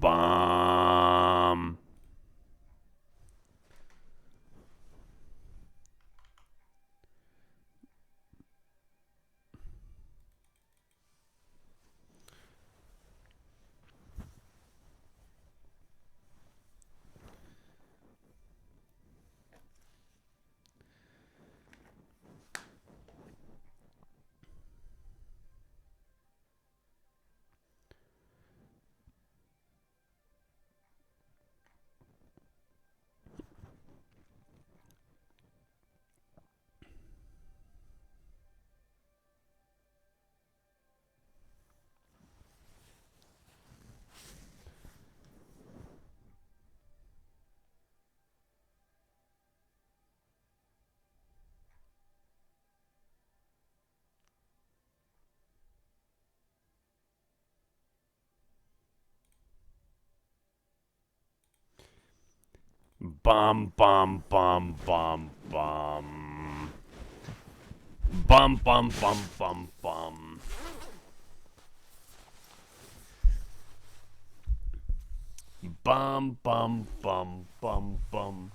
Bum. Bum, bum, bum, bum, bum. Bum, bum, bum, bum, bum. Bum, bum, bum, bum, bum.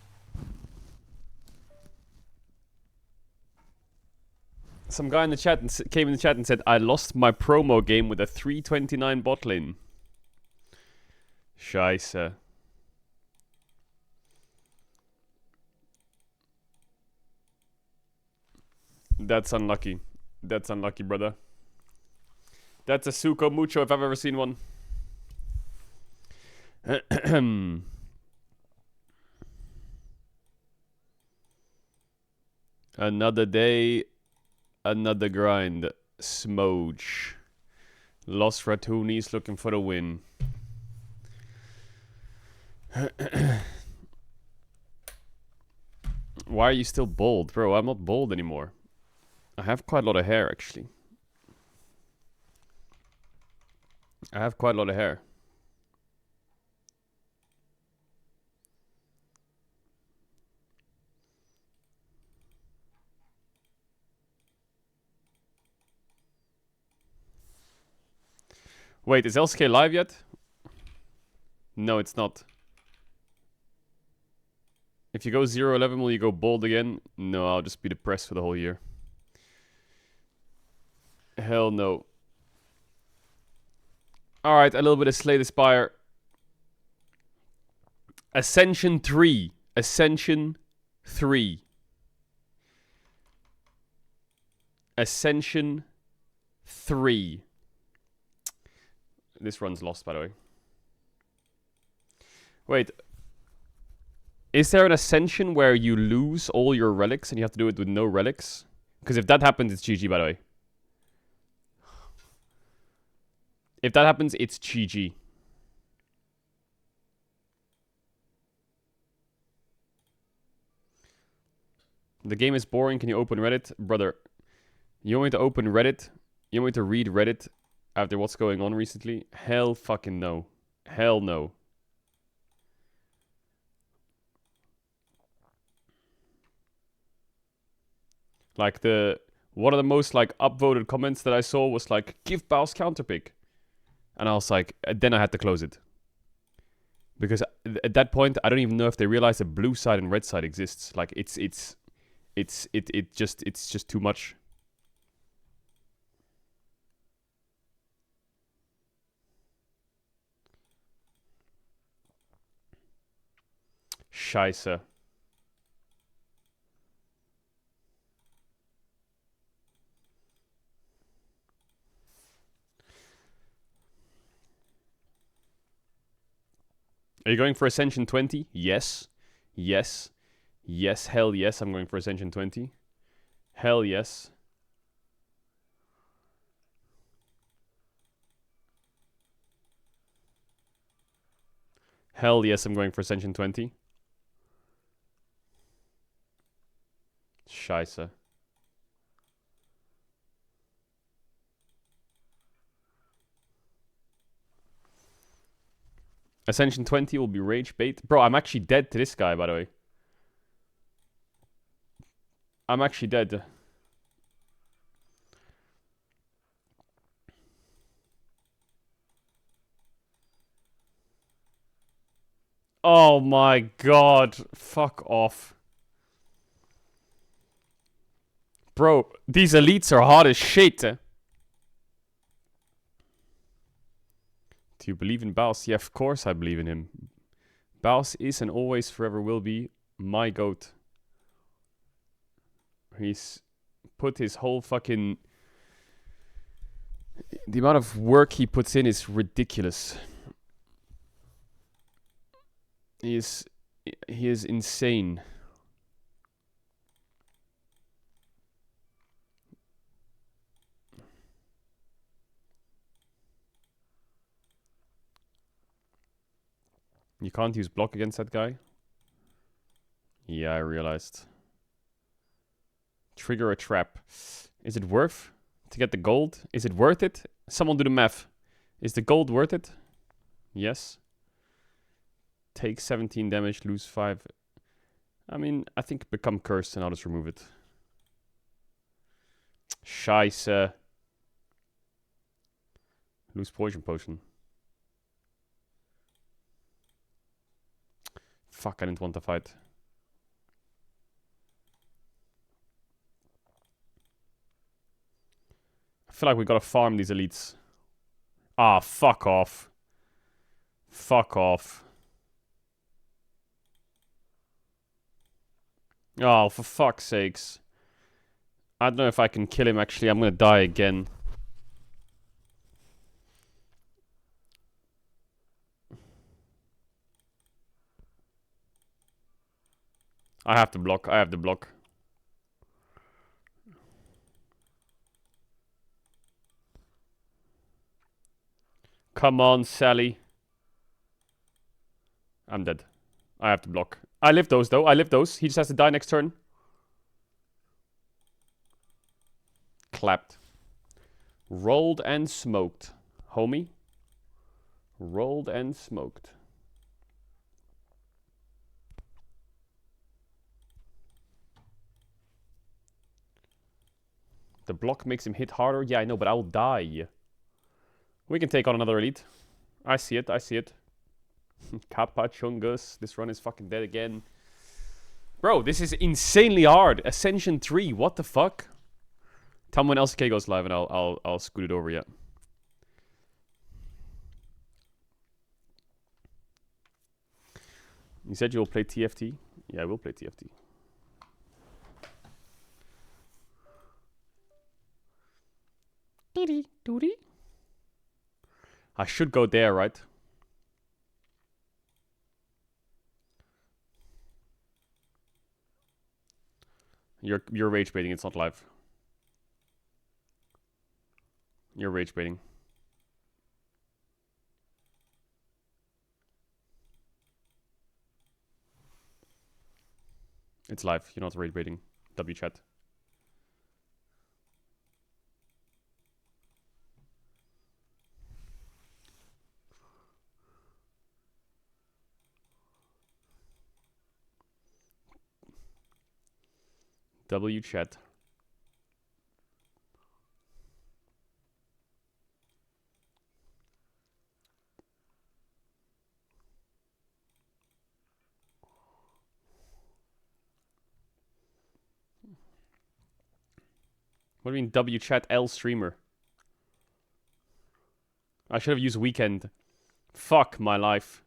Some guy in the chat came in the chat and said, I lost my promo game with a 329 bot lane. Scheiße. That's unlucky. That's unlucky, brother. That's a Suko Mucho if I've ever seen one. Another day, another grind. Smooch. Lost Ratoonies looking for the win. Why are you still bald? Bro, I'm not bald anymore. I have quite a lot of hair, actually. I have quite a lot of hair. Wait, is LSK live yet? No, it's not. If you go 0-11, will you go bald again? No, I'll just be depressed for the whole year. Hell no. Alright, a little bit of Slay the Spire. Ascension 3. Ascension 3. Ascension 3. This run's lost, by the way. Wait. Is there an Ascension where you lose all your relics and you have to do it with no relics? Because if that happens, it's GG, by the way. If that happens, it's GG. The game is boring. Can you open Reddit? Brother, you want me to open Reddit? You want me to read Reddit after what's going on recently? Hell fucking no. Hell no. Like one of the most like upvoted comments that I saw was like, give Bao's counterpick. And I was like, then I had to close it. Because at that point, I don't even know if they realize the blue side and red side exists. Like it's just too much. Scheiße. Are you going for Ascension 20? Yes. Yes. Yes. Hell yes, I'm going for Ascension 20. Hell yes. Hell yes, I'm going for Ascension 20. Scheiße. Ascension 20 will be rage bait. Bro, I'm actually dead to this guy, by the way. I'm actually dead. Oh my god. Fuck off. Bro, these elites are hard as shit. Do you believe in Baus? Yeah, of course I believe in him. Baus is and always forever will be my goat. He's put his whole fucking... The amount of work he puts in is ridiculous. He is insane. You can't use block against that guy? Yeah, I realized. Trigger a trap. Is it worth to get the gold? Is it worth it? Someone do the math. Is the gold worth it? Yes. Take 17 damage, lose 5. I mean, I think become cursed and I'll just remove it. Scheisse. Lose poison potion. Fuck, I didn't want to fight. I feel like we gotta farm these elites. Ah, fuck off. Fuck off. Oh, for fuck's sakes. I don't know if I can kill him, actually. I'm gonna die again. I have to block. I have to block. Come on, Sally. I'm dead. I have to block. I live those, though. I live those. He just has to die next turn. Clapped. Rolled and smoked. Homie. Rolled and smoked. The block makes him hit harder. Yeah, I know, but I will die. We can take on another elite. I see it. I see it. Kappa Chungus. This run is fucking dead again. Bro, this is insanely hard. Ascension 3. What the fuck? Tell me when LCK goes live and I'll scoot it over, yeah. You said you'll play TFT? Yeah, I will play TFT. I should go there, right? You're rage baiting, it's not live. You're rage baiting. It's live, you're not rage baiting. W chat. W chat. What do you mean W chat L streamer? I should have used weekend. Fuck my life.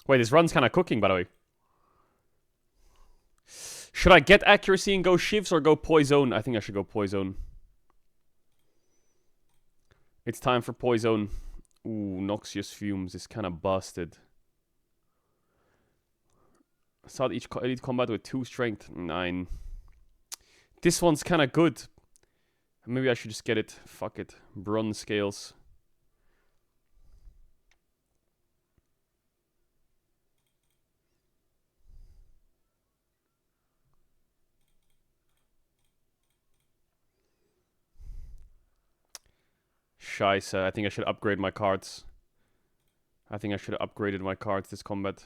Wait, this run's kind of cooking, by the way. Should I get accuracy and go shivs or go poison? I think I should go poison. It's time for poison. Ooh, noxious fumes is kind of busted. Start each elite combat with 2 strength. 9. This one's kind of good. Maybe I should just get it. Fuck it. Bronze scales. Scheisse. I think I should upgrade my cards. I think I should have upgraded my cards this combat.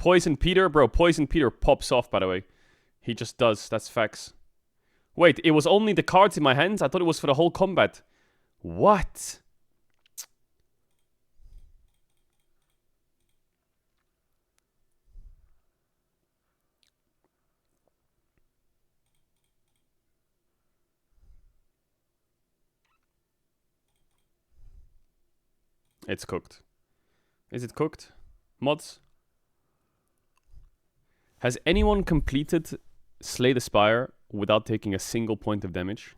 Poison Peter? Bro, Poison Peter pops off, by the way. He just does. That's facts. Wait, it was only the cards in my hands? I thought it was for the whole combat. What? It's cooked. Is it cooked? Mods? Has anyone completed Slay the Spire without taking a single point of damage?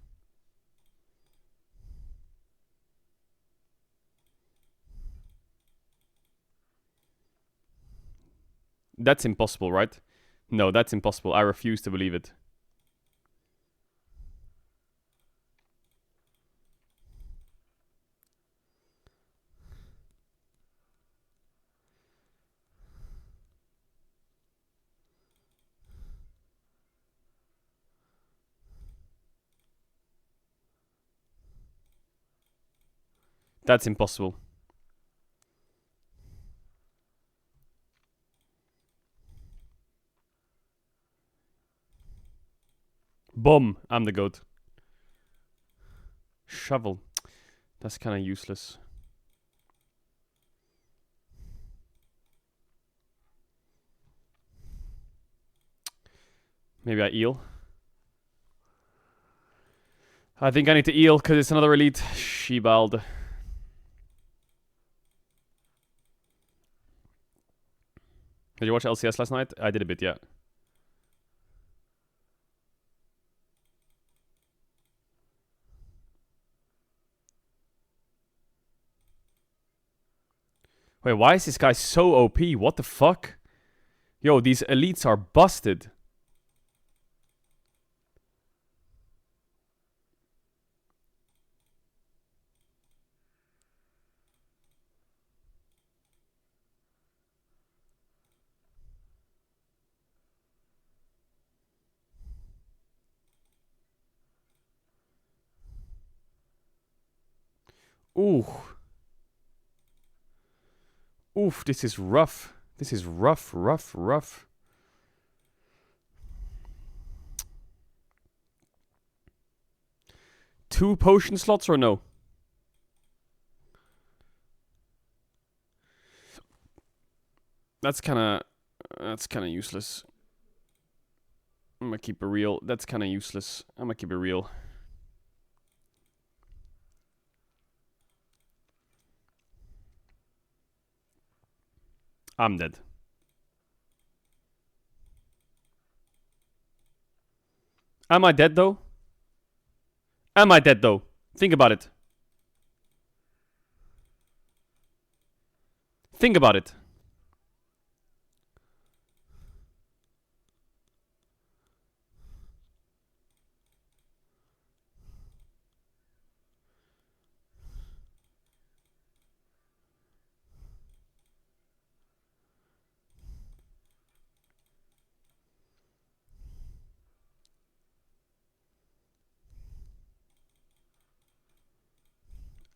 That's impossible, right? No, that's impossible. I refuse to believe it. That's impossible. Boom. I'm the goat. Shovel. That's kind of useless. Maybe I eel. I think I need to eel because it's another elite. Shebald. Did you watch LCS last night? I did a bit, yeah. Wait, why is this guy so OP? What the fuck? Yo, these elites are busted. Ooh. Oof, this is rough. This is rough. 2 potion slots or no? That's kind of useless. I'm gonna keep it real. That's kind of useless. I'm gonna keep it real. I'm dead. Am I dead though? Am I dead though? Think about it. Think about it.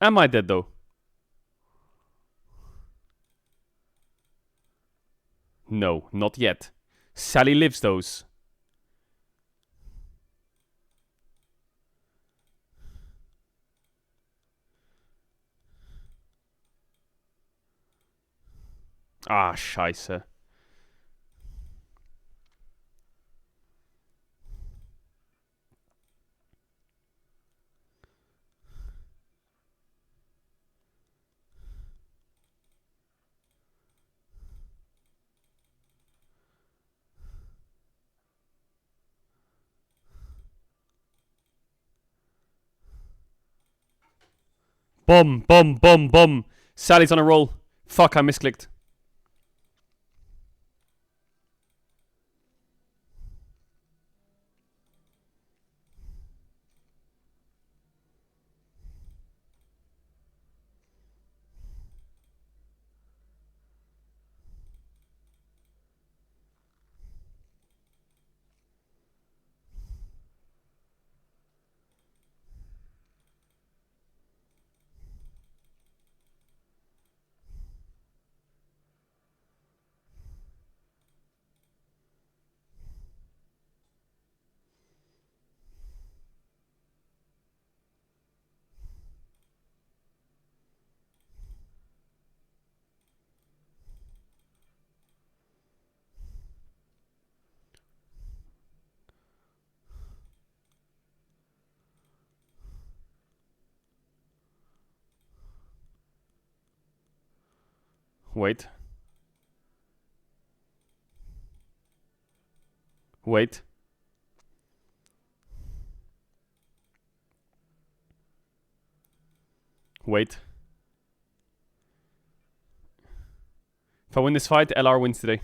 Am I dead though? No, not yet. Sally lives those. Ah, scheiße. Boom. Sally's on a roll. Fuck, I misclicked. Wait. Wait. Wait. If I win this fight, LR wins today.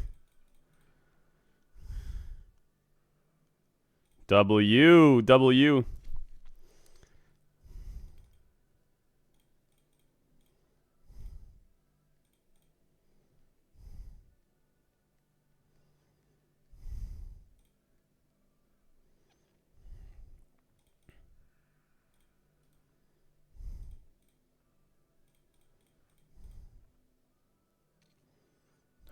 W.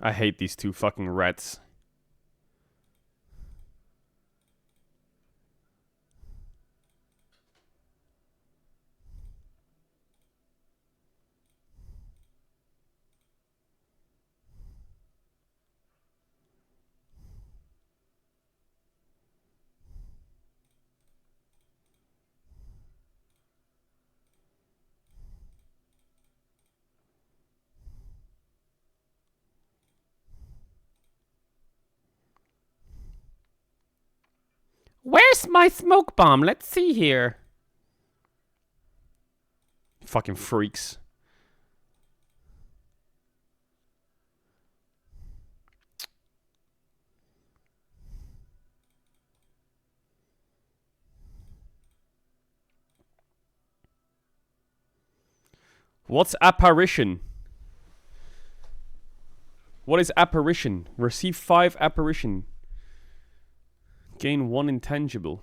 I hate these two fucking rats. Where's my smoke bomb? Let's see here. Fucking freaks. What's apparition? What is apparition? Receive 5 apparition. Gain 1 intangible.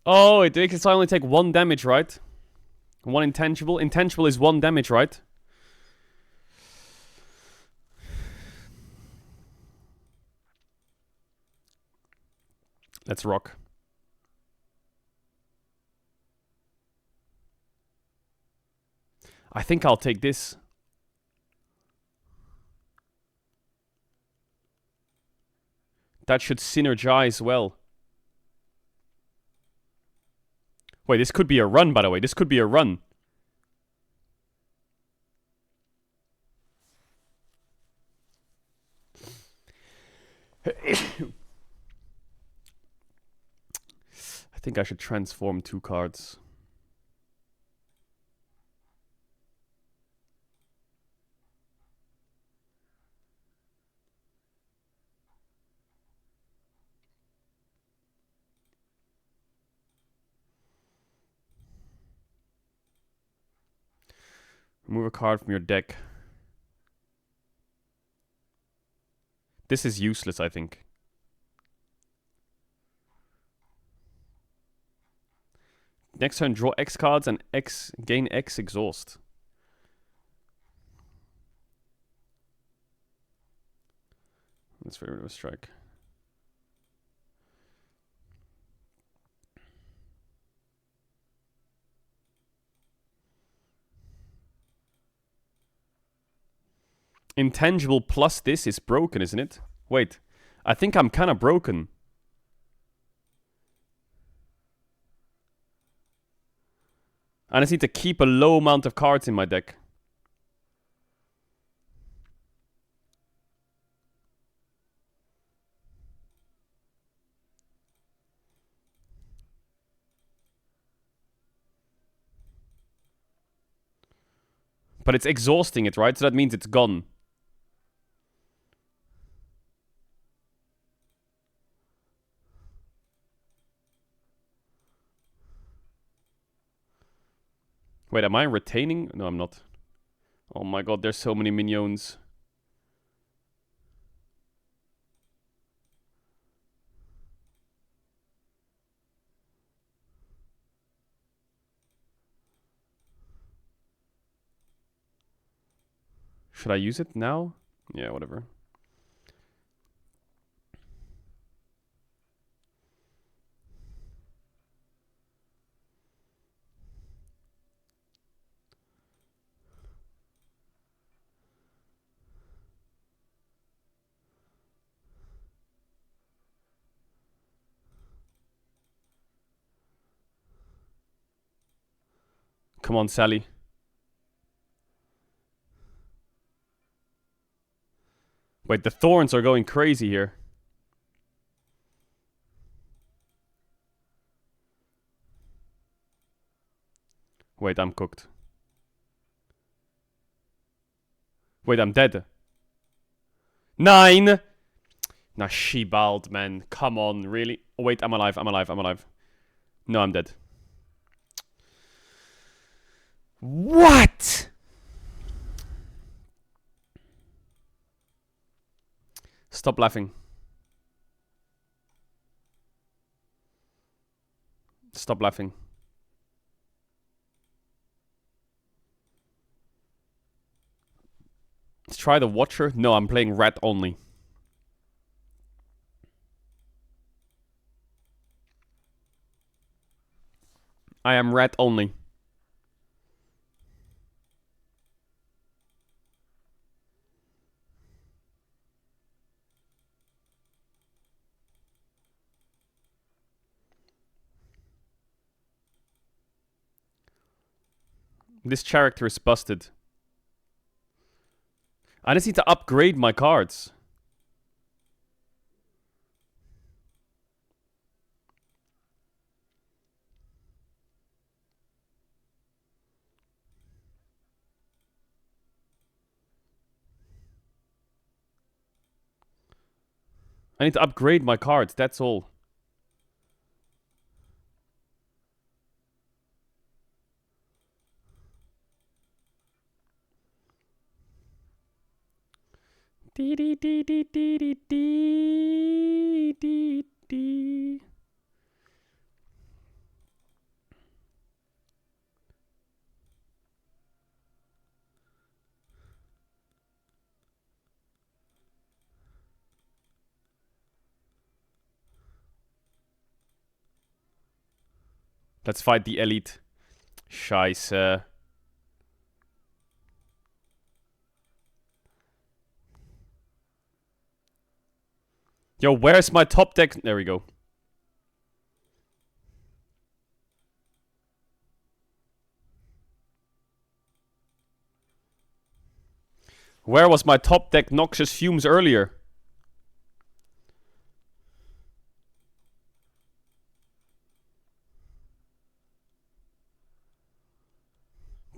Oh, it can only take 1 damage, right? 1 intangible. Intangible is 1 damage, right? Let's rock. I think I'll take this. That should synergize well. Wait, this could be a run, by the way. This could be a run. I think I should transform 2 cards. Remove a card from your deck. This is useless, I think. Next turn, draw X cards and gain X exhaust. Let's get rid of a strike. Intangible plus this is broken, isn't it? Wait, I think I'm kind of broken. I just need to keep a low amount of cards in my deck. But it's exhausting it, right? So that means it's gone. Wait, am I retaining? No, I'm not. Oh my god, there's so many minions. Should I use it now? Yeah, whatever. Come on, Sally. Wait, the thorns are going crazy here. Wait, I'm cooked. Wait, I'm dead. 9! Nah, she balled, man. Come on, really? Oh, wait, I'm alive, I'm alive, I'm alive. No, I'm dead. What? Stop laughing. Stop laughing. Let's try the Watcher. No, I'm playing Rat only. I am Rat only. This character is busted. I just need to upgrade my cards. I need to upgrade my cards, that's all. Dee dee dee dee dee dee dee dee dee. Let's fight the elite. Scheiße. Yo, where's my top deck? There we go. Where was my top deck Noxious Fumes earlier?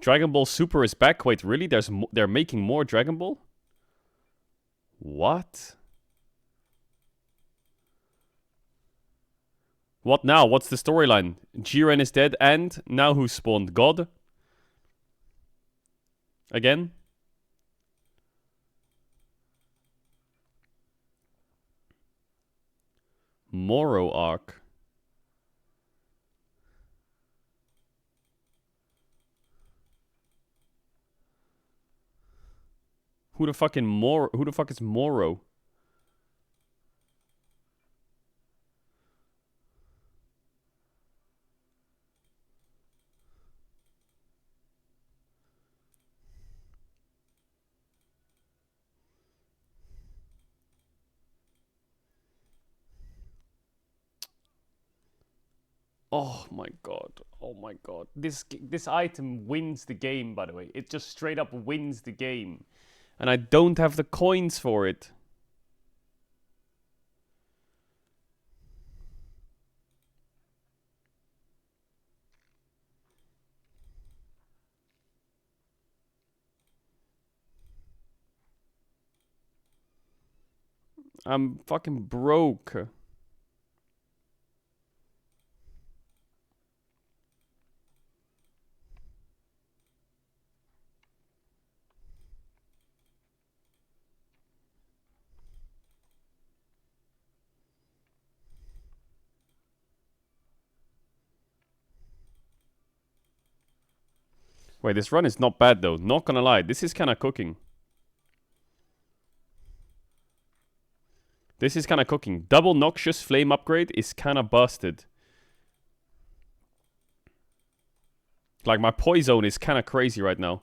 Dragon Ball Super is back. Wait, really? They're making more Dragon Ball? What? What now? What's the storyline? Jiren is dead and now who spawned? God? Again? Moro arc. Who the fuck is Moro? Oh my god. Oh my god. This item wins the game, by the way. It just straight up wins the game. And I don't have the coins for it. I'm fucking broke. Wait, this run is not bad though. Not gonna lie, this is kind of cooking. This is kind of cooking. Double Noxious Flame upgrade is kind of busted. Like, my Poison is kind of crazy right now.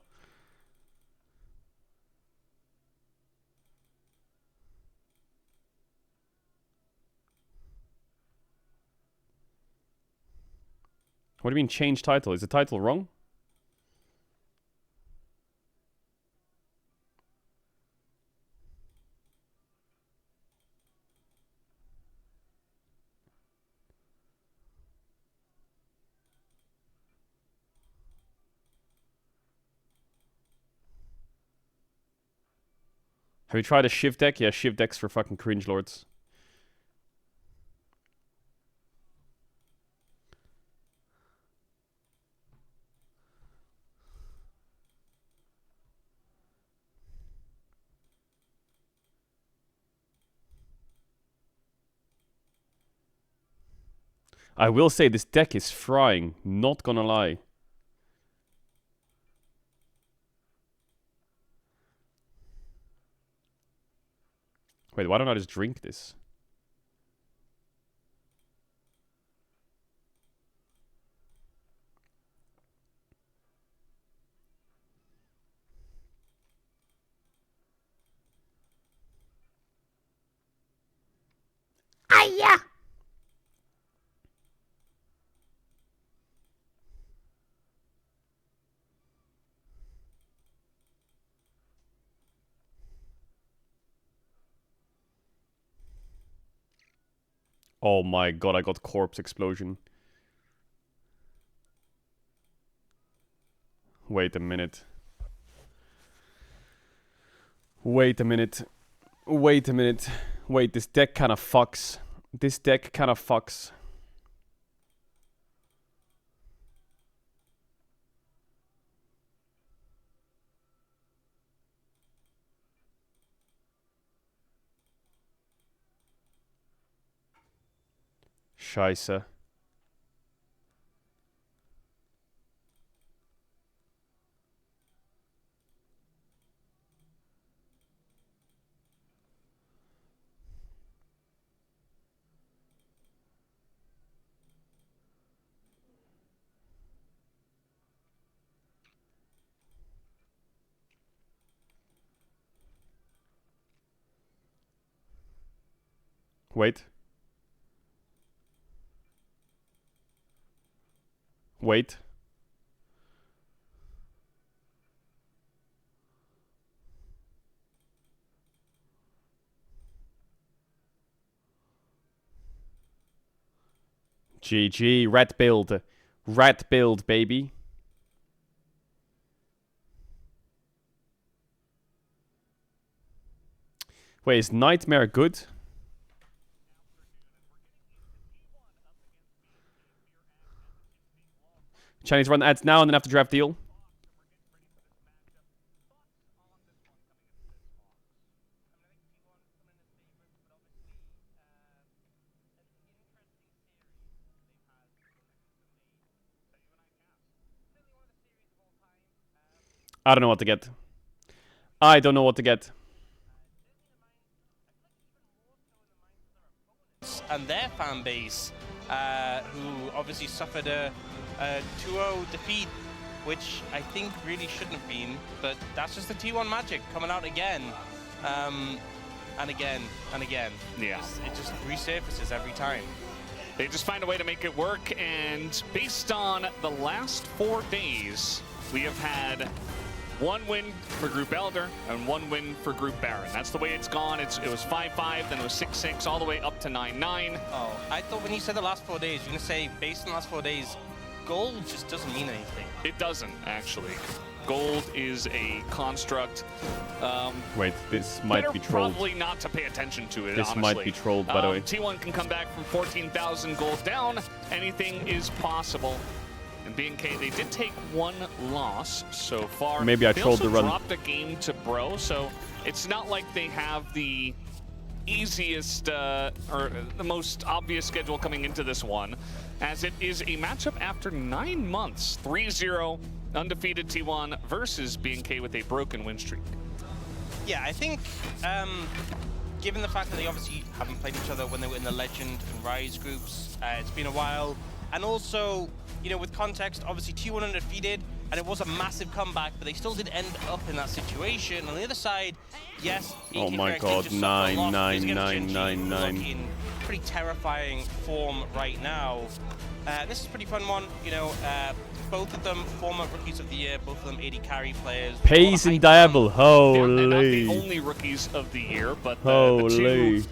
What do you mean change title? Is the title wrong? Have you tried a Shiv deck? Yeah, Shiv decks for fucking cringe lords. I will say this deck is frying, not gonna lie. Wait, why don't I just drink this? Hiya! Oh my god, I got corpse explosion. Wait a minute. Wait a minute. Wait a minute. Wait, this deck kind of fucks. This deck kind of fucks. Scheiße. Wait. Wait. GG. Rat build. Rat build, baby. Wait, is Nightmare good? Chinese run ads now and then after draft deal. I don't know what to get. I don't know what to get. And their fan base, who obviously suffered a 2-0 defeat, which I think really shouldn't have been, but that's just the T1 magic coming out again, and again, and again. Yeah. It just resurfaces every time. They just find a way to make it work, and based on the last 4 days, we have had 1 win for Group Elder and 1 win for Group Baron. That's the way it's gone. It was 5-5, then it was 6-6, all the way up to 9-9. Oh, I thought when you said the last 4 days, you're going to say, based on the last 4 days, gold just doesn't mean anything. It doesn't, actually. Gold is a construct. Wait, this might be trolled. Probably not to pay attention to it, This honestly. might be trolled, by the way. T1 can come back from 14,000 gold down. Anything is possible. And B&K, they did take 1 loss so far. Maybe I trolled the run. They also dropped a game to Bro, so it's not like they have the easiest or the most obvious schedule coming into this one, as it is a matchup after 9 months. 3-0 undefeated T1 versus B&K with a broken win streak. Yeah, I think, given the fact that they obviously haven't played each other when they were in the Legend and Rise groups, it's been a while. And also, you know, with context, obviously T1 undefeated, and it was a massive comeback, but they still did end up in that situation. On the other side, yes, Oh my god, 9. In pretty terrifying form right now. This is a pretty fun one, you know. Both of them former rookies of the year, both of them AD carry players. Pace and Diable, They're not holy. the only rookies of the year, but the Holy. two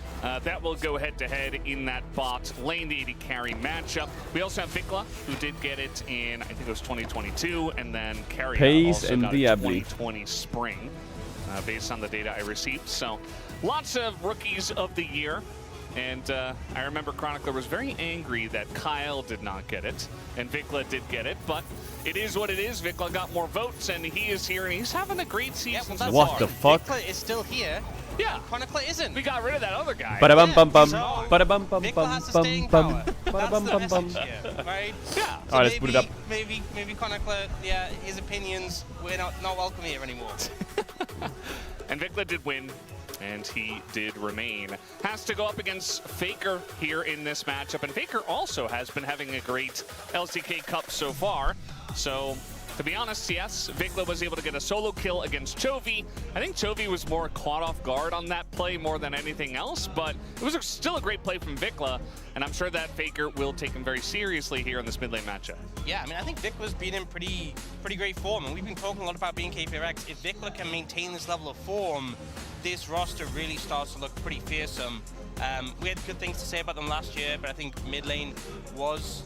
that will go head-to-head in that bot lane, the AD carry matchup. We also have Vikla, who did get it in, I think it was 2022, and then Carrier Pace also and got it Diablo. 2020 spring. based on the data I received. So lots of rookies of the year. And I remember Chronicler was very angry that Kyle did not get it, and Vikla did get it, but it is what it is. Vikla got more votes, and he is here, and he's having a great season. Yeah, well, what the fuck? Vikla is still here. Yeah. Chronicler isn't. We got rid of that other guy. Bada bum bum bum. So, Bada bum bum Vikla bum has the bum staying bum. power. Bada That's bum the bum bum. message here, right? Yeah. Alright, let's put it up. Maybe Chronicler, yeah, his opinions, we're not welcome here anymore. And Vikla did win, and he did remain. Has to go up against Faker here in this matchup, and Faker also has been having a great LCK Cup so far. So, to be honest, yes, Vikla was able to get a solo kill against Chovy. I think Chovy was more caught off guard on that play more than anything else, but it was still a great play from Vikla, and I'm sure that Faker will take him very seriously here in this mid lane matchup. Yeah, I mean, I think Vikla's been in pretty great form, and we've been talking a lot about being KPRX. If Vikla can maintain this level of form, this roster really starts to look pretty fearsome. We had good things to say about them last year, but I think mid lane was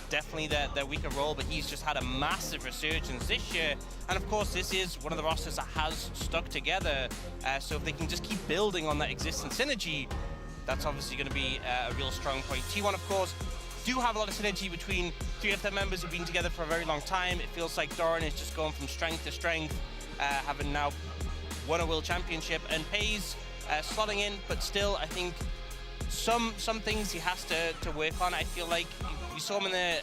definitely their weaker role, but he's just had a massive resurgence this year. And of course, this is one of the rosters that has stuck together. So if they can just keep building on that existing synergy, that's obviously going to be a real strong point. T1, of course, do have a lot of synergy between three of their members who've been together for a very long time. It feels like Doran is just going from strength to strength, having now won a world championship, and Pays slotting in, but still, I think some things he has to work on. I feel like you saw him in the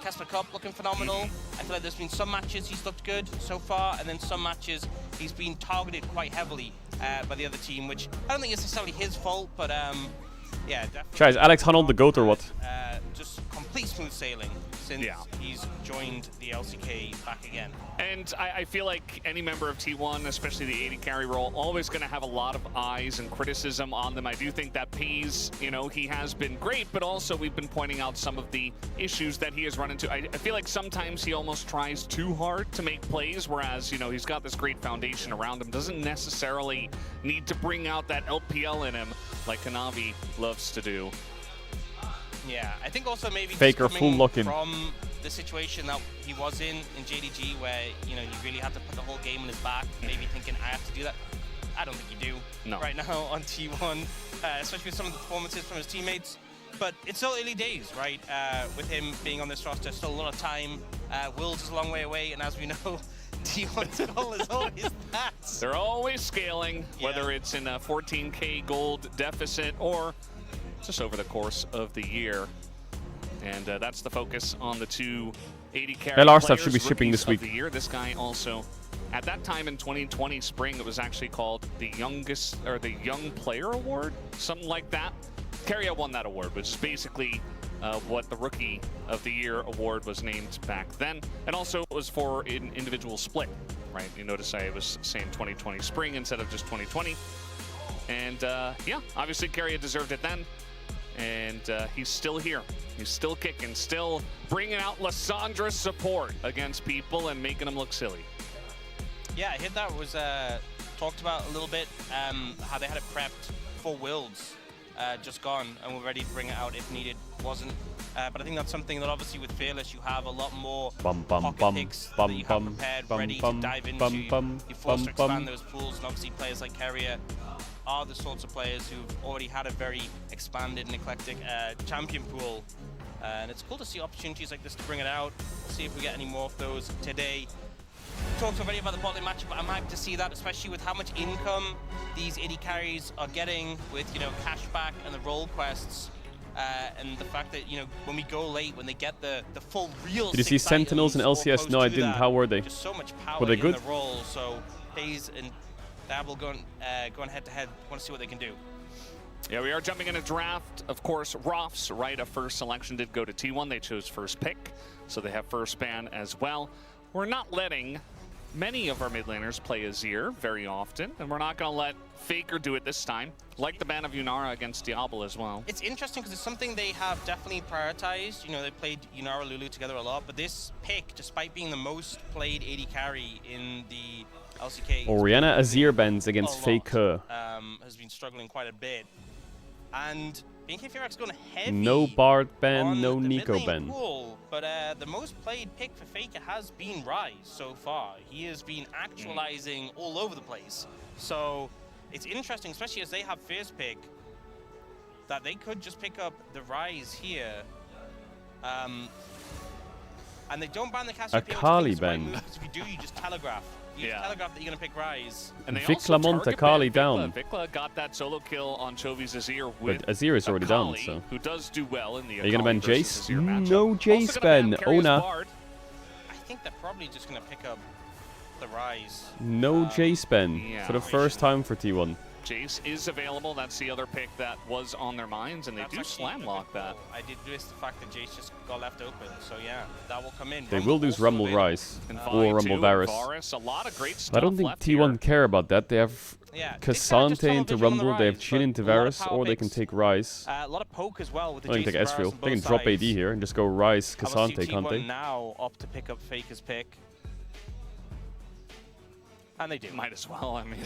Casper Cup looking phenomenal. I feel like there's been some matches he's looked good so far, and then some matches he's been targeted quite heavily by the other team, which I don't think is necessarily his fault, but yeah, definitely. Tja, is Alex Hanold the GOAT or what? Just complete smooth sailing since he's joined the LCK back again. And I feel like any member of T1, especially the AD carry role, always going to have a lot of eyes and criticism on them. I do think that Pays, you know, he has been great, but also we've been pointing out some of the issues that he has run into. I feel like sometimes he almost tries too hard to make plays, whereas, you know, he's got this great foundation around him. Doesn't necessarily need to bring out that LPL in him like Kanavi loves to do. Yeah, I think also maybe Faker full lock-in from the situation that he was in JDG, where, you know, he really had to put the whole game on his back, maybe thinking, I have to do that. I don't think you do right now on T1, especially with some of the performances from his teammates. But it's still early days, right? With him being on this roster, still a lot of time. Worlds is a long way away, and as we know, T1's goal is always that. They're always scaling, whether it's in a 14K gold deficit or just over the course of the year. And that's the focus on the two 80 carry LR players, stuff should be shipping this week. of the year. This guy also, at that time in 2020 spring, it was actually called the youngest, or the Young Player Award, something like that. Carrier won that award, which is basically what the Rookie of the Year award was named back then. And also it was for an individual split, right? You notice I was saying 2020 spring instead of just 2020. And yeah, obviously Carrier deserved it then. And he's still here. He's still kicking, still bringing out Lyssandra's support against people and making them look silly. Yeah, I heard that was talked about a little bit, how they had it prepped for Worlds, just gone, and we're ready to bring it out if needed. Wasn't. But I think that's something that obviously with Fearless you have a lot more pocket picks that you have prepared, ready to dive into. You're forced to expand those pools, and obviously players like Carrier are the sorts of players who've already had a very expanded and eclectic champion pool. And it's cool to see opportunities like this to bring it out. We'll see if we get any more of those today. We talked already about the bot lane matchup, but I'm hyped to see that, especially with how much income these AD carries are getting with, you know, cashback and the role quests. And the fact that, you know, when we go late, when they get the full real. Did you see Sentinels and LCS? No, I didn't. How were they? Just so much power were they good? in the role. So Pays and Dabble going head to head. Want to see what they can do. Yeah, we are jumping in a draft. Of course, Roth's right of first selection did go to T1. They chose first pick, so they have first ban as well. We're not letting many of our mid laners play Azir very often, and we're not going to let Faker do it this time, like the ban of Yunara against Diablo as well. It's interesting because it's something they have definitely prioritized. You know, they played Yunara Lulu together a lot, but this pick, despite being the most played AD carry in the LCK, Orianna Azir bans against Faker. Has been struggling quite a bit. And being KFRX going heavy. No Bard ban, no the Nico mid lane ban. pool, but the most played pick for Faker has been Ryze so far. He has been actualizing all over the place. So it's interesting, especially as they have first pick, that they could just pick up the Ryze here. And they don't ban the Cassiopeia. Akali ban. If you do, you just telegraph. You just telegraph that you're going to pick Ryze. And they Viklamont Akali down. Vikla got that solo kill on Chovy's Azir with But Azir is already down, so. who does do well in the Are you going to ban Akali Jace? versus Azir matchup. No Also Jace gonna ban. Curious Ona. Bard. I think they're probably just going to pick up the Ryze. No Jace ban yeah. for the first time for T1. Jace is available. That's the other pick that was on their minds, and they That's do actually slam lock a bit that. cool. I did miss the fact that Jace just got left open, so yeah, that will come in. They will lose also Rumble in. Ryze And or Vine Rumble too, Varus. Varus, a lot of great stuff I don't think left T1 here. care about that. They have Yeah, Cassante into Rumble, they have Chin into Varus, power or they can picks. take Ryze. A lot of poke as well with the Or they Jace can take and Varus Ezreal. on They can both drop AD sides. here and just go Ryze, Cassante, Obviously, can't T1 they? now opt to pick up Faker's pick. And they do. Might as well, I mean.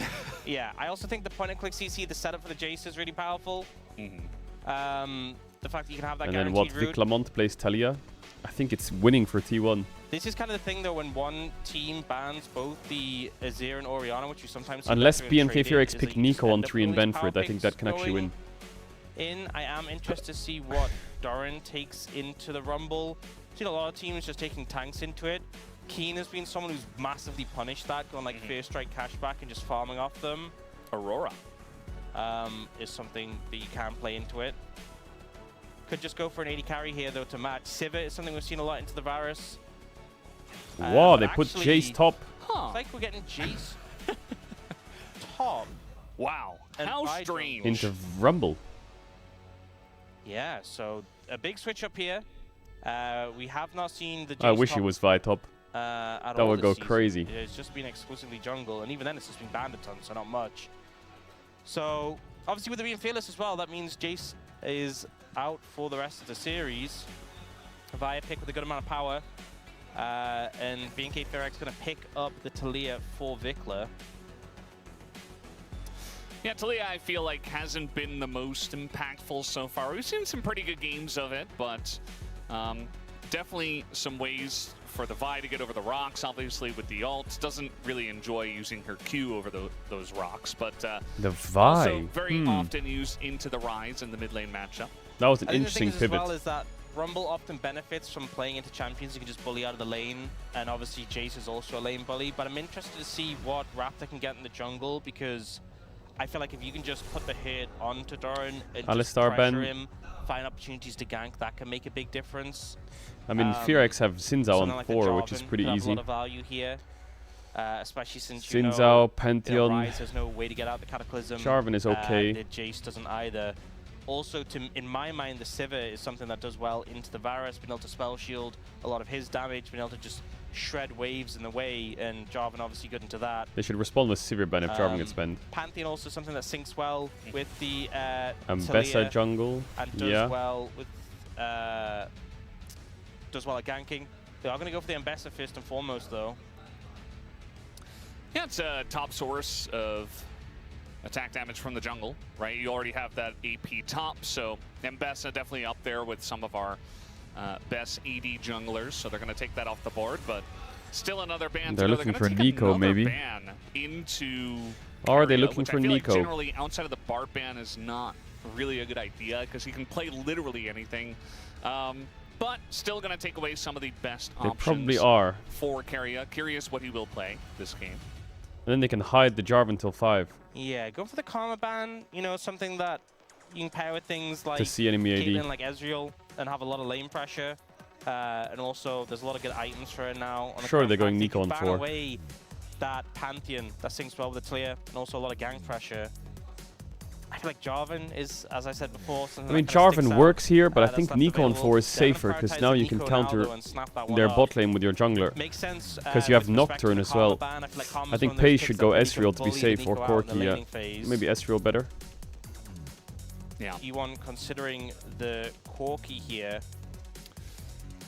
Yeah, I also think the point-and-click CC, the setup for the Jace is really powerful. The fact that you can have that And then what, guaranteed route. Viklamont plays Talia? I think it's winning for T1. This is kind of the thing, though, when one team bans both the Azir and Orianna, which you sometimes see Unless Vector and BNK Trade Fearx is pick that you just Nico on end up 3 and with all these Benford, power I think that can picks actually win. going I am interested to see what Doran takes into the Rumble. I've seen a lot of teams just taking tanks into it. Keen has been someone who's massively punished that, going like first strike cashback and just farming off them. Aurora. Is something that you can play into it. Could just go for an 80 carry here though to match. Sivir is something we've seen a lot into the Varus. Wow, but they put actually, Jace top. Huh. It's like we're getting Jace top. Wow. And How Bidron. strange. Into Rumble. Yeah, so a big switch up here. We have not seen the Jace I wish top, he was Vi top. at That all would this go season. crazy. It's just been exclusively jungle, and even then it's just been banned a ton, so not much. So, obviously with it being fearless as well, that means Jace is out for the rest of the series. Via pick with a good amount of power. And BNK Fearx going to pick up the Talia for Vikla. Yeah, Talia, I feel like, hasn't been the most impactful so far. We've seen some pretty good games of it, but definitely some ways for the Vi to get over the rocks, obviously, with the ult. Doesn't really enjoy using her Q over those rocks, but The also Vi. very often used into the Ryze in the mid lane matchup. That was an I think interesting the thing is pivot. as well is that Rumble often benefits from playing into champions you can just bully out of the lane, and obviously Jace is also a lane bully, but I'm interested to see what Raptor can get in the jungle, because I feel like if you can just put the hit onto Doran and just Alistar pressure ban. him, find opportunities to gank, that can make a big difference. I mean, Fearx have Sinzao Something on like the 4, which is Jarvan pretty could have easy. a lot of value here, especially since Sinzao, Ryze Pantheon. has no way to get out the Cataclysm. Jarvan is okay. The Jace doesn't either. Also, in my mind, the Sivir is something that does well into the Varus, being able to spell shield a lot of his damage, being able to just shred waves in the way, and Jarvan obviously good into that. They should respond with Sivir ban if Jarvan gets banned. Pantheon also something that syncs well with the Ambessa Talia jungle. and does well with does well at ganking. They are going to go for the Ambessa first and foremost, though. Yeah, it's a top source of attack damage from the jungle, right? You already have that AP top, so Ambessa definitely up there with some of our best AD junglers, so they're going to take that off the board, but still another ban. They're looking for Nico, another maybe. ban into Or are they Keria, looking which for I feel Nico? Like generally, outside of the Bard ban is not really a good idea, because he can play literally anything. But still going to take away some of the best They options probably are. for Keria. Curious what he will play this game. And then they can hide the Jarvan till 5 Yeah, go for the Karma ban. You know, something that you can pair with things like to see enemy Caitlyn, AD. like Ezreal, and have a lot of lane pressure. And also, there's a lot of good items for her now. On the Sure, current they're going pack. Nico You on can ban 4. away that Pantheon that syncs well with the Talia, and also a lot of gang pressure. I feel like Jarvan is, as I said before, something I mean, that kinda sticks Jarvan out, works here, but I that's think left Nico on available. 4 is They're gonna safer, because prioritize now the you can Nico counter though, and snap that one their up. bot lane with your jungler. Makes sense. 'Cause you have with respect to Nocturne the as Karma well. ban. I feel like Karma's I think one of those Pace picks should that go really Ezreal to be bully safe, or Nico out in the Corki, yeah. laning phase. Maybe Ezreal better. Yeah. T1 considering the Corki here.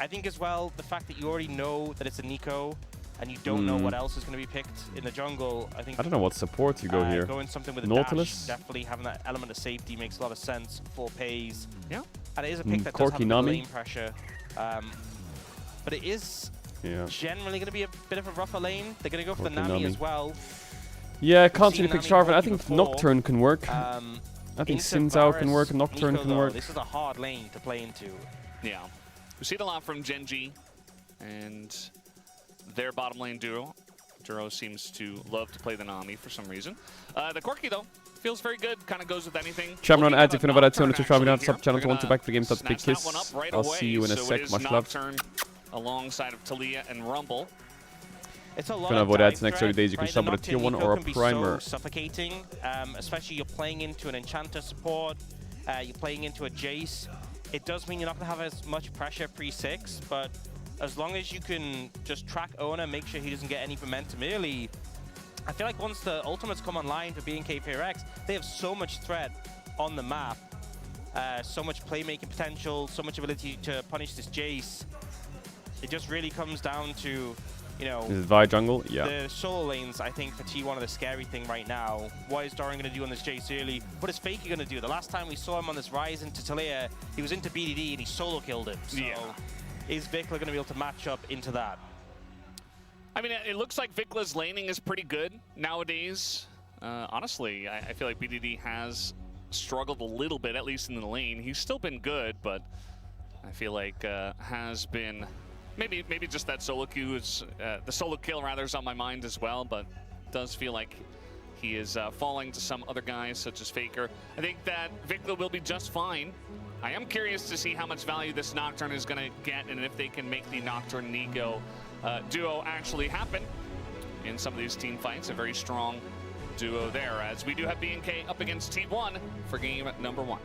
I think as well, the fact that you already know that it's a Nico and you don't know what else is going to be picked in the jungle, I think I don't know what support you go here. going something with a Nautilus? dash, definitely having that element of safety makes a lot of sense for Pays. Yeah. And it is a pick that does have Corki a bit of Nami? lane pressure. but it is Yeah. generally going to be a bit of a rougher lane. They're going to go for the Okay, Nami Nami. as well. Yeah, can't seen really pick Nami Sharvan. I Poke think before. Nocturne can work. I think Into Xin Zhao can Varus, work, Nocturne Nico, can though, work. This is a hard lane to play into. Yeah. We see it a lot from Genji and their bottom lane duo. Duro seems to love to play the Nami for some reason. The Corki, though, feels very good. Kind of goes with anything. Chamron adds if you know about that Nocturne 200 subscribe, actually sub here. channel They're to want to gonna back for games. That's big snatch that one kiss. up right I'll away. see you in a So sec. it is Much love. Nocturne alongside of Talia and Rumble. It's a lot Gonna of avoid dive ads next 30 threat, days. You can right? sub The with a tier 1 Nocturne or a can be primer. so suffocating, especially you're playing into an Enchanter support, you're playing into a Jace. It does mean you're not going to have as much pressure pre-6, but as long as you can just track Owner, make sure he doesn't get any momentum early, I feel like once the ultimates come online for BNK PRX, they have so much threat on the map, so much playmaking potential, so much ability to punish this Jace. It just really comes down to, you know, Is it Vi jungle? Yeah. the solo lanes, I think, for T1 are the scary thing right now. What is Doran going to do on this Jace early? What is Faker going to do? The last time we saw him on this Rise into Talia, he was into BDD and he solo killed him. So is Vikla going to be able to match up into that? I mean, it looks like Vikla's laning is pretty good nowadays. Honestly, I feel like BDD has struggled a little bit, at least in the lane. He's still been good, but I feel like has been maybe just that solo queue is the solo kill rather is on my mind as well. But it does feel like he is falling to some other guys such as Faker. I think that Vikla will be just fine. I am curious to see how much value this Nocturne is going to get and if they can make the Nocturne Nico duo actually happen in some of these team fights. A very strong duo there, as we do have BNK up against T1 for game number 1.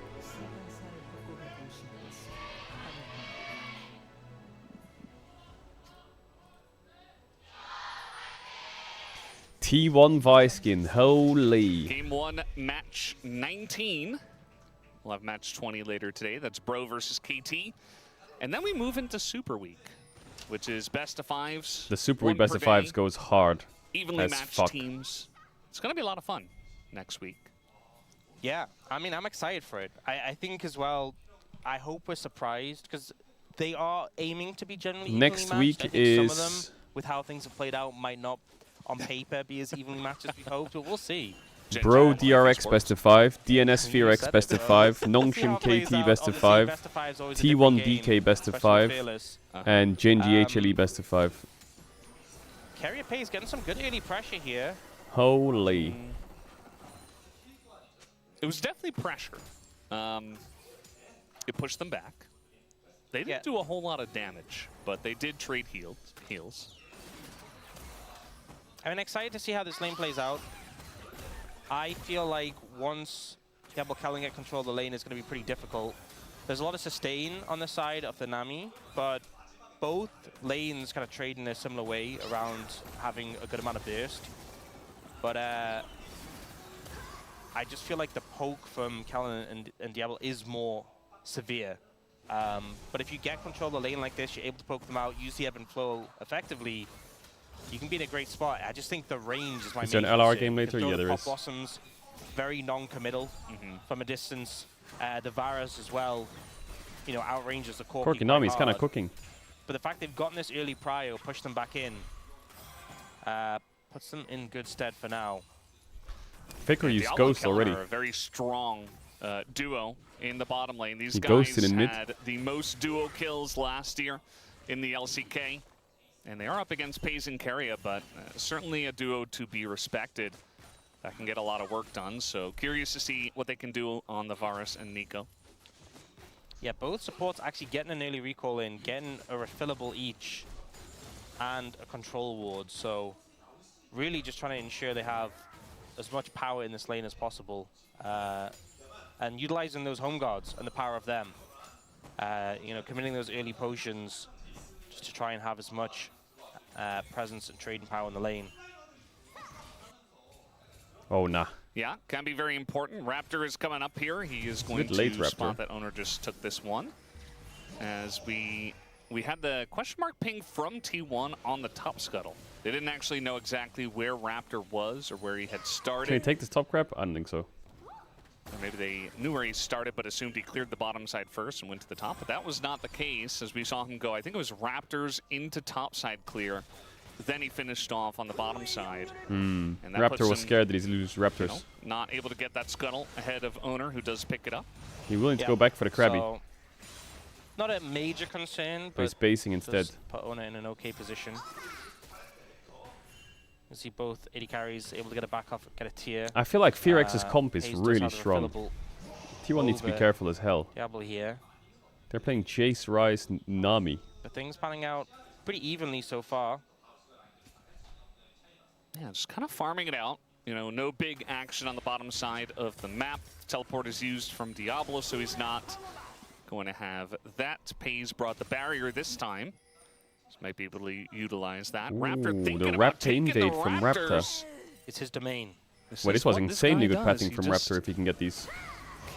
T1 Viskin, holy. Game 1, match 19. We'll have match 20 later today. That's Bro versus KT. And then we move into Super Week, which is best of 5s. The Super Week best of 5s goes hard. Evenly as matched fuck. teams. It's going to be a lot of fun next week. Yeah, I mean, I'm excited for it. I think as well, I hope we're surprised because they are aiming to be generally Next evenly matched. week I think some of is- them, with how things have played out, might not on paper be as evenly matched as we hoped, but we'll see. Bro Genji DRX Sports. best of 5, DNS You Fear said X it, best of bro. 5, Let's see how Nongshim it plays KT out. best of Obviously, 5, best of 5 is always a T1 different DK game, best of especially 5, Fearless. and Genji HLE best of 5. Carrier Pay's getting some good early pressure here. Holy. It was definitely pressure. It pushed them back. They didn't do a whole lot of damage, but they did trade heals. I'm excited to see how this lane plays out. I feel like once Diablo Calling get control of the lane, it's going to be pretty difficult. There's a lot of sustain on the side of the Nami, but both lanes kind of trade in a similar way around having a good amount of burst. But I just feel like the poke from Callan and Diablo is more severe. But if you get control of the lane like this, you're able to poke them out, use the ebb and flow effectively, you can be in a great spot. I just think the range is my Is there an main LR concern, game later? because Yeah, those there Pop is. Blossoms, very non-committal from a distance. The Varus as well, you know, outranges the Corki Nami is quite kind of hard. cooking. But the fact they've gotten this early prio, pushed them back in, puts them in good stead for now. Faker used Diablo Ghost Kellen already. are a very strong duo in the bottom lane. These He guys ghosted in mid. had the most duo kills last year in the LCK. And they are up against Pays and Keria, but certainly a duo to be respected that can get a lot of work done. So curious to see what they can do on the Varus and Nico. Yeah, both supports actually getting an early recall in, getting a refillable each, and a control ward. So really just trying to ensure they have as much power in this lane as possible. And utilizing those home guards and the power of them. You know, committing those early potions just to try and have as much presence and trading power in the lane. Oh, nah. Yeah, can be very important. Raptor is coming up here. He is going bit late, to Raptor. spot that owner just took this one. As we had the question mark ping from T1 on the top scuttle. They didn't actually know exactly where Raptor was or where he had started. Can he take this top crap? I don't think so. Or maybe they knew where he started, but assumed he cleared the bottom side first and went to the top. But that was not the case, as we saw him go. I think it was Raptors into top side clear. Then he finished off on the bottom side. And that Raptor was him, scared that he's lose Raptors. you know, not able to get that scuttle ahead of Owner, who does pick it up. He's willing to go back for the Krabby. So, not a major concern, But he's but basing instead. does put Owner in an okay position. You see both AD carries able to get a back off, get a tier. I feel like Fearx's comp is Hayes does really have a strong. refillable T1 needs to be over careful as hell. Diablo here. They're playing Jace, Ryze, Nami. But things panning out pretty evenly so far. Yeah, just kind of farming it out. You know, no big action on the bottom side of the map. Teleport is used from Diablo, so he's not going to have that. Pays brought the barrier this time. So might be able to utilize that. Ooh, Raptor thinking the about Raptor taking invade the from Raptors. Raptor. It's his domain. Well, this is was what insanely guy good does. pathing He from just Raptor if he can get these.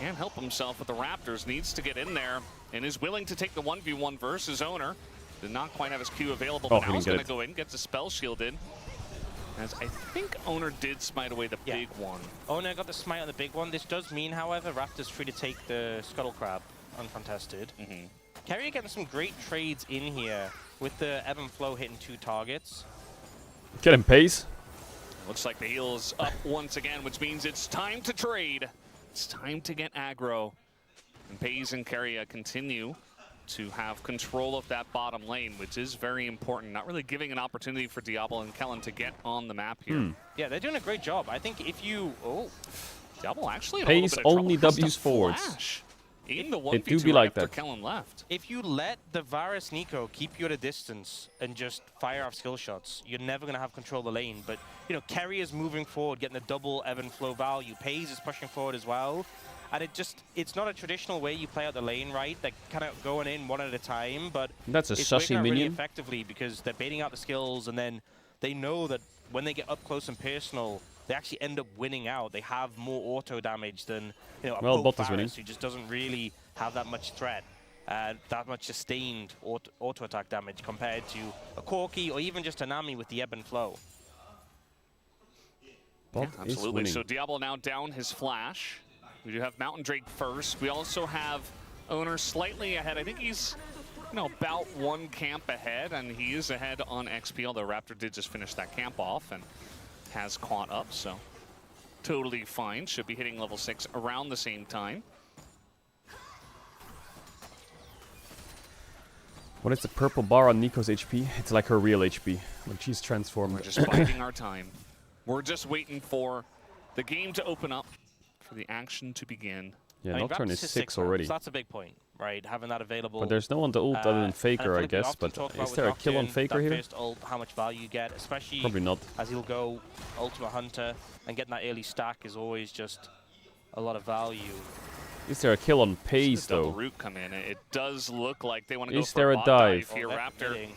Can't help himself with the Raptors. Needs to get in there and is willing to take the 1v1 versus Owner. Did not quite have his Q available, Oh, but he now he's didn't going get to go in, gets a spell shielded. As I think Owner did smite away the big one. Owner got the smite on the big one. This does mean, however, Raptor's free to take the Scuttle Crab uncontested. Carrier getting some great trades in here with the ebb and flow hitting 2 targets. Get him pace. Looks like the heal's up once again, which means it's time to trade. It's time to get aggro. And Pays and Carrier continue to have control of that bottom lane, which is very important. Not really giving an opportunity for Diablo and Kellen to get on the map here. Yeah, they're doing a great job. I think if you... Oh, Diablo actually in a Pays little bit of only trouble. Has to W's forwards. flash in the It do 1v2 be like after that. Kellen left. if you let the Varus Nico keep you at a distance and just fire off skill shots, you're never going to have control of the lane. But, you know, Carrier's moving forward, getting the double ebb and flow value. Pays is pushing forward as well. And it's not a traditional way you play out the lane, right? They're kind of going in one at a time, but That's a it's sussy working out really minion. effectively because they're baiting out the skills, and then they know that when they get up close and personal, they actually end up winning out. They have more auto damage than, you know, a Well, Pope bot is winning. Varus, who just doesn't really have that much threat, that much sustained auto attack damage compared to a Corki or even just a Nami with the ebb and flow. Bot Yeah, is absolutely. winning. So Diablo now down his flash. We do have Mountain Drake first. We also have Owner slightly ahead. I think he's, you know, about 1 camp ahead, and he is ahead on XP, although Raptor did just finish that camp off and has caught up, so totally fine. Should be hitting level 6 around the same time. What is the purple bar on Nico's HP? It's like her real HP. Like she's transformed. We're just biding our time. We're just waiting for the game to open up, for the action to begin. Yeah, I mean, Nocturne Raptors is is 6 rounds, already. So that's a big point, right? Having that available. But there's no one to ult other than and Faker, I Philip, we guess. often But talk about is with there a kill on Nocturne, Faker that here? First ult, how much value you get, especially Probably not. as he'll go Ultimate Hunter, and getting that early stack is always just a lot of value. Is there a kill on Pays The double though? root come in. It does look like they want to go Is for there a bot dive? here. Oh, they're Raptor hitting.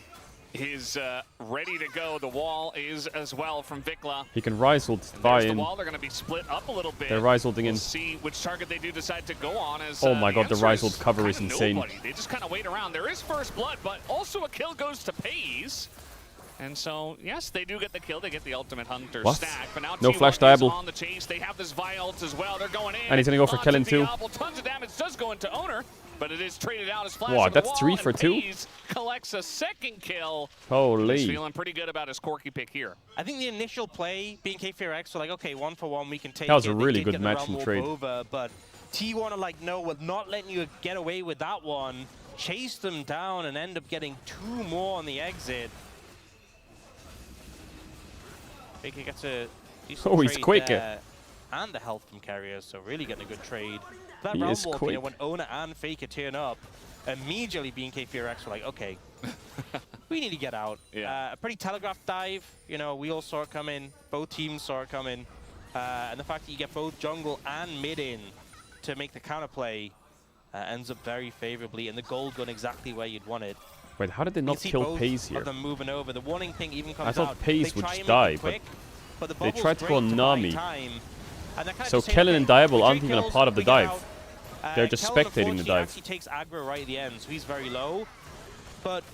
is ready to go. The wall is as well from Vikla. He can Ryze ult And buy there's the in. wall. They're going to be split up a little bit. They're Ryze ulting We'll in. see which target they do decide to go on. As, Oh my god, the answer Ryze ult cover is kinda insane. nobody. They just kind of wait around. There is first blood, but also a kill goes to Pays. And so, yes, they do get the kill. They get the Ultimate Hunter What? stack. But now No T1 flash is Diablo. on the chase. They have this Vi ult as well. They're going in. And he's gonna go for onto Kellen too. Diablo. Tons of damage does go into Owner, but it is traded out as flash. Wow, on the that's wall, 3 for and 2? Pays collects a second kill. He's Holy. feeling pretty good about his Corky pick here. I think the initial play, being K4X, were like, okay, 1 for 1, we can take That was it. a They really did good get the match realm and warp trade. Over, but T1 are like, no, we're not letting you get away with that one. Chase them down and end up getting 2 more on the exit. Faker gets a decent Oh, he's trade quick. there, and the health from Carrier, so really getting a good trade. That He realm is warp, quick. you know, when Owner and Faker turn up, immediately being K4X were like, okay, we need to get out. Yeah. A pretty telegraphed dive. You know, we all saw it coming. Both teams saw it coming. And the fact that you get both jungle and mid in to make the counterplay ends up very favorably, and the gold gone exactly where you'd want it. Wait, how did they You not see kill both Pays here? of them moving over. The warning thing even comes I thought out. Pays They would try and die, make it quick, but the they bubble's tried to go great on buy Nami. time. And they're kind of So just saying, Kellen okay, and Diablo we aren't trade even a kills, part of the we get dive. out. They're just Kellen, spectating the unfortunately, dive. actually takes aggro right at the end, so he's very low. But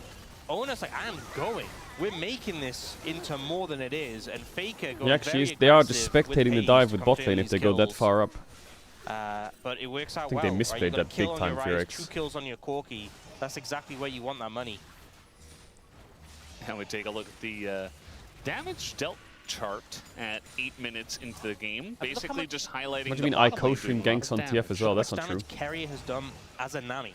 Owner's like, I am going. We're making this into more than it is, and Faker goes He actually very is. They are just aggressive with spectating the Hayes dive to with come bot to lane if these they go that kills. far up. But it works out I think well. they misplayed right? You got that a kill big on your time, Ryze, Fearx. 2 kills on your Corki. That's exactly where you want that money. And we take a look at the damage dealt chart at 8 minutes into the game. Basically just highlighting What do the you mean bottom lane Icosian doing a lot ganks of on TF damage. as well? That's How not much true. damage Carrier has done as a Nami.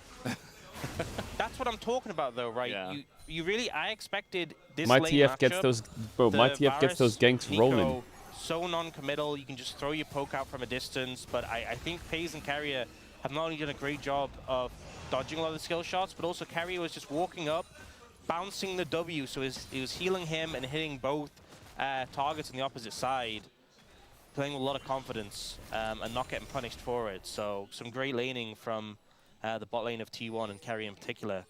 That's what I'm talking about, though, right? Yeah. You really, I expected this My lane TF gets matchup, those, bro. My the TF gets those Varus, ganks Nico, rolling. So non-committal, you can just throw your poke out from a distance. But I think FaZe and Carrier have not only done a great job of dodging a lot of the skill shots, but also Carrier was just walking up, bouncing the W, so it was healing him and hitting both targets on the opposite side, playing with a lot of confidence and not getting punished for it. So some great laning from the bot lane of T1 and Carrier in particular,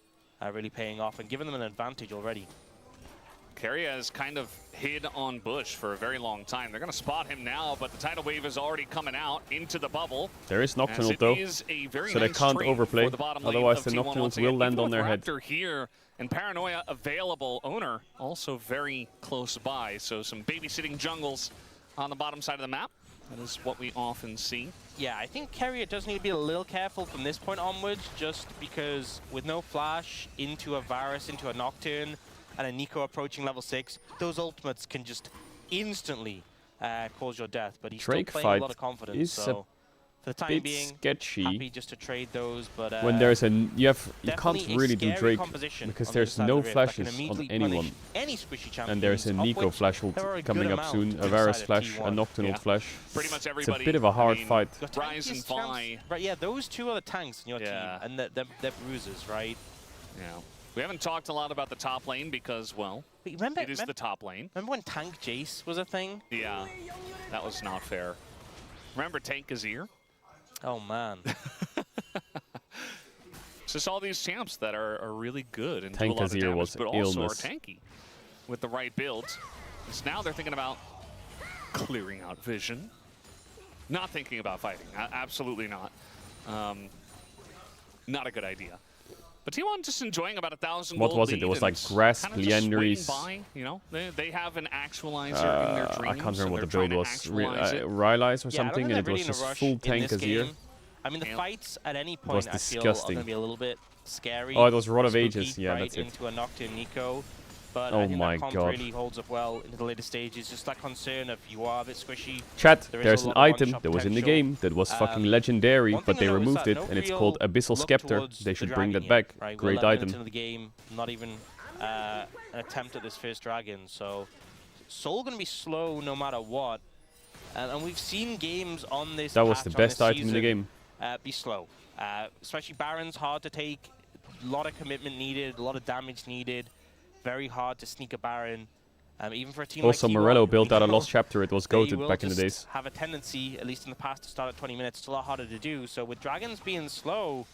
really paying off and giving them an advantage already. Carrier has kind of hid on Bush for a very long time. They're going to spot him now, but the tidal wave is already coming out into the bubble. There is Nocturnal As it though, is a very so they nice can't trade overplay. for the bottom lane Otherwise of the T1 Nocturnals once will again. land Even on their with head. Raptor here and Paranoia available, Owner also very close by. So some babysitting jungles on the bottom side of the map. That is what we often see. Yeah, I think Carrier does need to be a little careful from this point onwards, just because with no flash into a Varus, into a Nocturne, and a Nico approaching level 6, those ultimates can just instantly cause your death. But he's Drake still playing fight a lot of confidence, is so for the time bit being, sketchy. happy just to trade those. But When there's a you can't definitely a really do scary Drake composition because on the other there's side of no the rift that can flashes on immediately anyone. punish any squishy champions, And there's a of Nico which flash ult there are a coming good up soon, amount a Varus inside of flash, a T1. Nocturnal Yeah. flash. Pretty much It's a everybody. bit of a hard I mean, fight. Your Rise and tankiest champs- Vi. Right, yeah, those two are the tanks in your Yeah. team, and they're bruisers, right? Yeah. We haven't talked a lot about the top lane because, well, But remember, it is the top lane. remember when Tank Jace was a thing? Yeah, that was not fair. Remember Tank Azir? Oh man. It's just all these champs that are really good and do a Tank lot of Azir damage, was but also are illness. tanky with the right builds. So now they're thinking about clearing out vision. Not thinking about fighting. Absolutely not. Not a good idea. But T1 just enjoying about 1,000 What gold was it? lead It was and like Grasp, kinda just swinging Leanderies. by, you know, they have an actualizer in their dreams. I can't remember what the and they're build trying was. to actualize it. Rylai's or Yeah, I don't something, think and they're it really was in a just rush full in tank this Azir. game. I mean, the Yeah. fights at any was point I feel are disgusting. going to be a little bit scary. Oh, it was Rod of spooky, Ages. Yeah, right, that's it. into a Nocturne Nico. But Oh I think my that comp God. really holds up well into the later stages. Just that concern of you are a bit squishy. Chat, There is there's a an lot of item one-shot that was in the potential. game that was fucking Um, legendary, one but thing they to note is removed that it, no and it's called real Abyssal look Scepter. towards They the should bring that dragon back. yet, right? We're Great 11 minutes item. into the game, not even an attempt at this first dragon. So Soul going to be slow no matter what. And we've seen games on this That was patch, the on best this item in the season, game. be slow. Especially Baron's hard to take. A lot of commitment needed, a lot of damage needed. Very hard to sneak a Baron. Even for a team Also, like T1, Morello built out a you know, Lost Chapter. It was they goated will back in the just days. have a tendency, at least in the past, to start at 20 minutes. It's a lot harder to do. So with dragons being slow,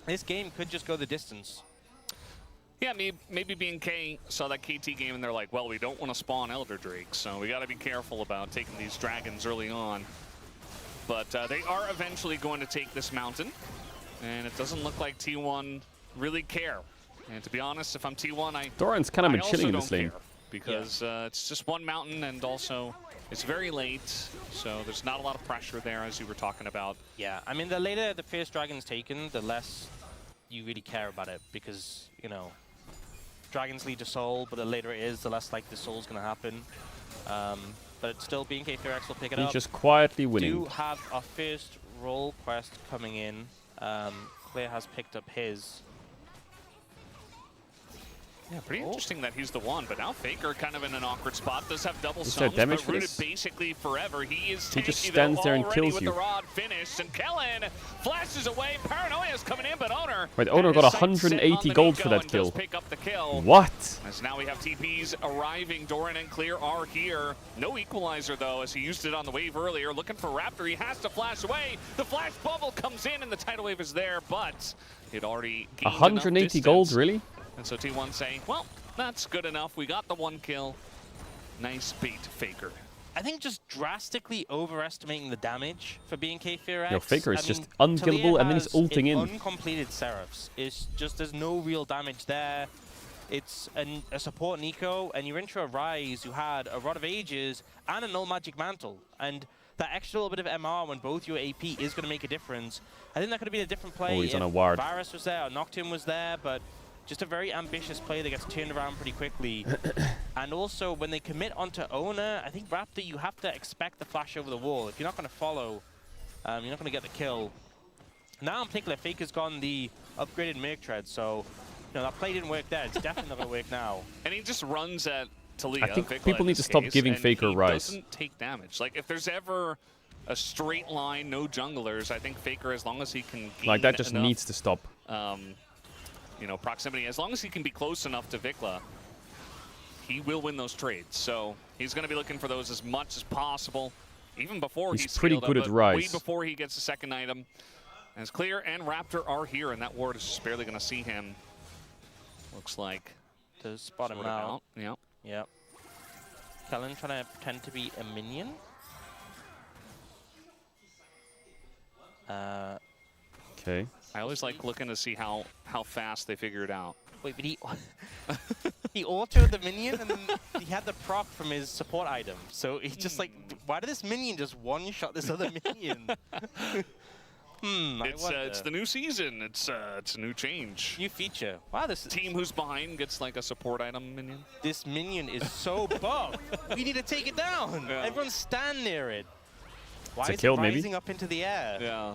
this game could just go the distance. Yeah, maybe BNK saw that KT game and they're like, well, we don't want to spawn Elder Drakes, so we got to be careful about taking these dragons early on. But they are eventually going to take this mountain, and it doesn't look like T1 really care. And to be honest, if I'm T1, Doran's kind of been I chilling in also this don't lane. care, because it's just one mountain, and also it's very late, so there's not a lot of pressure there, as you were talking about. Yeah, I mean, the later the first dragon's taken, the less you really care about it, because, you know, dragons lead to soul, but the later it is, the less like the soul's going to happen. But it's still BNK Fearx will pick it He's up. just quietly We winning. do have our first role quest coming in. Claire has picked up his. Yeah, pretty interesting that he's the one, but now Faker kind of in an awkward spot. Does have double Is there sums, damage but for rooted this? basically forever. He is He just tanky, stands though, there and already kills with you. the rod finished, and Kellen flashes away. Paranoia's coming in, but Owner. Wait, Owner had got his sights set 180 on the gold for Nico that and kill. does pick up the kill. What? As now we have TPs arriving. Doran and Clear are here. No equalizer, though, as he used it on the wave earlier. Looking for Raptor. He has to flash away. The flash bubble comes in, and the tidal wave is there, but it already gained 180 enough gold, distance. really? And so T1 saying, well, that's good enough. We got the one kill. Nice bait, Faker. I think just drastically overestimating the damage for BNK Fearx. Yo, Faker is I just mean, unkillable, Talia and then he's has ulting in. Uncompleted Seraphs. It's just there's no real damage there. It's a support Nico, and you're into a Ryze who had a Rod of Ages and a Null Magic Mantle. And that extra little bit of MR when both your AP is going to make a difference. I think that could have been a different play. Oh, he's if on a ward. Varus was there or Nocturne was there, but just a very ambitious play that gets turned around pretty quickly. And also, when they commit onto Owner, I think Raptor, you have to expect the flash over the wall. If you're not going to follow, you're not going to get the kill. Now in particular, Faker's gone the upgraded Merc Tread, so that play didn't work there. It's definitely not going to work now. And he just runs at Talia. I think Vikla people in need to this stop case, giving and Faker he Rise. Doesn't take damage. Like if there's ever a straight line, no junglers, I think Faker, as long as he can gain Like that just enough, needs to stop. Proximity, as long as he can be close enough to Vikla, he will win those trades. So he's going to be looking for those as much as possible, even before He's pretty good at way Rise. before he gets the second item. And it's clear, and Raptor are here, and that ward is just barely going to see him. Looks like To spot him sort of out. Yep. Yep. Kellen trying to pretend to be a minion. Okay. I always like looking to see how fast they figure it out. Wait, but he autoed the minion and then he had the proc from his support item. So he's just like, why did this minion just one-shot this other minion? It's the new season. It's a new change. New feature. Wow, this Team who's behind gets like a support item minion. This minion is so buff. We need to take it down. Yeah. Everyone stand near it. Why It's a is kill, it maybe? rising up into the air? Yeah.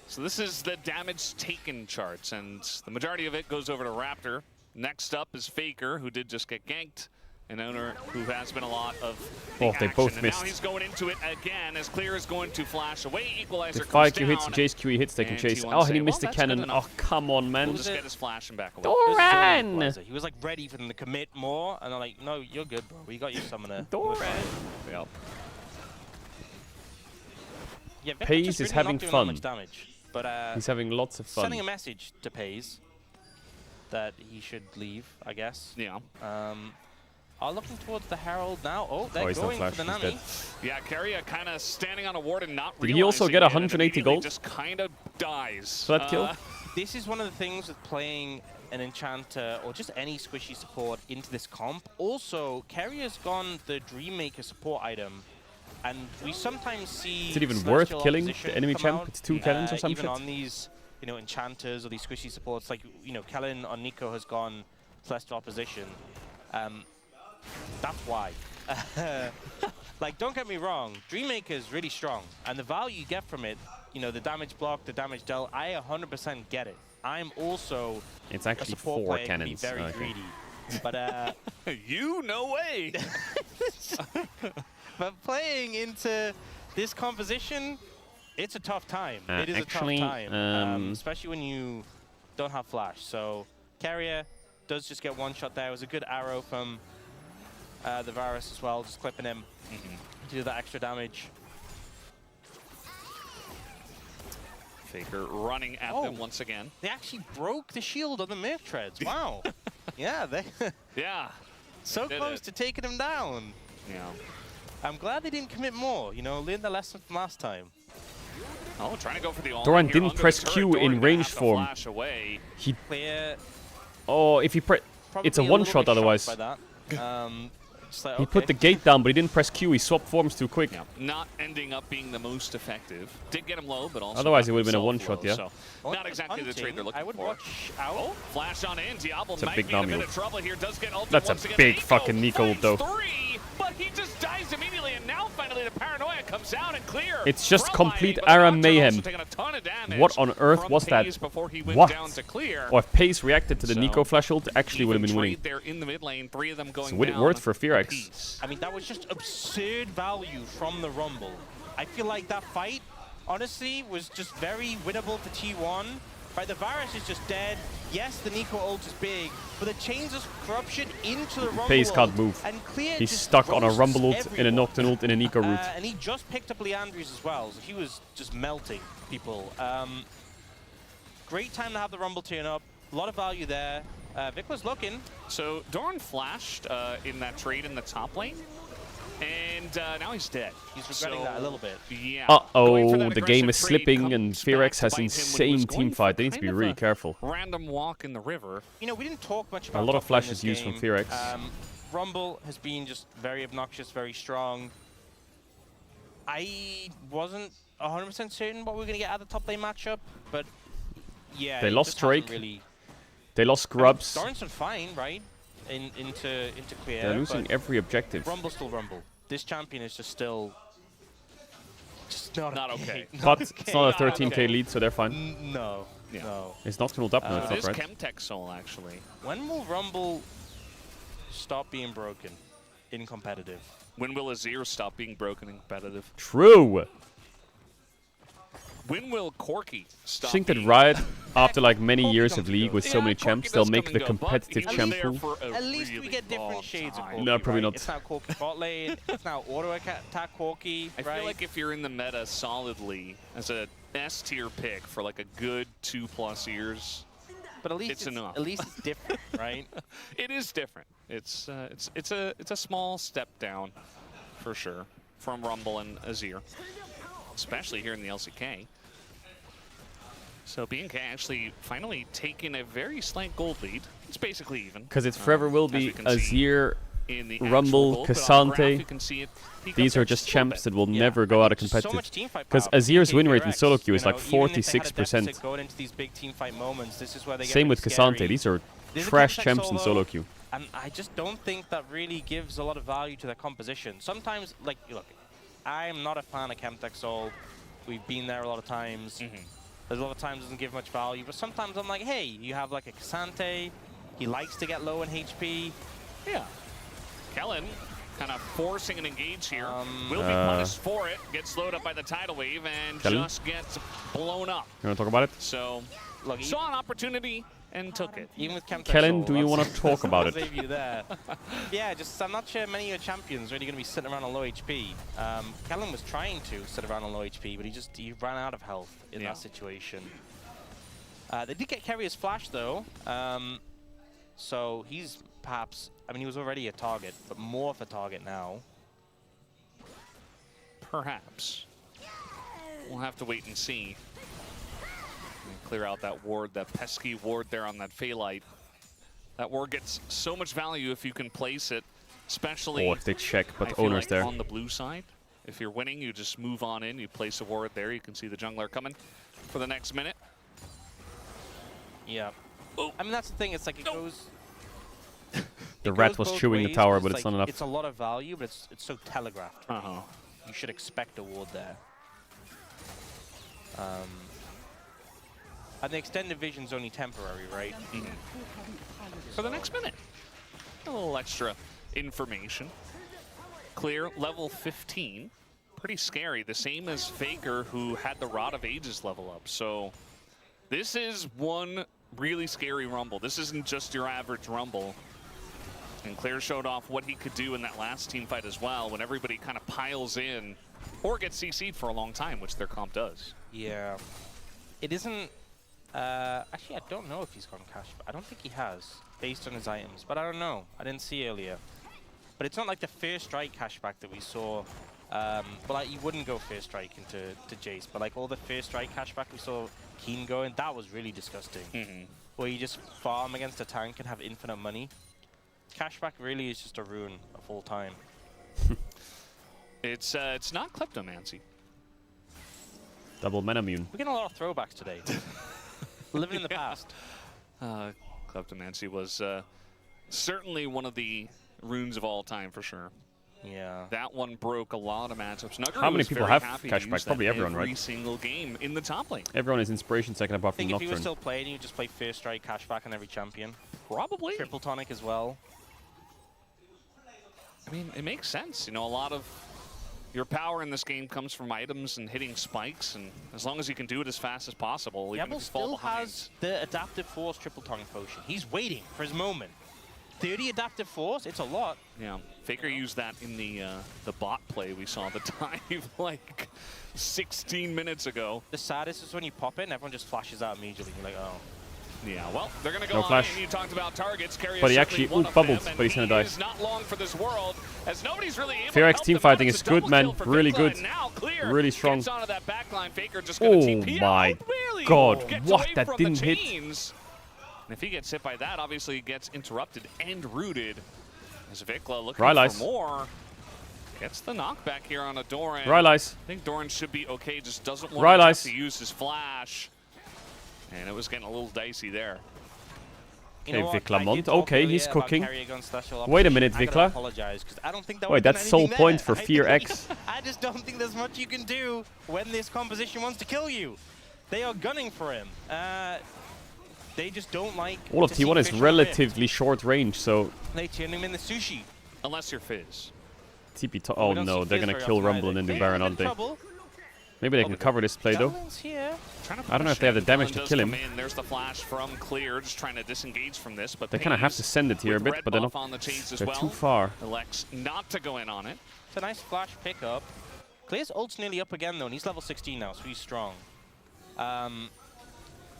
So this is the damage taken charts, and the majority of it goes over to Raptor. Next up is Faker, who did just get ganked, an owner who has been a lot of the Oh, they action. both and missed. Now he's going into it again, as Clear is going to flash away. Equalizer The comes 5Q down. hits, Jace QE hits, they can And chase. T1 Oh, and say, he well, missed the that's good cannon. Oh, enough. come on, man. We'll just get his flash and back away. It was Doran! Equalizer. He was like ready for them to commit more, and they're like, no, you're good, bro. We got you summoner. Doran! Yep. Yeah, Viktor Paze just is really having not doing fun. that much damage. But He's having lots of sending a fun. message to Paze that he should leave, I guess. Yeah. Are looking towards the Herald now. Oh, they're he's not going for flashed, the he's Nami. dead. Yeah, Carrier kind of standing on a ward and not Did he also get realizing it, and 180 immediately gold? Just kind of dies. For that kill? This is one of the things with playing an Enchanter or just any squishy support into this comp. Also, Carrier's gone the Dreammaker support item. And we sometimes see Is it even worth Celestial killing opposition the enemy come champ? out, It's 2 cannons or some even shit? on these, enchanters or these squishy supports, like, Kellen on Nico has gone Celestial opposition. That's why. Like, don't get me wrong, Dreammaker is really strong, and the value you get from it, the damage block, the damage dealt, I 100% get it. I'm also It's a actually support 4 player, can be cannons. very Okay. greedy. But No way. But playing into this composition, it's a tough time. It is actually, a tough time, especially when you don't have flash. So Carrier does just get one shot there. It was a good arrow from the Varus as well, just clipping him to do that extra damage. Faker running at them once again. They actually broke the shield on the Merc Treads. Wow. Yeah, they Yeah. so Did close it. to taking him down. Yeah. I'm glad they didn't commit more. Learn the lesson from last time. Oh, trying to go for the all. Doran didn't press Q in range form. Flash away. He. Clear. Oh, if he it's a Probably little one bit shot shocked otherwise. by that. Just like, He okay. put the gate down, but he didn't press Q. He swapped forms too quick. Yeah. Not ending up being the most effective. Did get him low, but also Otherwise, got it would've been a himself one-shot, low, yeah. So not exactly the trade they're looking I would for. watch out. Flash on in. Diablo a might big be in a Nami bit ult. of trouble here. Does get ulted That's a once again. big fucking Nico ult, though. 3, but he just dies immediately, and now finally the paranoia comes out and Clear. It's just Frontlining, complete but Aram Nocturne also mayhem. taking a ton of damage What on earth from was that? Paze before he went What? down to Clear. Or if Pace reacted to the So, Nico flash ult, actually would have been Even winning. trade there in the mid lane, 3 of them going It's down. worth for Fearax. Peace. I mean, that was just absurd value from the Rumble. I feel like that fight, honestly, was just very winnable for T1. Right, the Varus is just dead. Yes, the Nico ult is big, but the chains of corruption into the Rumble Pace can't ult, move. and Clear He's just stuck on a roasts Rumble ult, in a everyone. Nocturne ult, in a Nico route. And he just picked up Leandri's as well, so he was just melting people. Great time to have the Rumble turn up. A lot of value there. Vic was looking. So Doran flashed in that trade in the top lane, and now he's dead. He's regretting that a little bit. Yeah. Uh-oh, Going for that the game aggressive is trade slipping and comes back Fearax to has bite him when he was insane going team for fight. They need to kind be of really a careful. Random walk in the river. We didn't talk much about A lot of top lane flashes this used from game. Fearax. Rumble has been just very obnoxious, very strong. I wasn't 100% certain what we were going to get out of the top lane matchup, but yeah. They it lost just hasn't Drake. Really... They lost Grubs. Sorensen fine, right? Into clear. They're losing every objective. Rumble still Rumble. This champion is just still... Just not okay. But it's not a Not 13k okay. lead, so they're fine. No. Yeah. No. It's not knulled up, no, it's It not is right. Chemtech Soul, actually. When will Rumble stop being broken in competitive? When will Azir stop being broken in competitive? True! When will Corki stop I think that being Riot, after like many Corki years comes of and League goes. with so many Corki champs, does they'll come make and the go, but competitive he's champ there pool. for a At least we really get different long shades of time. Corki, No, probably right? not. It's now Corki bot lane, it's now auto attack Corki, I right? feel like if you're in the meta solidly as a S tier pick for like a good 2+ years, but at least it's enough. At least it's different, right? it is different. It's a small step down for sure from Rumble and Azir, especially here in the LCK. So BNK actually finally taking a very slight gold lead. It's basically even. Because it's forever will as we be can see Azir, in the Rumble, actual gold, but on the graph Cassante. you can see it peak up These there are just a little champs bit. that will Yeah, never I go out of think just so competitive. much teamfight Because power. Azir's win rate in KKRX, solo queue is you like know, even if they had a 46%. deficit going into these big teamfight moments, this is where they get Same really with Cassante. scary. These are There's a trash Chemtech champs in solo, solo queue. And I just don't think that really gives a lot of value to their composition. Sometimes, like, look, I'm not a fan of Chemtech Soul. We've been there a lot of times. There's a lot of times it doesn't give much value, but sometimes I'm like, hey, you have like a Cassante. He likes to get low in HP. Yeah. Kellen kind of forcing an engage here. Will be Uh, punished for it. Gets slowed up by the tidal wave and Kellen? just gets blown up. You want to talk about it? So Look, saw an opportunity and took it. even with Chemtech Kellen, Soul, do you that's- want to talk about it? save you there. Yeah, just I'm not sure many of your champions are really going to be sitting around on low HP. Kellen was trying to sit around on low HP, but he ran out of health in Yeah. that situation. They did get Carrier's flash though, so he's perhaps. I mean, he was already a target, but more of a target now. Perhaps. We'll have to wait and see. And clear out that ward, that pesky ward there on that Phalite. That ward gets so much value if you can place it, especially Oh, if they check, I but feel owner's like there. on the blue side. If you're winning, you just move on in, you place a ward there. You can see the jungler coming for the next minute. Yeah. Oh. I mean, that's the thing. It's like it goes. The it rat goes was both chewing the ways, tower, 'cause but it's not enough. It's a lot of value, but it's so telegraphed. Uh-huh. You should expect a ward there. And the extended vision's only temporary, right? For the next minute. A little extra information. Clear, level 15. Pretty scary. The same as Faker, who had the Rod of Ages level up. So this is one really scary Rumble. This isn't just your average Rumble. And Clear showed off what he could do in that last team fight as well, when everybody kind of piles in or gets CC'd for a long time, which their comp does. Yeah. It isn't... actually, I don't know if he's gone cash. I don't think he has, based on his items. But I don't know. I didn't see earlier. But it's not like the first strike cashback that we saw. But like, you wouldn't go first strike into Jace. But like all the first strike cashback we saw Keen going, that was really disgusting. Where you just farm against a tank and have infinite money. Cashback really is just a ruin of all time. It's not kleptomancy. Double Menamune. We're getting a lot of throwbacks today. Living in the past. Kleptomancy was certainly one of the runes of all time for sure. Yeah. That one broke a lot of matchups. Nuggery How many was people very have happy to cashback? use that Probably everyone, every right? single game in the top lane. Everyone is inspiration second apart I from think if he was Nocturne. still playing, he'd just play first strike cashback on every champion. Probably. Triple tonic as well. I mean, it makes sense. You know, a lot of your power in this game comes from items and hitting spikes, and as long as you can do it as fast as possible, even Devil if you fall still behind. has the adaptive force triple tonic potion. He's waiting for his moment. 30 adaptive force, it's a lot. Yeah, Faker used that in the bot play we saw the dive like 16 minutes ago. The saddest is when you pop it and everyone just flashes out immediately. You're like, oh. Yeah, well, they're going to go No on flash. in. You talked about targets. Carry But he is actually certainly one of bubbled, them, but he's and gonna he die. is not long for this world, as nobody's really able to Fear X help team them fighting out. is It's a good, double man. kill for Really Vikla, good. and now Clear Really strong. gets onto that back line. Faker just going to TP my out. Really God, gets what? away That from didn't the hit. chains. And if he gets hit by that, obviously he gets interrupted and rooted. As Vikla looking Rylai's. for more. Gets the knockback here on a Doran. Rylai's. I think Doran should be okay, just doesn't want Rylai's. to use his flash. And it was getting a little dicey there. Okay, Viklamont. Okay, he's cooking. Wait a minute, Vikla. Wait, that's sole point for Fear X. I just don't think there's much you can do when this composition wants to kill you. They are gunning for him. They just don't like. All of T1 is relatively short range, so. They turn him in the sushi. Unless you're Fizz. TP. Oh no, they're gonna kill Rumble and then do Baron, aren't they? Maybe they can cover this play though. I don't know if they have the damage to kill him. There's the flash from Clear, just trying to disengage from this, but they kind of have to send it here a bit, but they're not. They're too far. Elects not to go in on it. It's a nice flash pickup. Clear's ult's nearly up again though, and he's level 16 now, so he's strong.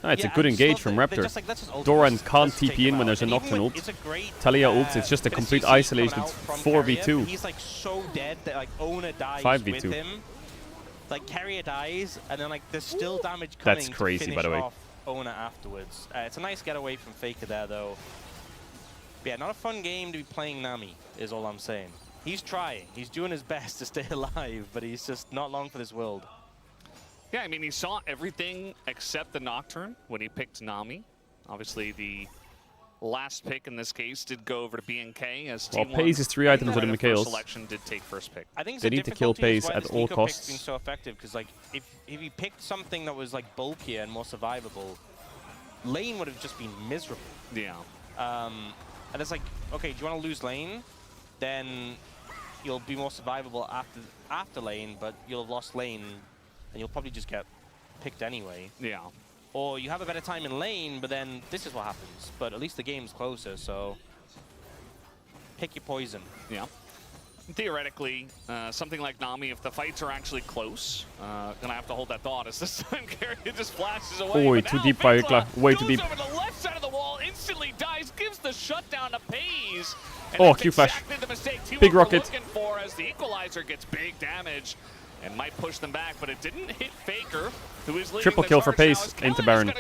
It's a good engage from Raptor. Doran can't TP in when there's a Nocturne ult. Talia ult, it's just a complete isolation. It's 4v2. He's like so dead that like Ona dies 5v2. with him. Like Carrier dies, and then like there's still damage coming. That's crazy, to finish by the way. Off Ona afterwards. It's a nice getaway from Faker there though. But yeah, not a fun game to be playing Nami, is all I'm saying. He's trying. He's doing his best to stay alive, but he's just not long for this world. Yeah, I mean, he saw everything except the Nocturne when he picked Nami. Obviously, the last pick in this case did go over to BNK as Well, T1 Pays is 3 items with the Mikhails. Selection did take first pick. I think they need to kill Pays at all costs. Been so effective because like if he picked something that was like bulkier and more survivable, lane would have just been miserable. Yeah. And it's like, okay, do you want to lose lane? Then you'll be more survivable after lane, but you'll have lost lane, and you'll probably just get picked anyway. Yeah. Or you have a better time in lane, but then this is what happens. But at least the game's closer, so pick your poison. Yeah. Theoretically, something like Nami, if the fights are actually close, gonna have to hold that thought as this time Carrier just flashes away. Oh, too deep by Vikla. Way too deep. Over the left side of the wall, instantly dies, gives the shutdown to Pays. Oh, Q flash. Exactly the mistake Big rocket. looking for as the equalizer gets big damage and might push them back, but it didn't hit Faker, who is leading. Triple kill for Pays into Baron.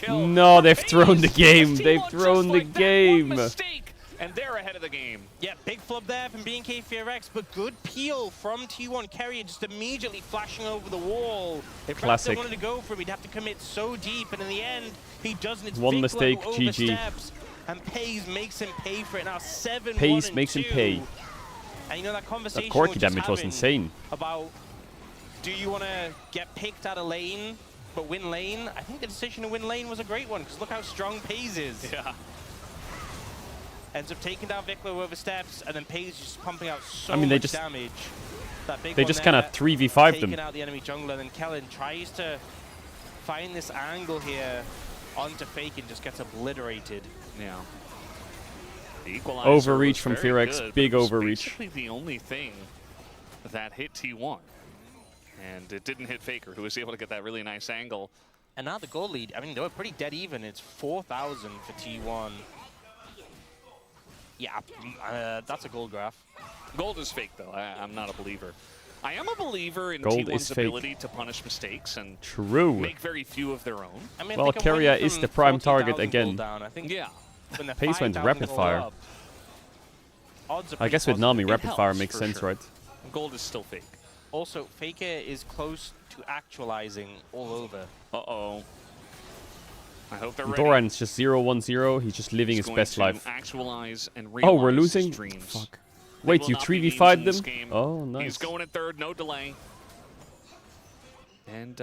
Go no, they've thrown the game. They've thrown the game. And they're ahead of the game. Yeah, big flub there from BNK Fear X, but good peel from T1 Carrier, just immediately flashing over the wall. If Raptor wanted to go for him, he'd have to commit so deep, and in the end, he doesn't. It's one Vikla mistake, who GG. oversteps, and Pays makes him pay for it. Now 7-1 Pays makes him pay. And you know that conversation the Corki damage was insane. About, do you want to get picked out of lane, but win lane? I think the decision to win lane was a great one, because look how strong Pays is. Yeah. Ends up taking down Vikla who oversteps, and then Pays just pumping out so much damage. That big they just kind of 3v5'd them. Taking out the enemy jungler, and then Kellen tries to find this angle here onto Fake and just gets obliterated. Yeah. Overreach from Fear X, big overreach. Basically the only thing that hit T1. And it didn't hit Faker, who was able to get that really nice angle. And now the goal lead, I mean, they were pretty dead even. It's 4,000 for T1. Yeah, that's a gold graph. Gold is fake, though. I'm not a believer. I am a believer in Gold T1's ability to punish mistakes and make very few of their own. I mean, well, Carrier is the prime target again. Down, I think Pace went rapid fire. I guess with Nami, rapid fire makes sense, right? Gold is still fake. Also, Faker is close to actualizing all over. Uh-oh. I hope they're ready. Doran's just 0-1-0. He's just living his best life. Actualize and oh, we're losing? Fuck. Wait, you 3v5'd them? Game. Oh, nice. He's going in third, no delay. And,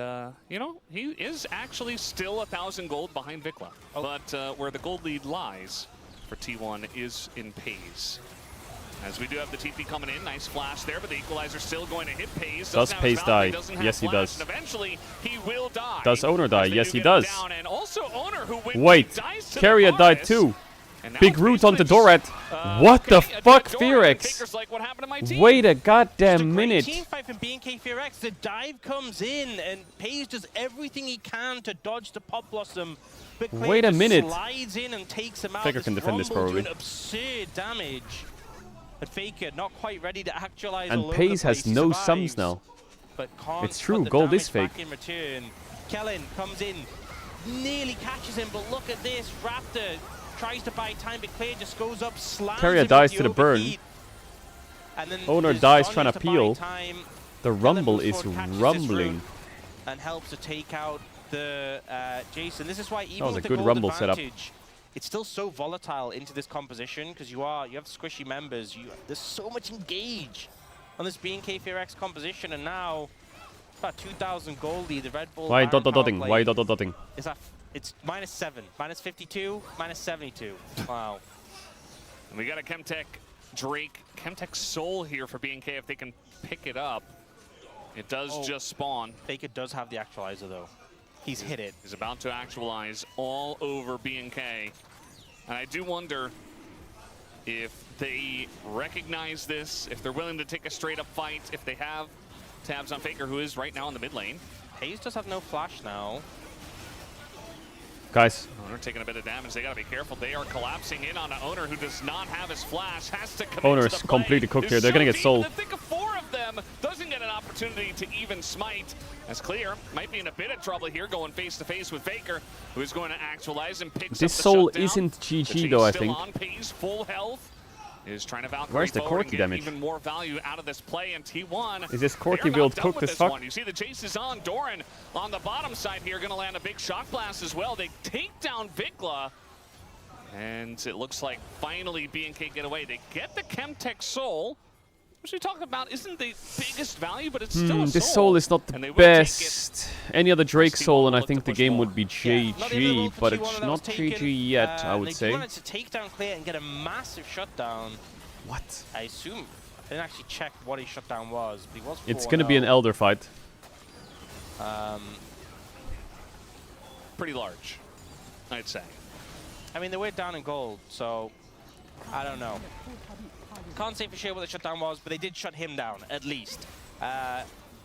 you know, he is actually still 1,000 gold behind Vikla. Oh. But where the gold lead lies for T1 is in Pays. As we do have the TP coming in, nice flash there, but the equalizer still going to hit Pays. Does Pays die? Yes, he does. And eventually, he will die. Does Owner die? Yes, he does. And also Owner, who wait, Carrier died too. Big root onto Dorat. What the fuck, Fear X? Like, what happened to my team? Wait a goddamn minute. Team fight from BNK Fear X. The dive comes in, and Pays does everything he can to dodge the Pop Blossom. But wait a minute. Slides in and takes him out. Faker can defend this probably. Doing absurd damage. But Faker not quite ready to actualize. And Pays has no sums now. But it's true, gold is fake. In return, Kellen comes in, nearly catches him, but look at this. Raptor tries to buy time, but Claire just goes up, slams Carrier him dies with to the burn. And then Owner there's dies Zhonya's trying to buy peel. time. The Ellen rumble moves is forward, catches this rumbling. rune, and helps to take out the Jason. This is why even was a with the good gold rumble setup. advantage, it's still so volatile into this composition because you have squishy members. There's so much engage on this B&K Fear X composition, and now about 2,000 goldie. The Red Bull. Why Baron power dotting? play Why dotting? Is that it's -7, -52, -72. Wow. And we got a Chemtech Drake, Chemtech Soul here for B&K if they can pick it up. It does just spawn. Faker does have the actualizer though. He's hit it. He's about to actualize all over B&K. And I do wonder if they recognize this, if they're willing to take a straight up fight, if they have tabs on Faker, who is right now in the mid lane. Hayes does have no flash now. Guys, Owner taking a bit of damage. They got to be careful. They are collapsing in on an Owner who does not have his flash. Has to commit Owner's to the play. completely cooked here. Is They're so gonna get deep soul. that think of 4 of them. Doesn't get an opportunity to even smite. As Clear might be in a bit of trouble here, going face to face with Faker, who is going to actualize and picks this up the soul shutdown. isn't The GG Chase though, I still think. on pace, full health. Is trying to Valkyrie Where's the forward and Corki get damage? even more value out of this play, and T1. Is this they Corki are not build done cooked with as this fuck? one. You see the chase is on. Doran on the bottom side here, going to land a big shock blast as well. They take down Vikla, and it looks like finally B&K get away. They get the Chemtech Soul, which we talked about isn't the biggest value, but it's still a This soul is not and they the will take it. best. Any other Drake T1 soul, and I look think to the push game more. would be Yeah, not even a GG, roll for but T1 it's that was not taken. GG yet, I would They say. wanted to take down Clear and get a massive shutdown. What? I assume. I didn't actually check what his shutdown was, but he was 4-0. It's gonna be an Elder fight. Pretty large, I'd say. I mean, they were down in gold, so I don't know. Can't say for sure what the shutdown was, but they did shut him down, at least.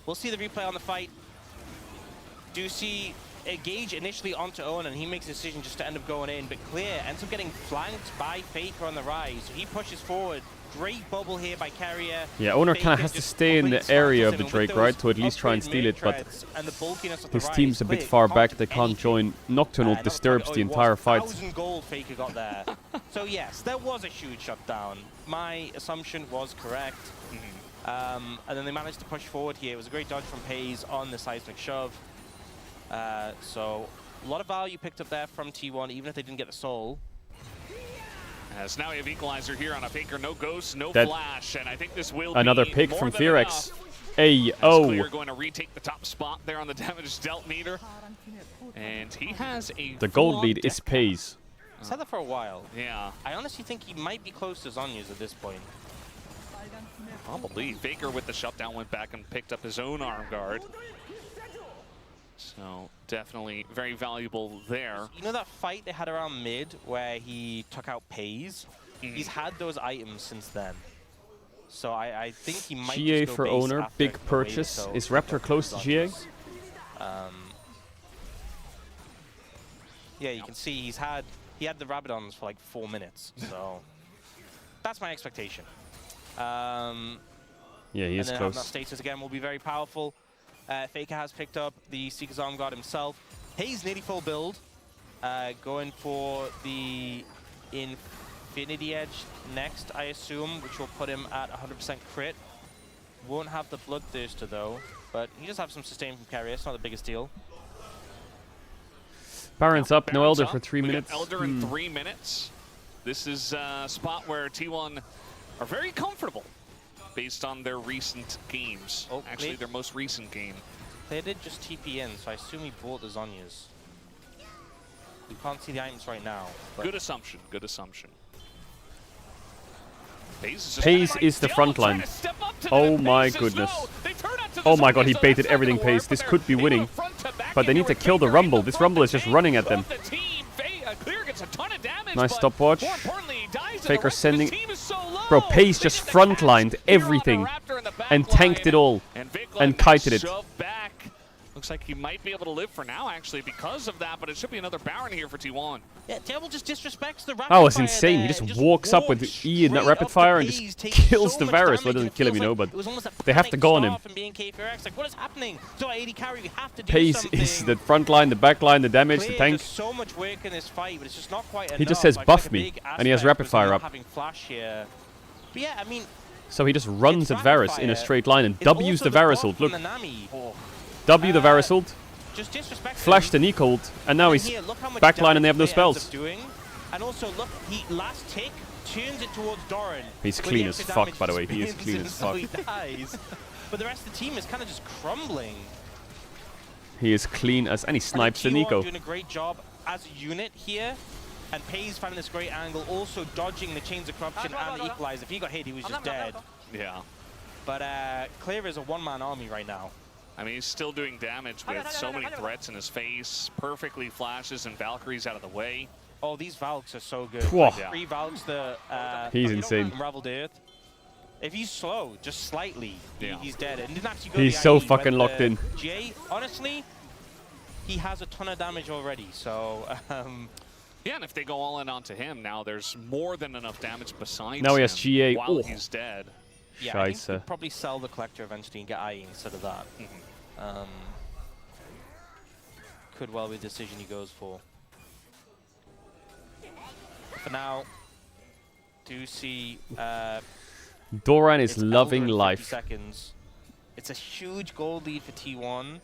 We'll see the replay on the fight. Do you see a Gage initially onto Owen, and he makes a decision just to end up going in, but Clear ends up getting flanked by Faker on the rise. So he pushes forward. Great bubble here by Carrier. Yeah, Owner kind of Faker has to just stay in the completely area smartles of the him, and Drake, with right? those To at least try and upgrade steal it, but mid-treads and the bulkiness of the his rise, team's a bit Clear far can't back. do They can't anything. join. Nocturnal Not disturbs target- the oh, it was entire fight. 1,000 gold Faker got there. So yes, there was a huge shutdown. My assumption was correct. And then they managed to push forward here. It was a great dodge from Hayes on the seismic shove. So a lot of value picked up there from T1, even if they didn't get the soul. As now we have Equalizer here on a Faker, no ghost, no That- flash, and I think this will Another be pick more from than Fearex. enough. Hey, As oh. Clear going to retake the top spot there on the damage dealt meter. And he has a The gold full-on lead is deck. Pays. He's had that for a while. Yeah, I honestly think he might be close to Zonya's at this point. probably. Faker with the shutdown went back and picked up his own arm guard. So definitely very valuable there. You know that fight they had around mid where he took out Pays? He's had those items since then. So I think he might GA just go for base Owner, after big the wave, purchase. so Is pick Raptor up close to GA? Zonya's. Yeah, you can see he had the Rabadons for like 4 minutes. So that's my expectation. Yeah, he And is then having that close. status again will be very powerful. Faker has picked up the Seeker's Arm Guard himself. Hayes nearly full build, going for the Infinity Edge next, I assume, which will put him at 100% crit. Won't have the Bloodthirster though, but he does have some sustain from Carrier. It's not the biggest deal. Baron's up, no Baron's Elder up. for 3 We got minutes. Elder in 3 minutes. This is a spot where T1 are very comfortable based on their recent games. Oh, Actually, wait. their most recent game. They did just TP in, so I assume he bought the Zonyas. We can't see the items right now. But Good assumption, good assumption. Pays is, Pays is the front line. Oh my goodness. Oh my god, he baited everything Pays. This could be winning. But they need to kill the Rumble. This Rumble is just running at them. Nice stopwatch. Faker sending... Bro, Pays just frontlined everything and tanked it all and kited it. Looks like he might be able to live for now, actually, because of that, but it should be another Baron here for T1. yeah, Devil just disrespects the rapid That was fire insane. there. He just walks up with E in that straight rapid up to fire and Pays, just takes kills so the much Varus. damage, Well, and doesn't it kill him, feels you know, like but it was almost a they have to panic go on him. start from B&K Fearex. Like, what is happening? So AD carry, we have to do Pays something. is the front line, the back line, the damage, the Clear tank. does so much work in this fight, but it's just not quite enough. He just says, Like, "Buff like a me," big and he has aspect rapid was fire not up. having flash here. But yeah, I mean, So he just runs at Varus in a straight line and It's W's also the Varus block ult. Look, from the Nami. W the Varus ult, Just disrespect flash him. the Nico ult, and now he's Here, look how much backline and they have no damage Clay ends spells. up doing. And also, look, he last tick turns it towards Doran. He's with clean the as extra fuck, damage by the way. he He is spins clean and as so fuck. he dies. But the rest of the team is kind of just crumbling. He is clean as, and he snipes the T1 Nico. doing a great job as a unit here. And Pays finding this great angle, also dodging the Chains of Corruption and the Equalizer. If he got hit, he was just dead. Yeah. But Clear is a one-man army right now. I mean, he's still doing damage with so many threats in his face. Perfectly flashes and Valkyries out of the way. Oh, these Valks are so good. Whoa. Like, 3 Valks, the He's insane. Unraveled Earth. If he's slow, just slightly, he's dead. And didn't actually go He's the so IE, fucking went locked the in. GA, honestly, he has a ton of damage already, so... Yeah, and if they go all in onto him, now there's more than enough damage besides Now he has him GA. while Oh. he's dead. yeah, I think Scheiße. we'll probably sell the Collector eventually and get IE instead of that. Could well be the decision he goes for. For now, do see... Doran is it's loving Elder in 50 life. seconds. It's a huge gold lead for T1.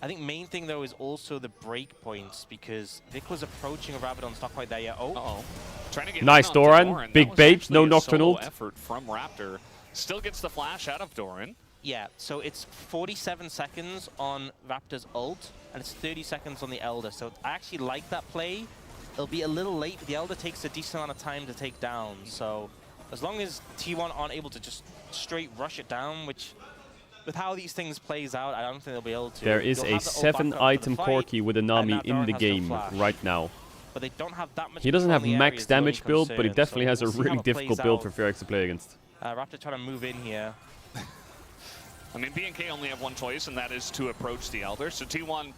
I think main thing though is also the break points because Vic was approaching a Rabadon's not quite there yet. Oh, Uh-oh. Trying to get Nice, in onto Doran. Big That was bait, actually no a Nocturne solo ult. effort from Raptor. Still gets the flash out of Doran. yeah. So it's 47 seconds on Raptor's ult and it's 30 seconds on the Elder. So I actually like that play. It'll be a little late, but the Elder takes a decent amount of time to take down. So as long as T1 aren't able to just straight rush it down, which with how these things plays out, I don't think they'll be able to. There is You'll a have the ult back up for the 7-item fight, Corki with a and Nami now in Doran the has no game flash. right now. But they don't have that much. He doesn't have control in the max area is the only damage build, but he concern, definitely so has a we'll see how really it plays difficult build out. for Firax to play against. Raptor trying to move in here. I mean, BNK only have one choice, and that is to approach the Elder. So T1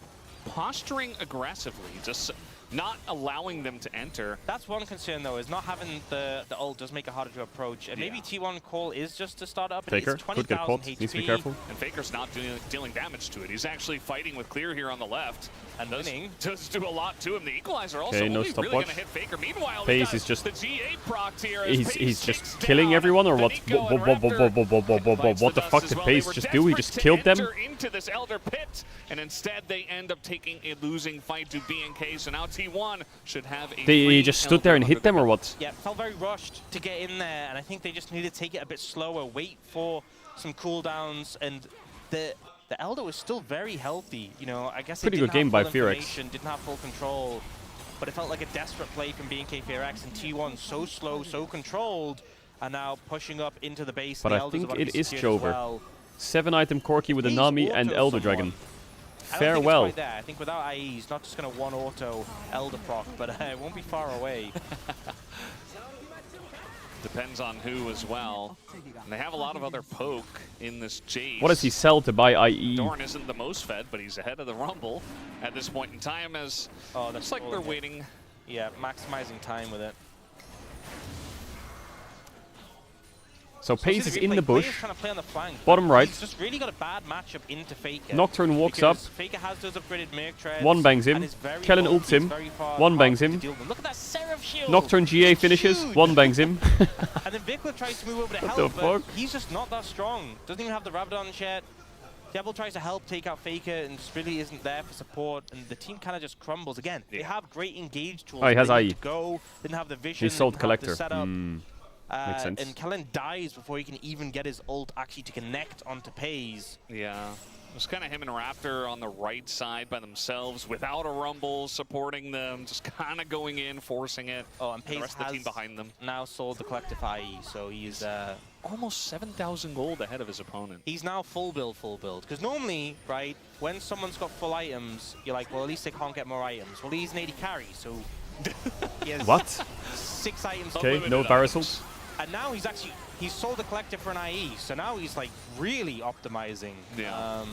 posturing aggressively, just not allowing them to enter. That's one concern though, is not having the ult does make it harder to approach. And maybe T1 call is just to start up. And Faker it's could get 20,000 caught. HP. Needs to be careful. And Faker's not dealing damage to it. He's actually fighting with Clear here on the left. And winning. Does do a lot to him. The Equalizer also Okay, no only really stopwatch. going to hit Faker. Meanwhile, Pays we got is just- the G8 proc here. as He's Pays just kicks killing down everyone, or the what? Nico and Raptor What the bites fuck dust did as Pays well. They just were do? He desperate just to killed them? enter into this Elder pit, and instead they end up taking a losing fight to BNK. So now T1 should have a They free just stood Elder there and under hit them, the or belt. what? Yeah, felt very rushed to get in there. And I think they just need to take it a bit slower, wait for some cooldowns. And the Elder was still very healthy. You know, I guess Pretty they good didn't game by have full Firax. information, didn't have full control. But it felt like a desperate play from BNK Firax and T1 so slow, so controlled, and now pushing up into the base. But the I Elders think are about to it be is secured as Jover. well. 7-item Corki with a Please Nami and auto Elder someone. Dragon. I don't think it's Farewell. quite there. I think without IE, he's not just going to one auto Elder proc, but it won't be far away. Depends on who as well. And they have a lot of other poke in this Jace. What does he sell to buy IE? Dorn isn't the most fed, but he's ahead of the Rumble at this point in time as Oh, that's looks like they're waiting. Yeah, maximizing time with it. So Pays is in the Players bush. trying to play on the flank. Bottom right. He's just really got a bad matchup into Faker. Nocturne walks up. because Faker has those upgraded Merc treads. One bangs him. and is very Kellen bulky, ults him. he's very far One hard bangs to him. deal with. Look at that Seraph shield. Nocturne GA finishes. Huge. One bangs him. And then Vikla tries to move over to What help, the but fuck? he's just not that strong. Doesn't even have the Rabadon yet. Diablo tries to help take out Faker and just really isn't there for support, and the team kind of just crumbles. Again, they have great engage tools. Oh, he has they need IE. to go, didn't have the vision. He sold didn't have the Collector. setup. Makes sense. And Kellen dies before he can even get his ult actually to connect onto Pays. Yeah. It was kind of him and Raptor on the right side by themselves without a Rumble supporting them, just kind of going in, forcing it. Oh, and the Pays rest of the has team behind them. now sold the collective IE, so he's Almost 7,000 gold ahead of his opponent. he's now full build. Because normally, right, when someone's got full items, you're like, well, at least they can't get more items. Well, he's an 80 carry, so he has What? 6 items. Okay, Unlimited no items. Varus ult. And now he's sold the collective for an IE, so now he's like really optimizing. Yeah.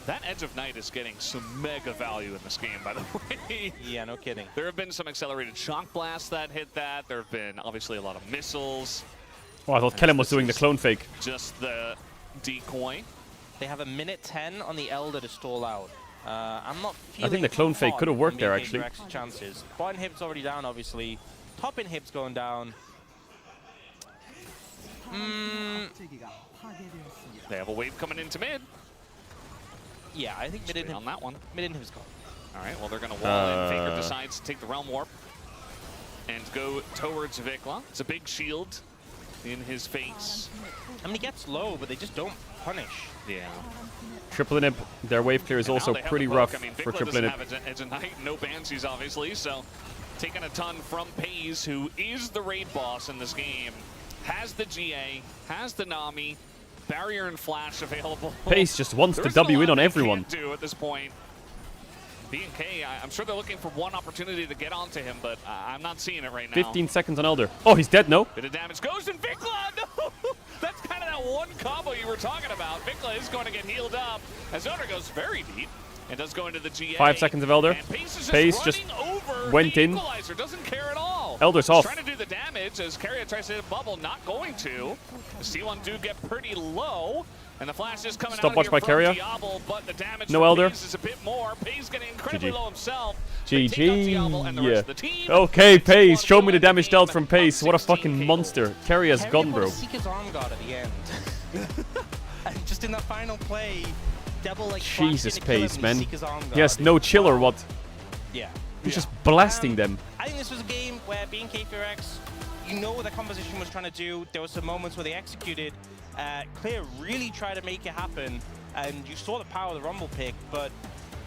That Edge of Night is getting some mega value in this game, by the way. Yeah, no kidding. There have been some accelerated shock blasts that hit that. There have been obviously a lot of missiles. Oh, I thought Kellen was doing the clone fake. Just the decoy. They have a minute 10 on the Elder to stall out. I'm not feeling I think the clone fake hot could have worked on there, BNK actually. Direx's chances. Bot inhib's already down, obviously. Top inhib's going down. They have a wave coming into mid. Yeah, I think mid Straight on that one. Mid inhib is gone. All right, well, they're going to wall in. Faker decides to take the Realm Warp and go towards Vikla. It's a big shield in his face. I mean, he gets low, but they just don't punish. Yeah. Triple inhib, their wave clear is also pretty rough I mean, for Vikla triple doesn't inhib. have a knight, no Bansies, obviously, so taking a ton from Pays, who is the raid boss in this game, has the GA, has the Nami, barrier and flash available. Pace just wants to There's W in on they everyone. can't do at this point. B&K, I'm sure they're looking for one opportunity to get onto him, but I'm not seeing it right now. 15 seconds on Elder. Oh, he's dead, no? Bit of damage goes in Vikla. No! That's kind of that one combo you were talking about. Vikla is going to get healed up as Owner goes very deep and does go into the GA. 5 seconds of Elder. And Pace just over went the in. Equalizer. Doesn't care at all. Elder's He's off. trying to do the damage as Carrier tries to hit a bubble. Not going to. The C1 do get pretty low. And the flash is coming out Stopwatch here by from Carrier. Diablo, but the damage No from Elder. Pays is a bit more. Pays getting incredibly GG. low himself. They take out Diablo and the GG. rest of the team. Okay, And Pace, T1 show me will the end the damage game dealt from on Pace. What a 16 fucking KO. monster. Carry has gone, bro. Seeker's arm guard at the end. And just in that final play, Devil like Jesus, flashed in to kill him Pace, and man. Seeker's arm He has guard. no chill or what? Yeah. He's just blasting them. I think this was a game where being K4X, you know what the composition was trying to do. There were some moments where they executed. Clear really tried to make it happen, and you saw the power of the Rumble pick, but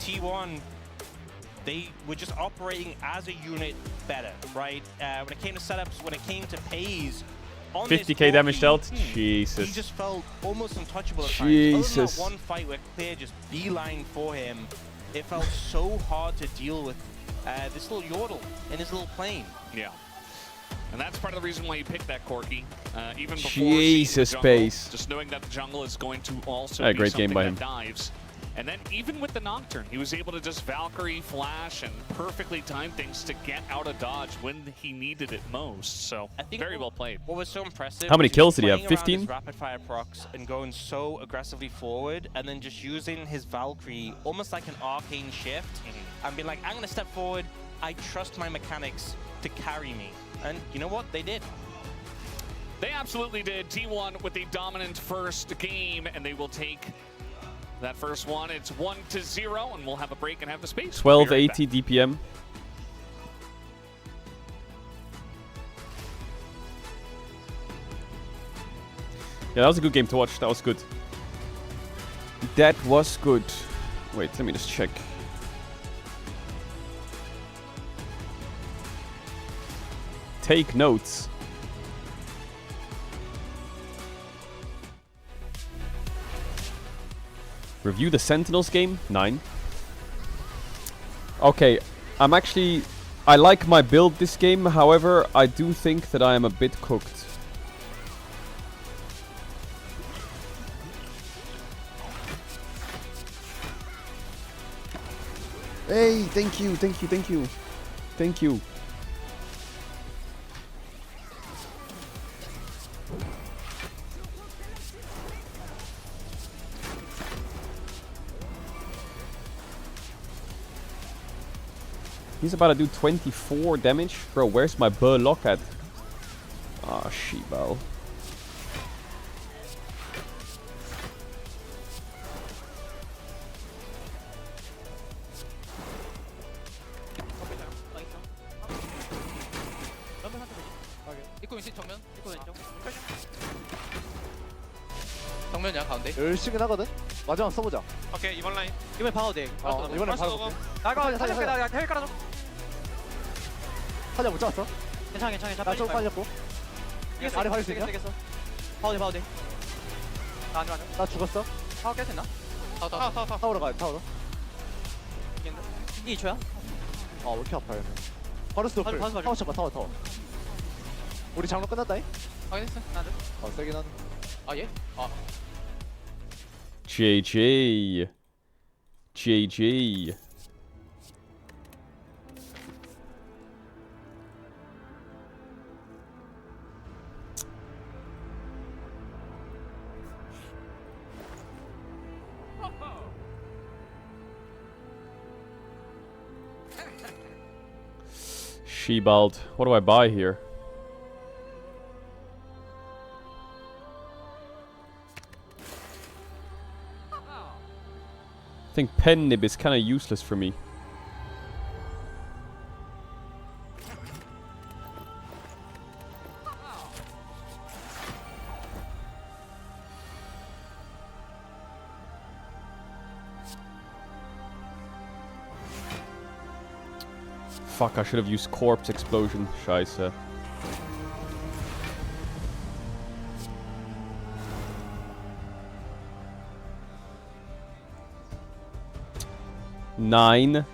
T1, they were just operating as a unit better, right? When it came to setups, when it came to pays, on 50k damage dealt? He Jesus. just felt almost untouchable at times. Jesus. Other than that one fight where Clear just beeline for him, it felt so hard to deal with this little Yordle in his little plane. Yeah. And that's part of the reason why you picked that Corki, even before Jesus, seeing the jungle, Pace. just knowing that the jungle is going to also Yeah, be great something game by that him. dives. And then even with the Nocturne, he was able to just Valkyrie, flash, and perfectly time things to get out of dodge when he needed it most. So, I think very well played. What was so impressive? How many was kills did he have? playing around 15? his rapid fire procs and going so aggressively forward, and then just using his Valkyrie almost like an arcane shift, and being like, I'm gonna step forward. I trust my mechanics to carry me, and you know what? They did. They absolutely did. T1 with a dominant first game, and they will take that first one. It's 1-0, and we'll have a break and have the space. We'll be right 1280 DPM. Yeah, that was a good game to watch. That was good. That was good. Wait, let me just check. Take notes. Review the Sentinels game? 9. Okay, I like my build this game, however, I do think that I am a bit cooked. Hey, thank you, thank you, thank you. Thank you. He's about to do 24 damage. Bro, where's my Burlock at? Ah, Shibal. 입구 위치 정면, 입구 왼쪽. 정면이야 가운데. 열심히 하거든? 마지막 써보자. 오케이 이번 라인. 이번에 봐도 돼. 이번엔 바로 볼게. 나가 살려, 살려. 나 헬 깔아줘. 사자 못 잡았어? 괜찮아. 나좀 빨리 잡고. 아래 받을 수 있냐? 되겠어. 봐도 돼. 나안 좋아. 나 죽었어. 타워 깰 수 있나? 타워. 타워로 가야 돼, 타워로. 이게 2초야? 아, 왜 이렇게 아파요? 바로 스톱. 바로 타워 쳐봐, 타워. 우리 장로 끝났다잉? 확인했어. 나도. 세긴 하네. 아 예? 아. JJ. JJ. Shebald. What do I buy here? think pen nib is kind of useless for me. Fuck, I should have used corpse explosion. Scheiße. Nine.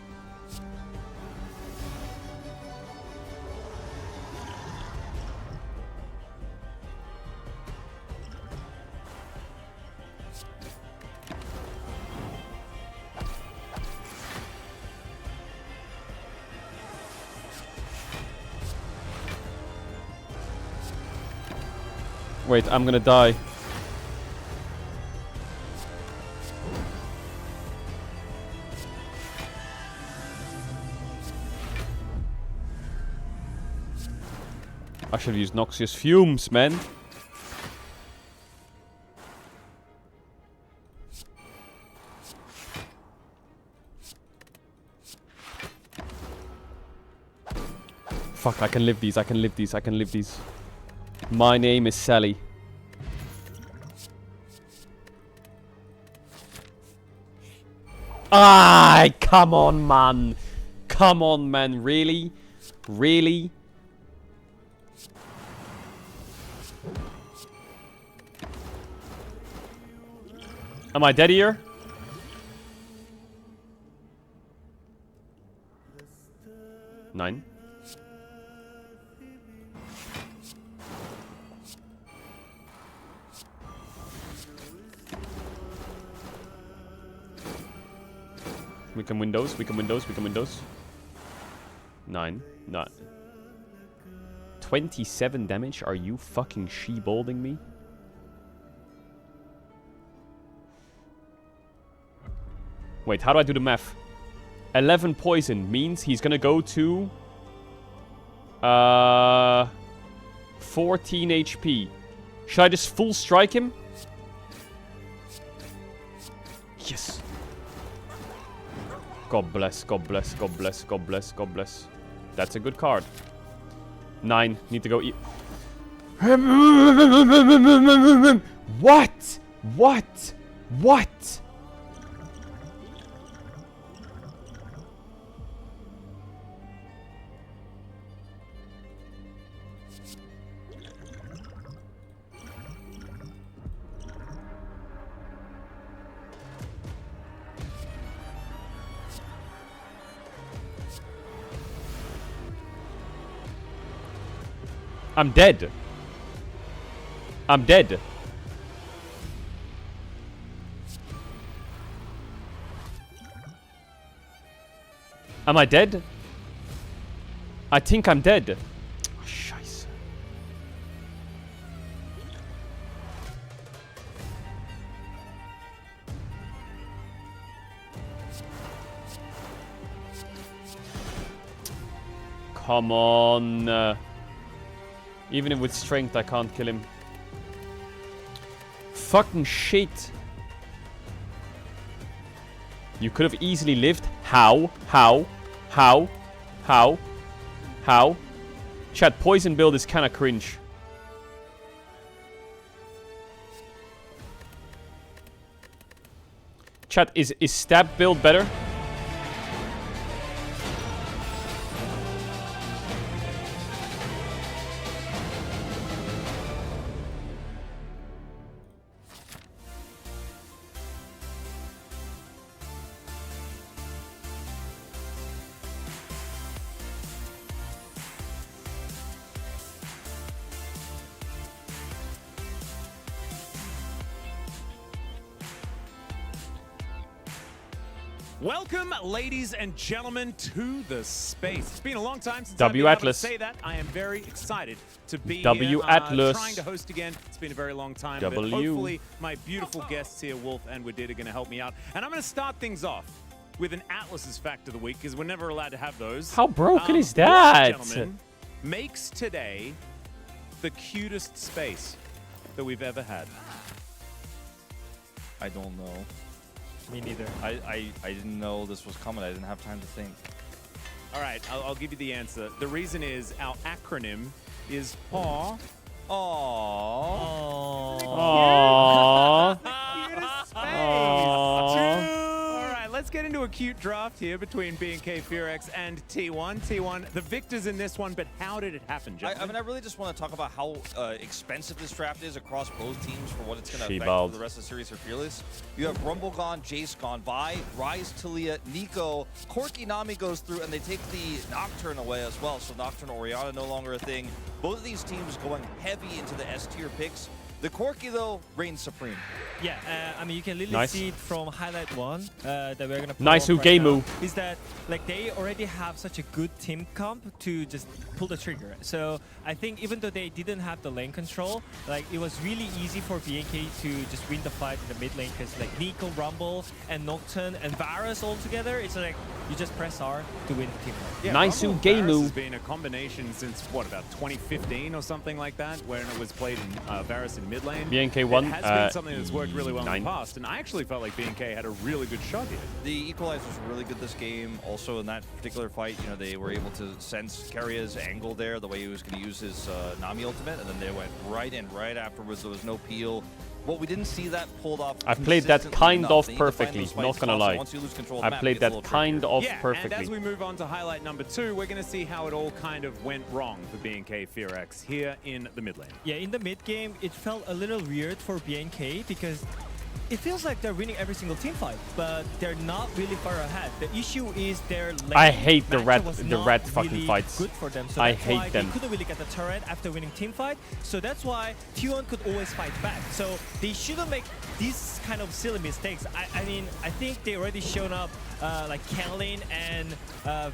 Wait, I'm gonna die. I should have used noxious fumes, man. Fuck, I can live these, I can live these, I can live these. My name is Sally. Ah, come on, man. Come on, man. Really? Really? Am I dead here? Nine. We can windows, we can windows, we can windows. 9. 27 damage? Are you fucking she-bolding me? Wait, how do I do the math? 11 poison means he's gonna go to 14 HP. Should I just full strike him? Yes. God bless, God bless, God bless, God bless, God bless. That's a good card. 9. Need to go eat. What? What? What? I'm dead. I'm dead. Am I dead? I think I'm dead. Oh, scheiße. Come on. Even with strength, I can't kill him. Fucking shit. You could have easily lived. How? How? How? How? How? Chat, poison build is kinda cringe. Chat, is stab build better? Welcome, ladies and gentlemen, to the space. It's been a long time since W I've been able to Atlas. say that. I am very excited to be W here, Atlas. trying to host again. It's been a very long time, W. but hopefully my beautiful guests here, Wolf and Wadid, are going to help me out. And I'm going to start things off with an Atlas's fact of the week, because we're never allowed to have those. How broken is What, that? gentlemen, makes today the cutest space that we've ever had? I don't know. Me neither. I didn't know this was coming. I didn't have time to think. All right, I'll give you the answer. The reason is our acronym is PAW. Aww. Aww. Cutest face. Aww. All right, let's get into a cute draft here between B&K Furex and T1. T1, the victors in this one, but how did it happen, I gentlemen? mean, I really just want to talk about how expensive this draft is across both teams for what it's going to affect She-balled. for the rest of the series for Fearless. You have Rumble gone, Jace gone, Vi, Rise, Talia, Nico, Corki Nami goes through, and they take the Nocturne away as well. So Nocturne, Orianna no longer a thing. Both of these teams going heavy into the S tier picks. The Corki, though, reigns supreme. Yeah, I mean, you can literally Nice. see it from highlight 1 that we're gonna. pull Nice off right Ugemu. now, is that like they already have such a good team comp to just pull the trigger. So I think even though they didn't have the lane control, like it was really easy for BNK to just win the fight in the mid lane because like Nico, Rumble, and Nocturne and Varus all together, it's like you just press R to win the team fight. Yeah, Nice Rumble Ugemu. Varus has been a combination since, what, about 2015 or something like that, when it was played in Varus in mid lane. BNK won, It has been something that's worked really well in 9. the past, and I actually felt like B&K had a really good shot here. The Equalizer was really good this game. Also, in that particular fight, you know, they were able to sense Karia's angle there, the way he was going to use his Nami ultimate, and then they went right in right afterwards. There was no peel. What we didn't see that pulled off. I've played that consistently kind enough. of They need to find perfectly, those fights not gonna constantly. lie. Once you lose control of the I map, it played gets a that little kind trickier. of Yeah, perfectly. and as we move on to highlight number 2, we're going to see how it all kind of went wrong for B&K Furex here in the mid lane. Yeah, in the mid game, it felt a little weird for BNK because it feels like they're winning every single team fight, but they're not really far ahead. The issue is their lane I hate the matchup red- was the not red fucking really fights. good for them. So I that's hate why them. They couldn't really get the turret after winning team fight. So that's why T1 could always fight back. So they shouldn't make these kind of silly mistakes. I mean, I think they already shown up. Like Kenlin and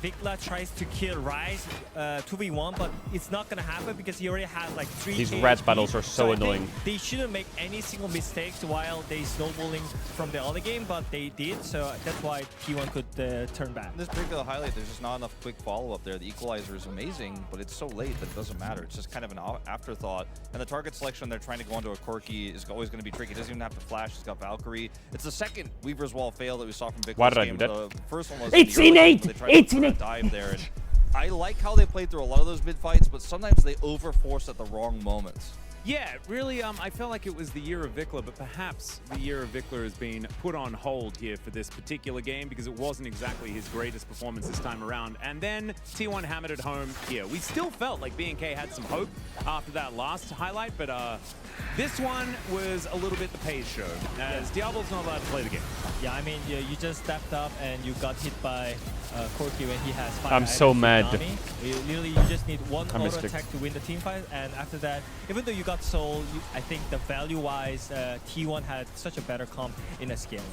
Vikla tries to kill Rise 2v1, but it's not gonna happen because he already has like 3 These KHP. red battles are so I think annoying. They shouldn't make any single mistakes while they snowballing from the early game, but they did, so that's why T1 could turn back. In this particular highlight, there's just not enough quick follow-up there. The Equalizer is amazing, but it's so late that it doesn't matter. It's just kind of an afterthought. And the target selection they're trying to go into a Corki is always going to be tricky. It doesn't even have to flash. It's got Valkyrie. It's the second Weaver's Wall fail that we saw from Vic Why this did I game. do that? The first one was It's in the early game innate! where they tried It's to put a innate! dive there. And I like how they played through a lot of those mid fights, but sometimes they overforce at the wrong moments. Yeah, really, I felt like it was the year of Vikla, but perhaps the year of Vikla has been put on hold here for this particular game because it wasn't exactly his greatest performance this time around. And then T1 hammered it home here. We still felt like B&K had some hope after that last highlight, but this one was a little bit the Pays show, as Diablo's not allowed to play the game. Yeah, I mean, you just stepped up and you got hit by Corki when he has 5 I'm so items with mad. Nami. You just need one I missed auto it. attack to win the team fight, and after that, even though you got Soul, I think the value-wise, T1 had such a better comp in a scaling.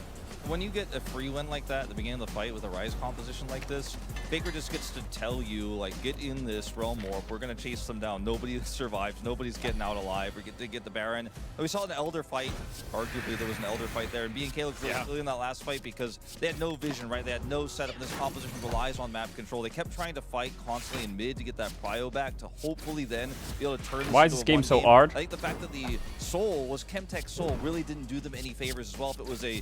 When you get a free win like that at the beginning of the fight with a Rise composition like this, Faker just gets to tell you, like, get in this realm warp. We're going to chase them down. Nobody survives. Nobody's getting out alive. They get the Baron. And we saw an Elder fight. Arguably, there was an Elder fight there. And B&K looked really silly in that last fight because they had no vision, right? They had no setup. This composition relies on map control. They kept trying to fight constantly in mid to get that prio back to hopefully then be able to turn this Why is into this a game one so hard? I think the fact that the Soul was Chemtech Soul really didn't do them any favors as well. If it was a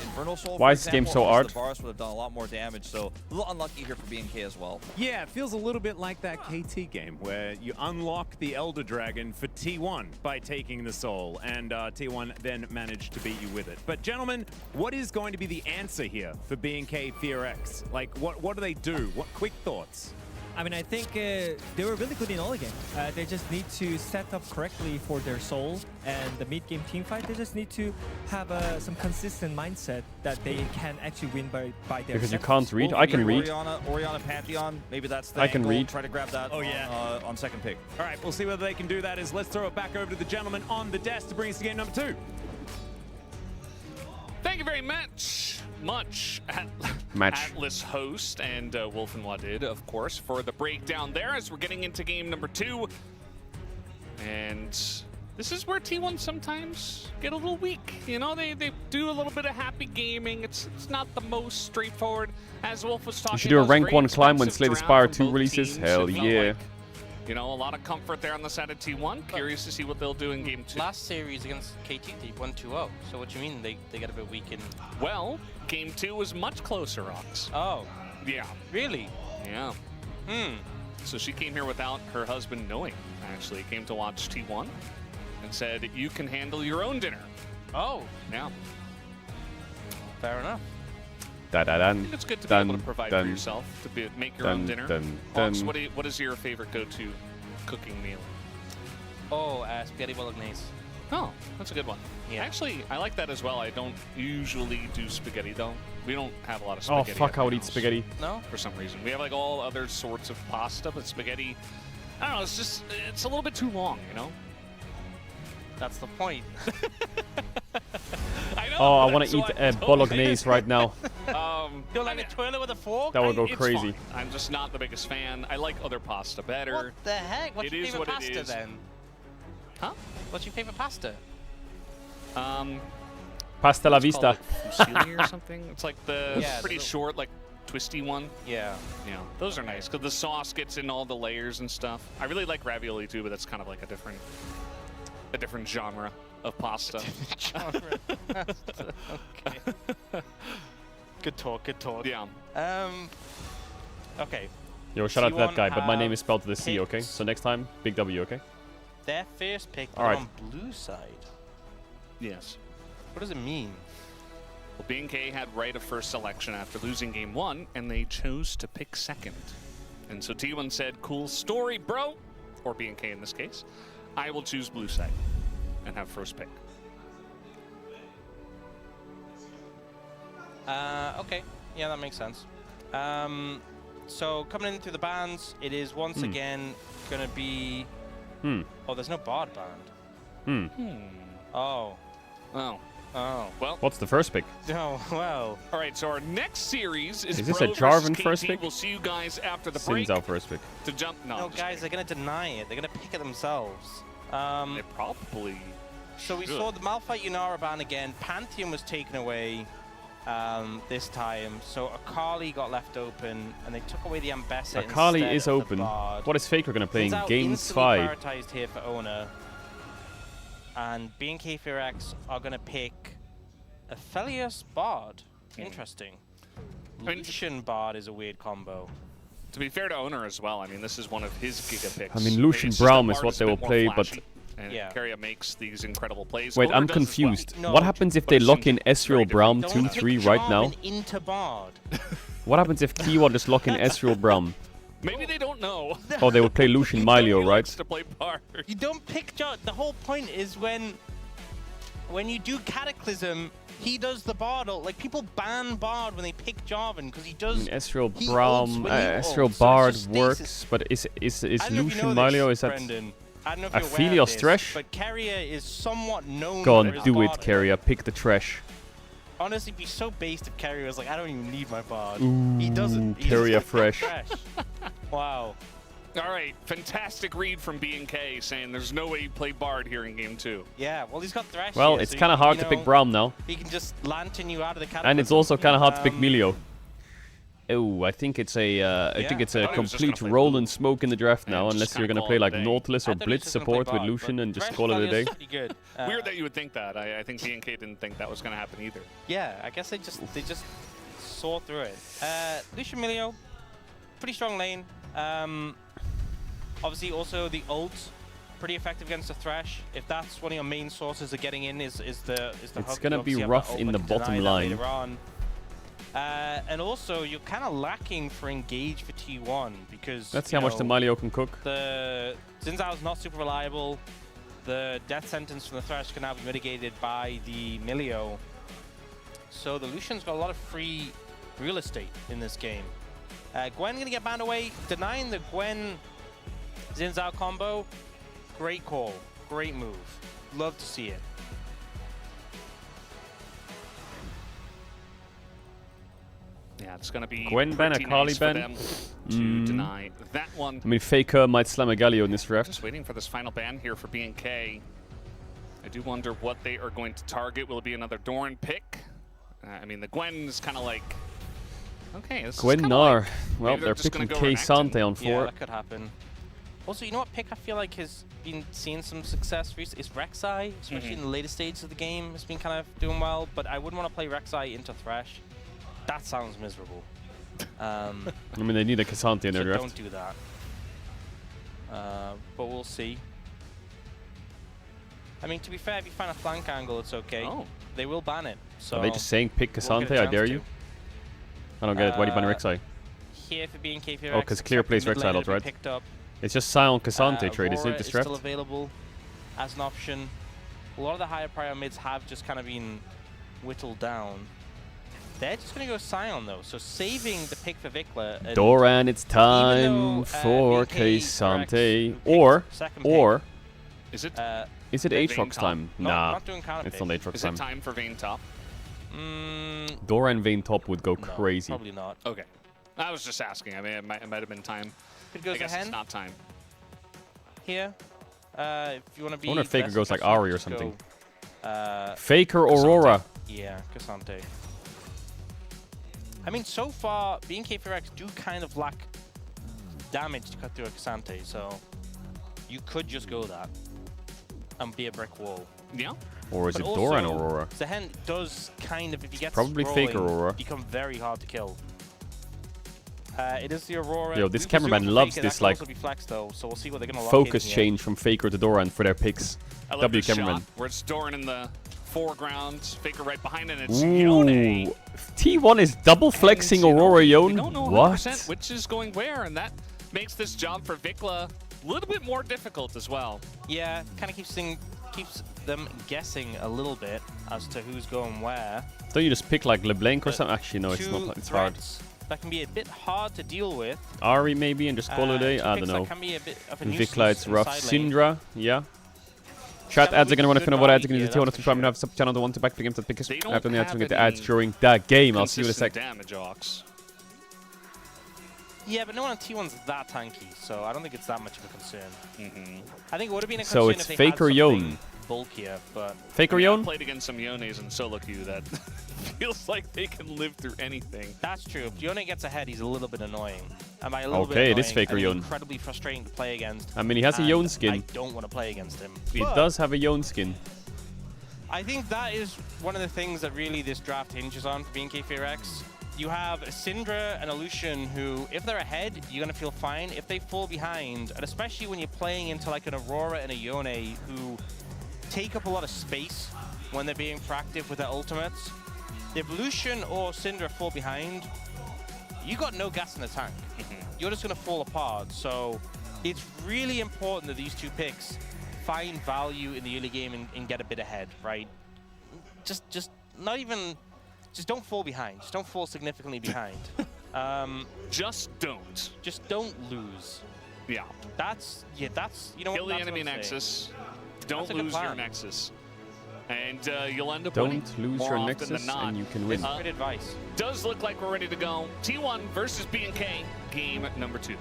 Infernal Soul, Why for is this game example, so obviously hard? the Varus would have done a lot more damage, so a little unlucky here for B&K as well. Yeah, it feels a little bit like that KT game where you unlock the Elder Dragon for T1 by taking the Soul, and T1 then managed to beat you with it. But gentlemen, what is going to be the answer here for B&K Fear-X? Like, what do they do? What quick thoughts? I mean, I think they were really good in all the game. They just need to set up correctly for their Soul and the mid-game team fight. They just need to have some consistent mindset that they can actually win by their Because you steps. can't read. Well, I can read. Orianna Pantheon, maybe that's the I can angle. read. Try to grab that on second pick. All right, we'll see whether they can do that. Let's throw it back over to the gentleman on the desk to bring us to game number 2. Thank you very much. Atlas host and Wolf and Wadid, of course, for the breakdown there as we're getting into game number 2. And this is where T1 sometimes get a little weak. You know, they do a little bit of happy gaming. It's not the most straightforward, as Wolf was talking about. You should do a rank very 1 climb when expensive Slay the draft Spire from 2 both releases. teams. Hell It felt yeah. like You know, a lot of comfort there on the side of T1. Curious to see what they'll do in game 2. Last series against KT, they won 2-0. So what do you mean they got a bit weak in? Well, game 2 was much closer, Ox. Oh, Yeah. really? Yeah. So she came here without her husband knowing, actually. Came to watch T1 and said, you can handle your own dinner. Oh, Yeah. fair enough. I think it's good to be able to provide for yourself, to make your own dinner. Ox, what is your favorite go-to cooking meal? Oh, spaghetti bolognese. Oh, that's a good one. Yeah. Actually, I like that as well. I don't usually do spaghetti, though. We don't have a lot of Oh spaghetti. fuck! at I my would eat house spaghetti. No? for some reason. We have like all other sorts of pasta, but spaghetti, I don't know, it's a little bit too long, you know? That's the point. I know. Oh, I want that's to eat why I'm totally- bolognese right now. You're like a toilet with a fork? That would go It's crazy. fine. I'm just not the biggest fan. I like other pasta better. What the heck? What's It your is favorite what it pasta is. then? Huh? What's your favorite pasta? Pasta la It's called, vista. like, fusilli or something. It's like the Yeah, pretty the- short, like twisty one. Yeah. Yeah, those are nice because the sauce gets in all the layers and stuff. I really like ravioli too, but that's kind of like a different genre of pasta. Okay. Good talk, good talk. Yeah. Okay. Yo, shout out to that T1 guy, but my name have is spelled with a C, okay? picked- So next time, big W, okay? Their first pick All right. on blue side. Yes. What does it mean? Well, B&K had right of first selection after losing game 1, and they chose to pick second. And so T1 said, cool story, bro, or B&K in this case. I will choose blue side and have first pick. Okay. Yeah, that makes sense. So coming in through the bands, it is once again going to be... Oh, there's no Bard band. Oh. Oh. Oh. Well, What's the first pick? Oh, well. all right, so our next series is Is this Pro a Jarvan versus first KT. pick? We'll see you guys after the break Sin's our first pick. to jump. No, No, I'm just guys, they're kidding. going to deny it. They're going to pick it themselves. They probably So we should. saw the Malphite Yunara ban again. Pantheon was taken away this time. So Akali got left open, and they took away the Ambessa Akali instead is of the open. Bard. What is Faker gonna play in Sinzao game instantly 5? prioritized here for owner. And B&K Fearax are going to pick Aphelios Bard. Interesting. mean- Lucian Bard is a weird combo. To be fair to owner as well, I mean, this is one of his giga picks. I mean, Lucian It's just Braum that is Bard what they a will bit more play, but- flashy, and Yeah. Keria makes these incredible plays. Wait, Owner I'm does as well. confused. No, What happens if but they it lock seems in Ezreal very Braum Don't 2-3 pick right now? Jarvan into Bard. What happens if T1 just lock in Ezreal Braum? Maybe they don't know. Oh, they would play Lucian Milio, He right? likes to play Bard. You don't pick Jarvan. The whole point is when you do Cataclysm, he does the Bard ult. Like, people ban Bard when they pick Jarvan because he I does... mean, Ezreal he ults Braum, when he ults, so Ezreal it's Bard just works, stasis. but is I don't know if you Lucian know Milio, this, is that... Brendan. I don't know if you're aware of Aphelios this, Thresh? but Keria is somewhat known Go for on, his do it, Bard. Keria. Pick the trash. Honestly, it'd be so based if Keria was like, I don't even need my Bard. Ooh, He doesn't. He's Keria just fresh. Wow. All right, fantastic read from B&K saying there's no way you play Bard here in game 2. Yeah, well, he's got Thresh Well, here, it's so kind of you hard to know, pick Braum now. He can just lantern you out of the Cataclysm. And it's also kind of hard to pick Milio. Oh, I think it's a I complete thought he was just gonna play roll Blue. and smoke in the draft Yeah, now, just unless kinda you're gonna call play it a like day. Nautilus I or thought he was Blitz just gonna play support with Bard, Lucian but and just Thresh call it a value is day. pretty good. Weird that you would think that. I think B&K didn't think that was going to happen either. Yeah, I guess they just saw through it. Lucian Milio, pretty strong lane. Obviously, also the ult, pretty effective against the Thresh. If that's one of your main sources of getting in, is the It's hook, gonna you be obviously have rough that in ult, the but you bottom deny that line. later on. And also, you're kind of lacking for engage for T1 because Let's see how much the Milio can cook. the Xin is not super reliable. The death sentence from the Thresh can now be mitigated by the Milio. So the Lucian's got a lot of free real estate in this game. Gwen gonna get banned away, denying the Gwen Xin Zhao combo. Great call, great move. Love to see it. Yeah, it's going to be Gwen ban, pretty Akali nice for ban? them to deny that one. I mean, Faker might slam a Galio in this draft. Just waiting for this final ban here for B&K. I do wonder what they are going to target. Will it be another Doran pick? I mean, the Gwen is kind of like... Okay, this is Gwen kinda Nar. like, Well, maybe they're just gonna picking go K Renekton. Sante on Yeah, 4. that could happen. Also, you know what pick I feel like has been seeing some success recently is Rek'Sai, especially in the later stages of the game. It's been kind of doing well, but I wouldn't want to play Rek'Sai into Thresh. That sounds miserable. I mean, they need a Cassante in So their draft. don't do that. But we'll see. I mean, to be fair, if you find a flank angle, it's okay. Oh. They will ban it. So Are they just saying pick we'll get Cassante? a I dare chance you. to. I don't get it. Why do you ban Rek'Sai? Here for being KPRX. Oh, 'cause Clear plays Rek'Sai a lot, right? Picked up. It's just Sion Cassante trade, isn't Aurora it? This is draft? still available as an option. A lot of the higher prior mids have just kind of been whittled down. They're just going to go Sion though, so saving the pick for Vikla. and Doran, it's time though, for VK Cassante. Rex second pick, Or Is it? is it Vayne Aatrox top? time? not Nah, doing counter it's pick. not Aatrox Is it time. time for Vayne top? Doran Vayne top would go No, crazy. probably not. Okay. I was just asking. I mean, it might have been time. Could go I guess Zahen it's not time. here. If you want to be. wonder if Faker less goes like aggressive, Ahri or just go, something. Uh, Faker Aurora. yeah, Cassante. I mean, so far, being KPRX do kind of lack damage to cut through a Cassante, so you could just go that and be a brick wall. Yeah. Or is But it Doran also, Aurora? Zahen does kind of, if he gets probably Faker rolling, Aurora. become very hard to kill. It is the Aurora. Yo, this We presume cameraman for loves Faker, this, that can like, also be flex, though, so we'll see what they're gonna lock Focus in here. change from Faker to Doran for their picks. I love W this cameraman. shot where it's Doran in the foreground, Faker right behind, and it's Yone. Ooh, T1 is double flexing And, you know, Aurora We Yone. don't know 100% What? which is going where, and that makes this job for Vikla a little bit more difficult as well. Yeah, kind of keeps them guessing a little bit as to who's going where. Don't you just pick like LeBlanc or But something? Actually, no, it's two not. It's hard. threats that can be a bit hard to deal with. Ari maybe and just call it a day. Two I picks don't know. That can be a bit of a Vikla, it's nuisance in rough. side lane. Syndra, yeah. Chat Seven ads are gonna want to good know what ads are value gonna here, do. that's To for try and sure. have sub channel the one to back the games that pick us They don't after the ads to have get the ads any during that game. I'll see you in a Consistent sec. damage, Ox. Yeah, but no one on T1's that tanky, so I don't think it's that much of a concern. Mm-hmm. I think it would have been a So concern it's if they Faker had Yone. something bulkier, but Faker I Yone? played against some Yones in solo queue that feels like they can live through anything. that's true. If Yone gets ahead, he's a little bit annoying. And by a little bit Okay, it is annoying, Faker I mean Yone. incredibly frustrating to play against. I mean, he has a and Yone I skin. don't want to play against him. He But does have a Yone skin. I think that is one of the things that really this draft hinges on for being KPRX. You have a Syndra and a Lucian who, if they're ahead, you're going to feel fine. If they fall behind, and especially when you're playing into like an Aurora and a Yone who take up a lot of space when they're being proactive with their ultimates, if Lucian or Syndra fall behind, you got no gas in the tank. You're just going to fall apart. So it's really important that these two picks find value in the early game and get a bit ahead, right? Just not even... Just don't fall behind. Just don't fall significantly behind. Just don't. Just don't lose. Yeah. That's you know Kill what? the enemy nexus. Don't That's a good lose your plan. nexus. And you'll end up winning Don't lose more your often nexus than not. and you can win. Great advice. Does look like we're ready to go. T1 versus B&K, game number 2.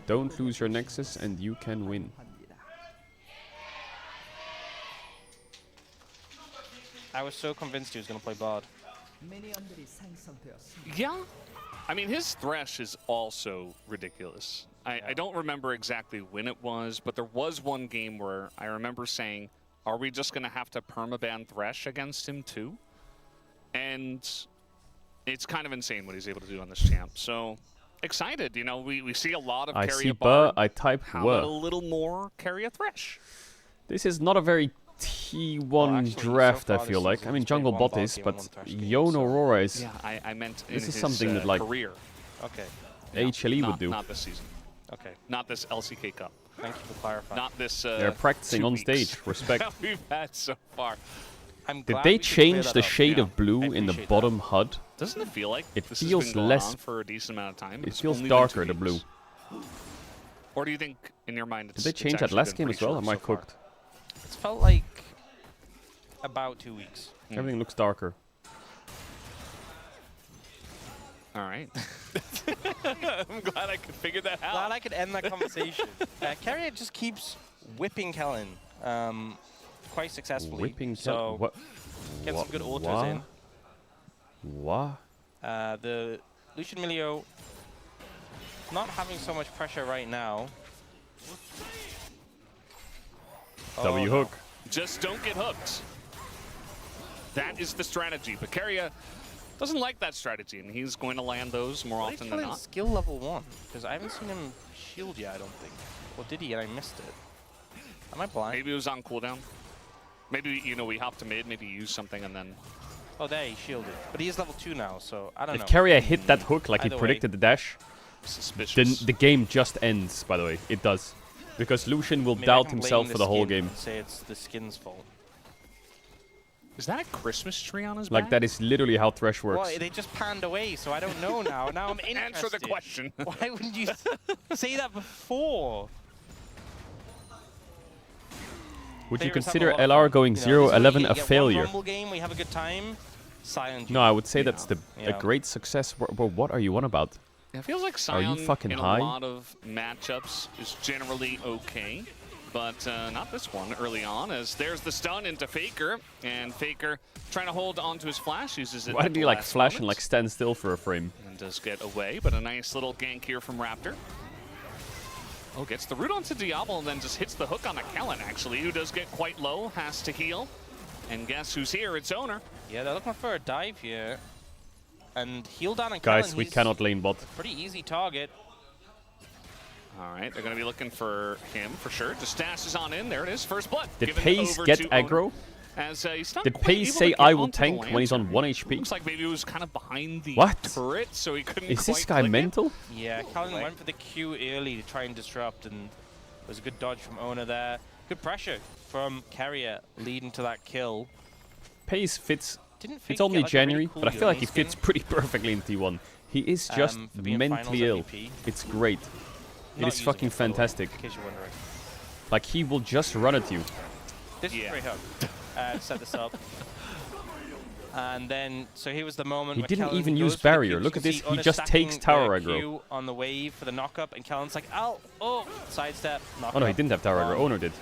Don't lose your nexus and you can win. I was so convinced he was going to play Bard. Yeah. I mean, his Thresh is also ridiculous. I don't remember exactly when it was, but there was one game where I remember saying, are we just going to have to permaban Thresh against him too? And it's kind of insane what he's able to do on this champ. So, excited. You know, we see a lot of I carry see a Bard. I type How about a were. little more carry a Thresh? This is not a very T1 Well, actually, draft, so I far feel this like. season I mean, he's played Jungle one Bot Bard is, game but and one Thresh game, Yone so- Aurora is Yeah, I meant in This is his something that, like, career. Okay. HLE would do. Not this season. Okay. Not this LCK Cup. Thank you for clarifying. Not this. They're practicing 2 on weeks stage. Respect. that we've had so far. I'm Did glad they we could clear change that the up. shade Yeah, of blue I in the appreciate bottom HUD? Doesn't it feel like It this feels has been going less- on for a decent amount of time? It It's feels only been 2 darker, the blue. weeks. Or do you think, in your mind, it's Did they change it's that actually last been game pretty as well? short Am I so far? cooked? It's felt like about 2 weeks. Everything looks darker. All right. I'm glad I could figure that out. Glad I could end that conversation. Carrier just keeps whipping Kellen quite successfully. Whipping so what? get some good autos Wha- in. What? The Lucian Milio not having so much pressure right now. W no. hook. Just don't get hooked. That is the strategy. But Keria doesn't like that strategy, and he's going to land those more Did he often kill than him not. skill level 1? Because I haven't seen him shield yet, I don't think. Or did he and I missed it? Am I blind? Maybe it was on cooldown. Maybe, you know, we hopped to mid, maybe use something and then... Oh, there, he shielded. But he is level 2 now, so I don't know. If Keria hit that hook like he Either way. predicted the dash, Suspicious. then the game just ends, by the way. It does. Because Lucian will Maybe I doubt can blame himself for the whole skin game. and say it's the skin's fault. Is that a Christmas tree on his Like, back? that is literally how Thresh works. Well, they just panned away, so I don't know now. Now I'm interested. Answer the question. Why wouldn't you say that before? Would you Players have consider a lot of LR fun. going You know, this is when 0-11 you a get failure? One Rumble game, we have a good time. Silent. No, I would say that's a Yeah. great success. But what are you on about? It feels like Are you Sion fucking in high? a lot of matchups is generally okay, but not this one early on, as there's the stun into Faker, and Faker trying to hold onto his flash, uses it Why at did the he like last flash and moment, like stand still for a frame? and does get away, but a nice little gank here from Raptor. Oh, gets the root onto Diablo and then just hits the hook on McKellen, actually, who does get quite low, has to heal. And guess who's here? It's Owner. Yeah, they're looking for a dive here. And heal down and Guys, Kellen, we he's cannot lane bot. pretty easy target. All right, they're going to be looking for him for sure. Just dashes on in. There it is. First blood. Did given Pace over get to aggro? Owner, as he's not Did quite Pace able say to get I will onto the tank when he's on lantern. 1 HP? Looks like maybe it was kind of behind the What? turret, so he couldn't Is this quite guy click it. mental? Yeah, Kellen went for the Q early to try and disrupt, and it was a good dodge from Owner there. Good pressure from Carrier leading to that kill. Pace fits. Didn't Fake It's only get, like, a really January, cool but I feel like he Yoni skin? fits pretty perfectly in T1. He is just for being mentally ill. finals MVP. It's great. It Not is using fucking it, by the way, fantastic. in case you're wondering. Like, he will just run at you. This Yeah. is great hook. Set this up. And then, so here was the moment He where didn't Kellen even goes use for the barrier. Q. Look You at can this, see he Owner just stacking takes tower the aggro. Q on the wave for the knockup, and Kellen's like, ow, oh, sidestep, knock Oh no, he didn't have tower aggro. Owner did.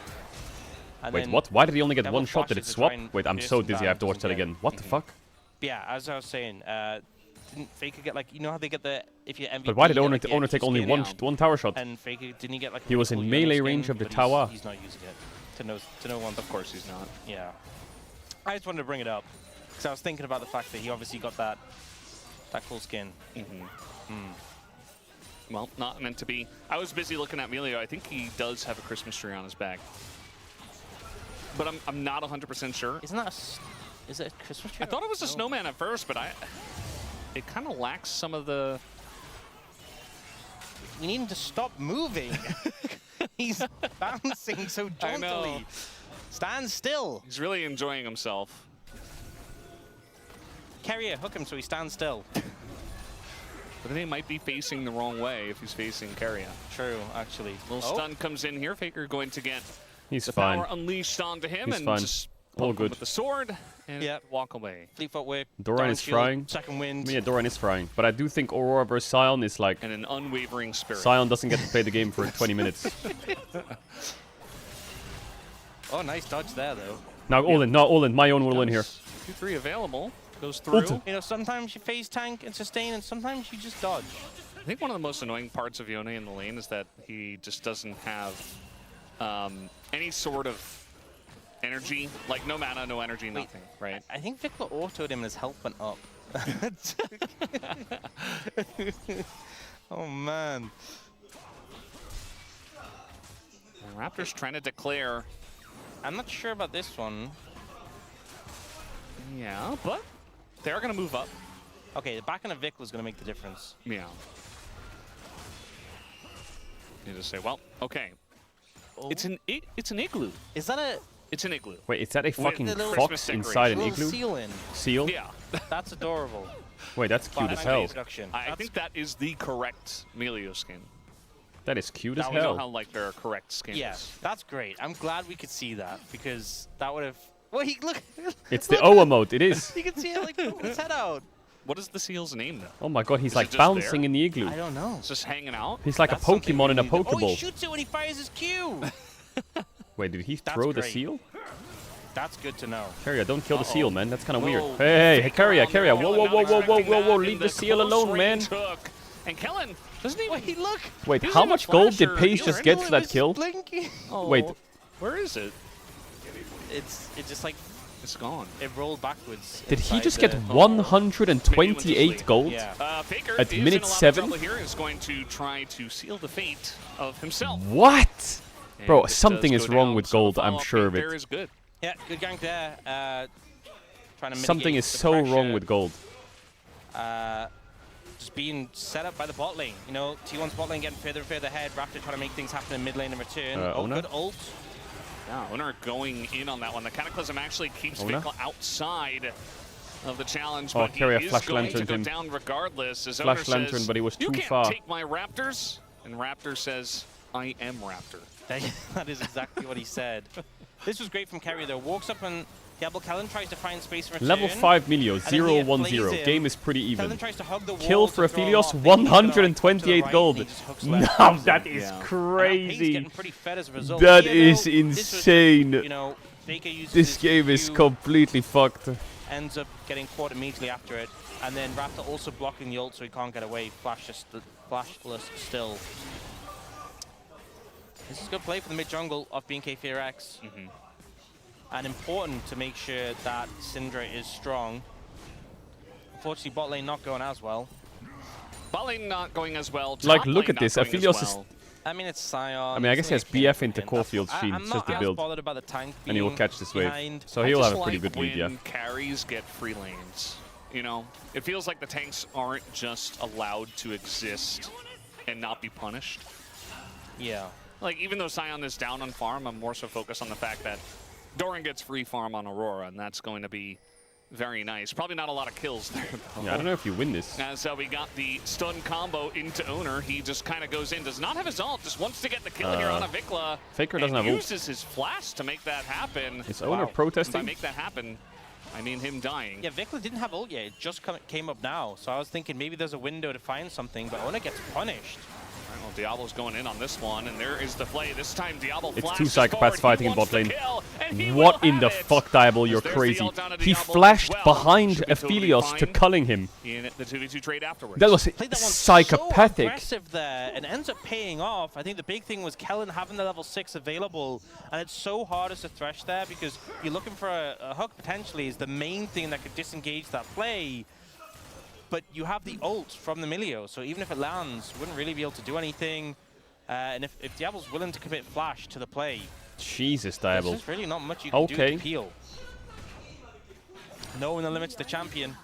And Wait, then what? Why did he only get double one shot? Did it flashes to swap? try and Wait, I'm pierce so him dizzy. I down, have to watch that doesn't get again. What the fuck? Yeah, as I was saying, didn't Faker get like, you know how they get the, if you're MVP, But why did you get, Owner, like, the Owner extra take only skin? one tower shot? And Faker, didn't he get like He was in full melee Yoni range skin, of the but tower. He's not using it to no one's. Of course he's not. Yeah. I just wanted to bring it up because I was thinking about the fact that he obviously got that cool skin. Well, not meant to be. I was busy looking at Melio. I think he does have a Christmas tree on his back. But I'm not 100% sure. Isn't that is it a Christmas tree? I thought it was a snowman at first, but it kind of lacks some of the... We need him to stop moving. He's bouncing so I know. jauntily. Stand still. He's really enjoying himself. Carrier, hook him so he stands still. But then he might be facing the wrong way if he's facing Keria. True, actually. Little stun comes in here. Faker going to get He's the fine. power unleashed onto him He's and fine. just All poke him good. with the sword and Yep. walk away. Fleet footwork. Doran down is shield, frying. Second wind. Yeah, Doran is frying. But I do think Aurora versus Sion is like... And an unwavering spirit. Sion doesn't get to play the game for 20 minutes. Oh, nice dodge there, though. Now all in, all in. My own will win here. 2-3 available. Goes through. Ulti. You know, sometimes you phase tank and sustain, and sometimes you just dodge. I think one of the most annoying parts of Yone in the lane is that he just doesn't have any sort of energy. Like, no mana, no energy, nothing, right? I think Vic autoed him and his health went up. Oh, man. And Raptors trying to declare. I'm not sure about this one. Yeah, but they're going to move up. Okay, the back end of Vic was going to make the difference. Yeah. You just say, well, okay. Oh. It's an igloo. Is that a It's an igloo. Wait, is that a fucking the little fox Christmas inside an little igloo? seal in? Seal? Yeah. That's adorable. Wait, that's cute But as I like the hell. introduction. I think that is the correct Melio skin. That is cute as Now we know how hell. like their correct skins. Yes, that's great. I'm glad we could see that because that would have. Well, look. It's the Oa mode, it is. You can see it like poking his head out. What is the seal's name though? Oh my god, he's Is it like just bouncing there? in the igloo. I don't know. It's just hanging out. He's like That's a something Pokemon we in a need to- Oh, he Pokeball. shoots it when he fires his Q. Wait, did he That's throw the great. seal? That's good to know. Carrier, don't kill the seal, man. That's kind of weird. Whoa. Hey, Fake Carrier, around Carrier. there. Whoa, Kellen whoa, not whoa, whoa, whoa, expecting whoa, whoa. that in Leave the the seal close alone, man. range hook. And Kellen doesn't even... Wait, look. Wait, He's how in a much gold did flasher. Paige He's just in get it. for that kill? Blinky. Oh, Wait. Where is it? It's just like It's gone. it rolled backwards. Did he inside just get the- 128 gold? Yeah. Faker At is minute in a lot of 7? trouble here. Is going to try to seal the fate of himself. What? And Bro, it something does is go wrong down, with so gold, the I'm follow-up sure of feed it. There is good. Yeah, good gank there. Trying to Something mitigate is the so pressure, wrong with gold. just being set up by the bot lane. You know, T1's bot lane getting further and further ahead. Raptor trying to make things happen in mid lane in return. Oh, Ona? good ult. Yeah, Owner going in on that one. The Cataclysm actually keeps Ona? Fickle outside of the challenge, Oh, but Carrier he is flash going to lanterned go him. down regardless. As Flash Owner lantern, says, but he was you too can't far. take my Raptors. And Raptor says, I am Raptor. That is exactly what he said. This was great from Carrier though. Walks up and Diablo Kellen tries to find space in return. Level 5 Milio, And then he 0-1-0. plays Game him. is pretty Kellen even. tries to hug the Kill wall for to throw him Aphelios, off. Then he's gonna, like, to the 128 right, gold. and he just hooks No, left and that kills him. is Yeah. And now Page's crazy. getting pretty fed as a result. That Here, is though, this was, insane. you know, Faker uses This his game is Q, completely fucked. ends up getting caught immediately after it, and then Raptor also blocking the ult so he can't get away. Flashless still. This is a good play for the mid jungle of BNK FearX. And important to make sure that Syndra is strong. Unfortunately, bot lane not going as well. Bot lane not going as well. Like, top look lane at this. not going as Aphelios is- well. I mean, it's Sion. I mean, I guess he has BF into Caulfield's Sheen. I'm It's not just the as build. bothered about the tank And he will being catch this wave. behind. So I he'll just have a pretty like good lead, yeah. when carries get free lanes. You know, it feels like the tanks aren't just allowed to exist and not be punished. Yeah. Like, even though Sion is down on farm, I'm more so focused on the fact that Doran gets free farm on Aurora, and that's going to be very nice. Probably not a lot of kills there, though. Yeah, I don't know if you win this. As we got the stun combo into Owner, he just kind of goes in, does not have his ult, just wants to get the kill here on a Vikla. Faker doesn't and have ult. uses his flash to make that happen. Is Owner And by protesting? make that happen, I mean him dying. Yeah, Vikla didn't have ult yet. It just came up now. So I was thinking maybe there's a window to find something, but Ona gets punished. All right, well, Diablo's going in on this one, and there is the play. This time, Diablo It's flashes two psychopaths forward. He fighting in wants bot lane. the kill, and he What will in the have it. fuck, Diablo? You're There's the crazy. ult down to He Diablo flashed as well. behind Should be totally Aphelios to fine culling him. in the 2v2 trade afterwards. That was Played that one psychopathic. so aggressive there and ends up paying off. I think the big thing was Kellen having the level 6 available, and it's so hard as a thresh there because you're looking for a hook potentially is the main thing that could disengage that play. But you have the ult from the Milio, so even if it lands, you wouldn't really be able to do anything. And if Diablo's willing to commit flash to the play, Jesus, there's Diablo. just really not much you can do Okay. to peel. Knowing the limits of the champion.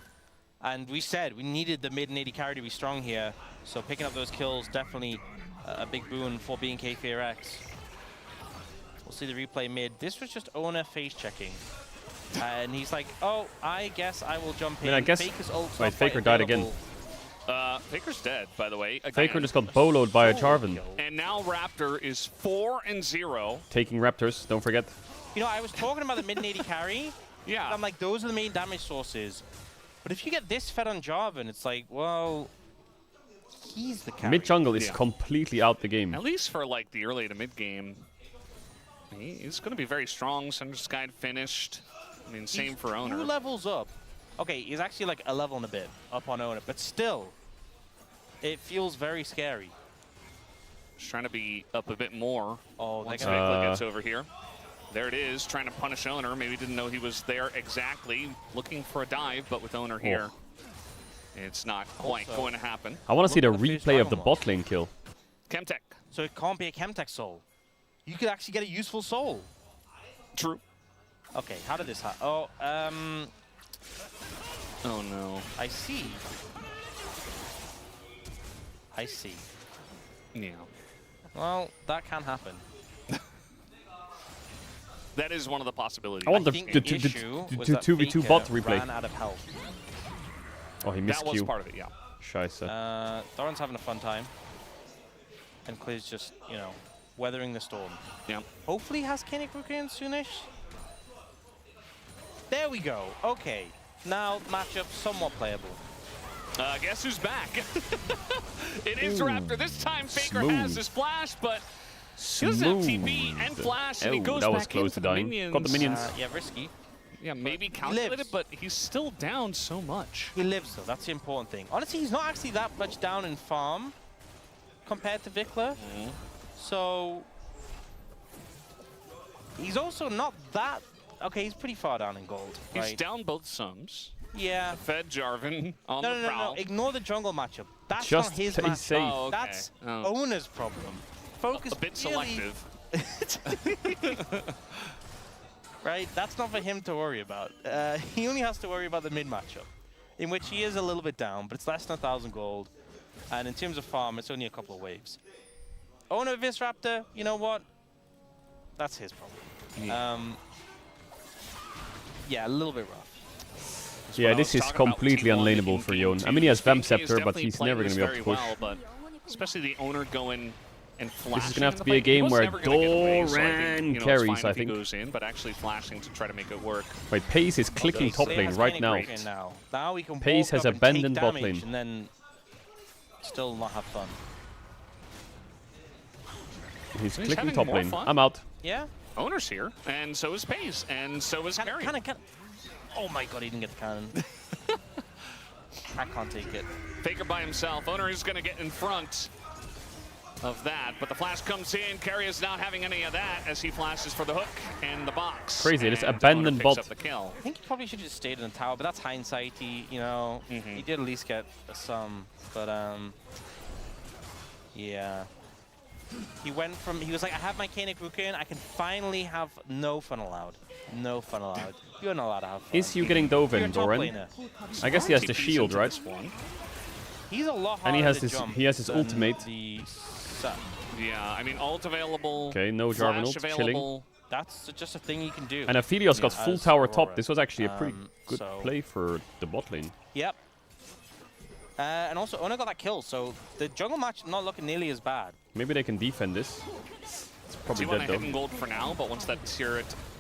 And we said we needed the mid and AD carry to be strong here. So picking up those kills, definitely a big boon for BNK FearX. We'll see the replay mid. This was just Ona face checking. And he's like, oh, I guess I will jump in. I guess- Faker's ult's wait, not quite Faker died again. available. Faker's dead, by the way. Faker Again. just got boloed by a Jarvan. And now Raptor is 4-0. Taking Raptors, don't forget. You know, I was talking about the mid and AD carry. Yeah. I'm like, those are the main damage sources. But if you get this fed on Jarvan, it's like, well, he's the carry. Mid jungle is Yeah. completely out the game. At least for like the early to mid game, he's going to be very strong. Sunder's Guide finished. I mean, same He's for 2 Owner. levels up. Okay, he's actually like a level and a bit up on Owner, but still, it feels very scary. Just trying to be up a bit more. Oh, they're Once gonna Vikla gets over here. There it is, trying to punish Owner. Maybe didn't know he was there exactly. Looking for a dive, but with Owner here, it's not quite Also- going to happen. I want to see the Look at the first replay of the Dragon Balls. bot lane kill. Chemtech. So it can't be a Chemtech soul. You could actually get a useful soul. True. Okay, how did this happen? Oh, Oh no. I see. I see. Yeah. Well, that can happen. That is one of the possibilities. I want I the think 2v2 bot replay. ran out of health. Oh, he missed That was Q. part of it, yeah. Scheiße. Doran's having a fun time. And Clay's just, you know, weathering the storm. Yeah. Hopefully he has Koenig in soonish. There we go. Okay. Now matchup somewhat playable. Guess who's back? It is Ooh, Raptor. This time Faker smooth. has his flash, but He doesn't have TP and flash, and he Oh, goes that was back close into to the dying. minions. Got the minions. Yeah, risky. Yeah, maybe lives. calculated, but he's still down so much. He lives, though. That's the important thing. Honestly, he's not actually that much down in farm compared to Vikla. So he's also not that... Okay, he's pretty far down in gold, right? He's down both sums. Yeah. Fed Jarvan on No, the no, prowl. no. Ignore the jungle matchup. That's Just not his stay matchup. safe. Oh, okay. That's Oh. owner's problem. Focus A bit really- selective. Right? That's not for him to worry about. He only has to worry about the mid matchup, in which he is a little bit down, but it's less than 1,000 gold. And in terms of farm, it's only a couple of waves. Owner Visraptor, you know what? That's his problem. Yeah, a little bit rough. Yeah, what I this was is talking about completely T1 unlaneable in for Game Yon. 2. I mean, he has BNK Vamp is Scepter, but definitely he's playing never going this to be able to very push. well, but especially the owner going and flashing. This is gonna have in to the be a fight. He game was where never gonna get away, so I think, Doran you know, it's carries, fine I if he think. goes in, but actually flashing to try to make it work. Wait, Pace is clicking top He lane has right Kenny now. Breaker Now we can Pace walk has up and abandoned take bot damage lane. and then still not have fun. He's He's clicking having top more lane. fun. I'm out. Yeah? Owner's here, and so is Pace, and so is Carry. Oh my god, he didn't get the cannon. I can't take it. Faker by himself. Owner is going to get in front of that, but the flash comes in. Carry is not having any of that as he flashes for the hook and the box. Crazy, this and abandoned Owner picks bot. up the kill. I think he probably should have just stayed in the tower, but that's hindsight. You know, he did at least get some, but yeah. He went from, he was like, I have my Kaenic Rukin, I can finally have no fun allowed. No fun allowed. You're not allowed to have fun. Is you getting dove You're a in, top Doran? laner. I guess he has the TPs shield, into right? this one. He's a lot harder And he has to his jump his than ultimate. The Sun. Yeah, I mean, ult available. Okay, no Jarvan flash ult, chilling. available. That's just a thing he can do. And Aphelios got Yeah, full as tower Aurora. top. This was actually a pretty good so- play for the bot lane. Yep. And also, Ona got that kill, so the jungle match not looking nearly as bad. Maybe they can defend this. It's probably T1 dead hidden though. gold for now, but once that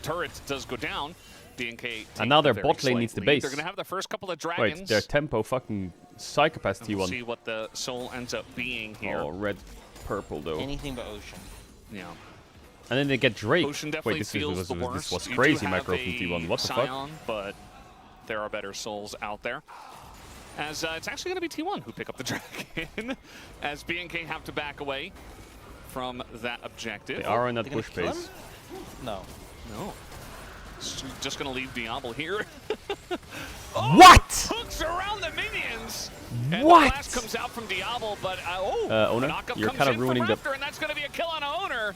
turret does go down, BNK take And now a their very bot lane slight needs the lead. base. They're going to have the first couple of dragons. Wait, their tempo fucking psychopath And we'll T1. see what the soul ends up being here. Oh, red, purple though. Anything but Ocean. Yeah. And then they get Drake. Ocean definitely Wait, this feels was, the this worst. was You do crazy have macro a from T1. What the fuck? Scion, but there are better souls out there. As it's actually going to be T1 who pick up the dragon, as BNK have to back away from that objective. They are in that They're gonna push kill phase. him? No. No. Just going to leave Diablo here. What? Hooks around the minions. And What? The flash comes out from Diablo, but Owner, knockup you're comes kind of in from ruining the... Raptor, and that's going to be a kill on Owner.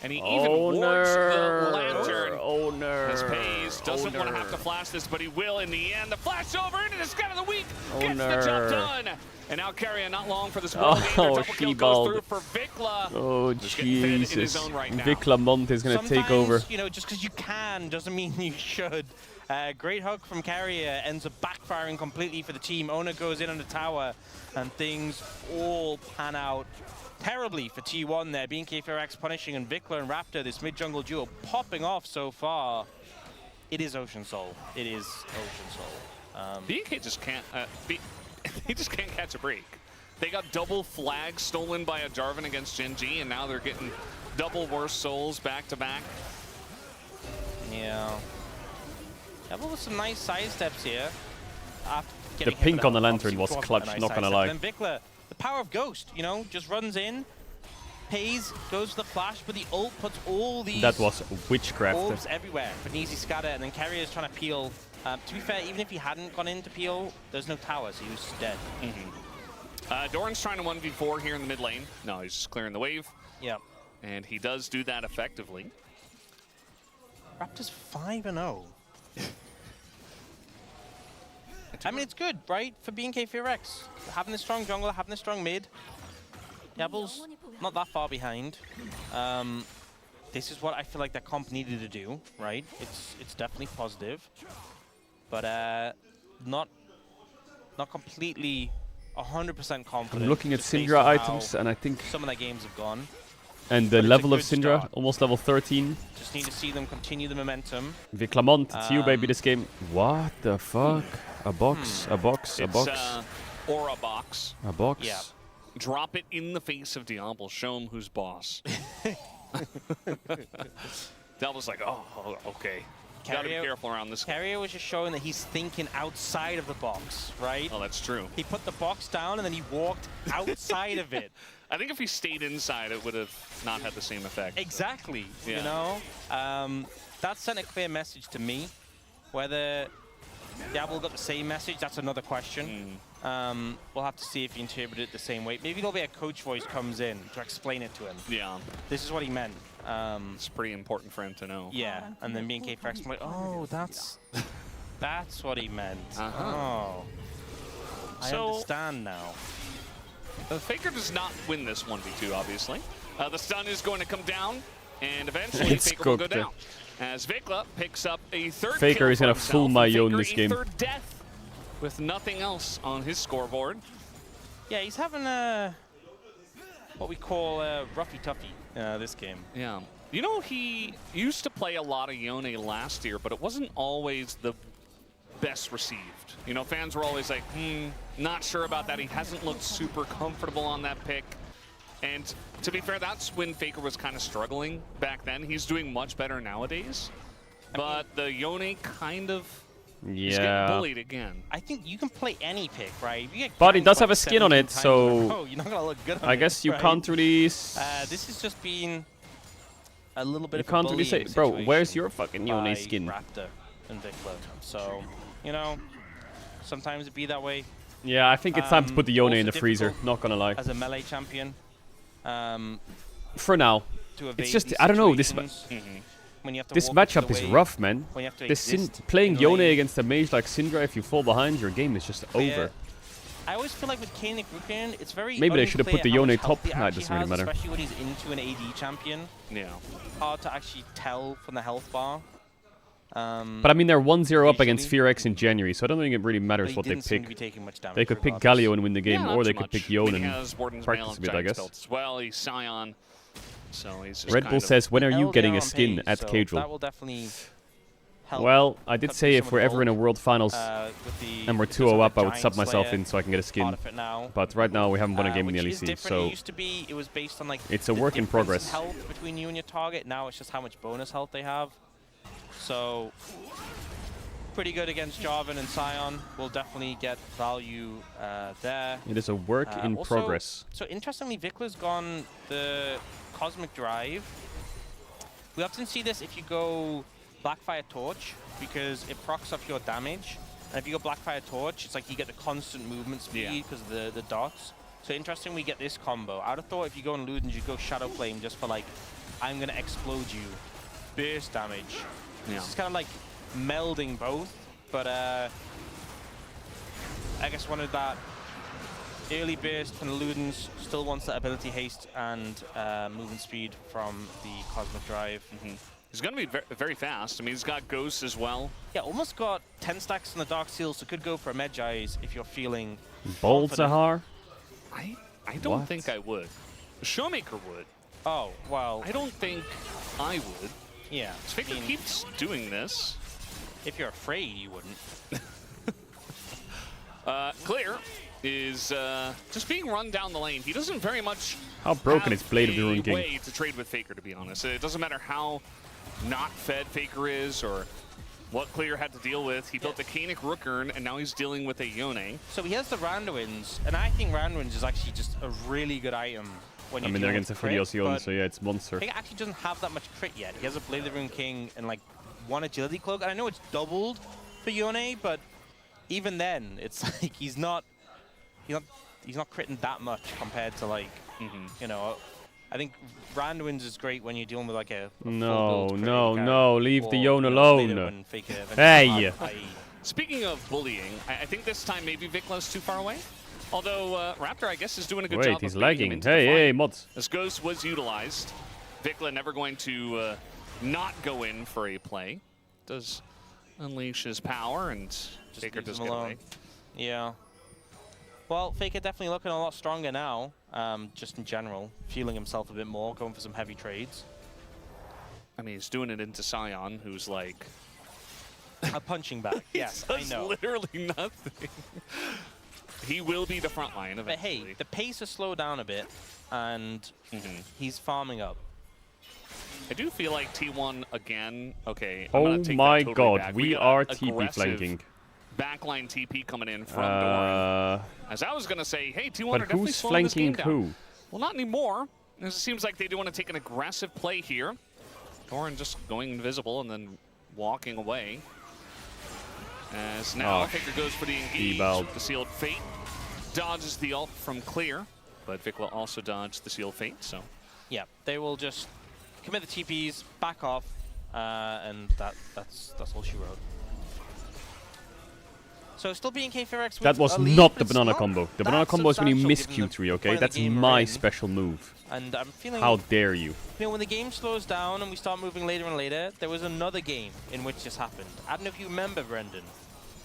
And he even wards the lantern. Owner. As Pays doesn't want to have to flash this, but he will in the end. The flash over into the scout of the week. Gets the job done. And now Carrion not long for this world game. Their double kill goes through for Vikla. Oh, Who's getting fed in his Jesus. own right now. Vikla Mont is going to take over. You know, just because you can doesn't mean you should. Great hook from Carrier ends up backfiring completely for the team. Ona goes in on the tower, and things all pan out terribly for T1 there. BNK punishing, and Vikla and Raptor, this mid-jungle duo, popping off so far. It is Ocean Soul. It is Ocean Soul. BNK just can't. He just can't catch a break. They got double flags stolen by a Jarvan against Gen G, and now they're getting double worst souls back to back. Yeah. Devil with some nice side steps here. The pink on the lantern was clutch, not gonna lie. And Vikla, the power of Ghost, you know, just runs in, pays, goes to the flash, but the ult puts all these That was witchcraft. orbs everywhere for an easy scatter, and then Carrier's trying to peel. To be fair, even if he hadn't gone in to peel, there's no tower, so he was dead. Doran's trying to 1v4 here in the mid lane. No, he's just clearing the wave. Yep. And he does do that effectively. Raptors 5-0. I mean, it's good, right? For BNK Fearex. Having a strong jungle, having a strong mid. Diablo's not that far behind. This is what I feel like that comp needed to do, right? It's definitely positive. But not completely 100% confident. I'm looking at just based Syndra on items, how and I think... some of their games have gone. And the But it's a level of good Syndra, start. almost level 13. Just need to see them continue the momentum. Viklamont, it's you, baby, this game. What the fuck? A box, a box, a It's box, Aura box. a box. Yeah. Drop it in the face of Diablo. Show him who's boss. Delva's like, oh, okay. Gotta be careful around this. Carrier was just showing that he's thinking outside of the box, right? Oh, that's true. He put the box down and then he walked outside of it. I think if he stayed inside, it would have not had the same effect. Exactly. Yeah. You know, that sent a clear message to me. Whether Diablo got the same message, that's another question. We'll have to see if he interpreted it the same way. Maybe there'll be a coach voice comes in to explain it to him. Yeah. This is what he meant. It's pretty important for him to know. Yeah, and then me and K Frax like, oh, that's what he meant. Oh, I understand now. Faker does not win this 1v2, obviously. The stun is going to come down, and eventually It's Faker will go cooked. down. As Vikla picks up a third Faker kill is gonna for fool himself, my and Yo in Faker this game. a third death with nothing else on his scoreboard. Yeah, he's having what we call roughy toughy this game. Yeah. You know, he used to play a lot of Yone last year, but it wasn't always the best received. You know, fans were always like, not sure about that. He hasn't looked super comfortable on that pick. And to be fair, that's when Faker was kind of struggling back then. He's doing much better nowadays. But the Yone kind of is getting bullied again. I think you can play any pick, right? If you get But it ganked does have like a skin on 17 it, times so in a row, you're not gonna look good on I it, guess you right? can't really. This has just been a little bit You of can't a really say, bullying bro. situation Where's your fucking Yone by skin? Raptor and Vikla. So, you know, sometimes it be that way. Yeah, I think it's time to put the Yone also in the freezer. difficult Not gonna lie. As a melee champion, For now, to it's evade just these I don't know. This situations, when you have to this walk into matchup the is way, rough, man. when you have to This exist playing in Yone lane. against a mage like Syndra, if you fall behind, your game is just over. I always feel like with Caedrel, it's very Maybe they should have put the unclear how Yone much top. health he Nah, it actually doesn't really has, matter. Especially when he's into an AD champion. Yeah. Hard to actually tell from the health bar. But I mean, they're 1-0 up against usually- Fear X in January, so I don't think it really But matters he what they didn't seem to be pick. taking much damage They could pick regardless. Galio and win the game, Yeah, or not they too could pick much. Yone He and has Warden's practice Mail a and bit, I Giant's guess. Belt as well. He's Scion. So he's just Red kind Bull of says, when are you LDR getting a on skin pace, at so Caedrel? That will definitely help. Well, I did cut say through if some we're of the ever in a bulk, World Finals with the- and we're because of 2-0 the up, I would Giant sub myself Slayer in so I can get a skin. part of it now. But right now, we haven't won a game in the which is LEC, different. It so used to be, it was based on like it's a the work in difference progress. health between you and your target. Now it's just how much bonus health they have. So pretty good against Jarvan and Scion. We'll definitely get value there. it is a work in Also, progress. So interestingly, Vikla's gone the Cosmic Drive. We often see this if you go Blackfire Torch, because it procs up your damage. And if you go Blackfire Torch, it's like you get the constant movement speed because of the dots. So interesting, we get this combo. I'd have thought if you go on Ludens, you go Shadow Flame just for like, I'm going to explode you. Burst damage. Yeah. It's kind of like melding both, but I guess wanted that early burst from the Ludens, still wants that ability haste and movement speed from the Cosmic Drive. He's going to be very fast. I mean, he's got Ghosts as well. Yeah, almost got 10 stacks in the Dark Seal, so could go for a Medjai's if you're feeling Bold confident. Zahar? I don't What? think I would. Showmaker would. Oh, well, I don't think I would. yeah. Faker I mean, keeps doing this. if you're afraid, you wouldn't. Clear is just being run down the lane. He doesn't very much How broken have is Blade of the a Ruined King? way to trade with Faker, to be honest. It doesn't matter how not fed Faker is or what Clear had to deal with. He built the Caedrel Rookern, and now he's dealing with a Yone. So he has the Randuins, and I think Randuins is actually just a really good item when I you're mean, they're dealing against a with free crit, Alcyon, but so yeah, it's monster. Faker actually doesn't have that much crit yet. He has a Blade of the Ruined King and like one agility cloak, and I know it's doubled for Yone, but even then, it's like he's not critting that much compared to like, you know, I think Randuins is great when you're dealing with like a No, full build no, crit no, leave the or, Yone you know, later alone. when Faker eventually Hey! has IE. Speaking of bullying, I think this time maybe Vikla's too far away. Although Raptor, I guess, is doing a good job Wait, of he's bringing him lagging. into the Hey, fight. hey, mods. As Ghost was utilized, Vikla never going to not go in for a play. Does unleash his power, and Faker leaves does him get alone. away. Yeah. Well, Faker definitely looking a lot stronger now, just in general, feeling himself a bit more, going for some heavy trades. I mean, he's doing it into Scion, who's like... A punching back, yes, I does know. literally nothing. He will be the front line But eventually. hey, the pace has slowed down a bit, and he's farming up. I do feel like T1 again. Okay. I'm Oh gonna take my that totally god, back. we got are an TP aggressive flanking. Backline TP coming in from Doran. As I was gonna say, hey, T1 are But definitely who's slowing this game flanking down. who? Well, not anymore. It seems like they do want to take an aggressive play here. Doran just going invisible and then walking away. As now Faker goes for the engage with the Sealed Fate. Dodges the ult from Clear, but Vikla also dodged the Sealed Fate, so. Yeah, they will just commit the TPs, back off, and that's all she wrote. So still being K-Ferex. That was not the banana combo. The banana combo is when you miss Q3, okay? That's my special move. And I'm feeling... How dare you? You know, when the game slows down and we start moving later and later, there was another game in which this happened. I don't know if you remember, Brendan.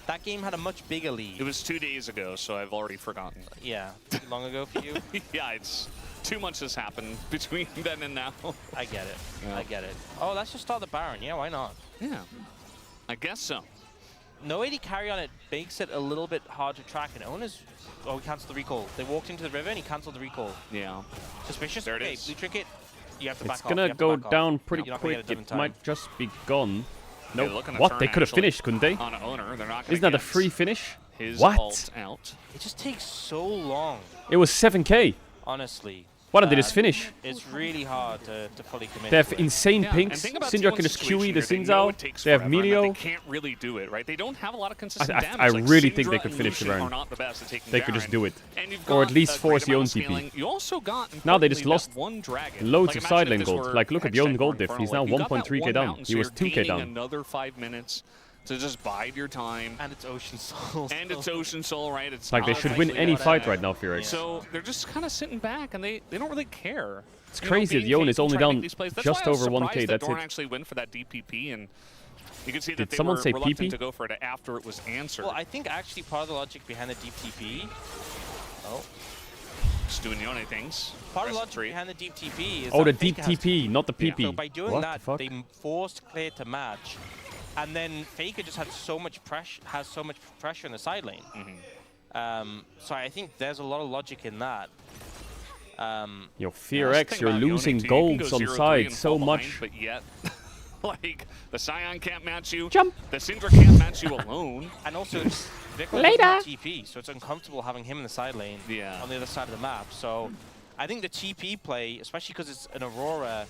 That game had a much bigger lead. It was 2 days ago, so I've already forgotten. Yeah, too long ago for you? Yeah, it's too much has happened between then and now. I get it. Yeah. I get it. Oh, let's just start the Baron. Yeah, why not? Yeah, I guess so. No AD carry on it makes it a little bit hard to track, and Ona's... Oh, he cancelled the recall. They walked into the river and he cancelled the recall. Yeah. Suspicious? There it okay, is. Blue Trinket, you have to back It's off. gonna go down pretty quick. It might just be gone. Yeah, Nope. looking to What? turn They could have actually finished, couldn't they? On Owner, they're not gonna Isn't that a get free finish? his What? ult out. It just takes so long, It was 7k. honestly. Why did they just finish? It's really hard to fully commit They have to it. insane Yeah, and pinks. think about Syndra T1's can just situation QE the here. They know Sinzao. it takes They have forever and that Melio. They can't really do it, right? They don't have a lot of consistent I damage. Like really think they Syndra could and finish the Lucian Baron. are not the best at taking They could just Baron. do it. And you've Or at got least a force great the own amount of TP. scaling. You also got Now they just importantly, lost that one dragon. loads Like, of imagine side if lane this gold. were Like, look at Hextech Beyond or Gold diff. Infernal. He's now Like, you got that 1.3k one down. mountain, He so was you're 2k gaining down. another 5 minutes to just bide your time. And it's Ocean Soul. And it's Ocean Soul, right? It's Like, they not should win actually any that fight bad. right now, Fearx. So they're just kind of sitting back, and they don't really care. It's crazy. The Yone is only down just over 1k. That's Doran it. actually went for that DPP, and you can see that Did they someone were say reluctant PP? to go for it after it was answered. Well, I think actually part of the logic behind the deep TP... Oh. Just doing Yone things. Part of the Rest logic three. behind the deep TP is Oh, the that deep Faker has TP, not the PP. So by doing What that, the fuck? they forced Clear to match, and then Faker just had so much pressure, in the side lane. So I think there's a lot of logic in that. Yo, Yeah, Fear that's the X, thing you're about Yone, losing too. You can golds go on 0-3 side and so fall behind, much. But yet, like, the Scion can't match you. Jump. The Syndra can't match you alone. And also, Vikla Later. doesn't have TP, so it's uncomfortable having him in the side lane Yeah. on the other side of the map. So I think the TP play, especially because it's an Aurora,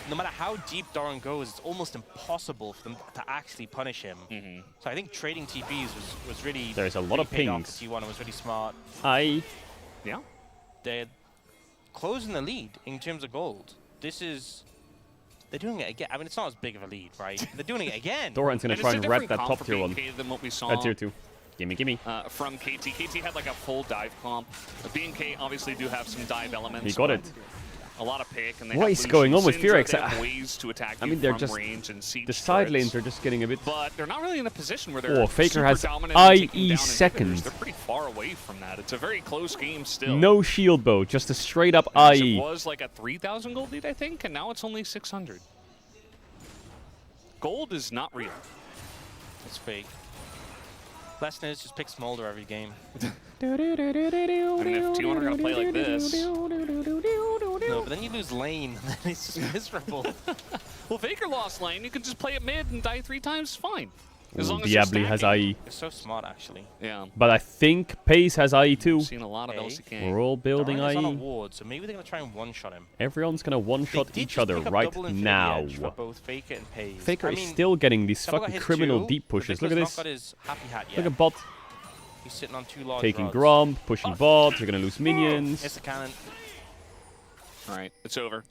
no matter how deep Doran goes, it's almost impossible for them to actually punish him. So I think trading TPs was really There's a lot of paid off pings. for T1. It was really smart. Yeah. They're closing the lead in terms of gold. They're doing it again. I mean, it's not as big of a lead, right? They're doing it again. Doran's gonna And try it's a and wrap different that comp top for tier one. BNK than what we saw Tier 2. Gimme, gimme. from KT. KT had like a full dive comp. BNK obviously do have some dive elements. He got but it. A lot of pick, and they What have is Lucian, going on with Syndra, Fearx? they have ways to attack I you mean, they're from just... range and siege The side turrets, lanes are just getting a bit... but they're not really in a position where they're Oh, Faker super has dominant and taking IE down second. inhibitors. They're pretty far away from that. It's a very close game still. No shield bow, just a straight up Yes, IE. It was like a 3,000 gold lead, I think, and now it's only 600. Gold is not real. It's fake. Lesson is just pick Smolder every game. I mean, if T1 are going to play like this... No, but then you lose lane, and then it's just miserable. Well, Faker lost lane. You can just play it mid and die 3 times, fine. As Ooh, long as you're Diabli has stacking. IE. It's so smart, actually. Yeah. But I think Pace has IE too. I've seen a lot of Okay. LCK. We're all building Doran is on a IE. ward, so maybe they're going to try and one-shot him. Everyone's gonna one-shot They did each just other pick up right double Infinity now. Edge for both Faker and Paze. Faker I is mean, still getting these Double got fucking his criminal duel, deep but pushes. Look at Viktor's this. not got his happy hat yet. Look at bot. He's sitting on 2 large Taking rods. Grom, pushing bot. You're gonna lose minions. It's a cannon. All right, it's over.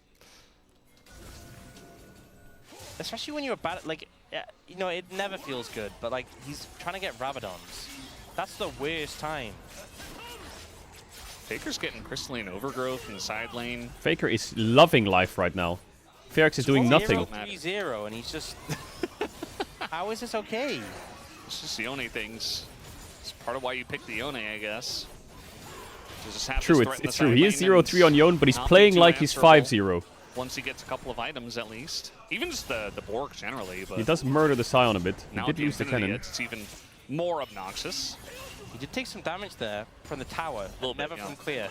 Especially when you're bad, like, you know, it never feels good, but like, he's trying to get Rabadons. That's the worst time. Faker's getting crystalline overgrowth in the side lane. Faker is loving life right now. Fearx is doing nothing. 3-0, and he's just... How is this okay? It's just the Yone things. It's part of why you picked the Yone, I guess. To just have True, this threat in it's the true. side He is lane 0-3 on Yone, but he's not be playing too like he's answerable 5-0. Once he gets a couple of items, at least. Even just the Borg, generally. But He does murder the Scion a bit. He now did the lose the Infinity cannon. Edge, it's even more obnoxious. He did take some damage there from the tower, Little bit, never yeah. from clear.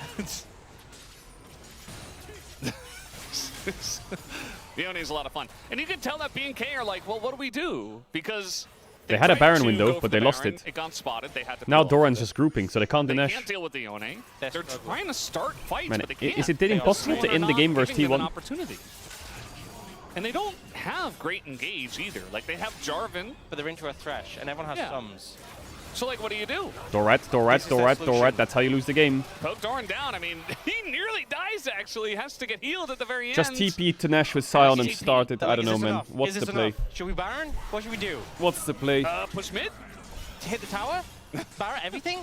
The One is a lot of fun. And you can tell that B&K are like, well, what do we do? Because They had a tried Baron to window, go but for they the lost Baron. it. It got spotted. They had to Now pull off Doran's with it. just grouping, so they can't They Dinesh. can't deal with the Yone. They're They're struggling. trying to start fights, Man, but they can't. is it They are impossible to still end the not game versus giving them an T1? opportunity. And they don't have great engage either. Like, they have Jarvan. But they're into a Thresh, and everyone has Yeah. sums. So, like, what do you do? Dorat, This is their solution. That's how you lose the game. Poke Doran down. I mean, he nearly dies, actually. Has to get healed at the very Just end. TP to Nash with Sion and TP. start it. I don't Is know, this man. enough? What's Is the this play? enough? Should we Baron? What should we do? What's the play? Push mid? To hit the tower? Baron? Everything?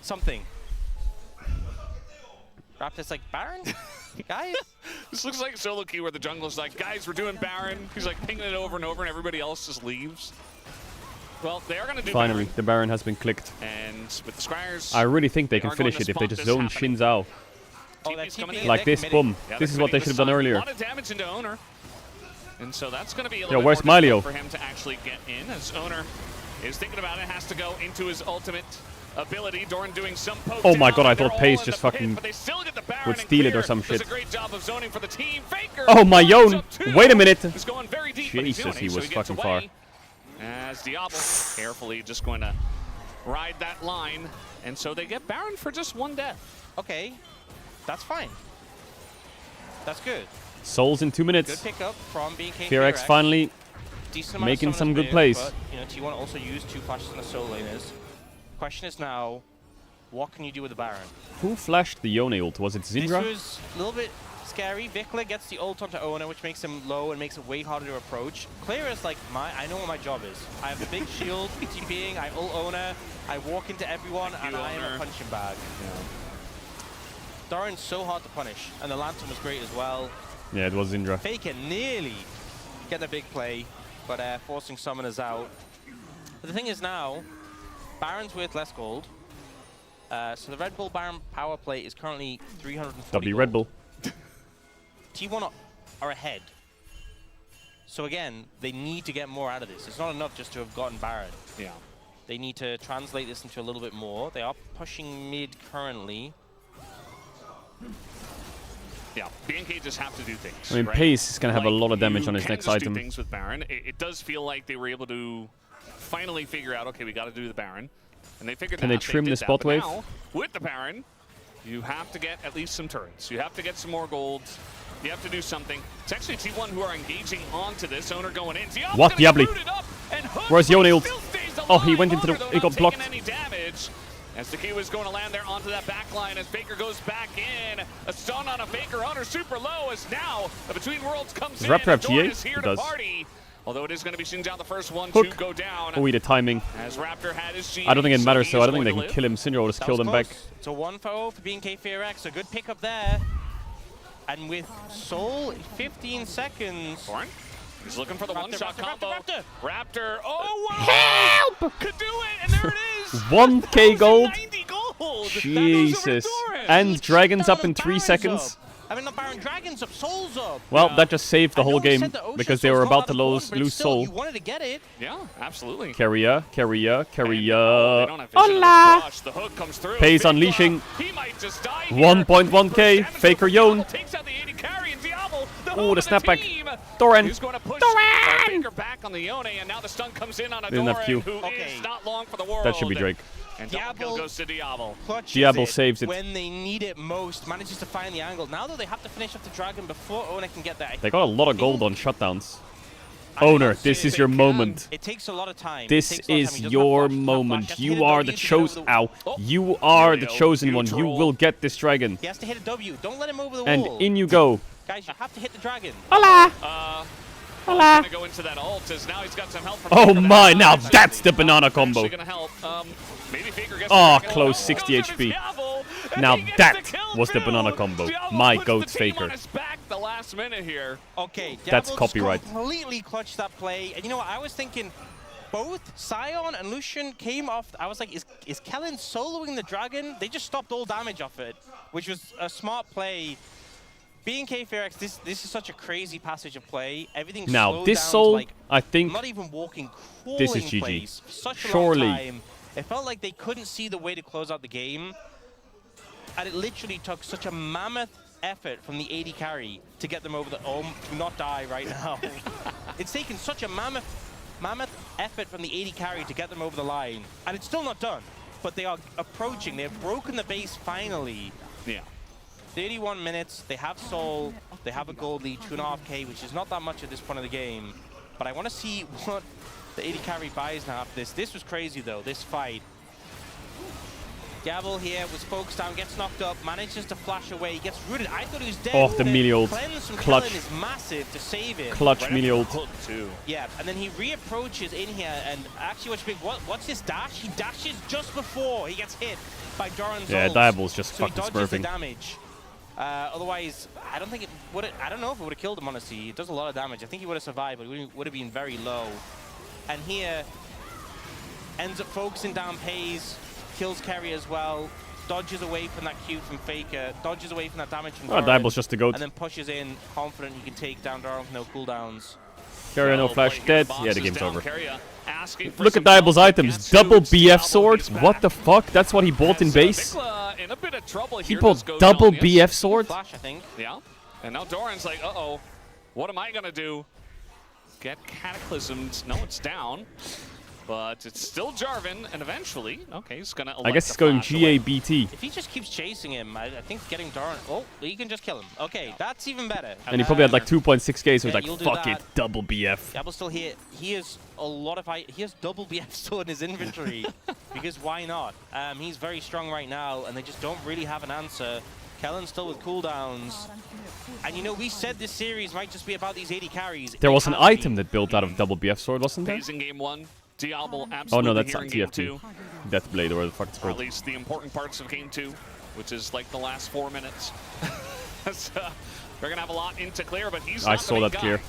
Something. Raptor's like, Baron? Guys? This looks like solo queue where the jungler's like, guys, we're doing Baron. He's like pinging it over and over, and everybody else just leaves. Well, they are going to do Finally, Baron. the Baron has been clicked. And with the Squires, I really think they can are going finish to it if they spot just this zone happening. Xin Zhao. Oh, that TP's coming TP, in. Like they're this, committing. boom. Yeah, This is they're what they committing should have done with earlier. A lot of damage into Owner. And so that's going to be a Yo, little bit where's more Milio? difficult for him to actually get in. As Owner is thinking about it, has to go into his ultimate ability. Doran doing some poke Oh my down, god, I and they're thought all Pace in just the pit, fucking but they still get the Baron would and steal it clear. or some Does shit. a great job of zoning for the team. Faker Oh, my winds Yone! up too. Wait a minute! Is going very deep, but he's Jesus, doing he it, so was gets fucking far. away. As Diablo carefully just going to ride that line. And so they get Baron for just one death. Okay, that's fine. That's good. Souls in 2 Good minutes. pickup from BK. Fearx finally Decent amount of making summoners some good mid, plays. But, you know, T1 also used 2 flashes in the solo laners. Question is now, what can you do with the Baron? Who flashed the Yone ult? Was it Syndra? This was a little bit scary. Vikla gets the ult onto Owner, which makes him low and makes it way harder to approach. Clear is like, I know what my job is. I have a big shield, TPing, I ult Owner, I walk into everyone, and I am Owner. a punching bag. Doran's so hard to punish, and the Lantern was great as well. Yeah, it was Syndra. Faker nearly getting a big play, but forcing summoners out. But the thing is now, Baron's worth less gold. So the Red Bull Baron power play is currently 340 W Red Bull. T1 are ahead. So again, they need to get more out of this. It's not enough just to have gotten Baron. Yeah. They need to translate this into a little bit more. They are pushing mid currently. Yeah, B&K just have to do things. I mean, right? Pace is going to have a Like, lot of damage you on his can't next just item. Do things with Baron. It does feel like they were able to finally figure out, okay, we got to do the Baron. And they figured Can that they out. trim did the that, spot but wave? now, with the Baron, you have to get at least some turrets. You have to get some more gold. You have to do something. It's actually T1 who are engaging onto this. Owner going in. Diablo's What? gonna get Diabli? rooted up, and Hook Where's Yone ult? still stays Oh, he alive. went into the- Owner, though, he got not blocked. taking any damage. As the Q is going to land there onto that back line as Faker goes back in. A stun on a Faker. Owner super low as now the Between Worlds comes Does in. Raptor have and Doran GA? is here He to does. party. Although it is going to be Xinjiang the first one Hook. to go down. Oh, the timing. As Raptor had his GA. I don't think it so matters, he though. is I don't think they going can to kill him. Syndra will just That kill was them back. close. It's a 1-0 for BNK Fearx. A good pickup there. And with Soul, 15 seconds. Doran. He's looking for the Raptor, one-shot Raptor, combo. Raptor, Raptor. Oh, wow. Help! Could do it, and there it is. 1k gold. 90 gold. Jesus. And Dragons up in 3 seconds. I mean, the Baron Dragon's up, Soul's up. Well, that just saved the I whole know we game said the Ocean because they Soul's were not about to that important, but lose still, Soul. You wanted to get it. Yeah, absolutely. Carrier. And, oh, they don't have vision Hola. of the flush. The hook comes through. Pace Big unleashing. He might just die here. 1.1k. First damage Faker over Yone. Diablo takes out the 80 carry, and Diablo, the Oh, home the of snapback. team. Doran. He's going to push Doran. Faker back on the Yone, and now the stun comes in on a Didn't have Doran, Q. who Okay. is not long for the world. That should be Drake. And double kill Diablo- goes to Diablo. Clutches Diablo it saves it. when they need it most. Manages to find the angle. Now though, they have to finish off the Dragon before Owner can get there. They got a lot of gold on shutdowns. I Owner, honestly this is think, your moment. It takes a lot of time. This It takes a lot of is time. He doesn't have your flash, doesn't have moment. flash. He has to You hit a are W the to get over chosen. the- Ow. Oh, You are there the we go. chosen one. Huge You roll. will get this dragon. He has to hit a W. Don't let him over the And wall. in you go. Guys, you have to hit the Dragon. Hola. Hola. Gonna go into that ult as now he's got some help from Oh Faker. my, That's now actually that's the banana combo. actually gonna help. Maybe Faker gets Oh, the Dragon. close, Oh, 60 goes HP. Diablo, and Now he gets that the kill was the too. banana combo. Diablo My puts goat's the team Faker. on his back the last minute here. Okay, That's Diablo copyright. completely clutched that play. And you know what? I was thinking both Sion and Lucian came off. I was like, is Kellen soloing the Dragon? They just stopped all damage off it, which was a smart play. B&K Fearx, this is such a crazy passage of play. Everything Now, slowed this down to, Soul, like, I think not even walking, crawling this is GG. plays for such a Surely. long time. It felt like they couldn't see the way to close out the game. And it literally took such a mammoth effort from the AD carry to get them over the... Oh, do not die right now. It's taken such a mammoth effort from the AD carry to get them over the line. And it's still not done. But they are approaching. They've broken the base finally. Yeah. 31 minutes. They have Soul. They have a gold lead, 2.5k, which is not that much at this point of the game. But I want to see what the AD carry buys now after this. This was crazy, though, this fight. Diablo here was focused down, gets knocked up, manages to flash away, gets rooted. I thought he was dead. Oh, the melee ult. Cleanse from Clutch. Kellen is massive to save it. Clutch melee ult. Hook too. Yeah, and then he reapproaches in here, and actually, what's this dash? He dashes just before he gets hit by Doran's ult. Diablo's just so he fucking dodges the smurfing. damage. Otherwise, I don't think it would. I don't know if it would have killed him. Honestly, it does a lot of damage. I think he would have survived, but it would have been very low. And here ends up focusing down Pays, kills Kerry as well. Dodges away from that Q from Faker, dodges away from that damage from Doran, Diablo's just a goat. and then pushes in, confident he can take down Doran with no cooldowns. Carrier, no flash, dead. Yeah, the game's over. Look at Diablo's Diablo's items. Double BF sword. What the fuck? That's what he bought in base. In a bit of trouble He here. bought double BF sword. Flash, I think. Yeah. And now Doran's like, uh-oh, what am I going to do? Get cataclysmed. No, it's down. But it's still Jarvan, and eventually, okay, he's going to I guess he's going GABT. If he just keeps chasing him, I think getting Doran... Oh, you can just kill him. Okay, that's even better. And he probably had like 2.6k, so he's like, you'll do fuck that. it, double BF. Diablo's still here. He has a lot of... He has double BF sword in his inventory. Because why not? He's very strong right now, and they just don't really have an answer. Kellen's still with cooldowns. And you know, we said this series might just be about these 80 carries. There was an item that built out of double BF sword, wasn't there? Pays in game one. Diablo absolutely Oh no, that's here not in game TF2. two. Deathblade, or the fuck it's Or called. at least the important parts of game two, which is like the last 4 minutes. So, they're going to have a lot into clear, but he's I not saw the that big clear. guy.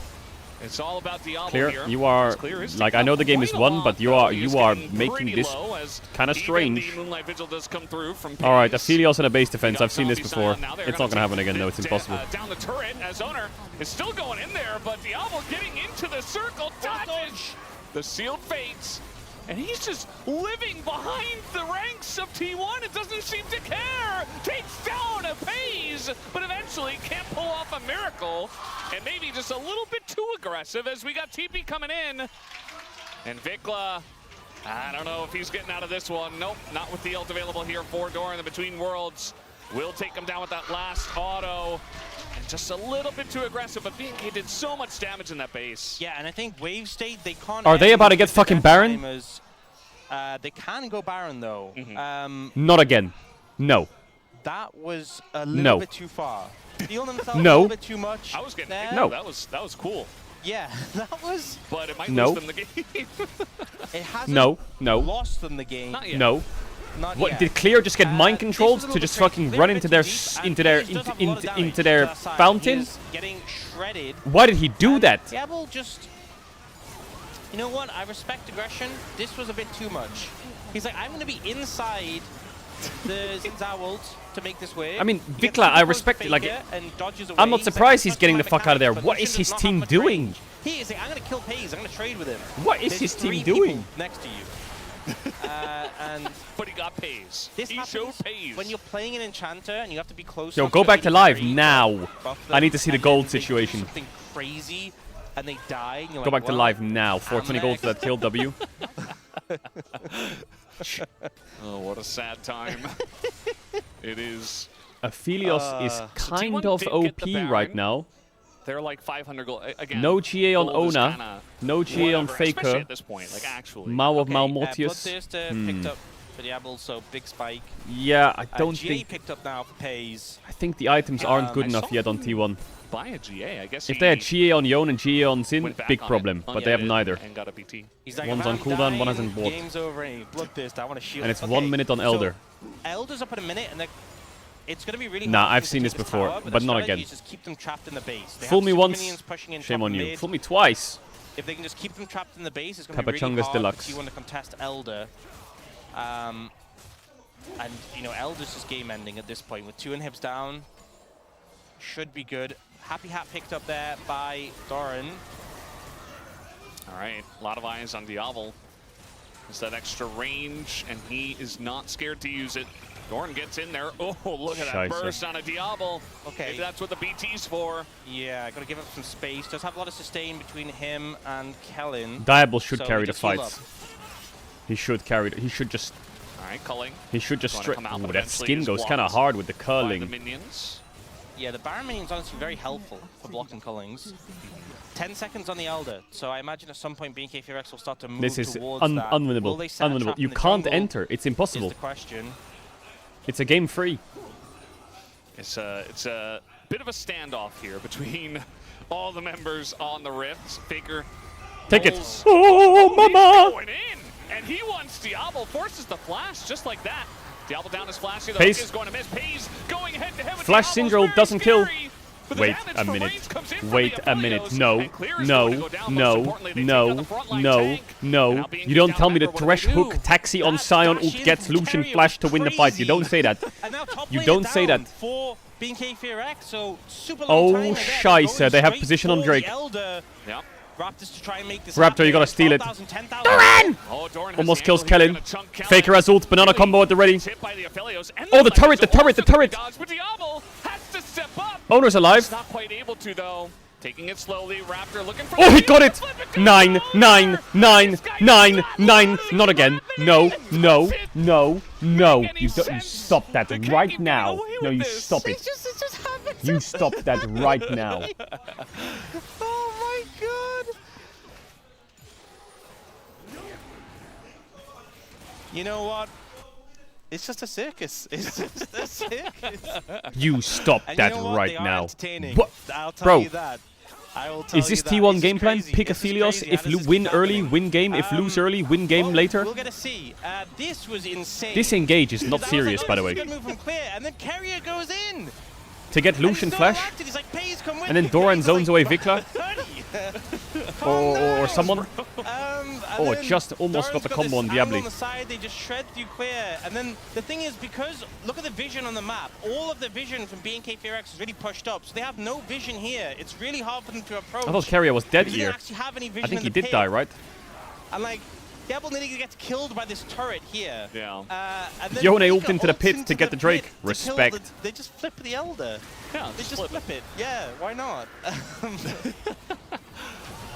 It's all about Diablo Clear, here. you are Clear is like, taking I know off the game is quite a won, lot, but you though. are He's making getting this low as kind of even strange. The Moonlight Vigil does come through from All right, Pays. Aphelios in a base defense. Got I've seen this zombies before. down. Now they're It's gonna not gonna happen take again. No, the- it's impossible. Down the turret as Owner is still going in there, but Diablo getting into the circle. Dodge! The sealed fates. And he's just living behind the ranks of T1. It doesn't seem to care. Takes down a Pays, but eventually can't pull off a miracle. And maybe just a little bit too aggressive as we got TP coming in. And Vikla, I don't know if he's getting out of this one. Nope, not with the ult available here for Doran. The Between Worlds will take him down with that last auto. And just a little bit too aggressive, but BNK did so much damage in that base. Yeah, and I think Wave State, they can't... Are they about to get fucking Baron? They can go Baron, though. Not again. No. That was a little No. bit too far. Feeling themselves No. a little bit too much. I was getting there. No. that was cool, Yeah, that was... but it might No. lose them the game. It hasn't No. No. lost them the game. Not yet. No. Not What yet. did Clear just get mind This controlled was a to little just bit crazy. fucking Clear run a into bit their too deep, and into their Fuse does have a lot of damage into to their that side. fountain? He is getting shredded. Why did he do that? Diablo just... You know what? I respect aggression. This was a bit too much. He's like, I'm going to be inside the Zinzao ult to make this work. I mean, He gets Vikla, too I close respect to it, like, Faker and dodges away. I'm not He's like, surprised he's "That's getting my the fuck out of there. mechanics," but What Lucian is his does not team have much doing? range. He is like, I'm going to kill Pays. I'm going to trade with him. What is There's his team 3 doing? people next to you. And But he got Pays. this He happens showed Pays. when you're playing an Enchanter and you have to be close. Yo, enough go back to live 83 now. buff I need to them, see the and gold then they do situation. Something crazy, and they die. And you're Go like, back to well, live now. 420 gold for next. that kill W. Oh, what a sad time. It is. Aphelios is So kind T1 of did OP get the Baron. right now. They're like 500 gold. Again, No GA on gold is Ona. kinda No GA on whatever, especially Faker. at this point, like actually. Mao of Okay, Malmotius. Bloodthirster picked up for Diablo, so big spike. Yeah, I don't GA think. picked up now for Pays. I think the items aren't good I enough saw yet on him T1. Buy a GA, I guess. If they had GA on Yon and GA on Sin, went back big on problem. it, But they have unedited, neither. And got a BT. He's like, One's if on I'm cooldown, dying, one hasn't bought. Game's over. And Bloodthirster, I want to shield. And it's Okay, 1 minute on so Elder. Elder's up in a minute, and it's going to be really Nah, hard for I've them to seen take this before, tower, but the not strategy again. is just keep them trapped in the base. They Fool have me super once, minions pushing in shame top on and you. mid. Fool me twice. If they can just keep them trapped in the base, it's going to be really Capachungus hard Deluxe. for T1 to contest Elder. And, you know, Elder's just game ending at this point. With 2 inhibs down, should be good. Happy Hat picked up there by Doran. All right, a lot of eyes on Diablo. It's that extra range, and he is not scared to use it. Doran gets in there. Oh, look at that Scheiße. burst on a Diablo. Okay. Maybe that's what the BT's for. Yeah, got to give up some space. Does have a lot of sustain between him and Kellen. Diablo should So carry he the just heal fights. up. He should carry. He should just. All right, culling. He should just Gonna straight. come out, Ooh, but that eventually skin is goes kind of blocked hard with the By the curling. minions. Yeah, the Baron minion's honestly very helpful for blocking Cullings. 10 seconds on the Elder, so I imagine at some point BNK Fearx will start to move This is towards that. Will unwinnable. they set a Unwinnable. trap in You the can't jungle enter. It's is impossible. the question. It's a game free. It's a bit of a standoff here between all the members on the Rifts. Faker Take it. pulls- Oh, he's mama. going in, and he wants Diablo, forces the flash just like that. Diablo down his flash. The Pace. hook is going to miss. Pace going head to head with Flash Diablo's Syndrome very doesn't kill. scary, but the Wait damage a from minute. Reigns comes in from Wait the a minute. Aphelios, No. and Clear is going to go down. Most No. importantly, they take No. down the frontline No. tank. And No. now being You don't down tell me the back, what do they Thresh do? hook taxi on That Sion dash ult in gets from Lucian Keria flash to was win the fight. You crazy. don't say that. And now top You lane don't is say down that. for BNK Fearx, so super long Oh, time again. scheisse, Going they have straight position on for Drake. the Elder. Yeah. Raptors to try and make this Raptor, happen. you gotta steal it. 12,000, 10,000. Doran! Oh, Doran has Almost the kills angle here, Kellen. gonna chunk Kellen. Faker has ult. Banana Really combo at the ready. gets hit by the Aphelios, and Oh, the Fighters turret, the turret, the also turret. dodge, but Diablo has to step up. Owner's He's alive. not quite able to though. Taking it slowly. Raptor looking for. Oh, he the got it. flip to 9, the 9, owner. 9, This guy 9, does not 9. literally Not again. No, no, Does it no, no. make any You don't. You sense? stop that They can't right keep getting now. away No, with you this. stop it. It just happens. You stop that right now. Oh my god. You know what? It's just a circus. It's just a circus. You stop And that you know what? right They are now. entertaining. What? I'll tell Bro, you that. I will tell is this you that. T1 This game is plan? crazy. Pick This is Aphelios. crazy. If How does this win keep early, happening? win game. If lose early, win game well, later. We're gonna see. This was insane. This engage is not Because I was serious, like, by the this way. is a good move from Clear, and then Carrier goes in. To get And he's Lucian so flash, reacted, he's like, "Please come with and then me." Doran He's zones like, away Vikla. Or someone. Oh, then just almost got Doran's the this combo on angle Diablo. on the side, they just shred through Clear. And then the thing is, because look at the vision on the map. All of the vision from BNK Fearx is really pushed up, so they have no vision here. It's really hard for them to approach. I thought Carrier was dead He doesn't here. actually have any vision I think in he the did die, pit. right? And like, Diablo nearly gets killed by this turret here. Yeah. And then Yone Faker ult into the ults pit into to get the Drake. pit to kill Respect. they just flip the Elder. Yeah, They just flip flip it. Yeah, why not?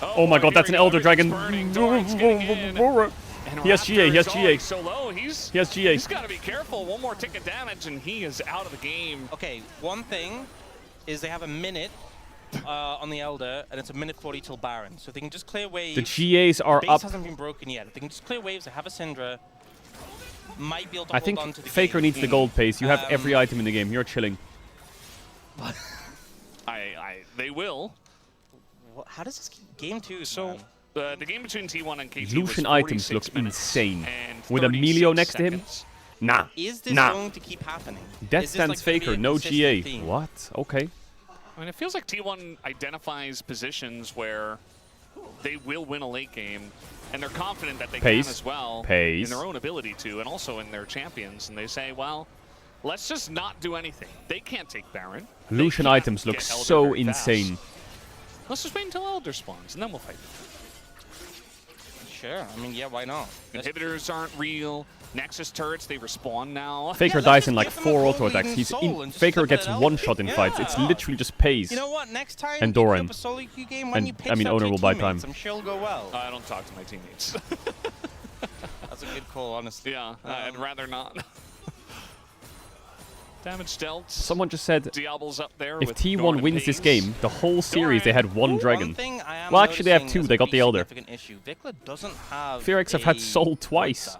Oh my boy, god, that's here an we Elder go. Dragon. Burning, Doran's getting in. And He has GA, he has Raptor GA. going So low, he's He has GA. He's got to be careful. One more tick of damage, and he is out of the game. Okay, one thing is they have a minute on the Elder, and it's a minute 40 till Baron. So if they can just clear waves. The GAs are base up. hasn't been broken yet. If they can just clear waves, they have a Syndra. Might be able to I hold think on to the Faker game. needs the gold pace. You have every item in the game. You're chilling. They will. How does this game 2? So the game between T1 and KT Lucian was items 46 looks minutes insane. and With a 36 Melio next to him? seconds. Nah. Is this Nah. going to keep happening? Death Is this, Stance like, gonna be Faker, a no consistent GA. theme? What? Okay. I mean, it feels like T1 identifies positions where they will win a late game, and they're confident that they Pace. can as well Pace. in their own ability to, and also in their champions. And they say, well, let's just not do anything. They can't take Baron. They Lucian can't items look get Elder so very fast. insane. Let's just wait until Elder spawns, and then we'll fight. Sure. I mean, yeah, why not? Inhibitors aren't real. Nexus turrets, they respawn now. Faker let's dies just in like give them a 4 gold auto attacks. leading He's soul and just Faker flip gets it out. one shot in fights. It's Yeah. literally just pays. You know what? Next time And you Doran. pick up a solo queue game, when And, you pitch I mean, that owner to will your buy teammates, time. I'm sure it'll go well. I don't talk to my teammates. That's a good call, honestly. Yeah, I'd rather not. Damage dealt. Someone just said Diablo's up there if with T1 Doran and wins this Pace. game, the whole series they had one One dragon. thing I am Well, actually, they have noticing 2. as They a got the pretty Elder. significant issue. Vikla doesn't have Fearx have had a Soul void twice. staff.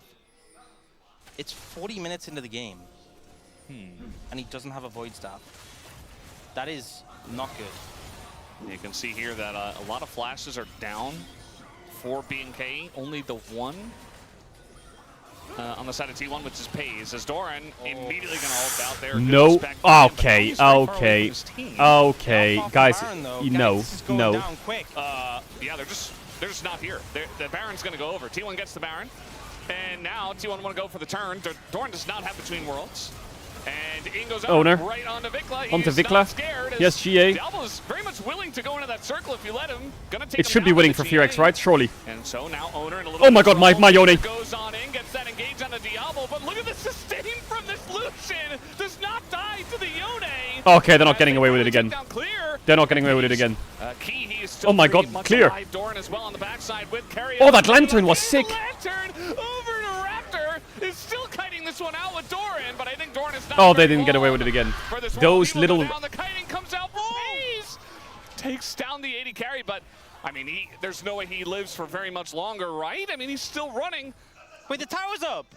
It's 40 minutes into the game, and he doesn't have a void staff. That is not good. You can see here that a lot of flashes are down for B&K. Only the one on the side of T1, which is Pays, as Doran immediately going to ult out there. Good No. respect for him, but now Okay. he's very far away Okay. from his team. Okay. Off Guys, Baron, though. you Guys, know. this is going No. down quick. Yeah, they're just not here. The Baron's going to go over. T1 gets the Baron. And now T1 want to go for the turn. Doran does not have Between Worlds. And in goes Owner. right onto Vikla. He Onto is Vikla. not scared. as Yes, GA. Diablo's very much willing to go into that circle if you let him. Gonna take It him should be down winning with for the GA. Fearx, right? Surely. And so now Owner in a little Oh my bit god, of my trouble. Yone. Goes on in, gets that engage on the Diablo, but look at the sustain from this Lucian. Okay, they're not getting away with it again. Takedown clear. They're not getting away with it again. Key, he is still Oh my pretty god, much clear. alive. Doran as well on the backside with Caedrel. Oh, that lantern was sick. Lantern over to Raptor is still kiting this one out with Doran, but I think Doran is not. Oh, they very didn't get away long with it again. for this Those one. He will little... go down. The kiting comes out for Maze. Takes down the 80 carry, but I mean, there's no way he lives for very much longer, right? I mean, he's still running. Wait, the tower's up.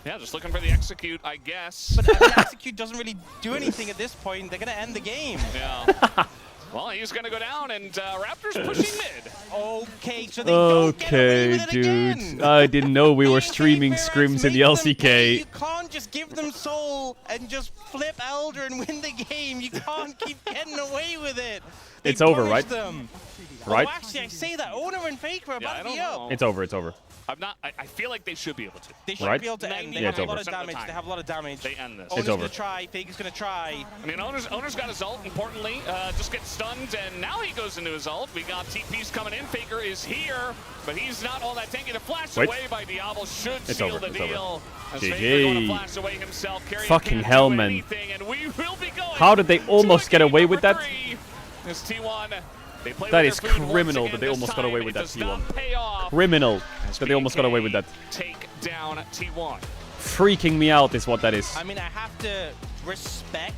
Yeah, just looking for the execute, I guess. But the execute doesn't really do anything at this point. They're gonna end the game. Yeah. Well, he's gonna go down, and Raptor's pushing mid. Okay, so they don't get away Okay, with it dude. again. I didn't know we were BNK streaming Perez scrims in the made them pay. LCK. You can't just give them soul and just flip Elder and win the game. You can't keep getting away with it. They It's over, punished right? Them. Right? Oh, actually, I say that. Owner and Faker are Yeah, I about to don't be know. up. It's over, it's over. I feel like they should be able to. They should Right? be able to end. They Yeah, have it's a over. lot of 90% of the damage. time. They have a lot of damage. They end this. Owner's over. gonna try. Faker's gonna try. I mean, Owner's got his ult, importantly. Just gets stunned, and now he goes into his ult. We got TPs coming in. Faker is here, but he's not all that tanky. The flash Wait. away by Diablo should It's seal over, the it's over. deal. As GG. Faker going to flash away himself. Carrion Fucking can't hell, do man. anything, and we will be going How did they to almost get game away with number that? 3. This T1, they play That with is their food once criminal again that they this almost got time. away with It that does T1. not pay off. Criminal As that they almost got away with that. Take down T1. Freaking me out is what that is. I mean, I have to respect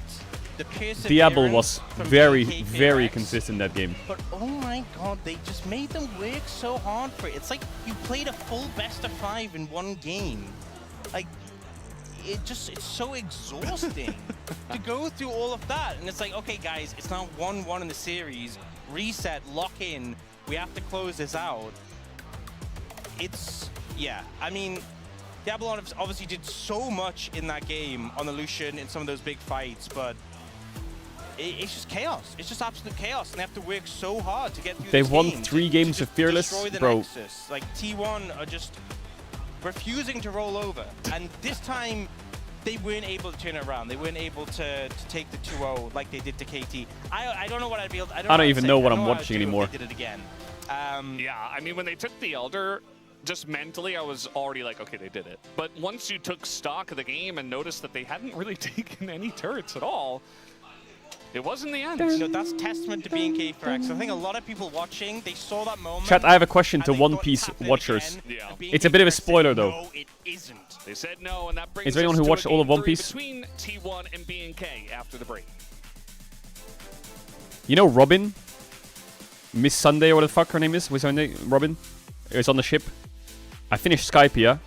the perseverance. Diablo was from very, BNK very Fairx, consistent that game. But oh my god, they just made them work so hard for it. It's like you played a full best of 5 in one game. Like, it's so exhausting to go through all of that. And it's like, okay guys, it's now 1-1 in the series. Reset, lock in. We have to close this out. Yeah, I mean, Diablo obviously did so much in that game on the Lucian in some of those big fights, but it's just chaos. It's just absolute chaos, and they have to work so hard to get through They this won game 3 to games just of Fearless, destroy the bro. Nexus. Like, T1 are just refusing to roll over, and this time they weren't able to turn it around. They weren't able to take the 2-0 like they did to KT. I don't know what I'd be able to, I don't even know what I'm watching anymore. They did it again. Yeah, I mean, when they took the Elder, just mentally, I was already like, okay, they did it. But once you took stock of the game and noticed that they hadn't really taken any turrets at all, it was in the end. You know, that's testament to BNK Fairx. I think a lot of people watching, they saw that moment. Chat, I have a question and to they One thought it's Piece happening watchers. again, Yeah. and BNK It's a bit of a Fairx said, spoiler, though. No, it isn't. They said no, and that brings Is there anyone us who to watched a all of game One Piece? between T1 and BNK after the break. You know Robin? Miss Sunday or what the fuck her name is? What's her name? Robin? It's on the ship. I finished Skypia,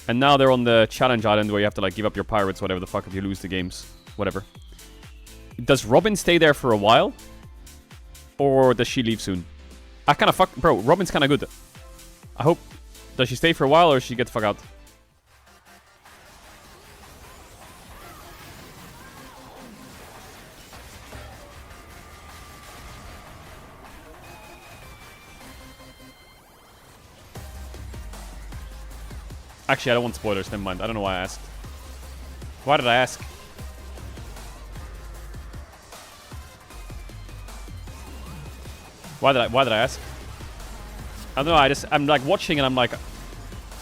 and now they're on the challenge island where you have to like give up your pirates, whatever the fuck, if you lose the games. Whatever. Does Robin stay there for a while? Or does she leave soon? I kinda fuck... Bro, Robin's kinda good. I hope... Does she stay for a while or does she get the fuck out? Actually, I don't want spoilers. Never mind. I don't know why I asked. Why did I ask? Why did I ask? I don't know. I'm like watching and I'm like,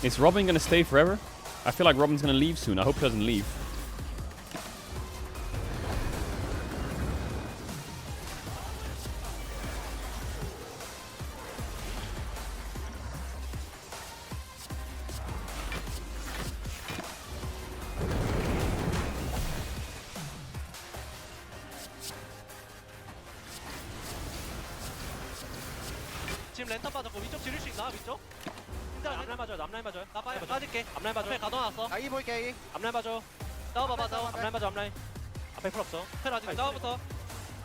is Robin gonna stay forever? I feel like Robin's gonna leave soon. I hope he doesn't leave. 지금 랜턴 빠졌고 위쪽 지를 수 있나 위쪽? 앞라인 맞아요 앞라인 맞아요 나 빠질게 앞라인 봐줘 앞에 가둬놨어 아이 볼게 아이. 앞라인 봐줘 싸워봐봐 싸워 앞라인 봐줘 앞라인 앞에 풀 없어 펜 아직 싸워부터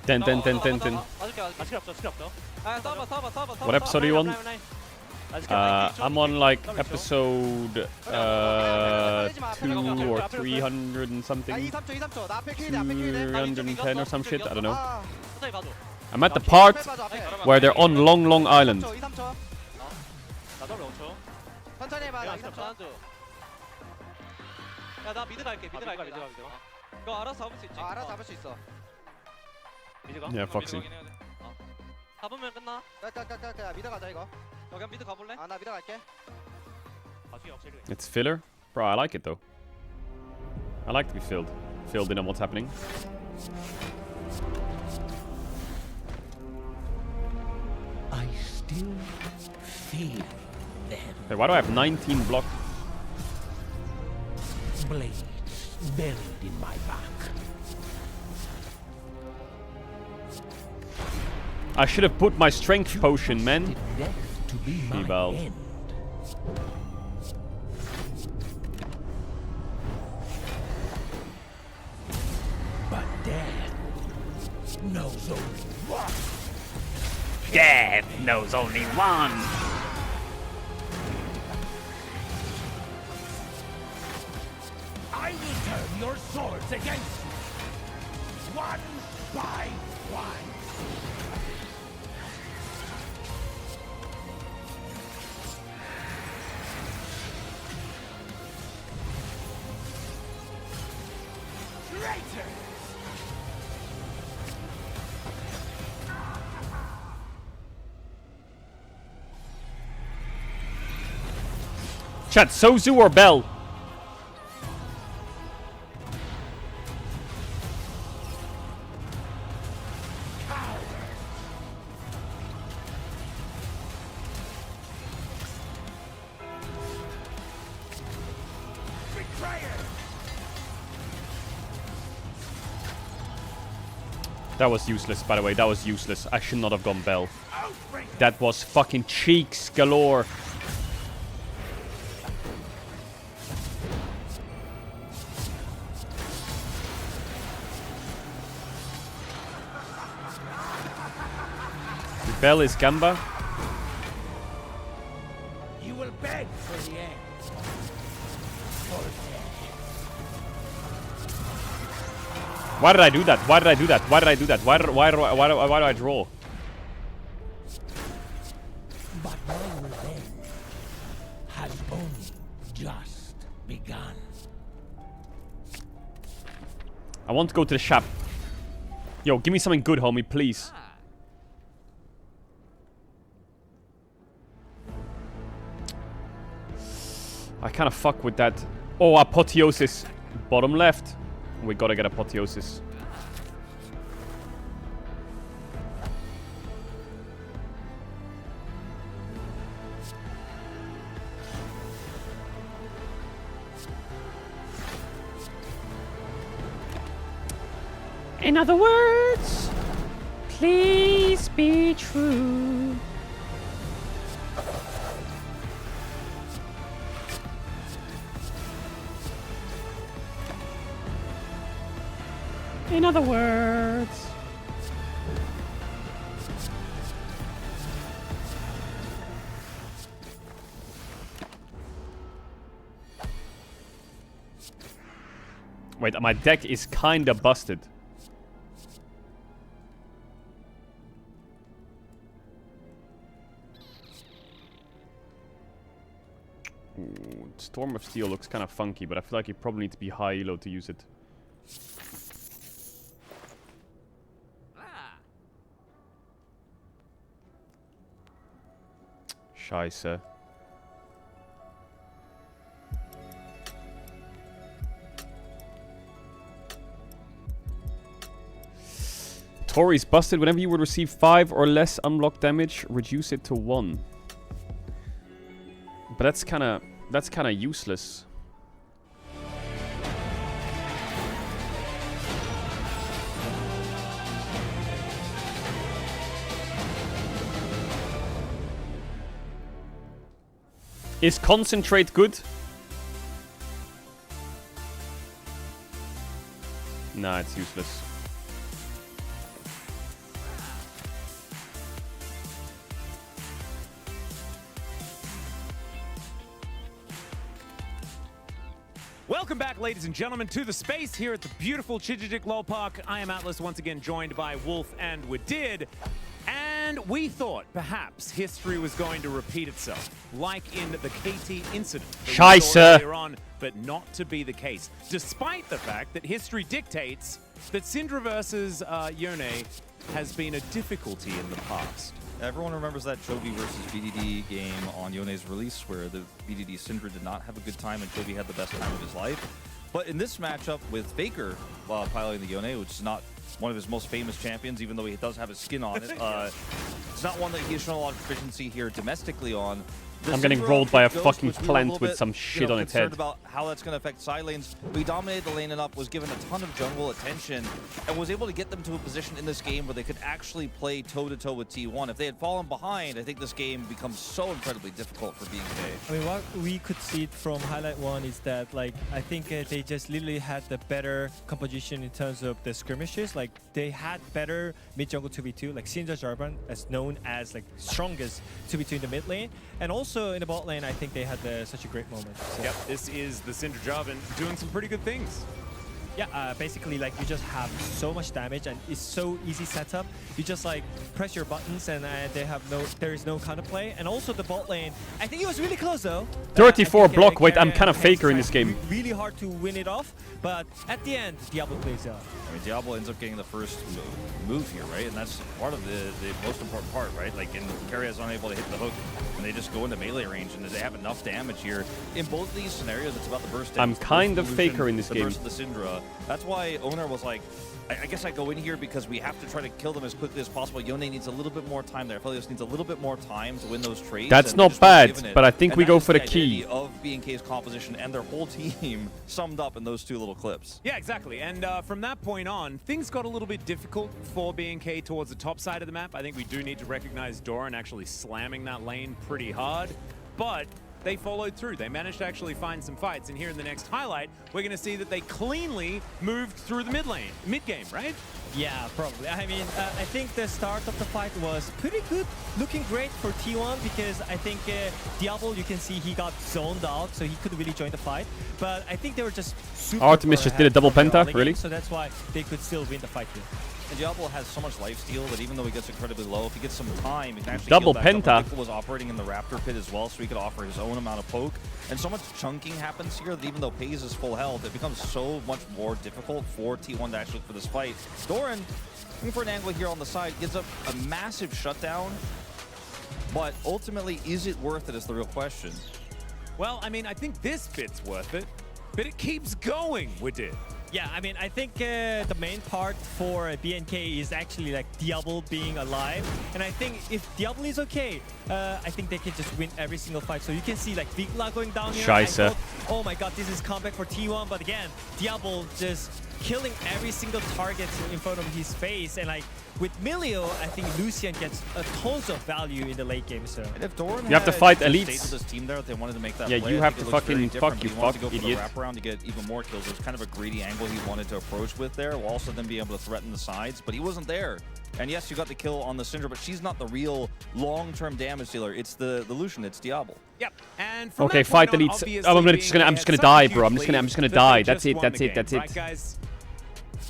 Ten. 맞을게 아직 스킬 없어 스킬 없어 아 싸워봐 What episode are you on? I'm on like episode 2 or 300 and 아 something. 2, 3초 2, 3초. 나 앞에 킬돼 앞에 킬돼 310 or some shit. I don't know. 아. 천천히 가줘 I'm at the part 앞에 봐줘, 앞에. where they're on Long Island. 2, 3초. 나 더블 5초 천천히 해봐. 나 2, 3초. 야나 미드 갈게 미드 갈게 이거 알아서 잡을 수 있지 아, 알아서 잡을 수 있어. 미드 가? Yeah, Foxy. 잡으면 끝나 까까까까 미드 가자 이거. 그냥 미드 가볼래? 아, 나 미드 갈게. 나중에 억제를 해 It's filler? Bro, I like it though. I like to be filled. Filled in on what's happening. I still feel them. Hey, why do I have 19 blocked? Blades buried in my back. I should have put my strength potion, man. Trusted death to be my She-Bell. end. But death knows only one. Death knows only one. I will turn your swords against you, one by one. Traitor! Chat, Sozu or Bell? That was useless, by the way. That was useless. I should not have gone Bell. That was fucking cheeks galore. Bell is Gamba. You will beg for the end. For Why did I do that? Why did I do that? Why did I do that? Why do I draw? But my revenge has only just begun. I want to go to the shop. Yo, give me something good, homie, please. I kind of fuck with that. Oh, Apotheosis. Bottom left. We gotta get Apotheosis. In other words, please be true. In other words. Wait, my deck is kinda busted. Ooh, Storm of Steel looks kind of funky, but I feel like you probably need to be high elo to use it. Scheiße. Tori's busted. Whenever you would receive 5 or less unblocked damage, reduce it to 1. But that's kind of useless. Is concentrate good? Nah, it's useless. Welcome back, ladies and gentlemen, to the space here at the beautiful Chijijik Lol Park. I am Atlas, once again joined by Wolf and Wadid. And we thought perhaps history was going to repeat itself, like in the KT incident that we saw Scheiße. earlier on, but not to be the case, despite the fact that history dictates that Syndra versus Yone has been a difficulty in the past. Everyone remembers that Chovy versus VDD game on Yone's release where the VDD Syndra did not have a good time and Chovy had the best time of his life. But in this matchup with Faker piloting the Yone, which is not one of his most famous champions, even though he does have his skin on it, it's not one that he has shown a lot of proficiency here domestically on. I'm getting rolled by a fucking plant with some shit on its head. About how that's going to affect side lanes. We dominated the lane enough, was given a ton of jungle attention, and was able to get them to a position in this game where they could actually play toe-to-toe with T1. If they had fallen behind, I think this game becomes so incredibly difficult for BNK. I mean, what we could see from Highlight 1 is that, like, I think they just literally had the better composition in terms of the skirmishes. Like, they had better mid-jungle 2v2, like Syndra Jarvan as known as, like, strongest 2v2 in the mid lane. And also in the bot lane, I think they had such a great moment. So. Yep, this is the Syndra Jarvan doing some pretty good things. Yeah, basically, like, you just have so much damage and it's so easy setup. You just like press your buttons and there is no counterplay. And also the bot lane, I think it was really close though. 34 block. Wait, I'm kind of Faker in this game. Really hard to win it off, but at the end, Diablo plays out. I mean, Diablo ends up getting the first move here, right? And that's part of the most important part, right? Like, and Carry is unable to hit the hook, and they just go into melee range, and they have enough damage here. In both of these scenarios, it's about the burst damage. I'm kind of Faker in this game. The burst of the Syndra. That's why Owner was like, I guess I go in here because we have to try to kill them as quickly as possible. Yone needs a little bit more time there. Aphelios needs a little bit more time to win those trades. That's not bad, but I think we go for the key. Of BNK's composition and their whole team summed up in those two little clips. Yeah, exactly. And from that point on, things got a little bit difficult for BNK towards the top side of the map. I think we do need to recognize Doran actually slamming that lane pretty hard, but they followed through. They managed to actually find some fights. And here in the next highlight, we're going to see that they cleanly moved through the mid-game, right? Yeah, probably. I mean, I think the start of the fight was pretty good, looking great for T1 because I think Diablo, you can see he got zoned out, so he couldn't really join the fight. But I think they were just super Artemis just did a double penta, really? So that's why they could still win the fight here. And Diablo has so much lifesteal that even though he gets incredibly low, if he gets some time, he can actually double heal back penta. up. Was operating in the Raptor pit as well, so he could offer his own amount of poke. And so much chunking happens here that even though Pays is full health, it becomes so much more difficult for T1 to actually look for this fight. Doran, looking for an angle here on the side, gives up a massive shutdown. But ultimately, is it worth it is the real question. Well, I mean, I think this bit's worth it, but it keeps going with it. Yeah, I mean, I think the main part for BNK is actually like Diablo being alive. And I think if Diablo is okay, I think they can just win every single fight. So you can see like Vigla going down here. Scheiße. Thought, oh my god, this is comeback for T1. But again, Diablo just killing every single target in front of his face. And like with Milio, I think Lucian gets a tons of value in the late game. So and if Doran you have to fight elites. With this team there, they wanted to make that yeah, play, you have to fucking fuck you, fuck to go idiot. For the wraparound to get even more kills. It was kind of a greedy angle he wanted to approach with there, while also then being able to threaten the sides, but he wasn't there. And yes, you got the kill on the Syndra, but she's not the real long-term damage dealer. It's the Lucian. It's Diablo. Yep. And from okay, that fight point elites. on, I'm just gonna die, bro. I'm just gonna die. That's it. That's it. That's it. Right, guys?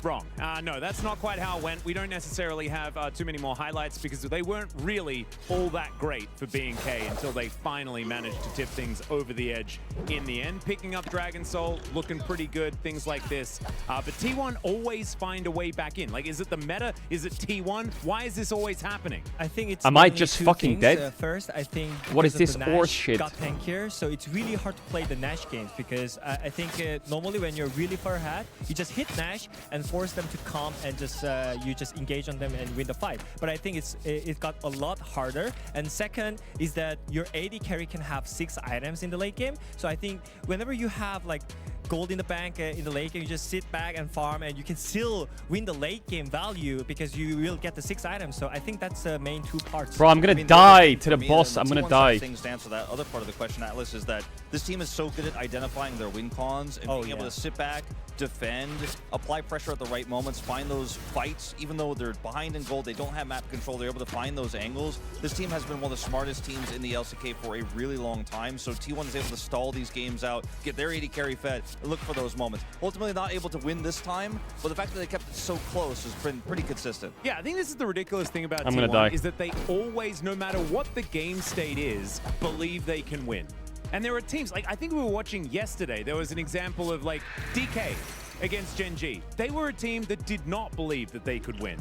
Wrong. No, that's not quite how it went. We don't necessarily have too many more highlights because they weren't really all that great for BNK until they finally managed to tip things over the edge in the end. Picking up Dragon Soul, looking pretty good, things like this. But T1 always find a way back in. Like, is it the meta? Is it T1? Why is this always happening? I think it's Am I just fucking things. dead? First, I think what is this horse shit? Got tankier, so it's really hard to play the Nash games because I think normally when you're really far ahead, you just hit Nash and force them to calm and just you just engage on them and win the fight. But I think it got a lot harder. And second is that your AD carry can have 6 items in the late game. So I think whenever you have like gold in the bank in the late game, you just sit back and farm and you can still win the late game value because you will get the 6 items. So I think that's the main 2 parts. Bro, I'm gonna die to the boss. I'm gonna die. Things to answer that other part of the question, Atlas, is that this team is so good at identifying their win cons and being able to sit back, defend, apply pressure at the right moments, find those fights. Even though they're behind in gold, they don't have map control, they're able to find those angles. This team has been one of the smartest teams in the LCK for a really long time, so T1 is able to stall these games out, get their AD carry fed, and look for those moments. Ultimately not able to win this time, but the fact that they kept it so close has been pretty consistent. Yeah, I think this is the ridiculous thing about I'm gonna T1 die. is that they always, no matter what the game state is, believe they can win. And there are teams, like I think we were watching yesterday, there was an example of like DK against Gen G. They were a team that did not believe that they could win.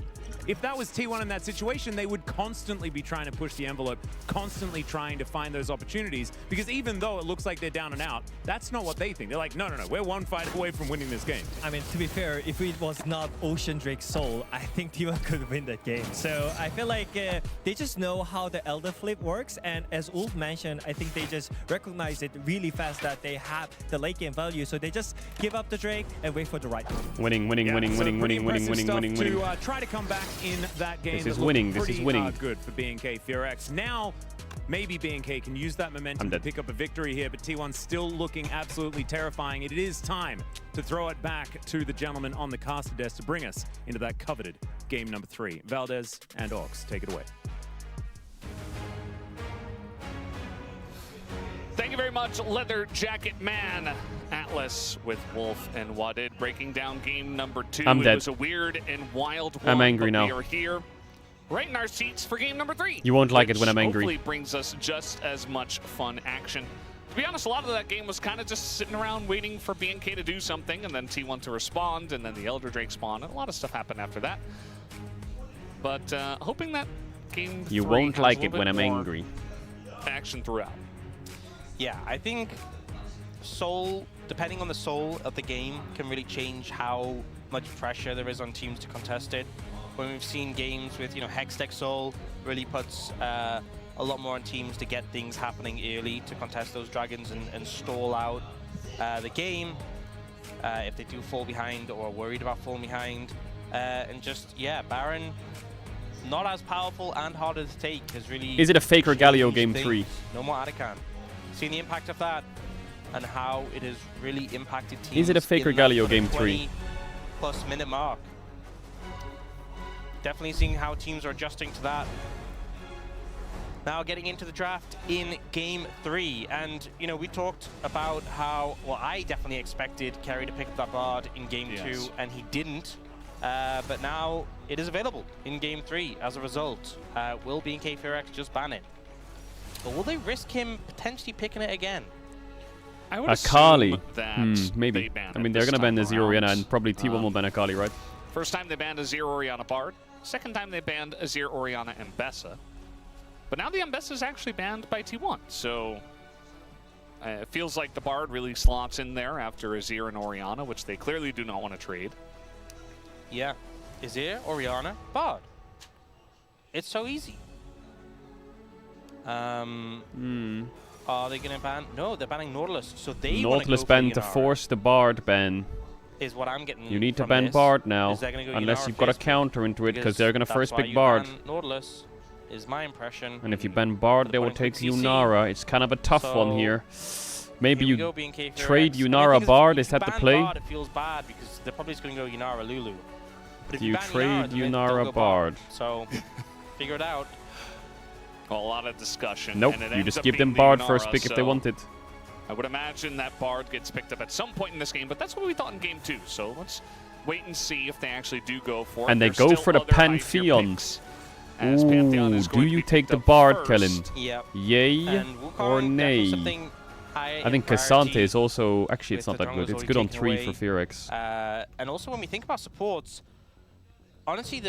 If that was T1 in that situation, they would constantly be trying to push the envelope, constantly trying to find those opportunities, because even though it looks like they're down and out, that's not what they think. They're like, no, we're one fight away from winning this game. I mean, to be fair, if it was not Ocean Drake's soul, I think T1 could win that game. So I feel like they just know how the Elder Flip works, and as Ulf mentioned, I think they just recognize it really fast that they have the late game value, so they just give up the Drake and wait for the right one. Winning. To try to come back in that game. This is winning. Good for BNK FearX. Now, maybe BNK can use that momentum to pick up a victory here, but T1's still looking absolutely terrifying. It is time to throw it back to the gentleman on the caster desk to bring us into that coveted game number 3. Valdez and Ox, take it away. Thank you very much, Leather Jacket Man. Atlas with Wolf and Wadid breaking down game number 2. I'm dead. It was a weird and wild one. I'm angry now. We are here, right in our seats for game number 3. You won't like it when I'm angry. Hopefully brings us just as much fun action. To be honest, a lot of that game was kind of just sitting around waiting for BNK to do something, and then T1 to respond, and then the Elder Drake spawn, and a lot of stuff happened after that. But hoping that game 3 You won't has like a it little when bit I'm more angry. action throughout. Yeah, I think Soul, depending on the soul of the game, can really change how much pressure there is on teams to contest it. When we've seen games with, Hextech Soul really puts a lot more on teams to get things happening early to contest those dragons and stall out the game if they do fall behind or are worried about falling behind. And just, Baron, not as powerful and harder to take, has really... Is it a Faker Galio game 3? No more Atakan. Seeing the impact of that and how it has really impacted teams. Is it a Faker Galio game 3? 20+ minute mark. Definitely seeing how teams are adjusting to that. Now getting into the draft in game 3, and we talked about how, well, I definitely expected Kerry to pick up that Bard in game 2, and he didn't. But now it is available in game 3 as a result. Will BNK FearX just ban it? Or will they risk him potentially picking it again? I would Akali. assume that Maybe. they ban I mean, it they're this going to ban time the Zero around. Orianna, and probably T1 will ban Akali, right? First time they banned a Zero Orianna Bard. Second time they banned a Zero Orianna Mbessa. But now the Mbessa is actually banned by T1, so it feels like the Bard really slots in there after Azir and Orianna, which they clearly do not want to trade. Yeah. Azir, Orianna, Bard. It's so easy. Are they going to ban? No, they're banning Nautilus. So they Nautilus ban to force the Bard ban. Is what I'm getting. You need to from ban this. Bard now, Is they're gonna go unless Yunara you've got a first pick, counter into it, because they're going to that's first why pick you Bard. ban Nautilus is my impression. And if you ban Bard, they will point take CC. Yunara. It's kind of a tough one here. Maybe Here we you go, BNK trade FearX. Yunara And Bard. the Is thing that the if you play? ban Bard, it feels bad because they're probably just going to go Yunara Lulu. But if Do you ban trade Yunara, then they'll Yunara go Bard? So figure it out. Well, a lot of discussion. Nope, and it you ends just up give being them the Bard Yunara, first pick if they so want it. I would imagine that Bard gets picked up at some point in this game, but that's what we thought in game 2. So let's wait and see if they actually do go for it. And they There's go still for the other high-tier Pantheon. picks, as Pantheon is Ooh, going do to you be take picked the up Bard, first. Kellen? Yep. Yay And or Wukong, nay? definitely something high I think in priority. Cassante is also... Actually, it's with not the that good. jungles It's already good on taken 3 away. for FearX. And also when we think about supports, honestly,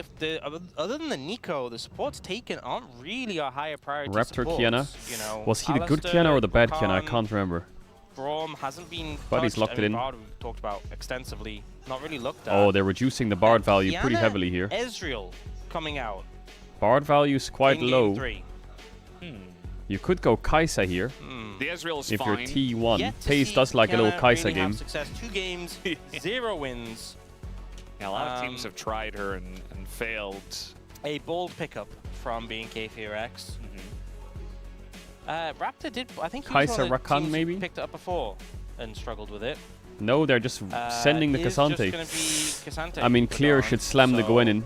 other than the Nico, the supports taken aren't really a higher priority Raptor supports. Kiana. Was he the good Alistair, Kiana or the bad Kiana? I Wukong, can't remember. Braum hasn't been But he's touched. locked it in. Bard we've talked about extensively. Not really looked at. Oh, they're reducing the Bard value pretty Kiana heavily here. Ezreal coming out Bard value is quite in low. game 3. You could go Kaisa here The Ezreal is if fine. you're T1. Yet to Pace see does like a little Kiana Kaisa really have game. Success. 2 games, 0 wins. Yeah, a lot of teams have tried her and failed. A bold pickup from BNK FearX. Raptor did, I think he was Kaiser one of the Rakan, teams who maybe? picked it up before and struggled with it. No, they're just sending the Is just Cassante. gonna be Cassante I mean, put Clear on, should slam the so Gwen in.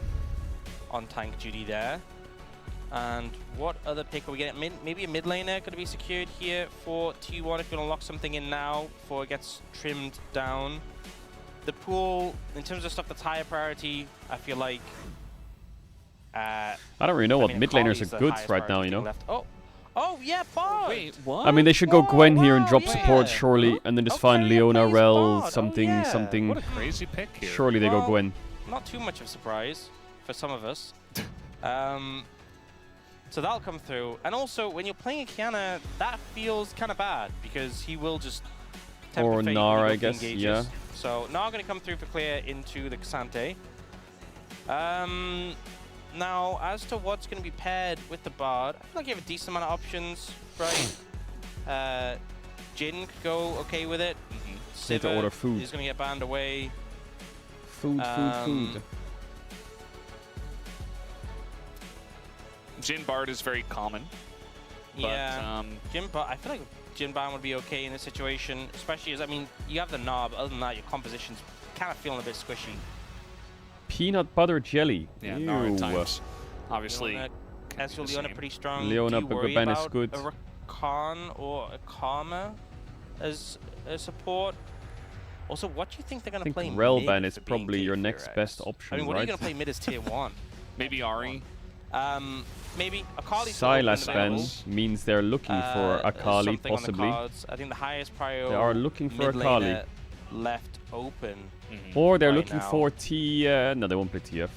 on tank duty there. And what other pick are we getting? Maybe a mid laner going to be secured here for T1 if you want to lock something in now before it gets trimmed down. The pool, in terms of stuff that's higher priority, I feel like... I don't really know what mid laners are good right now, you know? Left. Oh, yeah, Bard! Wait, what? I mean, they should go Gwen here and drop yeah. support, surely, and then just find Okay, Leona, please, Rel, Bard. something, Oh, yeah. something. What a crazy pick here. Surely they go Well, Gwen. Not too much of a surprise for some of us. So that'll come through. And also, when you're playing a Kiana, that feels kind of bad because he will just tempt Or fate when Gnar, he I goes guess, engages. yeah. So Gnar going to come through for clear into the Cassante. Now, as to what's going to be paired with the Bard, I feel like you have a decent amount of options, right? Jin could go okay with it. Need to order food. He's going to get banned away. Food. Jin Bard is very common. Yeah, But, Jin Bard. I feel like Jin Ban would be okay in this situation, especially as, I mean, you have the knob. Other than that, your composition's kind of feeling a bit squishy. Peanut butter jelly. yeah, Ew. Gnar at times. Obviously. Ezreal the Leona same. pretty strong. Leona Do you worry Ban is about good. a Rakan or a Karma as a support? Also, what do you think they're going I to think play Relban mid is for probably BNK your next Fear best X? option, I mean, what are you right? going to play mid as tier 1? Maybe Ari. Maybe Akali. Sylas ban means they're looking for Akali, possibly. I think the highest priority. They are looking for mid Akali. laner left open. Or they're right looking now. for T... no, they won't play TF.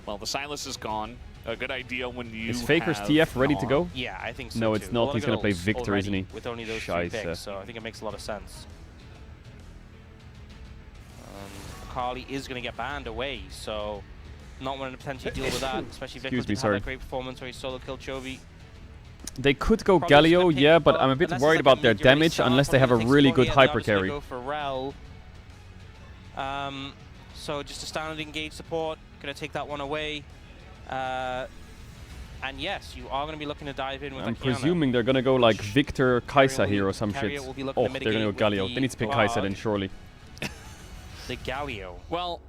Well, the Sylas is gone. A good idea when you Is Faker's have TF ready to Gnar. go? Yeah, I think so. No, too. it's not. A lot of He's gonna play goals Victor, isn't already he? With only those 3 Scheisse. picks, so I think it makes a lot of sense. Akali is going to get banned away, so not wanting to potentially deal with that, especially Victor didn't have that great performance where he solo killed Chovy. They could go Probably Galio, gonna pick yeah, but up, I'm a bit unless worried it's like about their mid-early damage start, unless they have a probably takes really support good here. They're hyper obviously gonna carry. Go for Rel. So just a standard engage support, going to take that one away. And yes, you are going to be looking to dive in with I'm Akiana. presuming they're gonna go like Victor Kaisa will here be- or some Carrier shit. will be looking Oh, to they're gonna go mitigate Galio. with They need to pick the Kaisa Bard. then, surely. The Galio. Well,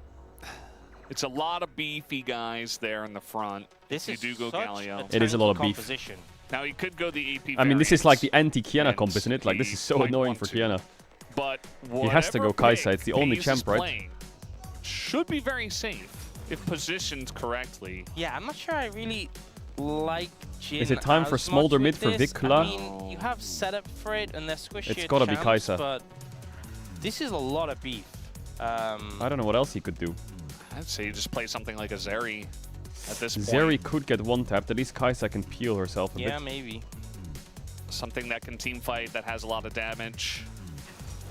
it's a lot of beefy guys there in the front. This You is do go such Galio. It is a lot of talented beef. composition. Now, he could go the AP I mean, this is like the variants, anti-Kiana and comp, isn't it? Like, this he is so might annoying want for to. Kiana. But He has to go whatever Kaisa. pick It's the only FaZe champ, is right? playing should be very safe if positioned correctly. Yeah, I'm not sure I really like Jin. Is it time for as Smolder much mid with for this. Vikula? I mean, you have setup for it, and they're squishy. It's gotta be champs, Kaisa. But this is a lot of beef. I don't know what else he could do. I'd say you just play something like a Zeri at this point. Zeri could get one tapped. At least Kaisa can peel herself a Yeah, bit. maybe. Something that can team fight, that has a lot of damage.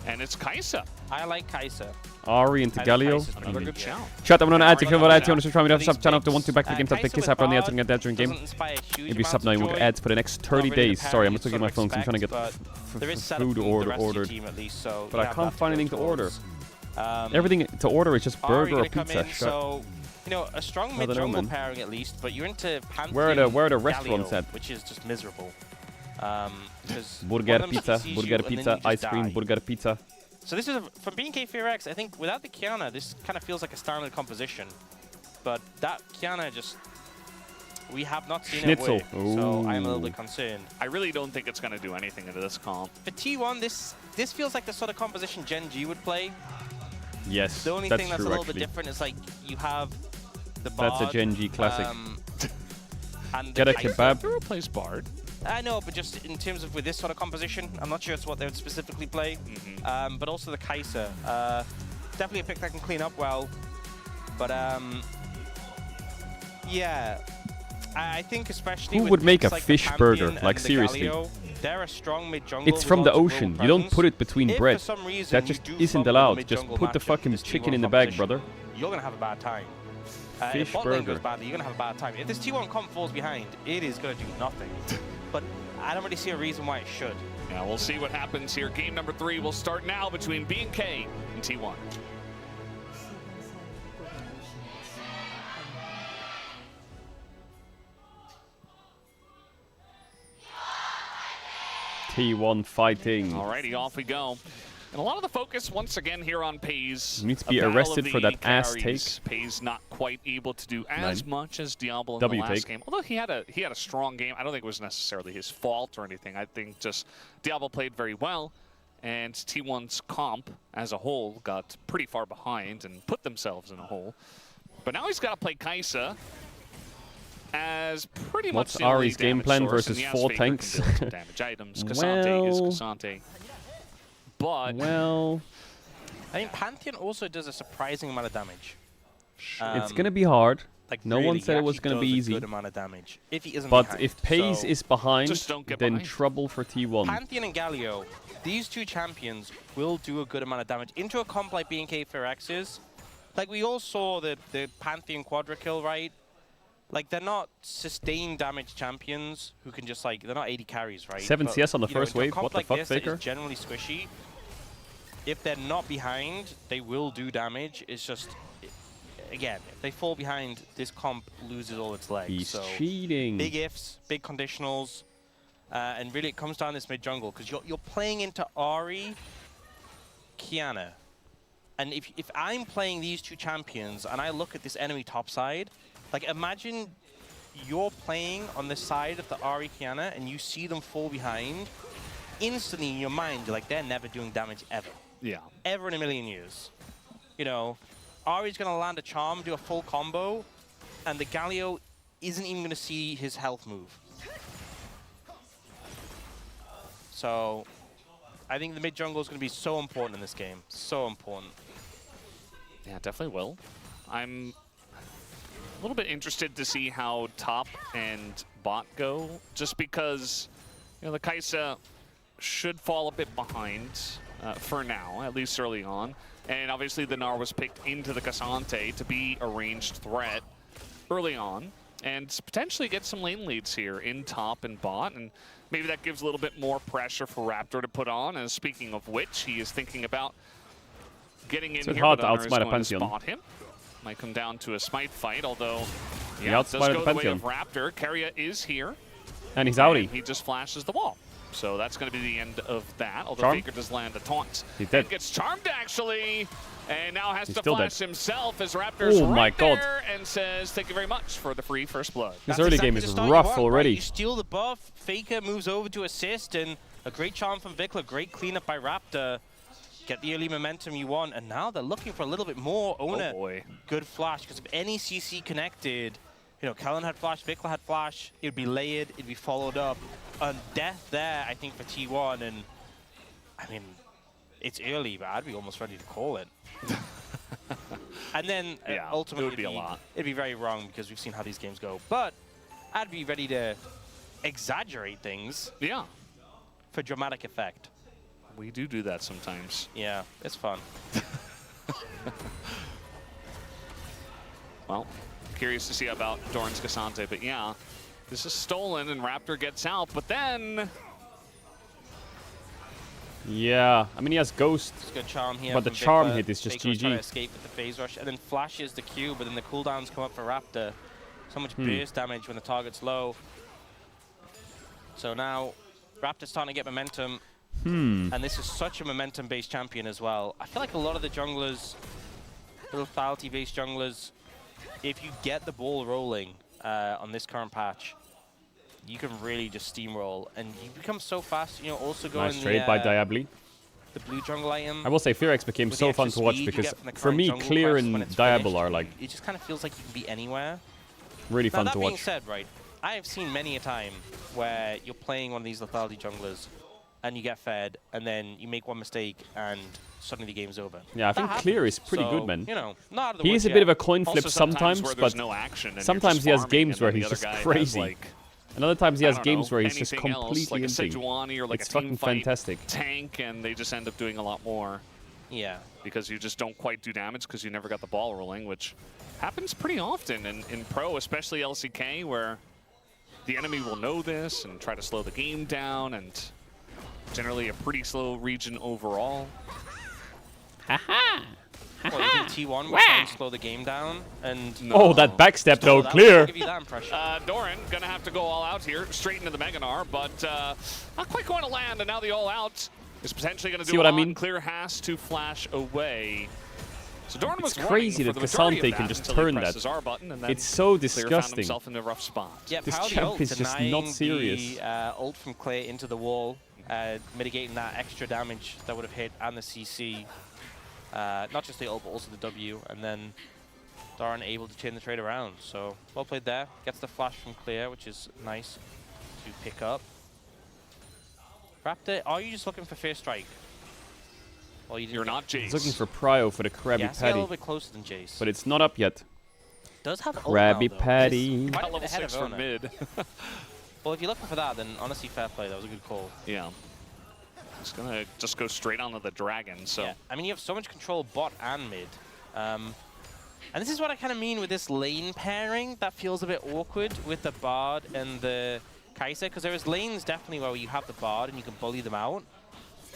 And it's Kaisa. I like Kaisa. Ari into I think Galio. Kaisa's pretty Another good, good yeah. shout. Chat, I'm gonna add if you want to add to These subscribe me to sub channel if they picks, want to back the games after Kaisa kiss with after on the Bard answering that during game. doesn't inspire huge If you sub amounts now, of you will joy. get ads for the next Not 30 really the days. Sorry, I'm just parry looking at my you'd phone sort because I'm of trying to expect, get but there is setup food from the rest of your ordered. team at least, so But you I have can't that to find go anything to order. towards. Everything to order is just Ari burger or gonna come pizza. in, so you know, a strong I don't know, mid-jungle man. pairing at least, but you're into Pantheon, Where are the Galio, restaurants at? which is just miserable. Because Burger, pizza, burger, pizza, ice cream, burger, pizza. So this is from BNK Fear X. I think without the Kiana, this kind of feels like a standard composition, but that Kiana just we have not seen Schnitzel. it work. So I'm a little Ooh. bit concerned. I really don't think it's going to do anything into this comp. For T1, this feels like the sort of composition Gen G would play. Yes, The only that's thing that's true, a little actually. bit different is like you have the Bard. That's a Gen G classic. And Get the a Kaisa. kebab. Who replaced Bard? I know, but just in terms of with this sort of composition, I'm not sure it's what they would specifically play. But also the Kaisa. Definitely a pick that can clean up well. But yeah, I think especially Who with would make picks a like the fish burger? Pantheon Like, and the seriously. Galio, they're a strong mid-jungle. It's from the ocean. You don't put it between If bread. for some reason That you just do isn't fumble the allowed. Just mid-jungle put the matchup fucking with this chicken T1 in the bag, composition, brother. You're gonna have a bad time. Fish If bot lane burger. goes badly, you're gonna have a bad time. If this T1 comp falls behind, it is gonna do nothing. But I don't really see a reason why it should. Yeah, we'll see what happens here. Game number 3 will start now between BNK and T1. T1 fighting. Alrighty, off we go. And a lot of the focus once again here on Pays. You need to be A battle arrested of for the that ass carries. Pays not quite able to do as much as Diablo in W the last take. game. Although he had a strong game. I don't think it was necessarily his fault or anything. I think just Diablo played very well. And T1's comp as a whole got pretty far behind and put themselves in a hole. But now he's got to play Kaisa as pretty What's much the only Ari's game damage plan source, versus and yes, 4 Faker tanks? can build some damage items. Cassante is Well- Cassante. But Well, I think Pantheon also does a surprising amount of damage. it's gonna be hard. Like No really, one he said it was actually gonna be does easy. a good amount of damage if he isn't But behind. if Pace So, is behind, Just don't get then behind. trouble for T1. Pantheon and Galio, these two champions will do a good amount of damage into a comp like BNK Phyrexis. Like we all saw the Pantheon quadra kill, right? Like they're not sustained damage champions who can just like, they're not 80 carries, right? 7 But, CS on the you know, first into a wave, comp what the like fuck, this that is Faker? generally squishy. If they're not behind, they will do damage. It's just, again, if they fall behind, this comp loses all its legs. He's so cheating. big ifs, big conditionals, and really it comes down to this mid jungle because you're playing into Ahri, Kiana, and if I'm playing these two champions and I look at this enemy top side, like imagine you're playing on the side of the Ahri, Kiana, and you see them fall behind. Instantly in your mind, you're like, they're never doing damage ever. Yeah. Ever in a million years. You know, Ahri's gonna land a charm, do a full combo, and the Galio isn't even gonna see his health move. So, I think the mid jungle is gonna be so important in this game. So important. Yeah, definitely will. I'm a little bit interested to see how top and bot go, just because, you know, the Kai'Sa should fall a bit behind for now, at least early on. And obviously the Gnar was picked into the Cassante to be a ranged threat early on, and potentially get some lane leads here in top and bot, and maybe that gives a little bit more pressure for Raptor to put on. And speaking of which, he is thinking about getting in So here, hard but to Gunnar is outsmite a going to Pantheon. spot him. Might come down to a smite fight, although He yeah, it does outsmarted go the the way of Pantheon. Raptor. Keria is here. And he's And outie. he just flashes the wall. So that's going to be the end of that, although Charm? Faker does land a taunt. He's dead. And gets charmed, actually, and now has He's to still flash dead. himself as Raptor's Oh right my God. there and says, thank you very much for the free first blood. This That's early exactly game the is start you rough want, right? already. You steal the buff, Faker moves over to assist, and a great charm from Vikla, great cleanup by Raptor. Get the early momentum you want, and now they're looking for a little bit more. Owner, Oh boy. good flash, because if any CC connected, you know, Kellen had flash, Vikla had flash, it would be layered, it'd be followed up. And death there, I think, for T1, and I mean, it's early, but I'd be almost ready to call it. And then Yeah, ultimately, it would be a lot. It'd be very wrong because we've seen how these games go. But I'd be ready to exaggerate things Yeah, for dramatic effect. we do that sometimes. Yeah, it's fun. Well, curious to see about Doran's Cassante, but yeah, this is stolen and Raptor gets out, but then Yeah, I mean he has Ghost. It's a good charm here. But the from charm Vikla. hit is just Faker's trying to GG. escape with the phase rush, and then flashes the Q, but then the cooldowns come up for Raptor. So much burst damage when the target's low. So now Raptor's starting to get momentum. And this is such a momentum-based champion as well. I feel like a lot of the junglers, the lethality-based junglers, if you get the ball rolling on this current patch, you can really just steamroll, and you become so fast. You know, also going Nice trade by Diabli. the blue jungle item. I will say Fearex became with so the fun extra to watch speed you because get from the for current me jungle Clear quest when and it's Diablo finished, are like it just kind of feels like you can be anywhere. really Now fun that to being watch. said, right, I have seen many a time where you're playing one of these lethality junglers and you get fed, and then you make one mistake and suddenly the game's over. Yeah, I think That Clear happens. is pretty So, good, man. You know, not out of the He woods is a bit yet. of a coin flip also sometimes sometimes, where there's but no action and you're sometimes just he has farming, games and where then he's the just other guy has, crazy. like, And other times he I has don't games know, where he's just anything else, completely like a empty. Sejuani or like It's a team fucking fight fantastic. tank, and they just end up doing a lot more Yeah. because you just don't quite do damage because you never got the ball rolling, which happens pretty often in pro, especially LCK, where the enemy will know this and try to slow the game down, and generally a pretty slow region overall. Well, you think T1 will try and slow the game down? And No. Oh, that backstep though, that Clear. will give you that impression. Doran gonna have to go all out here, straight into the Mega Gnar, but not quite going to land, and now the all out is potentially gonna do See what a I lot, mean? and Clear has to flash away. So Doran was It's crazy running for that the majority of Cassante can that just until he turn that. presses R button, and then It's so Clear found disgusting. himself in a rough spot. Yeah, This power of the champ ult, is just not denying serious. The ult from Clay into the wall, mitigating that extra damage that would have hit, and the CC. Not just the ult, but also the W, and then Doran able to turn the trade around. So well played there. Gets the flash from Clear, which is nice to pick up. Raptor, are you just looking for first strike? Well, you You're not Jace. He's looking for Prio for the Krabby yeah, I see a little Patty, bit closer than Jace. but it's not up yet. does have ult Krabby now, though. Patty. It's quite a Level bit ahead of 6 for Ona. mid. Well, if you're looking for that, then honestly, fair play. That was a good call. Yeah. It's gonna just go straight onto the dragon, so. Yeah. I mean, you have so much control bot and mid. And this is what I kind of mean with this lane pairing that feels a bit awkward with the Bard and the Kai'Sa, because there is lanes definitely where you have the Bard and you can bully them out,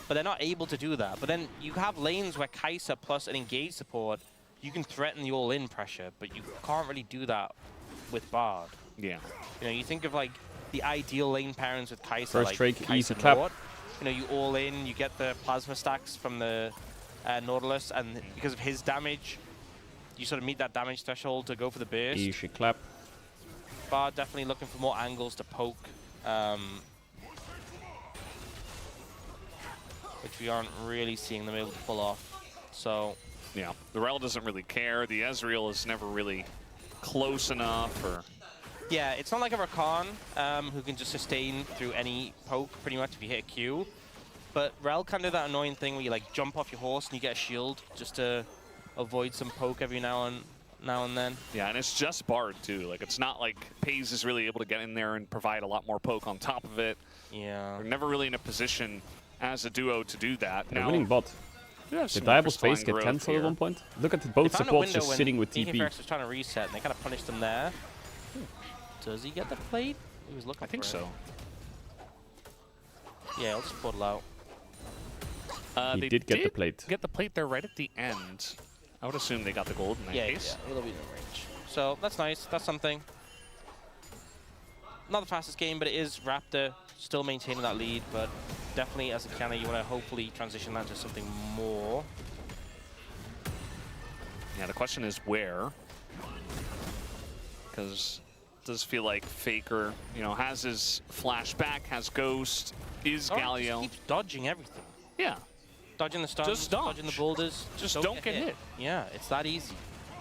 but they're not able to do that. But then you have lanes where Kai'Sa plus an engage support, you can threaten the all-in pressure, but you can't really do that with Bard. Yeah. You know, you think of like the ideal lane pairings with Kai'Sa, First like Drake, Kai'Sa easy clap. Nord. You know, you all in, you get the plasma stacks from the Nautilus, and because of his damage, you sort of meet that damage threshold to go for the burst. Easy clap. Bard definitely looking for more angles to poke, which we aren't really seeing them able to pull off. So Yeah. The Rel doesn't really care. The Ezreal is never really close enough, or. yeah, it's not like a Rakan who can just sustain through any poke pretty much if you hit a Q. But Rel can do that annoying thing where you like jump off your horse and you get a shield just to avoid some poke every now and then. Yeah, and it's just Bard too. Like, it's not like Paze is really able to get in there and provide a lot more poke on top of it. Yeah. They're never really in a position as a duo to do that. They're winning bot. Yeah, Did Diable Space get cancelled at one point? Look at both They found a supports window just when sitting with Tiki TP. Ferris was trying to reset and they kind of punished him there. Does he get the plate? He was looking I think for so. it. Yeah, I'll just portal out. He They did get the plate. Get the plate there right at the end. I would assume they got the gold in that Yeah, case. yeah, it'll be in range. So that's nice. That's something. Not the fastest game, but it is Raptor still maintaining that lead. But definitely, as a Kiana, you want to hopefully transition that to something more. Yeah, the question is where. Because it does feel like Faker, you know, has his flashback, has Ghost, is Oh, Galio. just keeps dodging everything. Yeah, Dodging the stuns, Just dodge. dodging the boulders. just don't get hit. Yeah, it's that easy.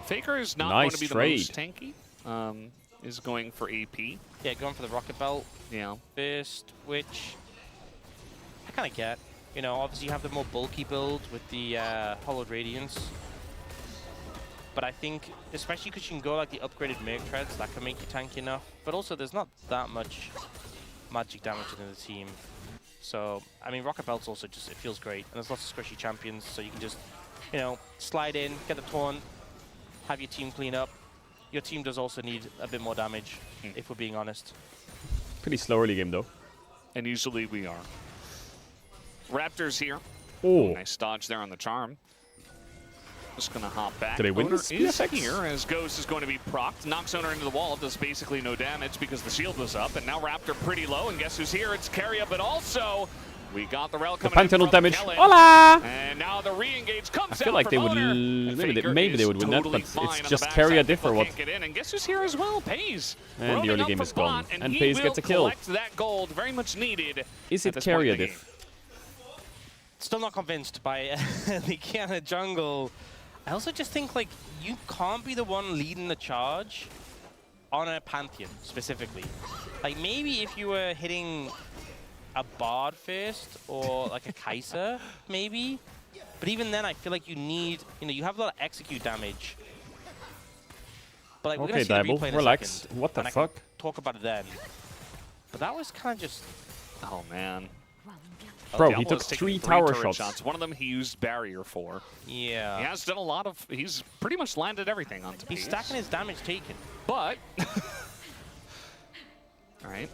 Faker is not Nice going to be trade. the most tanky. Is going for AP. Yeah, going for the rocket belt Yeah. first, which I kind of get. You know, obviously you have the more bulky build with the Hollowed Radiance. But I think, especially because you can go like the upgraded Merc Treads, that can make you tanky enough. But also, there's not that much magic damage within the team. So, I mean, Rocket Belt's also just, it feels great. And there's lots of squishy champions, so you can just, you know, slide in, get the taunt, have your team clean up. Your team does also need a bit more damage, if we're being honest. Pretty slow early game though. And usually we are. Raptors here. Oh, Nice dodge there on the charm. Just gonna hop back. Did they win Owner this is PFX? here as Ghost is going to be procced. Knocks Owner into the wall, does basically no damage because the shield was up. And now Raptor pretty low, and guess who's here? It's Keria, but also we got the Rel the coming in Pantheon from damage. Kellen. Hola! And now the re-engage comes I feel out like they from would Owner. maybe they would win that, Totally but fine it's on the just backside. Keria diff or People what? can't get in, and guess who's here as well? Paze. And the Roaming early up game from is gone, bot, and he Paze will gets a kill. collect that gold, very much needed. Is at it this point in Keria the diff? game. Still not convinced by the Kiana jungle. I also just think, like, you can't be the one leading the charge on a Pantheon, specifically. Like, maybe if you were hitting a Bard first, or like a Kai'Sa, maybe. But even then, I feel like you need, you know, you have a lot of execute damage. But like, we're Okay, gonna see the Diable, replay in a relax. second, What the and I can fuck? talk about it then. But that was kind of just... Oh, man. Bro, Diablo he took has taken 3 three tower turret shots. One of them he used barrier for. Yeah. He has done a lot of. He's pretty much landed everything onto He's Paze. stacking his damage taken. But. All right.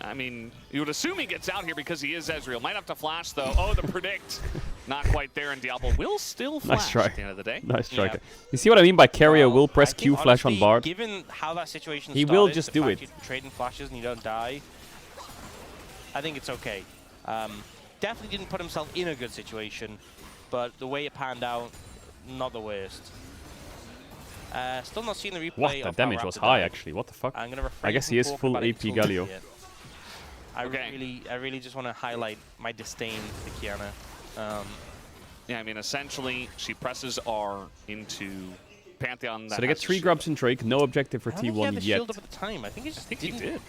I mean, you would assume he gets out here because he is Ezreal. Might have to flash though. Oh, the predict. Not quite there, and Diablo will still flash Nice try. at the end of the day. Nice try. Yeah. You see what I mean by Keria Well, will press I think Q flash on honestly, Bard? Given how that situation He started, will just the do fact it. you're trading flashes and you don't die, I think it's okay. Definitely didn't put himself in a good situation, but the way it panned out, not the worst. Still not seeing the replay. What? of The how damage was Raptor high, died. actually. What the fuck? I'm gonna refrain I guess from he is talking full about it AP too much Galio. yet. I really just want to highlight my disdain for Kiana. Yeah, I mean, essentially, she presses R into Pantheon. So they get 3 grubs in Drake, no objective for I don't think he had T1 the yet. shield up at the time. I think it just I think he didn't. did.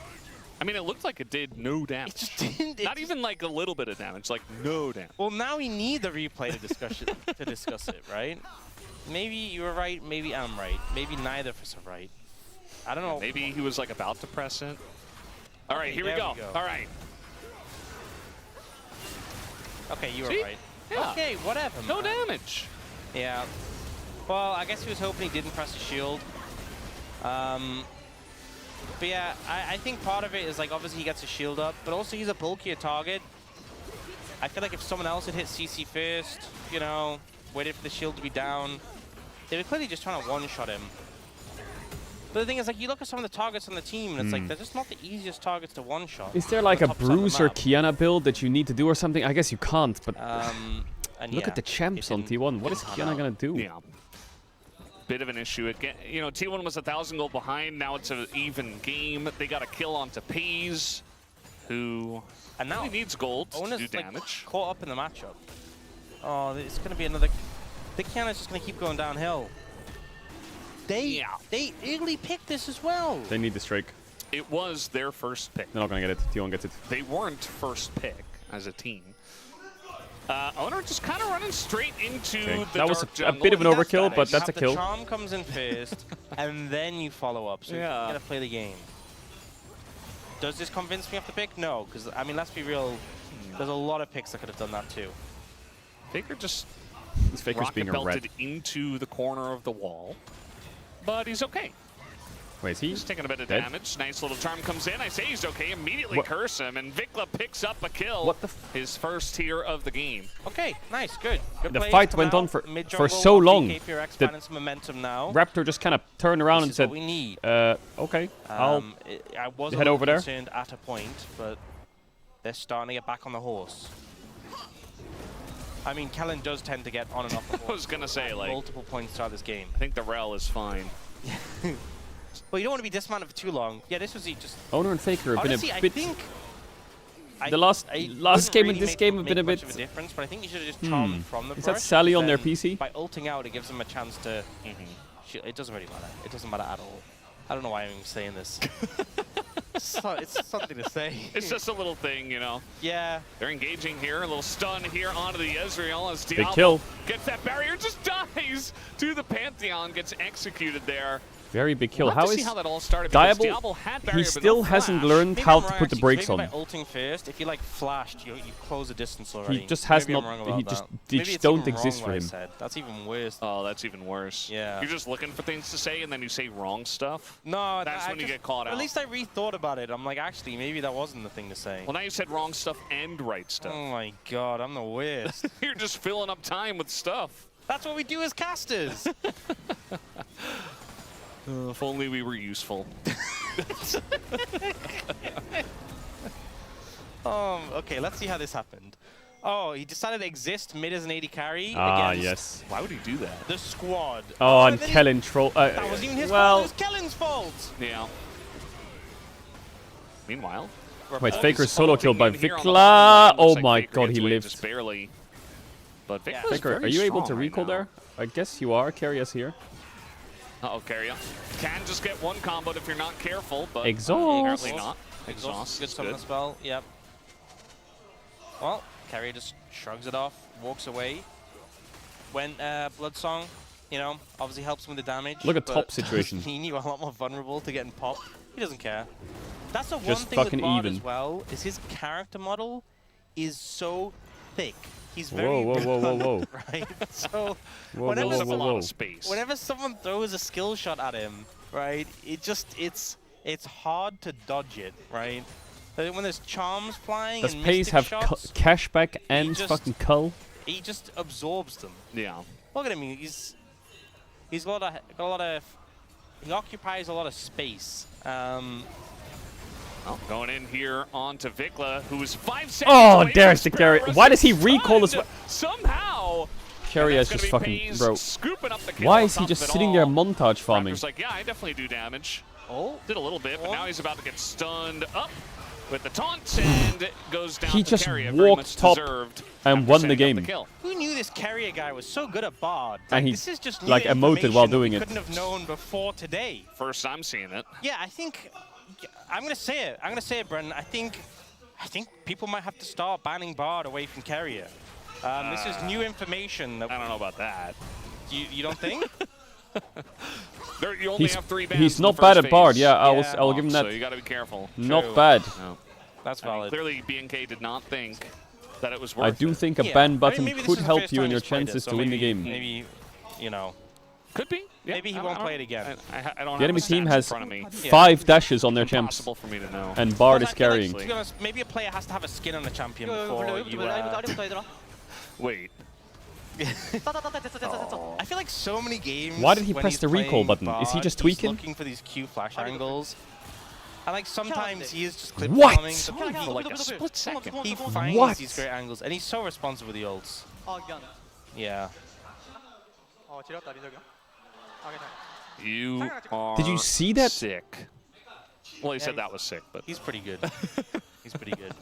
I mean, it looked like it did no damage. It just didn't. Not even like a little bit of damage, like no damage. Well, now we need the replay to discuss it, right? maybe you were right, maybe I'm right. Maybe neither of us are right. I don't know. Maybe he was like about to press it. All right, here we there go. we go. All right. Okay, you were See? right. Yeah. Okay, whatever. No man. damage. Yeah. Well, I guess he was hoping he didn't press the shield. But yeah, I think part of it is like obviously he gets a shield up, but also he's a bulkier target. I feel like if someone else had hit CC first, you know, waited for the shield to be down, they were clearly just trying to one-shot him. But the thing is, like, you look at some of the targets on the team, and it's like they're just not the easiest targets to one-shot. Is there like a on the top side of the Bruce or map. Kiana build that you need to do or something? I guess you can't, but And look yeah, at the champs it on didn't T1. What is pan Kiana out. gonna do? Yeah. Bit of an issue. Again, you know, T1 was 1,000 gold behind. Now it's an even game. They got a kill onto Pays, who And now really needs gold to Ona's do like damage. caught up in the matchup. Oh, it's gonna be another. The Kiana's just gonna keep going downhill. They eagerly picked this as well. They need the strike. It was their first pick. They're not gonna get it. T1 gets it. They weren't first pick as a team. Owner just kind of running straight into Okay. the That was dark a jungle. bit of an That's overkill, that. but You that's a have kill. The charm comes in first, and then you follow up. So Yeah. you gotta play the game. Does this convince me off the pick? No, because I mean, let's be real. There's a lot of picks that could have done that too. Faker just This Faker's rocket being a rat. belted into the corner of the wall, but he's okay. Wait, is he He's taking a bit of dead? damage. Nice little charm comes in. I say he's okay. Immediately What? curse him, and Vikla picks up a kill. What the His first here of the game. Okay, nice, good. Good The plays fight come went on out, for mid-jungle, so long. KPRX The finding some momentum now. Raptor just kind of turned around This and is said, what we need. okay, I'll I was a head little over there. concerned at a point, but they're starting to get back on the horse. I mean, Kellen does tend to get on and off the I horse was gonna say, like, multiple points throughout this game. I think the rel is fine. Well, you don't want to be dismounted for too long. Yeah, this was just... Owner and Faker have Honestly, been a I bit. think... The last wouldn't game and really this make- game have been a make bit. much of a difference, but I think you should have just charmed from the Is that brush, Sally on their then PC? By ulting out, it gives them a chance to... It doesn't really matter. It doesn't matter at all. I don't know why I'm even saying this. It's something to say. It's just a little thing, you know. Yeah. They're engaging here. A little stun here onto the Ezreal as Big Diablo kill. gets that barrier, just dies to the Pantheon, gets executed there. Very big kill. We'll have How to see is how that all started because Diablo? Diablo had barrier, He but still no hasn't flash. learned Maybe how I'm to wrong, put the actually, 'cause brakes maybe on. by ulting first, if you like flashed, you close the distance already. He just has Maybe I'm not. wrong about He that. just Maybe they it's don't even wrong exist what for I him. said. That's even worse. Oh, that's even worse. Yeah. You're just looking for things to say and then you say wrong stuff. No, That's I when you just- get caught out. At least I rethought about it. I'm like, actually, maybe that wasn't the thing to say. Well, now you said wrong stuff and right stuff. Oh my god, I'm the worst. You're just filling up time with stuff. That's what we do as casters. If only we were useful. Okay, let's see how this happened. Oh, he decided to exist mid as an AD carry Ah, against yes. Why would he do that? the squad. Oh, and then Kellen troll. that wasn't even his fault, well, it was Kellen's fault. Yeah. Meanwhile, wait, Paul Faker's is solo killed by following in here on the Vikla. bottom line. Oh Looks like my Faker god, gets he away lived. just barely. But Yeah. Vikla Faker, are you able to recall there? I guess you are. Carrius here. Uh-oh, Carrier. Can just get one combo if you're not careful, but Exhaust. apparently not. Exhaust Good is summon good. spell, yep. Well, Carrier just shrugs it off, walks away. When Bloodsong, you know, obviously helps him with the damage. Look at but top situation. He knew a lot more vulnerable to getting popped. He doesn't care. That's the one Just thing with fucking Bard even. as well, is his character model is so thick. He's very Whoa, whoa, whoa, whoa, whoa. right? So Whoa, whenever, whoa, There's a whoa, lot whoa. of space. whenever someone throws a skill shot at him, right, it's hard to dodge it, right? When there's charms flying Does and Pace mystic have shots, cashback and just- fucking cull? he just absorbs them. Yeah. Look at him, he's got a lot of he occupies a lot of space. Well, going in here onto Vikla, who's 5 seconds Oh, away there's from the carry. Sparrow. Why does he recall as well? Somehow. Carrius And that's just gonna be fucking Paze bro. scooping up the kill Why on is he top just of it sitting there all. montage farming? Raptor's like, yeah, I definitely do damage. Oh, Did a little bit, but Oh. now he's about to get stunned up with the taunt and it goes down He to just Carrier, very walked much top deserved and after won the setting up game. kill. who knew this carrier guy was so good at Bard? And he, this is just new like, emoted while information doing we it. couldn't have known before today. First I'm seeing it. Yeah, I think I'm gonna say it. I'm gonna say it, Brendan. I think people might have to start banning Bard away from carrier. This is new information. That I don't know about that. You don't think? You only have 3 bans. He's in the not bad first at Bard. phase. Yeah, I'll give him that. So you got to be careful. Not True. bad. No. That's I mean, valid. clearly, BNK did not think that it was worth I do it. think a Yeah. ban I button mean, maybe this could is the help first you in time your he's played it, chances so to win the maybe- game. Maybe, you know. Could be. Yeah, Maybe he I won't don't play know. it again. I don't The enemy have the team stats has in front of me. 5 dashes on their champs, Impossible for me to know. and Bard is Because I feel like, carrying. to be honest, maybe a player has to have a skin on the champion 이거 before 불러 you. 라인부터 얘들아. Wait. 따따따따 됐어. I feel like so many games. Why did he when press he's the recall playing button? Is he Bard, just he's tweaking? looking for these Q flash angles. And like sometimes he is just clip What? farming, 그냥 but for like a 그냥 split 그냥 second. 그냥 He 그냥 finds What? these great angles, and he's so responsive with the ults. 아 미안. Yeah. 지렸다 민석이 형. 괜찮아. You are Did you see that? sick. Well, he said that was sick, but He's pretty good. He's pretty good.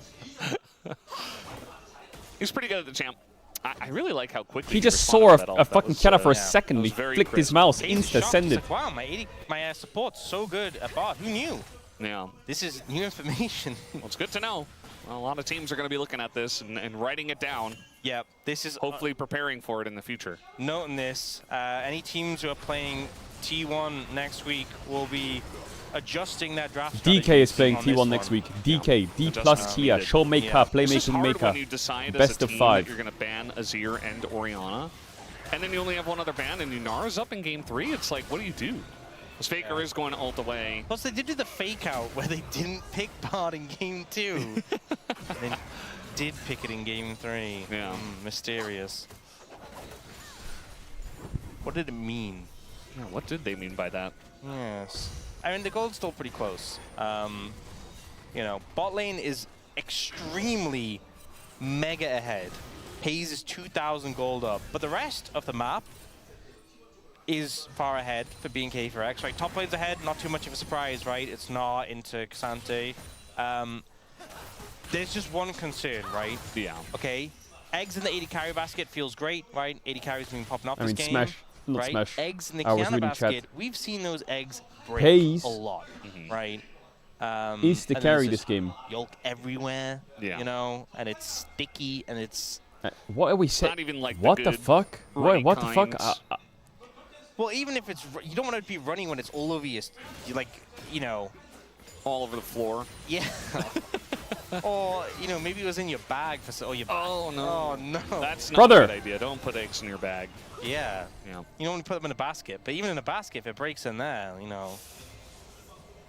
he's pretty good at the champ. I really like how quickly He just responded saw to that ult. a That fucking was, Kiana for a yeah, second. that He was very flicked his crisp. mouse, He's insta shocked. send He's it. like, wow, my support's so good at Bard. Who knew? Yeah. This is new information. Well, it's good to know. Well, a lot of teams are going to be looking at this and writing it down, Yeah, this is hopefully preparing for it in the future. noting this. Any teams who are playing T1 next week will be adjusting their draft DK strategy is playing on this T1 next one. week. DK, D plus Adjustments Tia, needed. showmaker, Yeah. It's just playmaking hard when maker. you decide Best as a of team 5. that you're going to ban Azir and Orianna, and then you only have one other ban, and Lunara's up in game 3. It's like, what do you do? This Faker is going to ult away. Plus, they did do the fake out where they didn't pick Bard in game 2. They did pick it in game 3. Yeah. Mysterious. What did it mean? Yeah, what did they mean by that? Yes. I mean, the gold's still pretty close. You know, bot lane is extremely mega ahead. Hayes is 2,000 gold up, but the rest of the map is far ahead for BNK for X, right? Top lane's ahead, not too much of a surprise, right? It's not into Xante. There's just one concern, right? Yeah. Okay, eggs in the 80 carry basket feels great, right? 80 carries been popping off I this mean, game. Smash. Not Right? Smash. Eggs in the I was Kiana reading chat. basket, we've seen those eggs break Hayes a lot, right? Is the and carry there's this game. Yolk everywhere, Yeah. you know, and it's sticky and it's... What are we saying? Not even like What the the good, fuck? runny What the fuck? kinds. Well, even if it's... You don't want it to be running when it's all over you, like, you know... All over the floor. Yeah. Or, you know, maybe it was in your bag for... Oh, your bag. Oh, no. Oh, no. That's not Brother. a good idea. Don't put eggs in your bag. Yeah. Yeah. You don't want to put them in a basket, but even in a basket, if it breaks in there, you know...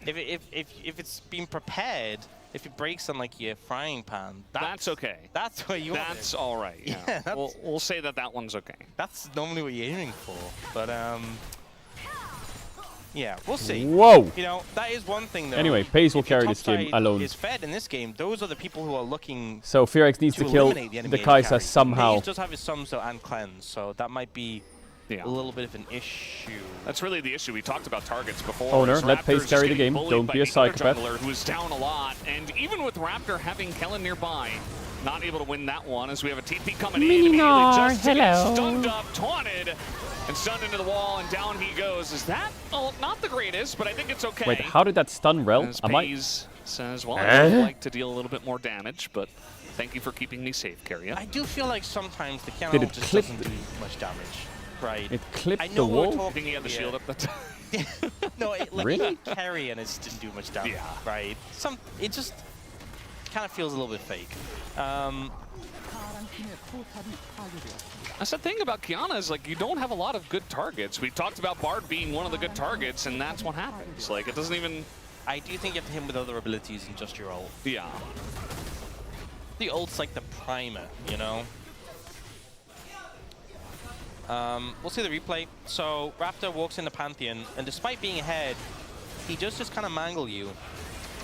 If it's been prepared, if it breaks on like your frying pan, That's okay. That's what you want. That's all right. Yeah. Yeah, that's- We'll say that that one's okay. That's normally what you're aiming for. But yeah, we'll see. Whoa! You know, that is one thing though. Anyway, Pace will If your carry top this game side alone. Is fed in this game. Those are the people who are looking So Fearx needs to to kill eliminate the enemy the AD Kai'Sa carry. somehow. Hayes does have his summons though and cleanse, so that might be Yeah. a little bit of an issue. That's really the issue. We talked about targets before. Owner, As let Raptor's Pace just carry the getting game. bullied Don't by be a the other psychopath. jungler who is down a lot. And even with Raptor having Kellen nearby, not able to win that one as we have a TP coming in. Immediately just to get stunned up, taunted, and stunned into the wall, and down he goes. Is that not the greatest, but I think it's okay. Wait, how did that stun Rel? As Am I? Paze says, well, I would like to deal a little bit more damage, but thank you for keeping me safe, Carrier. I do feel like sometimes the Did cannon it just clip doesn't do much damage. Right. It I clipped the know we're wall? talking I think he had the shield up that time. No, like Really? carry and it didn't do much damage. Yeah. Right. It just kind of feels a little bit fake. That's the thing about Kiana is like you don't have a lot of good targets. We talked about Bard being one of the good targets, and that's what happens. Like it doesn't even. I do think you have to hit him with other abilities than just your ult. Yeah. The ult's like the primer, you know? We'll see the replay. So Raptor walks in the Pantheon, and despite being ahead, he does just kind of mangle you.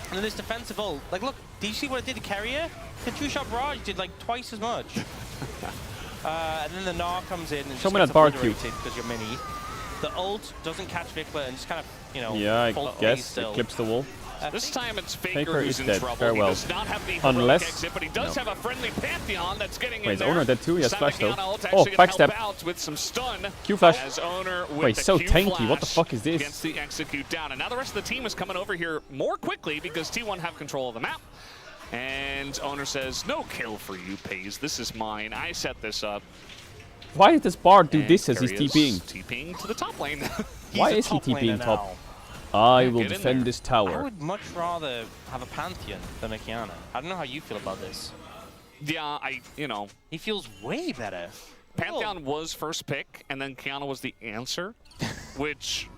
And then this defensive ult, like look, did you see what it did to Carrier? The two-shot barrage did like twice as much. And then the Gnar comes in and Show just me gets that bar cue. obliterated because you're mini. The ult doesn't catch Vikla and just kind of, you know, Yeah, I falls away guess still. it clips the wall. This time it's Faker, Faker who's is in dead. trouble. Farewell. He does not have the Unless- heroic exit, but he does no. have a friendly Pantheon that's getting Wait, in is there. Owner dead too? He has flash though. Kiana ult Oh, actually gonna backstab. help out with some stun. Q flash. As Owner with Wait, the so Q tanky. What the flash fuck is this? Gets the execute down. And now the rest of the team is coming over here more quickly because T1 have control of the map. And Owner says, no kill for you, Paze. This is mine. I set this up. Why does Bard do And this as he's Carry is TPing? TPing to the top lane. Why a is he top laner TPing top? now. I Yeah, will get in defend there. this I tower. would much rather have a Pantheon than a Kiana. I don't know how you feel about this. Yeah, you know, He feels way better. Pantheon was first pick, and then Kiana was the answer, which,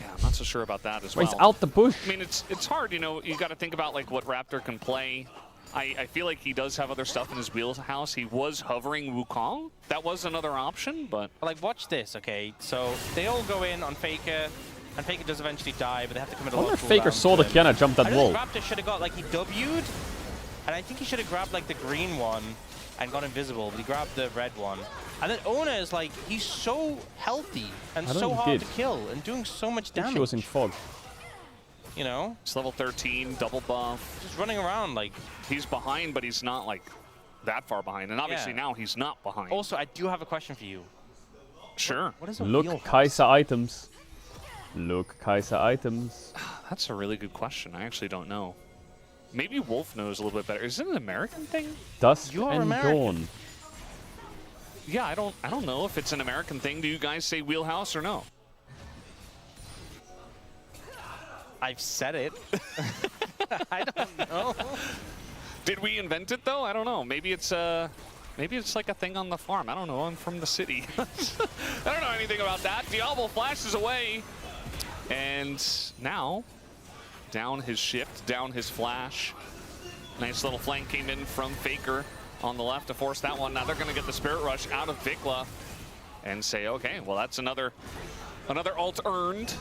yeah, I'm not so sure about that as Wait, well. it's out the bush. I mean, it's hard, you know. You got to think about like what Raptor can play. I feel like he does have other stuff in his wheelhouse. He was hovering Wukong. That was another option, but Like, watch this, okay? So they all go in on Faker, and Faker does eventually die, but they have to commit a I lot wonder of if Faker cooldowns saw to the him. Kiana jump that I wall. think Raptor should have got, like, he W'd, and I think he should have grabbed, like, the green one and got invisible, but he grabbed the red one. And then Ona is, like, he's so healthy and I don't so think he hard did. to kill and doing so much I think damage. she was in fog. You know? it's level 13, double buff. Just running around, like... He's behind, but he's not like that far behind. And obviously Yeah. now he's not behind. Also, I do have a question for you. Sure. What is a Look, wheelhouse? Kaiser items. Look, Kaiser items. That's a really good question. I actually don't know. Maybe Wolf knows a little bit better. Is it an American thing? Dusk You are and American. Dawn. Yeah, I don't know if it's an American thing. Do you guys say wheelhouse or no? I've said it. I don't know. Did we invent it though? I don't know. Maybe it's like a thing on the farm. I don't know. I'm from the city. I don't know anything about that. Diablo flashes away, and now down his shift, down his flash. Nice little flank came in from Faker on the left to force that one. Now they're going to get the Spirit Rush out of Vikla and say, okay, well that's another ult earned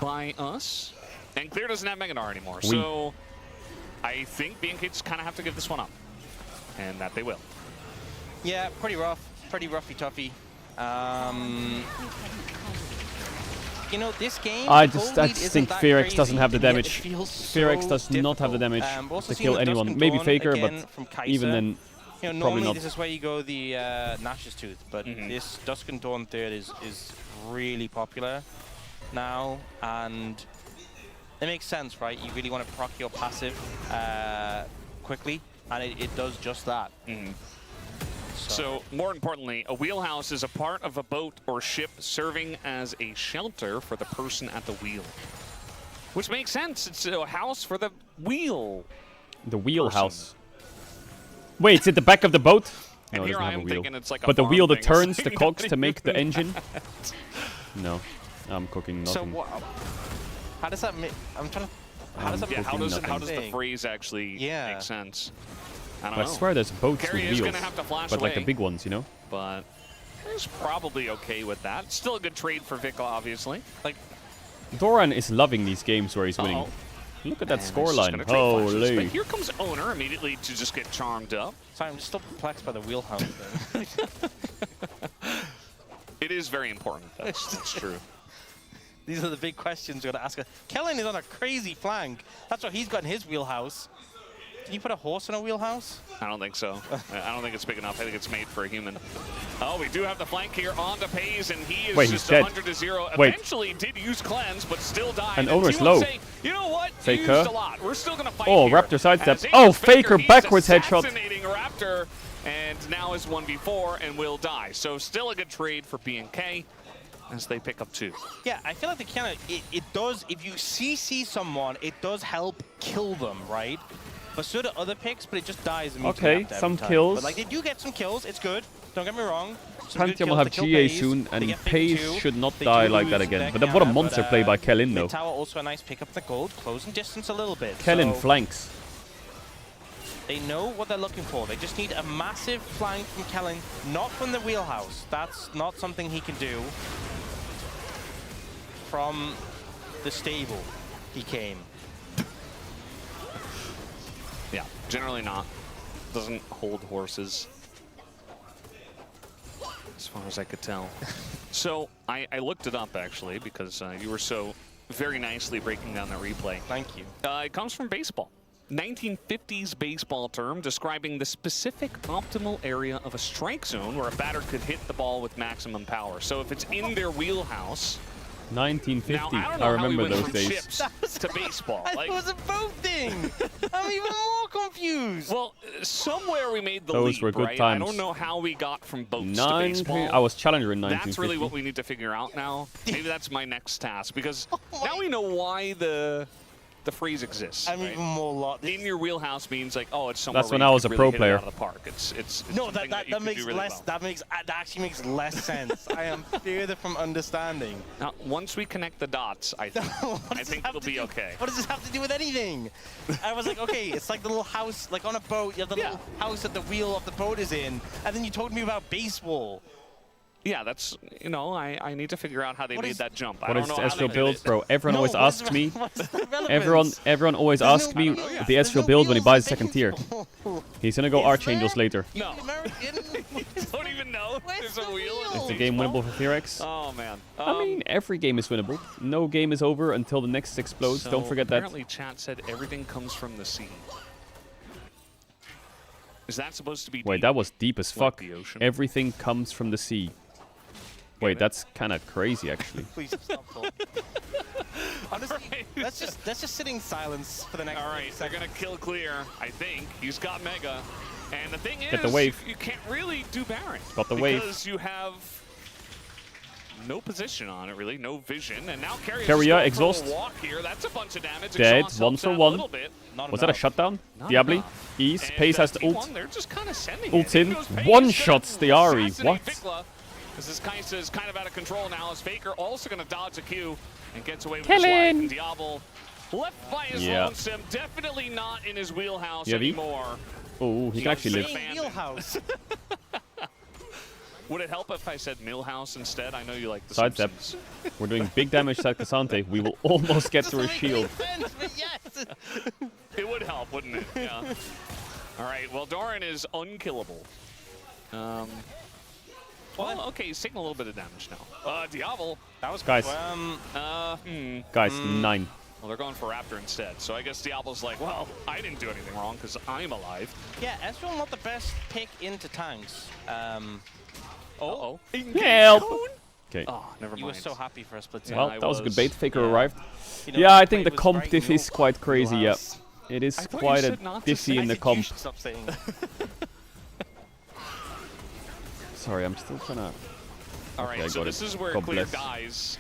by us. And Clear doesn't have Meganar anymore, so I think BNK just kind of have to give this one up, and that they will. Yeah, pretty rough. Pretty roughy toughy. You know, this game, I the just goal lead isn't think that Fearx doesn't crazy, have the and yet it damage. feels Fearx so does not have the difficult. damage Also to seeing kill the anyone. Dusk and Maybe Dawn Faker, again but from Kaiser. even then, You know, probably normally not. this is where you go the Nash's Tooth, but this Dusk and Dawn third is really popular now, and it makes sense, right? You really want to proc your passive quickly, and it does just that. So, more importantly, a wheelhouse is a part of a boat or ship serving as a shelter for the person at the wheel. Which makes sense. It's a house for the wheel. The wheelhouse. Wait, it's at the back of the boat? And No, it here doesn't I have a am wheel. thinking it's like a But the farm wheel that thing. turns the It's cogs not to make the even engine? that. No, I'm cooking So nothing. what? How does that make? I'm trying to. How does that? Yeah, make how does nothing. the thing? phrase actually Yeah. make sense? I don't But I know. swear there's boats Carry with is wheels. gonna have to flash But like the away. big ones, you know? But he's probably okay with that. It's still a good trade for Vikla, obviously. Like, Doran is loving these games where he's winning. Uh-oh. Look at that And he's just scoreline. gonna trade flashes. But Holy. here comes Owner immediately to just get charmed up. sorry, I'm just still perplexed by the wheelhouse thing. It is very important. That's true. These are the big questions we're gonna ask. Kellen is on a crazy flank. That's what he's got in his wheelhouse. Can you put a horse in a wheelhouse? I don't think so. I don't think it's big enough. I think it's made for a human. Oh, we do have the flank here on to Pays, and he is Wait, he's just dead. 100 to 0. Wait. Eventually did use cleanse, but still died. And then Owner's T1 low. Say, you know what? You Faker. used a lot. We're still gonna fight Oh, here. Raptor sidestep. As Oh, Aegis Faker he's backwards headshot. assassinating Raptor, and now is 1v4 and will die. So still a good trade for BNK as they pick up 2. Yeah, I feel like the Kiana, it does, if you CC someone, it does help kill them, right? But so do other picks, but it just dies immediately Okay, after some every time. kills. But like, they do get some kills, it's good. Don't get me wrong. Some good Pantheon will kills. have They kill GA Pays, soon, they and get Faker Pays too. should not They die do like that lose again. their But what a Kiana, monster but, play by Kellen, though. Mid-tower also a nice pick up the gold, closing distance a little bit. Kellen so flanks. they know what they're looking for. They just need a massive flank from Kellen, not from the wheelhouse. That's not something he can do. From the stable, he came. Yeah, generally not. Doesn't hold horses, as far as I could tell. So I looked it up, actually, because you were so very nicely breaking down that replay. Thank you. It comes from baseball. 1950s baseball term describing the specific optimal area of a strike zone where a batter could hit the ball with maximum power. So if it's in their wheelhouse, 1950. Now, I don't know I how remember we went those from days. ships to baseball. It Like, was a boat thing. I'm even more confused. well, somewhere we made the Those leap, were good right? times. I don't know how we got from boats to 19 baseball. I was challenger in 1950. That's really what we need to figure out now. Maybe that's my next task, because now we know why the freeze exists. I'm right? even more lost. In your wheelhouse means like, oh, it's somewhere. That's where when you I was could a really pro hit it player. out of the park. It's No, something that you can makes do really less. well. That actually makes less sense. I am further from understanding. Now, once we connect the dots, I think What does it it'll have to be do- okay. What does this have to do with anything? I was like, okay, it's like the little house, like on a boat. You have the little house that the wheel of the boat is in, and then you told me about baseball. Yeah, that's, you know, I need to figure out how they What made is- that jump. What I don't is know the how Ezreal they build, did it. bro? Everyone always what is asks me. what is the relevance? Everyone always There's asks no me wheels. the There's Ezreal no build when he wheels buys on second tier. baseball. He's gonna go Is Archangels there? later. No. American. Don't even know. Where's There's the a wheel. wheel? Is the game winnable for Therex? Oh, man. I mean, every game is winnable. No game is over until the next explodes. so Don't forget that. apparently chat said everything comes from the sea. Is that supposed to be Wait, deep? that was deep as Like fuck. the ocean? Everything comes from the sea. Wait, that's kind of crazy, actually. Please stop talking. Honestly, let's just sit in silence for the next. All right, they're seconds. gonna kill clear. I think he's got Mega, and the thing is, Get the wave. You can't really do Baron Got the wave. because you have no position on it, really, no vision, and now Carrier's Carrier, just going exhaust. for a walk here. That's a bunch of damage. Dead, Exhaust 1 helps for out 1. A little bit. Not Was that a enough. shutdown? Not Diabli? enough. Ease. And, Pace has the T1, ult. They're just kind of sending Ults it. in. Goes Pace, One-shots the Ahri. assassinate What? Vikla. This is Kaisa is kind of out of control now. As Faker also going to dodge a Q and gets away with his life. Killing. And Diablo left by his Yeah. lonesome. Definitely not in his wheelhouse You have E? anymore. Oh, he can actually live. Saying wheelhouse. Would it help if I said Millhouse instead? I know you like the Sidestep. Simpsons. We're doing big damage to Casante. We will almost get through a Doesn't make shield. any sense, but yes. It would help, wouldn't it? Yeah. All right. Well, Doran is unkillable. Well, okay, he's taking a little bit of damage now. Diablo. That was Guys. Guys, 9. Well, they're going for Raptor instead. So I guess Diablo's like, well, I didn't do anything wrong because I'm alive. Yeah, Ezreal not the best pick into tanks. Uh-oh. Help! Okay. Oh, never mind. You were so happy for a split Yeah, Well, I that was a good was. bait. Faker Yeah. arrived. You know, Yeah, I the think the play was comp right diff in is quite crazy, yeah. wheelhouse. It is I thought quite you a said not to diffy say in the I think you comp. should stop saying that. Sorry, I'm still trying to... All right, Okay, I so got this it. is where God Clear bless. dies,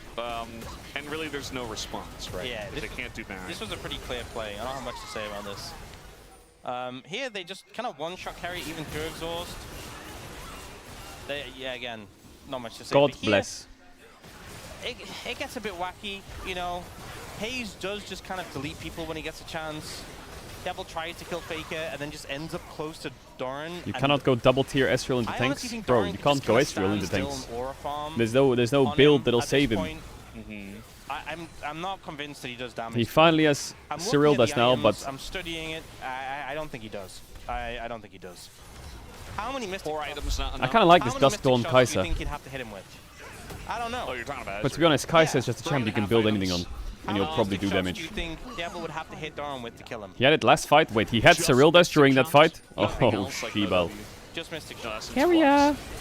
and really there's no response, right? Yeah, They can't do Baron. This was a pretty clear play. I don't have much to say about this. Here, they just kind of one-shot carry even through exhaust. Yeah, again, not much to say. God but here, bless. It gets a bit wacky, you know. Hayes does just kind of delete people when he gets a chance. Devil tries to kill Faker and then just ends up close to Doran. You and cannot go double tier Ezreal into I honestly tanks. think Bro, Doran you could can't just go kinda Ezreal into stand tanks. still and aura farm There's no on build him that'll at this save him. point. I'm not convinced that he does damage. He finally has I'm looking Cyril at the does now, items, but I'm studying it. I don't think he does. I don't think he does. How many Mystic 4 shots- items not I enough. kind of like how this many Dusk Mystic Dawn shots do you Kaisa. think he'd have to hit him with? I don't know. Oh, you're talking about But to be honest, Kaisa is Yeah, just a champ you can build anything on. And he'll How probably many do Mystic shots do you damage. think Devil would have to hit Doran with to kill him? He had it last fight. Wait, he had Just Cyril Dash Mystic during that shots, fight? nothing Oh, else, like Shebal. no Just Mystic No, shots. that's Carrier.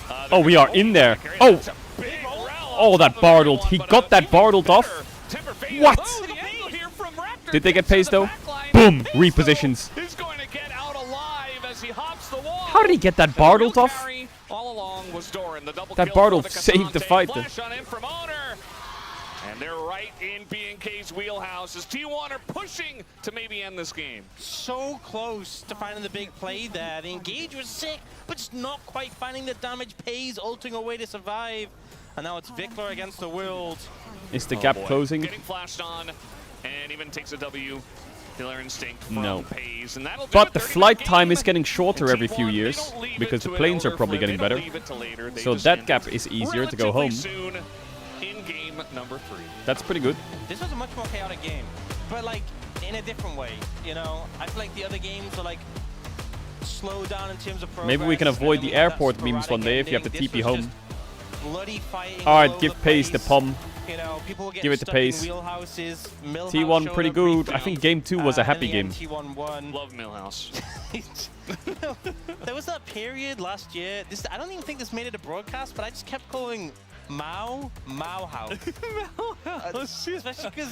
they're Oh, we are in there. Oh! That's a big roll Oh, that off of Bardled. everyone, He but got that even Bardled better, off. Timber Fade. What? Oh, the angle here from Raptor Did they get gets to Pace the though? back line, Boom! and Pace, Repositions. though, is going to get out alive as he hops the wall. How did he get that The real Bardled off? carry all along was Doran. The double That kill for Bardled the saved the Cassante. fight. Flash on him from Owner. And they're right in B&K's wheelhouse as T1 are pushing to maybe end this game. So close to finding the big play there. The engage was sick, but just not quite finding the damage. Pays ulting away to survive. And now it's Vikla against the world. Is the gap boy. closing? Getting flashed on and even takes a W. Killer Instinct from No. Pays, and that'll do But it. the 30-minute flight time game. is getting shorter And every few T1, they years don't leave it because the to an planes are elder probably flip. getting They don't better. leave it to later. They So just that end gap it is easier to go relatively home. soon in game number 3. That's pretty good. This was a much more chaotic game, but like in a different way. You know, I feel like the other games are like slow down in terms of progress. Maybe we can and avoid then the we have that airport memes sporadic one day if you have to ending. TP This was home. just bloody fighting. all Alright, over give the Pace the place. pom. You know, people were getting Give it to stuck Pace. in wheelhouses. Millhouse T1 showed pretty up good. briefly. I think game 2 was a happy in the end, game. T1 won. Love Millhouse. You know, there was that period last year. I don't even think this made it a broadcast, but I just kept calling Mao House. Especially because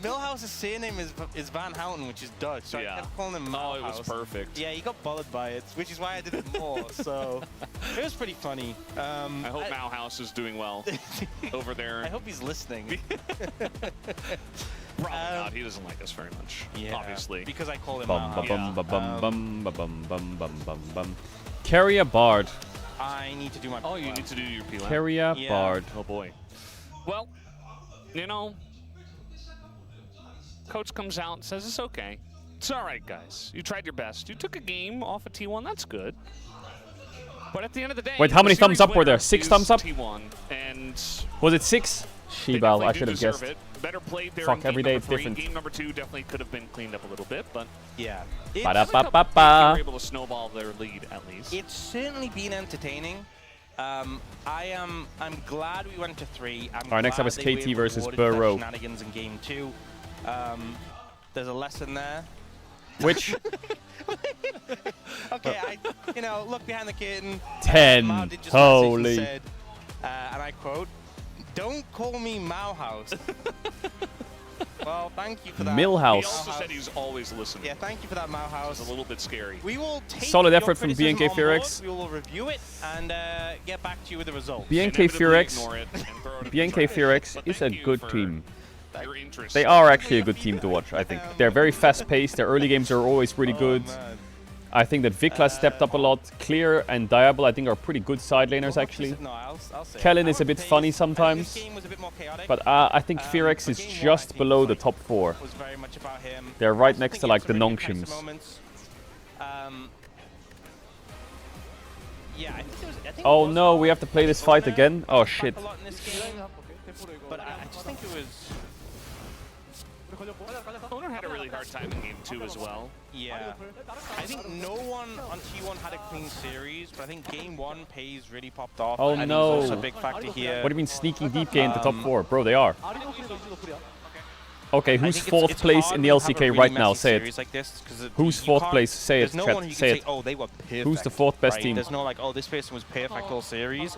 Millhouse's surname is Van Houten, which is Dutch. So I kept calling him Millhouse. Oh, it was perfect. Yeah, he got bothered by it, which is why I did it more. So it was pretty funny. I hope Malhouse is doing well over there. I hope he's listening. Probably not. He doesn't like us very much. Yeah, obviously. because I call him Bum bum Millhouse. bum bum bum bum bum bum bum bum. Carry a bard. I need to do my. Oh, you need to do your PLAN. Carry a Yeah. bard. Oh boy. Well, you know, coach comes out and says it's okay. It's all right, guys. You tried your best. You took a game off of T1. That's good. But at the end of the day, Wait, how many the thumbs series up were there? winner 6 is thumbs up? T1, and Was it 6? they Shebal, definitely I do should have deserve guessed. it. Better played there Fuck, in game every day number it's 3. different. Game number 2 definitely could have been cleaned up a little bit, but Yeah. Ba-da-ba-ba-ba. they were able to snowball their lead at least. It's certainly been entertaining. I'm glad we went to 3. I'm Alright, next up glad is they were KT able to versus avoid their Burrow. Shenanigans in game 2. There's a lesson there. Which? Okay, look behind the curtain. 10. Mao did just Holy. message and said, and I quote, "Don't call me Mauhaus." Well, thank you for that. He Millhouse. also said he's always listening. Yeah, thank you for that, Mauhaus. It's a little bit scary. We will take Solid your effort from criticism BNK on Furex. board. We will review it and get back to you with the results. BNK Inevitably Furex. ignore it and throw it in the BNK trash. Furex But is a thank you good for team. your interest. They are actually a good team to watch, I think. They're very fast-paced. Their early games are always really good. Man. I think that Vikla stepped up a lot. Clear and Diablo, I think, are pretty good side laners, actually. No, I'll say Kellen it. is a bit funny sometimes. This game was a bit more chaotic. But I think Furex is Game 1, I just think, below was the like- top 4. was very much about him. They're right I next think to he like had the some really good Nongshims. moments. Yeah, I think Oh it was no, we have to play this fight Omer again? Oh back shit. a lot in this game, but I just think it was. Owner had a really hard time in game 2 as well. Yeah. I think no one on T1 had a clean series, but I think game 1 Pays really popped off. Oh, I think no. it's also a big factor here. What do you mean sneaking DK into top 4? Bro, they are. Okay, I who's think 4th it's place hard in the when you have a LCK really right now? messy Say it. series like this, 'cause Who's you 4th can't- place? Say it, There's no chat. one who can Say say, it. oh, they were perfect. Who's the 4th best right? team? There's no like, oh, this person was perfect all series.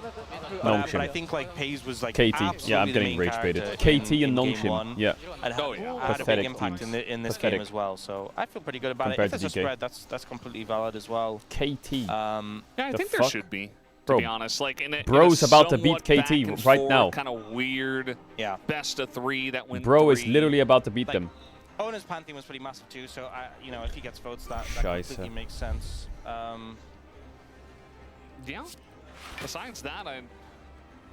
Nongshim. But I think like Pays was like KT. absolutely Yeah, I'm the getting main rage baited. character KT in and game Nongshim. 1. Yeah. And had, Oh, yeah. had a big Pathetic impact teams. in this Pathetic. game as well. So I feel pretty good about Compared it. If to it's a DK. spread, that's completely valid as well. KT. Yeah, I The think there fuck? should be. To Bro, be honest, like in a bro's about to beat KT right now. Kind of weird. Yeah. Best of 3 that went. Bro is 3. literally about to beat Like, them. Owner's Pantheon was pretty massive too, so if he gets votes, that Scheisse. completely makes sense. Yeah. Besides that, I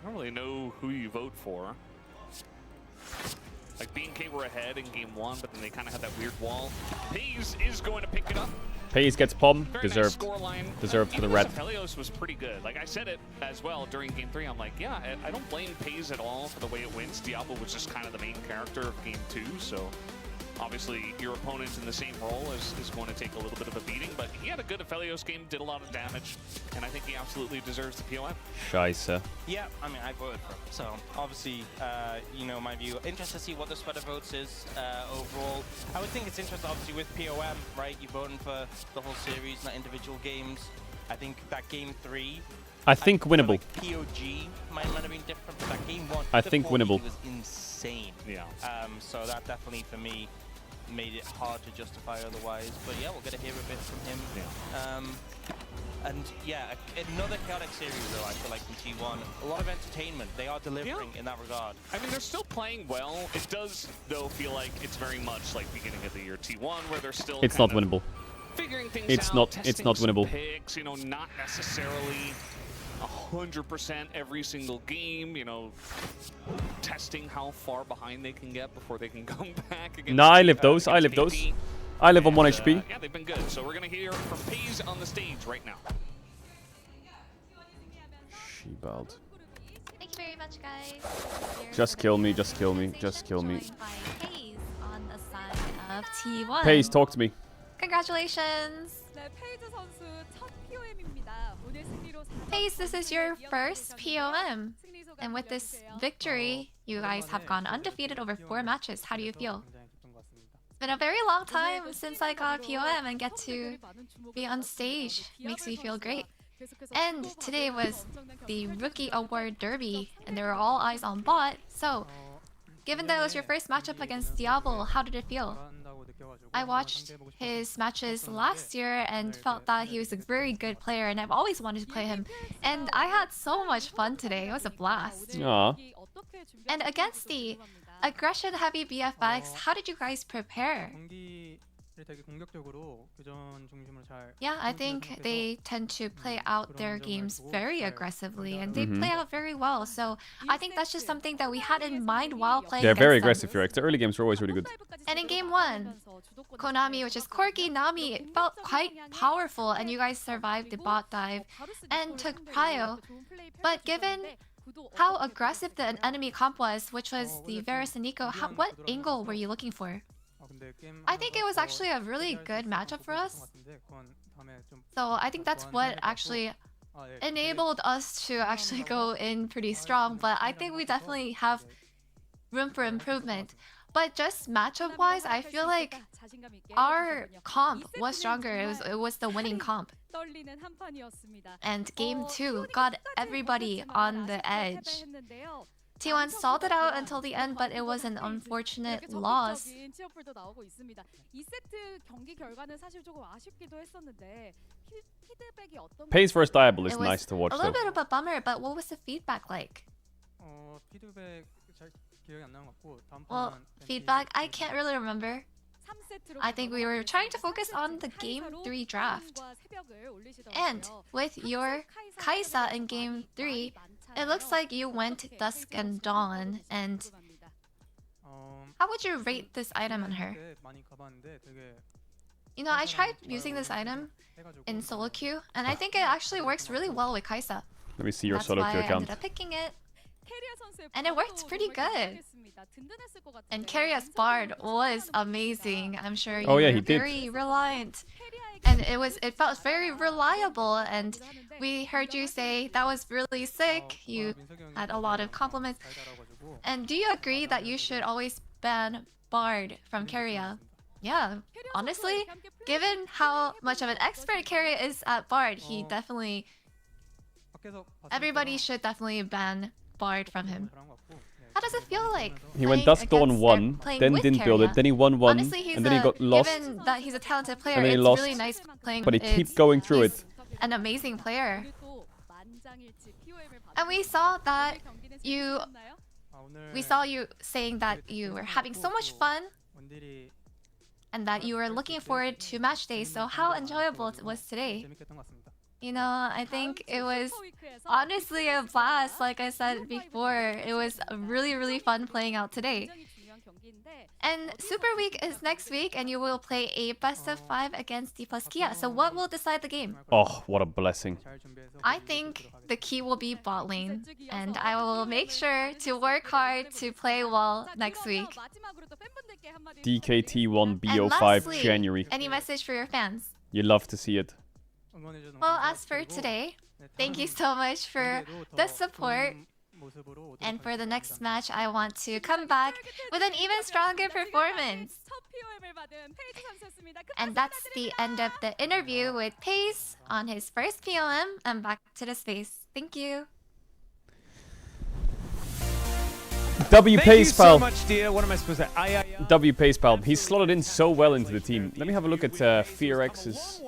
don't really know who you vote for. Like BNK were ahead in game 1, but then they kind of had that weird wall. Hayes is going to pick it up. Pays gets Pom. Very Deserved. nice scoreline. Deserved for the Even red. Helios was pretty good. Like I said it as well during game 3. I'm like, yeah, I don't blame Pays at all for the way it wins. Diablo was just kind of the main character of game 2, so obviously your opponent in the same role is going to take a little bit of a beating, but he had a good Aphelios game, did a lot of damage, and I think he absolutely deserves the POM. Scheisse. Yeah, I mean, I voted for him. So, obviously, my view. Interested to see what the spread of votes is overall. I would think it's interesting, obviously, with POM, right? You're voting for the whole series, not individual games. I think that game 3... I think winnable. Like POG might have been different, but that game 1... I the think 4 winnable. was insane. Yeah. So that definitely, for me, made it hard to justify otherwise. But yeah, we'll get to hear a bit from him. Yeah. And yeah, another chaotic series though, I feel like from T1. A lot of entertainment. They are delivering in that regard. I mean, they're still playing well. It does, though, feel like it's very much like beginning of the year T1, where they're still It's not kind of winnable. figuring things It's out, not testing some winnable. picks, not necessarily 100% every single game, testing how far behind they can get before they can come back against Nah, I live those. I live KT. those. I live on 1 HP. Yeah, they've been good. So we're going to hear from Pays on the stage right now. Shebald. Thank you very much, guys. Just kill me, just kill me, just kill me. Joined by Hayes on the side of T1. Pays, talk to me. Congratulations. Hayes, this is your first POM. And with this victory, you guys have gone undefeated over 4 matches. How do you feel? It's been a very long time since I got a POM and get to be on stage. Makes me feel great. And today was the Rookie Award Derby, and there were all eyes on bot. So, Given that it was your first matchup against Diablo, how did it feel? I watched his matches last year and felt that he was a very good player, and I've always wanted to play him. And I had so much fun today. It was a blast. Aw. And against the aggression-heavy BFX, how did you guys prepare? Yeah, I think they tend to play out their games very aggressively, and they play out very well. So I think that's just something that we had in mind while playing. They're very against them. aggressive, Rex. The early games were always really good. And in game 1, Konami, which is Corki Nami, it felt quite powerful, and you guys survived the bot dive and took prio. But given how aggressive the enemy comp was, which was the Varus and Nico, what angle were you looking for? I think it was actually a really good matchup for us. So I think that's what actually enabled us to actually go in pretty strong. But I think we definitely have room for improvement. But just matchup-wise, I feel like our comp was stronger. It was the winning comp. And game 2 got everybody on the edge. T1 stalled it out until the end, but it was an unfortunate loss. Pace vs Diablo is It was nice to watch a little though. bit of a bummer, but what was the feedback like? Well, feedback, I can't really remember. I think we were trying to focus on the Game 3 draft. And with your Kaisa in Game 3, it looks like you went Dusk and Dawn. And how would you rate this item on her? You know, I tried using this item in solo queue, and I think it actually works really well with Kaisa. Let me see your That's solo why queue I account. ended up picking it. And it worked pretty good. And Carrier's Bard was amazing. I'm sure you Oh, yeah, were he did. very reliant. And it felt very reliable. And we heard you say that was really sick. You had a lot of compliments. And do you agree that you should always ban Bard from Carrier? Yeah, honestly, given how much of an expert Carrier is at Bard, he definitely... Everybody should definitely ban Bard from him. How does it feel like? He went playing Dusk Dawn against- 1, playing then with didn't build Carrier? it, then he won 1, Honestly, he's and then he got lost. Given that he's a talented player, And then he it's lost. really nice playing. But he it's- keep going through he's it. An amazing player. And we saw that you... We saw you saying that you were having so much fun and that you were looking forward to match day. So how enjoyable it was today? You know, I think it was honestly a blast. Like I said before, it was really, really fun playing out today. And Super Week is next week, and you will play a best of 5 against D plus Kia. So what will decide the game? Oh, what a blessing. I think the key will be bot lane, and I will make sure to work hard to play well next week. DKT1 And BO5 lastly, January. any message for your fans? You love to see it. Well, as for today, thank you so much for the support. And for the next match, I want to come back with an even stronger performance. And that's the end of the interview with Pace on his first POM. And back to the space. Thank you. W Thank you Pace, so pal. much, dear. What am I supposed to say? W Pace, pal. He's slotted in so well into the team. Let me have a look at Fear X's.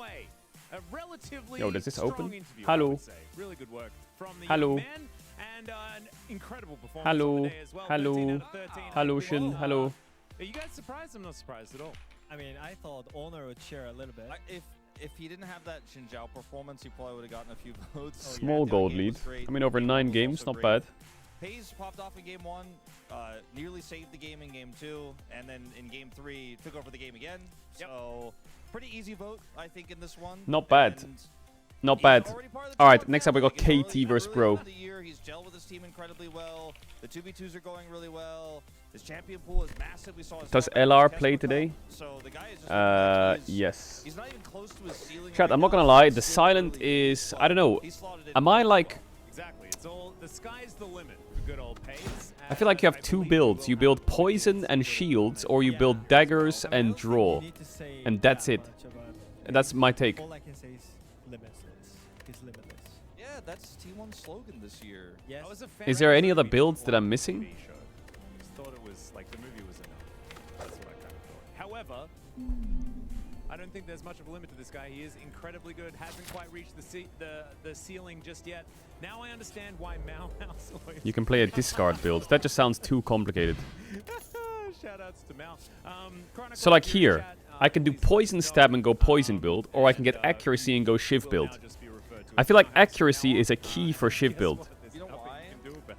Yo, does this open? Hello. Really good work from the Hello. young man, and an incredible performance Hello. today as well. Hello. 13 out of 13. Hello, Shin. Hello. Are you guys surprised? I'm not surprised at all. I mean, I thought Honor would share a little bit. If he didn't have that Xinjiao performance, he probably would have gotten a few votes. Small That gold game lead. was great. I mean, over 9 was games, also not great. bad. Hayes popped off in game 1, nearly saved the game in game 2, and then in game 3 took over the game again. Yep. So pretty easy vote, I think, in this one. Not bad. And Not he's bad. already part of the Alright, T1 next up we got family. KT versus Early on Bro. in the year, he's gelled with his team incredibly well. The 2v2s are going really well. His champion pool is massive. We saw his Does top end LR test play with today? him. So the guy is just Yes. he's not even close to his ceiling. Chat, right I'm not now. gonna lie, He's the still silent really is... good, I don't know. he's slotted in Am I really like... well. Exactly. It's all the sky's the limit for good old Pace. I feel like you have two builds. You build poison and shields, or you build daggers and draw. And that's it. And that's my take. All I can say is limitless. It's limitless. Yeah, that's T1's slogan this year. Yes. Is there any other builds that I'm missing? thought it was like the movie was enough. That's what I kind of thought. However, I don't think there's much of a limit to this guy. He is incredibly good. Hasn't quite reached the ceiling just yet. Now I understand why Mao House. You can play a discard build. That just sounds too complicated. Shoutouts to Mao. So like here, I can do poison stab and go poison build, or I can get accuracy and go shiv build. I feel like accuracy is a key for shiv build. You know why?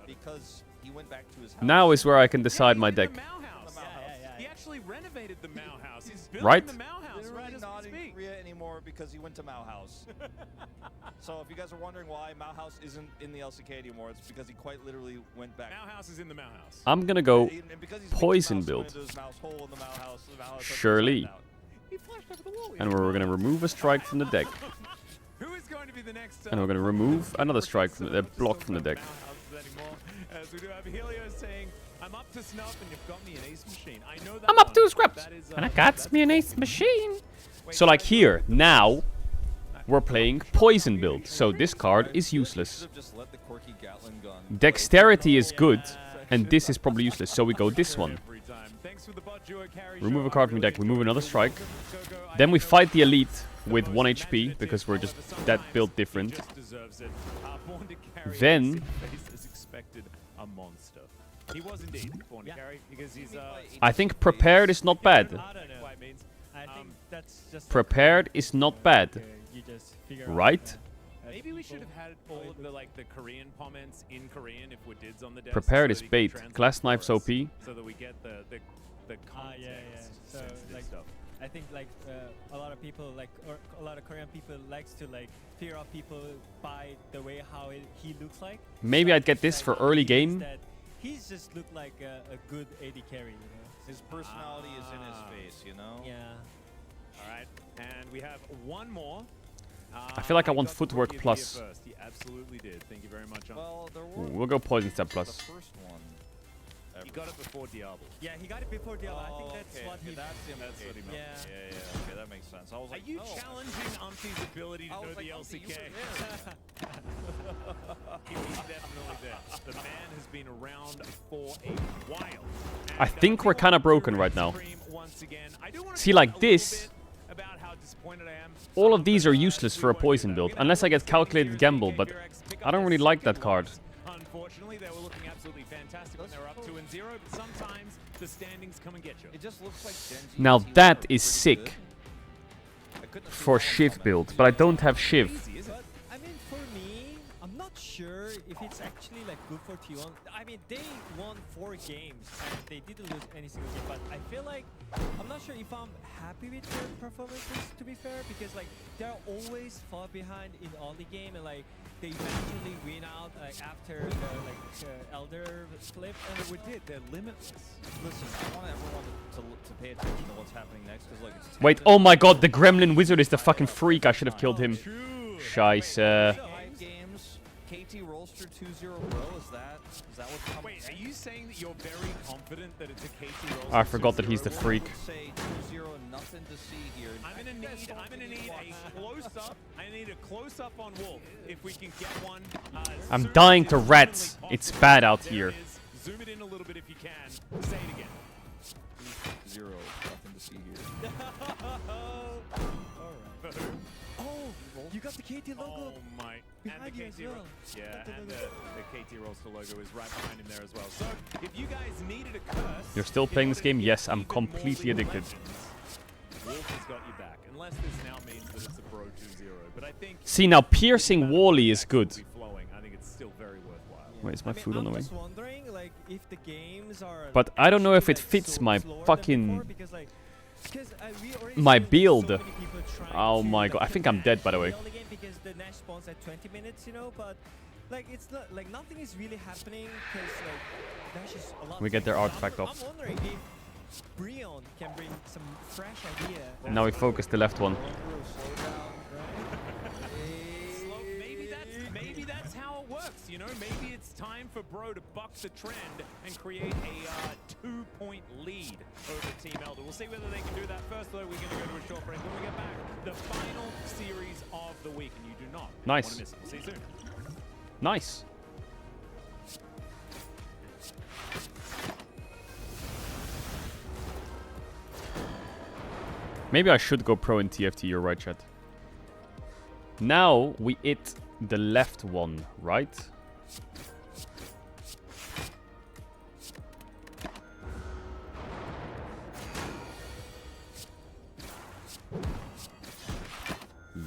Because he went back to his house. Now is where I can decide my deck. He actually renovated the Mao House. He's building Right? the Mao House right as not we in speak. Korea anymore because he went to Mao House. So if you guys are wondering why Mao House isn't in the LCK anymore, it's because he quite literally went back. Mao House is in the Mao House. I'm gonna go And because he's poison Mickey Mouse, build. he went into his mouse hole in the Mao House, the Mao House Surely. out. He flashed over the wall. And we're gonna remove a strike from the deck. Who is going to be the next? And we're gonna remove another strike from the block from the deck. As we do have Helio saying, I'm up to snuff and you've got me an ace machine. I know that I'm up one. to scraps, That is, and I got me an ace machine. So like here, now, we're playing poison build. So this card is useless. Just let the quirky Gatling gun. Dexterity is good, and this is probably useless. So we go this one. every time. Thanks for the bot duo carry Remove show. a card from the deck, remove another strike. Then we fight the elite with 1 HP, because we're just that build different. Just deserves it. Born to carry Then- face as expected, a monster. He was indeed born to carry because he's I think prepared is not bad. I don't know. I think that's just Prepared is not bad, you just figure out, right? maybe we should have had all of the Korean comments in Korean if we're dids on the desk. Prepared so is that he can bait. translate Glass for knife's us, OP. so that we get the context. yeah. So sensitive like stuff. I think like a lot of people like or a lot of Korean people likes to like figure out people by the way how he looks like. Maybe I'd get this for early He thinks game. that he's just looked like a good AD carry, you know. His personality is in his face, you know? Yeah. All right, and we have one more. I feel like I want got the footwork rookie of the plus. year first. He absolutely did. Thank you very much. Well, there Ooh, were we'll go poison step the plus. first one. He got it before Diablo. Yeah, he got it before Diablo. I think that's okay, what okay, he that's the That's what he meant. Yeah. Yeah, okay, that makes sense. I was Are like, you no, challenging Umpty's ability to I know was the like, Umpty, you LCK? were He's definitely there. The man has been around for a while. I And, think we're T1 kind of broken right now. Supreme once again. I do wanna See, talk like a little this, bit about how disappointed I am. all of these are useless for a poison build, unless I get calculated gamble, but I don't really like that card. Unfortunately, they were looking absolutely fantastic when they were up 2-0, but sometimes the standings come and get you. It just looks like Genji Now and T1 that are is pretty sick good. I couldn't have for seen Shiv that build, comment. but I don't have Shiv. Easy, isn't it? But I mean, for me, I'm not sure if it's actually like good for T1. I mean, they won 4 games and they didn't lose any single game. But I feel like I'm not sure if I'm happy with their performances. To be fair, because like they're always far behind in all the game and like they eventually win out like after the Elder flip. And we did. They're limitless. Listen, I want everyone to pay attention to what's happening next because like it's Wait, oh my god, the Gremlin Wizard is the fucking freak. I should have killed him. Scheisse. 5 games. KT Rolster 2-0 bro. Is that what's coming? Wait, are you saying that you're very confident that it's a KT roll? I forgot that he's the freak. Say 2-0, nothing to see here. I'm gonna need a close up. I need a close up on Wolf. If we can get one. I'm soon dying as to humanly rats. possible. It's bad out There here. it is. Zoom it in a little bit if you can. Say it again. 0, nothing to see here. Alright. Oh, you got the KT logo. Oh my! And the behind you as KT well. yeah, Got the and logo. the KT roster logo is right behind him there as well. So if you guys needed a curse, You're still in playing order this to game? get Yes, I'm even more completely League of addicted. Legends, Wolf has got you back. Unless this now means that it's a Bro 2-0, but I think See, now piercing Wally is good. will be flowing. I think it's still very worthwhile. Wait, is my I mean, food on the I'm way? just wondering, like, if the games are. But I don't know if it actually, like, fits my slower than fucking- before, because, like, we already my seen, like, build. so many people trying Oh to, my like, god, I think put I'm dead, by the way. Nash in the game because the Nash spawns at 20 minutes, you know, but like it's not like nothing is really happening because like Nash is a lot. We get their faster. artifact I'm off. wondering if Brion can bring some fresh idea. Now we focus the left one. Maybe that's how it works, you know? Maybe it's time for Bro to buck the trend and create a 2-point lead over Team Elder. We'll see whether they can do that. First, though, we're going to go to a short break. When we get back, the final series of the week, and you do not Nice. want to miss it. We'll see you soon. Nice. Maybe I should go pro in TFT, you're right, chat. Now we hit the left one, right?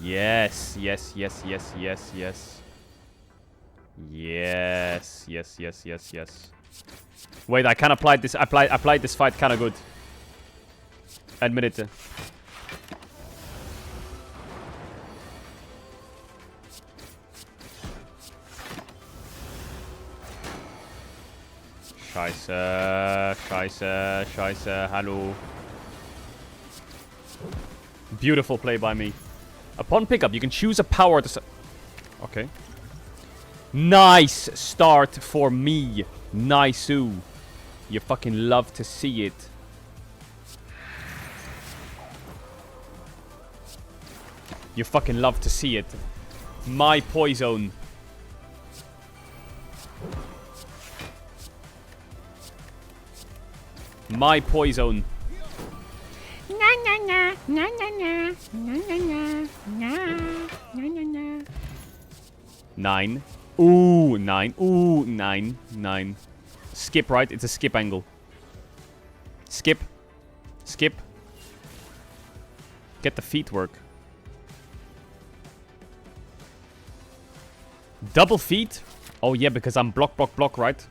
Yes, yes, yes, yes, yes, yes. Yes, yes, yes, yes, yes. Wait, I can apply this. Applied this fight kind of good. Admit it. Scheiße, scheiße, scheiße, hallo. Beautiful play by me. Upon pickup, you can choose a power to... Okay. Nice start for me. Nice-oo. You fucking love to see it. You fucking love to see it. My poison. My poison. Nine. Ooh, 9. Ooh, 9. 9. Skip, right? It's a skip angle. Skip. Skip. Get the feet work. Double feet? Oh yeah, because I'm block, block, block, right?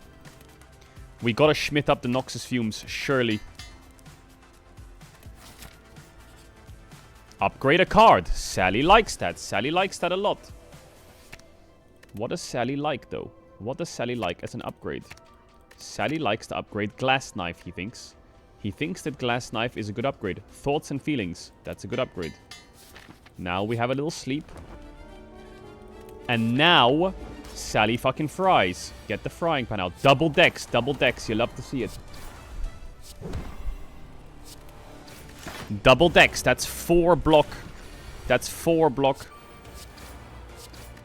We gotta Schmidt up the Noxus fumes, surely. Upgrade a card. Sally likes that. Sally likes that a lot. What does Sally like, though? What does Sally like as an upgrade? Sally likes to upgrade Glass Knife, he thinks. He thinks that Glass Knife is a good upgrade. Thoughts and feelings. That's a good upgrade. Now we have a little sleep. And now, Sally fucking fries. Get the frying pan out. Double decks. Double decks. You love to see it. Double decks. That's 4 block. That's 4 block.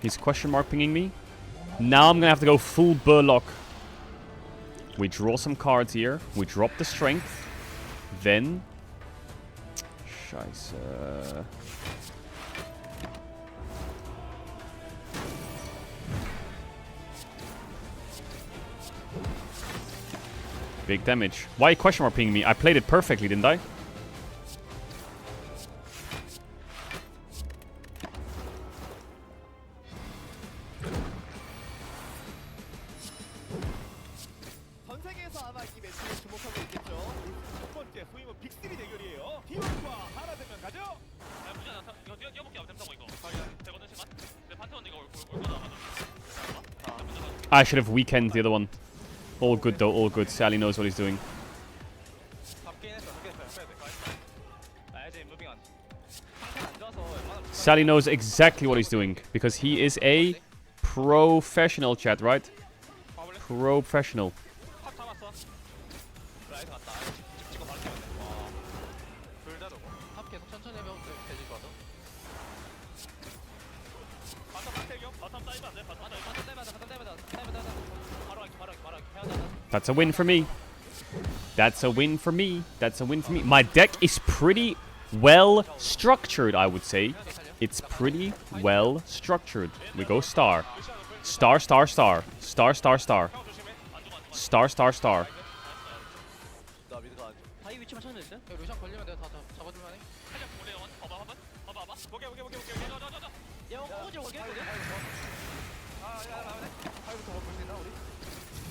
He's question mark pinging me. Now I'm gonna have to go full Burlock. We draw some cards here. We drop the strength. Then... Scheiße. Big damage. Why question mark pinging me? I played it perfectly, didn't I? I should have weakened the other one. All good though, all good. Sally knows what he's doing. Sally knows exactly what he's doing. Because he is a professional, chat, right? Professional. That's a win for me. That's a win for me. That's a win for me. My deck is pretty well structured, I would say. It's pretty well structured. We go star. Star, star, star. Star, star, star. Star, star, star.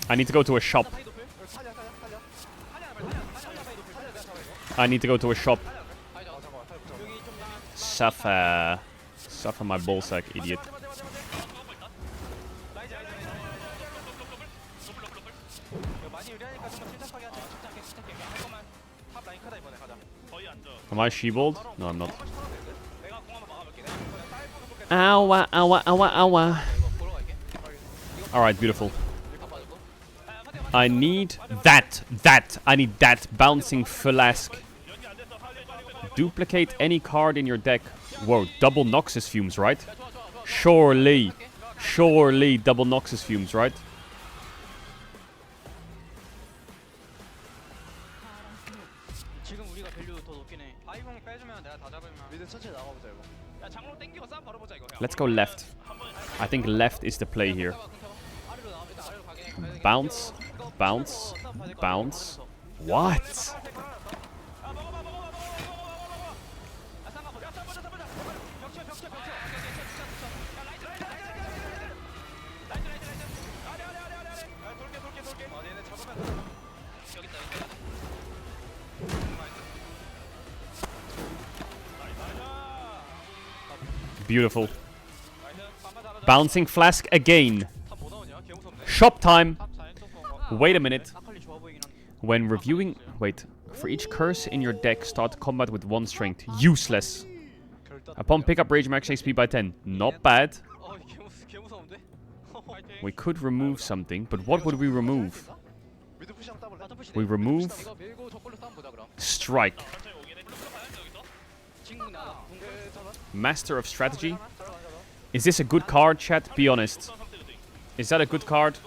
I need to go to a shop. I need to go to a shop. Suffer. Suffer my ballsack, idiot. Am I she-balled? No, I'm not. Owa, owa, owa, owa. Alright, beautiful. I need that. I need that bouncing flask. Duplicate any card in your deck. Whoa, double Noxus fumes, right? Surely. Surely double Noxus fumes, right? 지금 우리가 밸류 더 높긴 해. 바이봉 빼주면 내가 Let's go left. I think left is the play here. Bounce, bounce, bounce. What? Beautiful. Bouncing flask again. Shop time. Wait a minute. When reviewing... Wait. For each curse in your deck, start combat with 1 strength. Useless. Upon pickup, rage max HP by 10. Not bad. We could remove something, but what would we remove? We remove... Strike. Master of Strategy. Is this a good card, chat? Be honest. Is that a good card?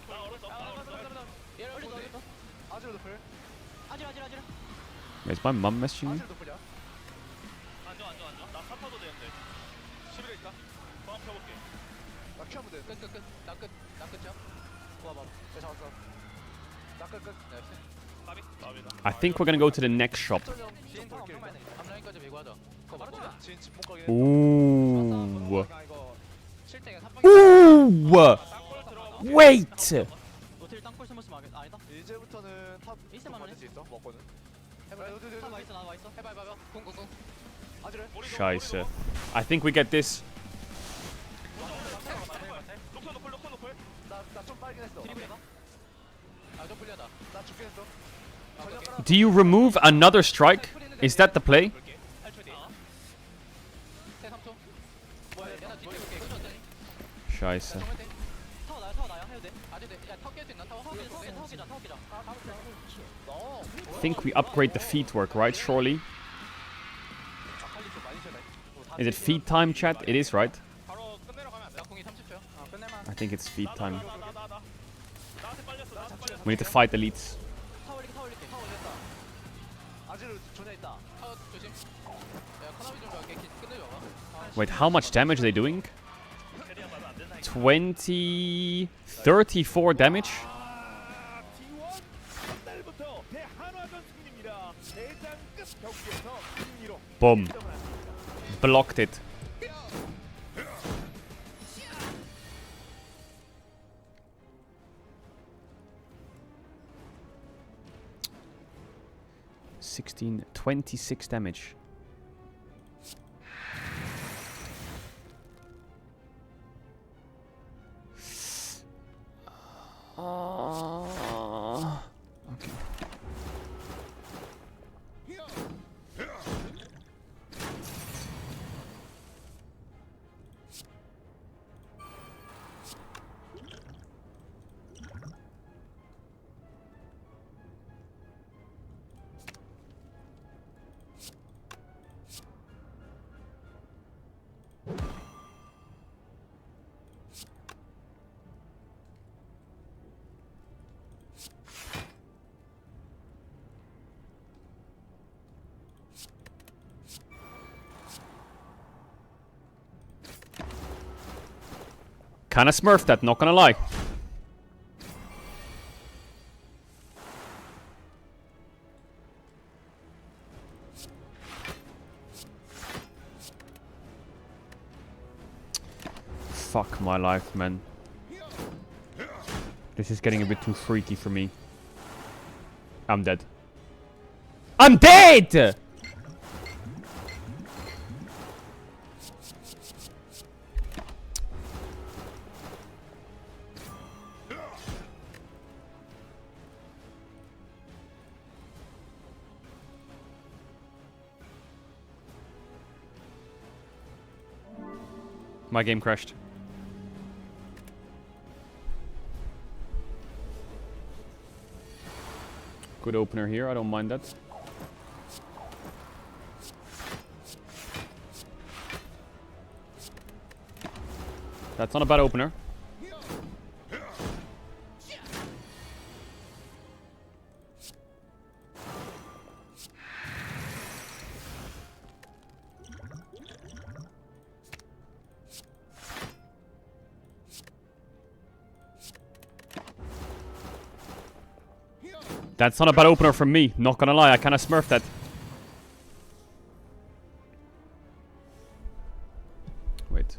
Is my mum messaging me? I think we're gonna go to the next shop. Ooh. Ooh. Wait. Scheiße. I think we get this. Do you remove another strike? Is that the play? Scheiße. I think we upgrade the feet work, right? Surely. Is it feed time, chat? It is, right? I think it's feed time. We need to fight elites. Wait, how much damage are they doing? 34 damage? Boom. Blocked it. $16, 26 damage. Okay. Kinda smurfed that, not gonna lie. Fuck my life, man. This is getting a bit too freaky for me. I'm dead. I'm dead! My game crashed. Good opener here, I don't mind that. That's not a bad opener. That's not a bad opener from me. Not gonna lie, I kinda smurfed that. Wait.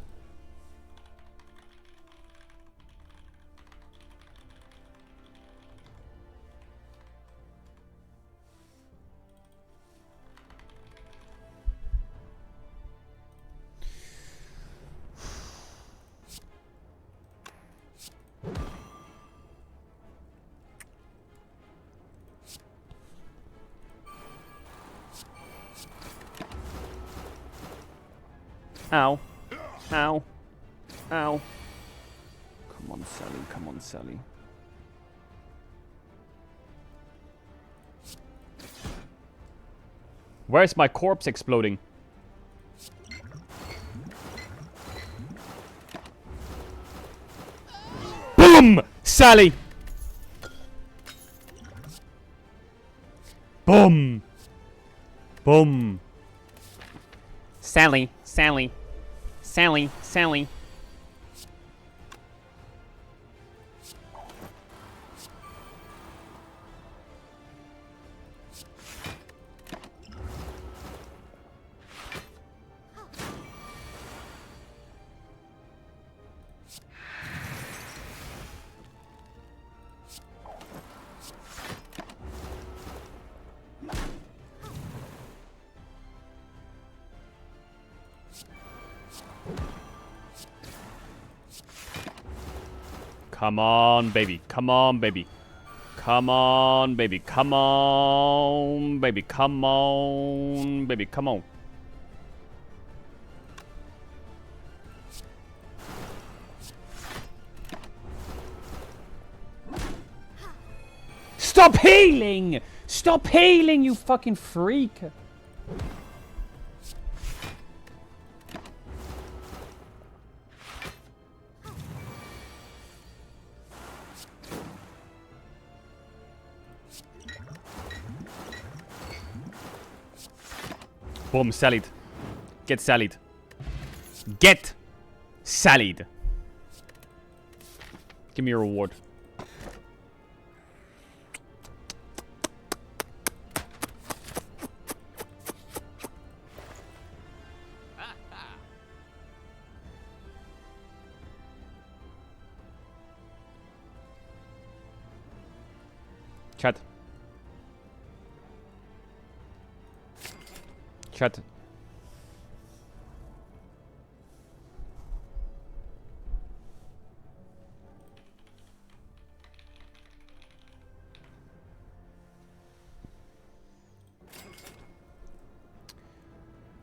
Ow. Ow. Ow. Come on, Sally. Come on, Sally. Where's my corpse exploding? Boom! Sally! Boom! Boom! Sally, Sally, Sally, Sally. Come on, baby. Come on, baby. Come on, baby. Come on, baby. Come on, baby. Come on. Stop healing! Stop healing, you fucking freak! Boom, sallied. Get sallied. Get sallied. Give me a reward. Chat. Chat.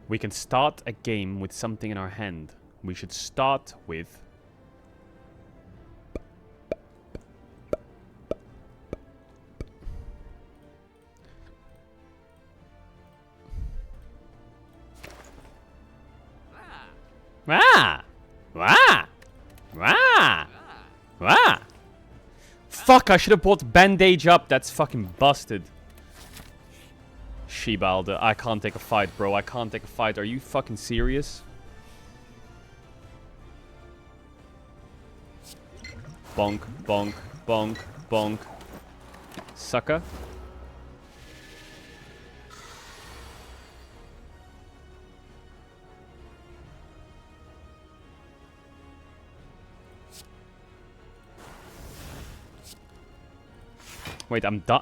We can start a game with something in our hand. We should start with... Ah! Ah! Ah! Ah! Fuck, I should have bought bandage up. That's fucking busted. Shebalda, I can't take a fight, bro. I can't take a fight. Are you fucking serious? Bonk, bonk, bonk, bonk. Sucker. Wait, I'm done.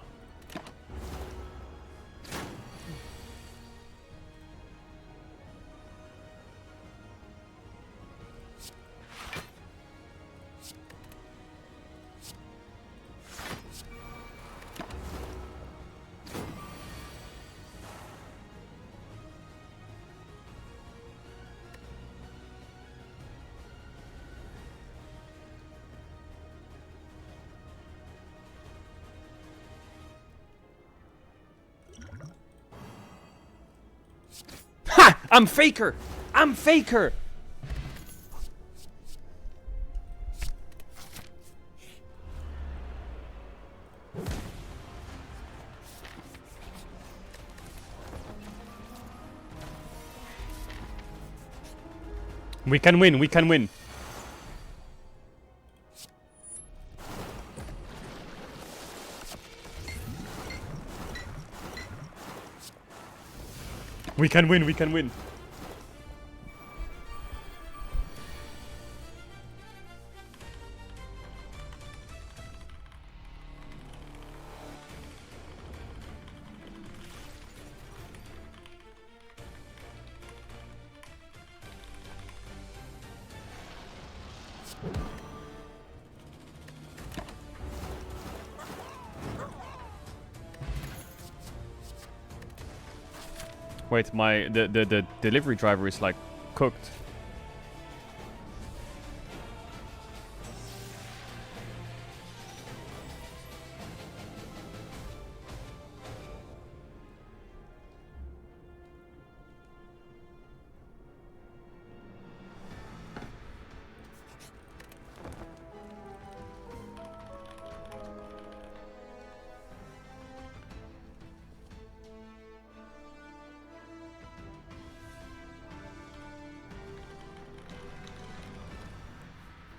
Ha! I'm Faker! I'm Faker! We can win, we can win. We can win, we can win. Wait, the delivery driver is like cooked.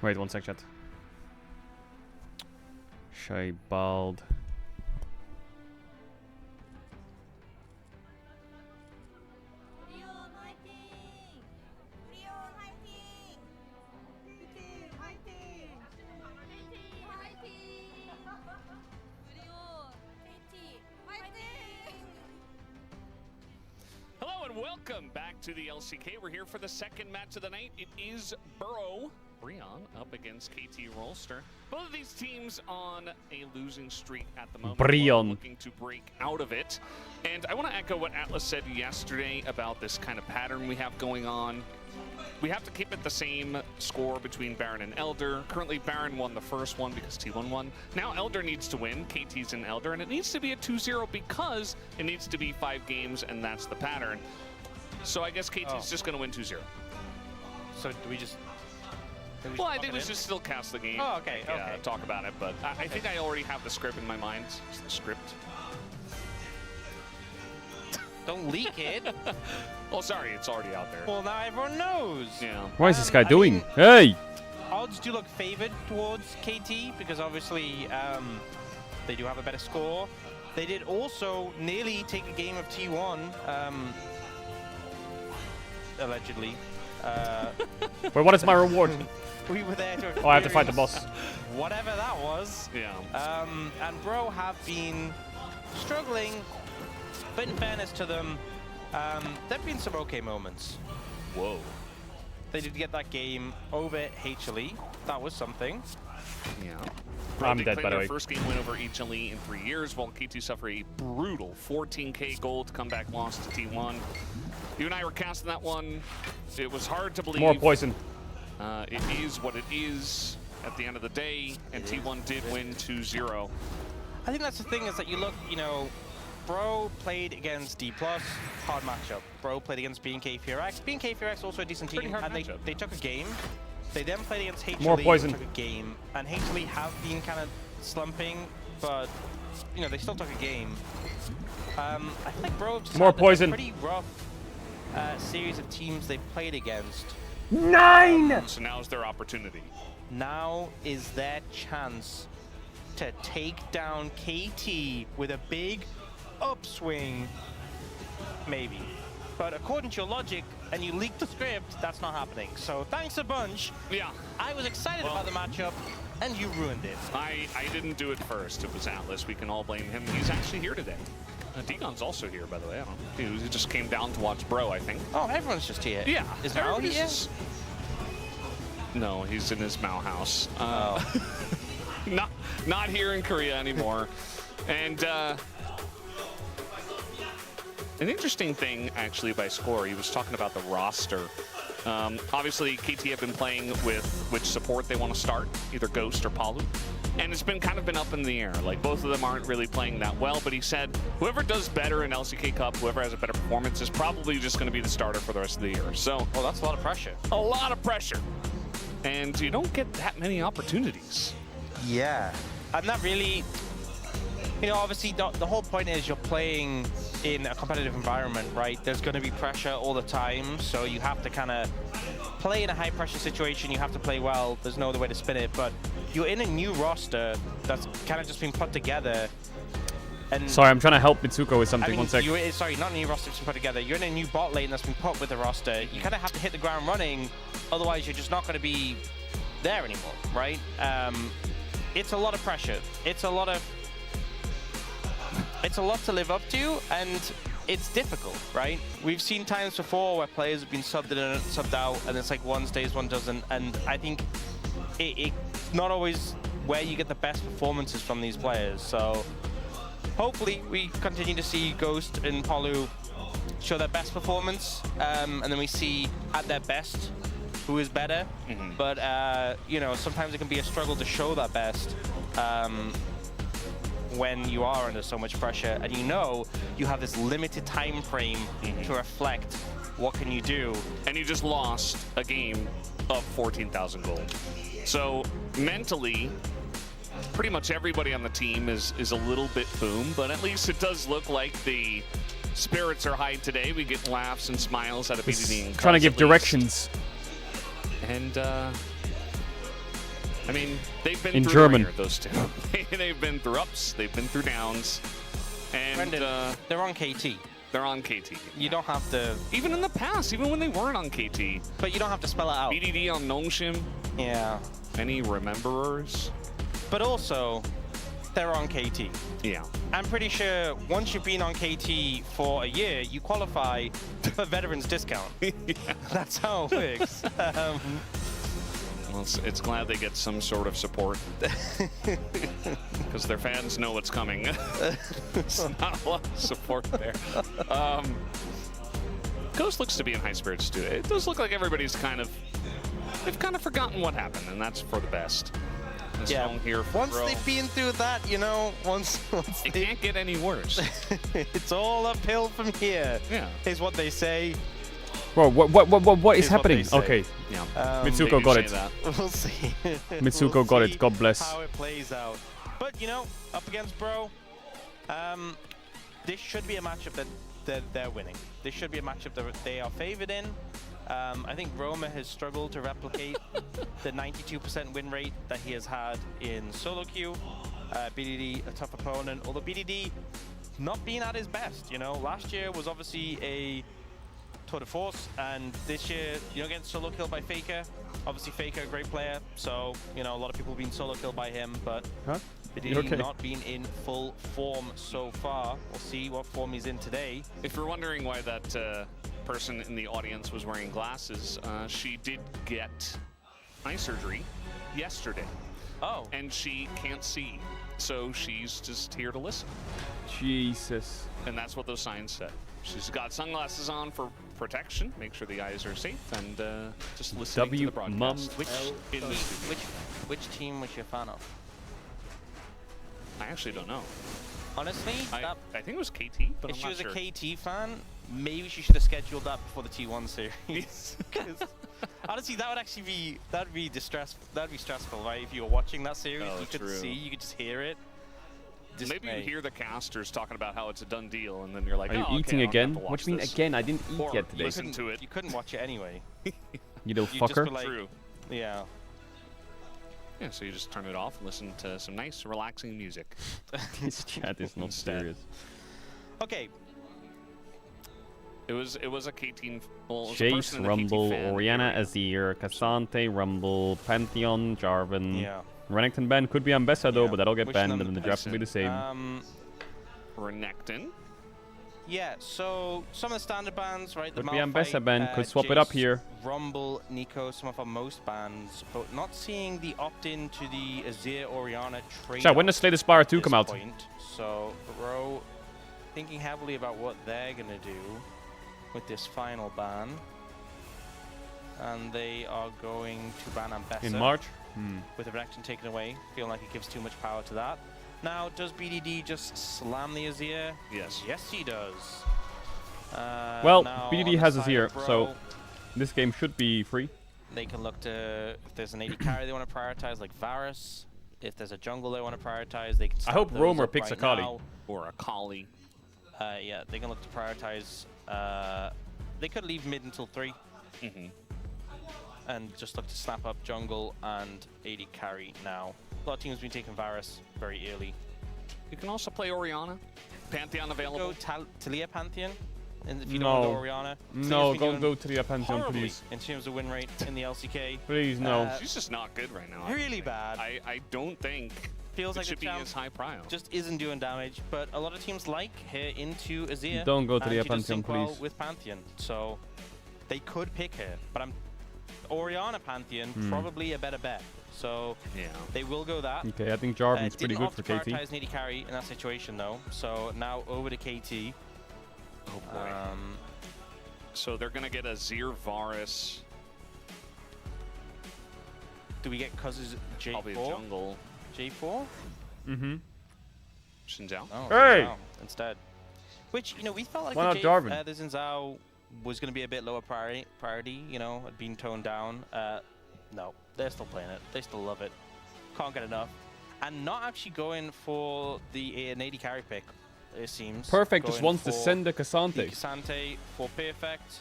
Wait, one sec, chat. Shaibald. Hello and welcome back to the LCK. We're here for the second match of the night. It is Breon up against KT Rolster. Both of these teams on a losing streak at the moment. Breon looking to break out of it. And I want to echo what Atlas said yesterday about this kind of pattern we have going on. We have to keep it the same score between Baron and Elder. Currently, Baron won the first one because T1 won. Now Elder needs to win. KT's in Elder, and it needs to be a 2-0 because it needs to be 5 games, and that's the pattern. So I guess KT's just going to win 2-0. So do we just... Well, I think we should still cast the game. Oh, okay, okay. Talk about it, but I think I already have the script in my mind. The script. Don't leak it. Well, sorry, it's already out there. Well, now everyone knows. Yeah. What is this guy doing? mean, Hey! Odds do look favored towards KT because obviously they do have a better score. They did also nearly take a game of T1, allegedly. Wait, what is my reward? We were there to Oh, I have to fight the boss. Whatever that was. Yeah. And Bro have been struggling, but in fairness to them, there have been some okay moments. Whoa. They did get that game over HLE. That was something. Yeah. I'm dead, by the way. First game win over HLE in 3 years, while KT suffer a brutal 14k gold comeback loss to T1. You and I were casting that one. It was hard to believe. More poison. It is what it is at the end of the day, and T1 did win 2-0. I think that's the thing is that you look, you know, Bro played against D+, hard matchup. Bro played against B&K FureX. B&K FureX also a decent team, and they took a game. They then played against HLE, More poison. took a game, and HLE have been kind of slumping, but you know they still took a game. I feel like Bro just More had poison. a pretty rough series of teams they've played against. 9! So now's their opportunity. Now is their chance to take down KT with a big upswing, maybe. But according to your logic, and you leaked the script, that's not happening. So thanks a bunch. Yeah. I was excited about the matchup, and you ruined it. I didn't do it first. It was Atlas. We can all blame him. He's actually here today. Degon's also here, by the way. I don't know. He just came down to watch Bro, I think. Oh, everyone's just here. Yeah. Is Mal here? No, he's in his Mao house. Oh. Not here in Korea anymore. And an interesting thing, actually, by Score, he was talking about the roster. Obviously, KT have been playing with which support they want to start, either Ghost or Palu. And it's been kind of been up in the air. Like, both of them aren't really playing that well, but he said whoever does better in LCK Cup, whoever has a better performance, is probably just going to be the starter for the rest of the year. So, well, that's a lot of pressure. A lot of pressure. And you don't get that many opportunities. Yeah. And that really, you know, obviously the whole point is you're playing in a competitive environment, right? There's going to be pressure all the time, so you have to kind of play in a high pressure situation. You have to play well. There's no other way to spin it, but you're in a new roster that's kind of just been put together, And Sorry, I'm trying to help Mitsuko with something. I mean, One sec. sorry, not a new roster that's been put together. You're in a new bot lane that's been put with the roster. You kind of have to hit the ground running, otherwise you're just not going to be there anymore, right? It's a lot of pressure. It's a lot to live up to, and it's difficult, right? We've seen times before where players have been subbed out, and it's like one stays, one doesn't. And I think it's not always where you get the best performances from these players. So hopefully we continue to see Ghost and Polu show their best performance, and then we see at their best who is better. But you know, sometimes it can be a struggle to show that best when you are under so much pressure, and you know you have this limited time frame to reflect what can you do. And you just lost a game of 14,000 gold. So mentally, pretty much everybody on the team is a little bit boom, but at least it does look like the spirits are high today. We get laughs and smiles out of BDD and Trying to give directions. And I mean, they've been in through German. the ringer, theyose two. They've been through ups, they've been through downs, and Brendan, they're on KT. They're on KT. You don't have to. Even in the past, even when they weren't on KT. But you don't have to spell it out. BDD on Nongshim. Yeah. Any rememberers? But also, they're on KT. Yeah. I'm pretty sure once you've been on KT for a year, you qualify for veterans discount. Yeah. That's how it works. Well, it's glad they get some sort of support. Because their fans know what's coming. There's not a lot of support there. Ghost looks to be in high spirits too. It does look like everybody's they've kind of forgotten what happened, and that's for the best. Yeah. Here for once Bro. they've been through that, you know, once it can't get any worse. It's all uphill from here. Yeah. Is what they say. Bro, what is Here's happening? what they say. Okay. Yeah. Mitsuko got it. We'll see. Mitsuko We'll got see it. God bless. how it plays out. But, you know, up against Bro, this should be a matchup that they're winning. This should be a matchup that they are favored in. I think Roma has struggled to replicate the 92% win rate that he has had in solo queue. BDD, a tough opponent, although BDD not being at his best. You know, last year was obviously a tour de force, and this year, you know, getting solo killed by Faker. Obviously, Faker, a great player, so, you know, a lot of people have been solo killed by him, but BDD not been in full form so far. We'll see what form he's in today. If you're wondering why that person in the audience was wearing glasses, she did get eye surgery yesterday. Oh. And she can't see, so she's just here to listen. Jesus. And that's what those signs said. She's got sunglasses on for protection, make sure the eyes are safe, and just listening to the broadcast. Which team was you a fan of? I actually don't know. Honestly, I think it was KT, but if I'm she not was sure. a KT fan, maybe she should have scheduled that before the T1 series. Honestly, that would actually be distressful. That'd be stressful, right? If you were watching that series, you could see, you could just hear it. Maybe you hear the casters talking about how it's a done deal, and then you're like, Are you oh, eating okay, again? What What do you mean again? I didn't eat yet today. Listen to it. You couldn't watch it anyway. You little You'd just fucker. be like, True. Yeah. Yeah, so you just turn it off and listen to some nice, relaxing music. This chat is not serious. Okay. It was a KT. Well, it was a Chase, person in the Rumble, KT fan Oriana, area. Azir, Cassante, Rumble, Pantheon, Jarvan. Yeah. Renekton ban could be Ambessa though, but that'll get Which banned number and then the draft will be the same. Renekton. Yeah, so some of the standard bans, right? Could the be Malphite, Ambessa ban, could swap it up Jace, here. Rumble, Nico, some of our most bans, but not seeing the opt-in to the Azir Oriana trade. Chat, when does Slay the Spire 2 come out? So, Bro thinking heavily about what they're gonna do with this final ban. And they are going to ban Ambessa. In March? With the Renekton taken away. Feeling like it gives too much power to that. Now, does BDD just slam the Azir? Yes. Yes, he does. Well, now BDD on the has side Azir, of Bro, so this game should be free. they can look to, if there's an AD carry they want to prioritize, like Varus. If there's a jungle they want to prioritize, they can I hope snap those Roamer up picks right a Kali. now. Or a Kali. Yeah, they can look to prioritize. They could leave mid until 3. And just look to snap up jungle and AD carry now. A lot of teams have been taking Varus very early. You can also play Orianna. Pantheon available. Go Talia Pantheon. And if you don't want Orianna. No, don't go to the Pantheon, please. In terms of win rate in the LCK. Please, no. She's just not good right now. Really bad. I don't think feels it like should be as high prio. Just isn't doing damage, but a lot of teams like her into Azir. Don't go to the and she does Pantheon, sync well please. with Pantheon, so they could pick her, but Orianna Pantheon probably a better bet. So yeah, they will go that. Okay, I think Jarvan's pretty good for KT. Didn't prioritize needy carry in that situation though, so now over to KT. Oh boy. So they're gonna get a Azir Varus. Do we get Cuz's J4? Probably a jungle. J4? Mm-hmm. Xin Zhao. Oh, hey! Zhao instead. Which, you know, we felt like Why not Jarvan? the Xin Zhao was going to be a bit lower priority, you know, had been toned down. No, they're still playing it. They still love it. Can't get enough. And not actually going for the 80 carry pick, it seems. Perfect just Going wants to for send the the Cassante. Cassante for Perfect.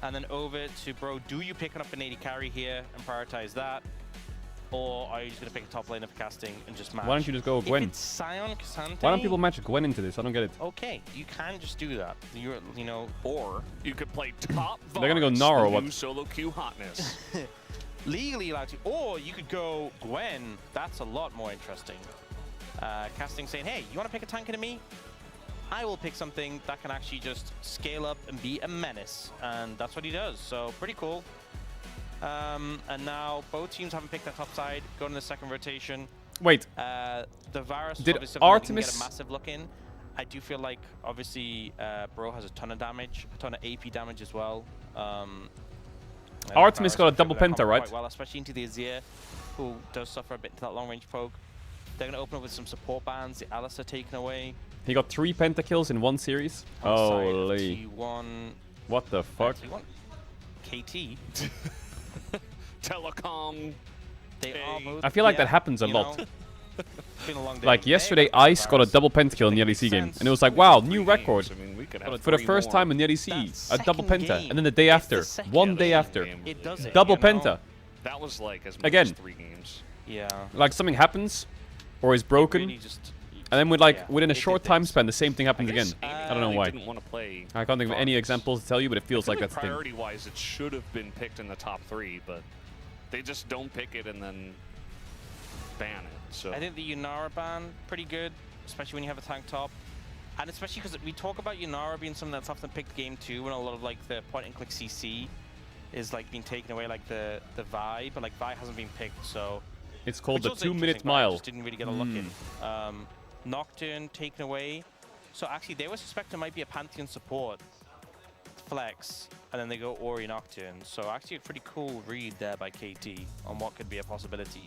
And then over to Bro, do you pick up an 80 carry here and prioritize that? Or are you just going to pick a top laner for casting and just match? Why don't you just go Gwen? If it's Sion, Cassante... Why don't people match Gwen into this? I don't get it. Okay, you can just do that. You're, you know... Or you could play top Varus, They're going to go Nara or the what? new solo queue hotness. Legally allowed to. Or you could go Gwen. That's a lot more interesting. Casting saying, hey, you want to pick a tank into me? I will pick something that can actually just scale up and be a menace. And that's what he does. So, pretty cool. And now both teams haven't picked that top side. Going to the second rotation. Wait. The Varus Did obviously Artemis get a massive look in. I do feel like obviously Bro has a ton of damage, a ton of AP damage as well. Artemis got a Varus double figured that penta, combo right? quite well, especially into the Azir, who does suffer a bit into that long range poke. They're going to open up with some support bans. The Alistair taken away. He got 3 pentakills in one series. Holy. T1. What the fuck? KT. Telecom. They are both, I feel like that happens a you lot. know, it's been a long day. Like yesterday, Ice got a double pentakill in the LEC game. And it was like, wow, new record. I mean, we could have For the 3 first more. time in the LEC, a double second penta. game. And then the day after, It's the one second day after, game. It does it. double you know? penta. That was like as much Again. as 3 games. Yeah. Like something happens, or is broken, Really just, and then with like yeah, within a it did short time this. span, the same thing happens again. Amy I don't know really why. Didn't want to play. I can't think of any Varus. examples to tell you, but it feels like that's the thing. Priority-wise, it should have been picked in the top 3, but they just don't pick it and then ban it. So I think the Yunara ban pretty good, especially when you have a tank top. And especially because we talk about Yunara being something that's often picked game 2 when a lot of like the point and click CC is like being taken away, like the Vi, but like Vi hasn't been picked, so It's called which the also 2-minute interesting, Vi mile. just didn't really get a look in. Nocturne taken away. So actually they were suspected might be a Pantheon support flex, and then they go Ori Nocturne. So actually a pretty cool read there by KT on what could be a possibility.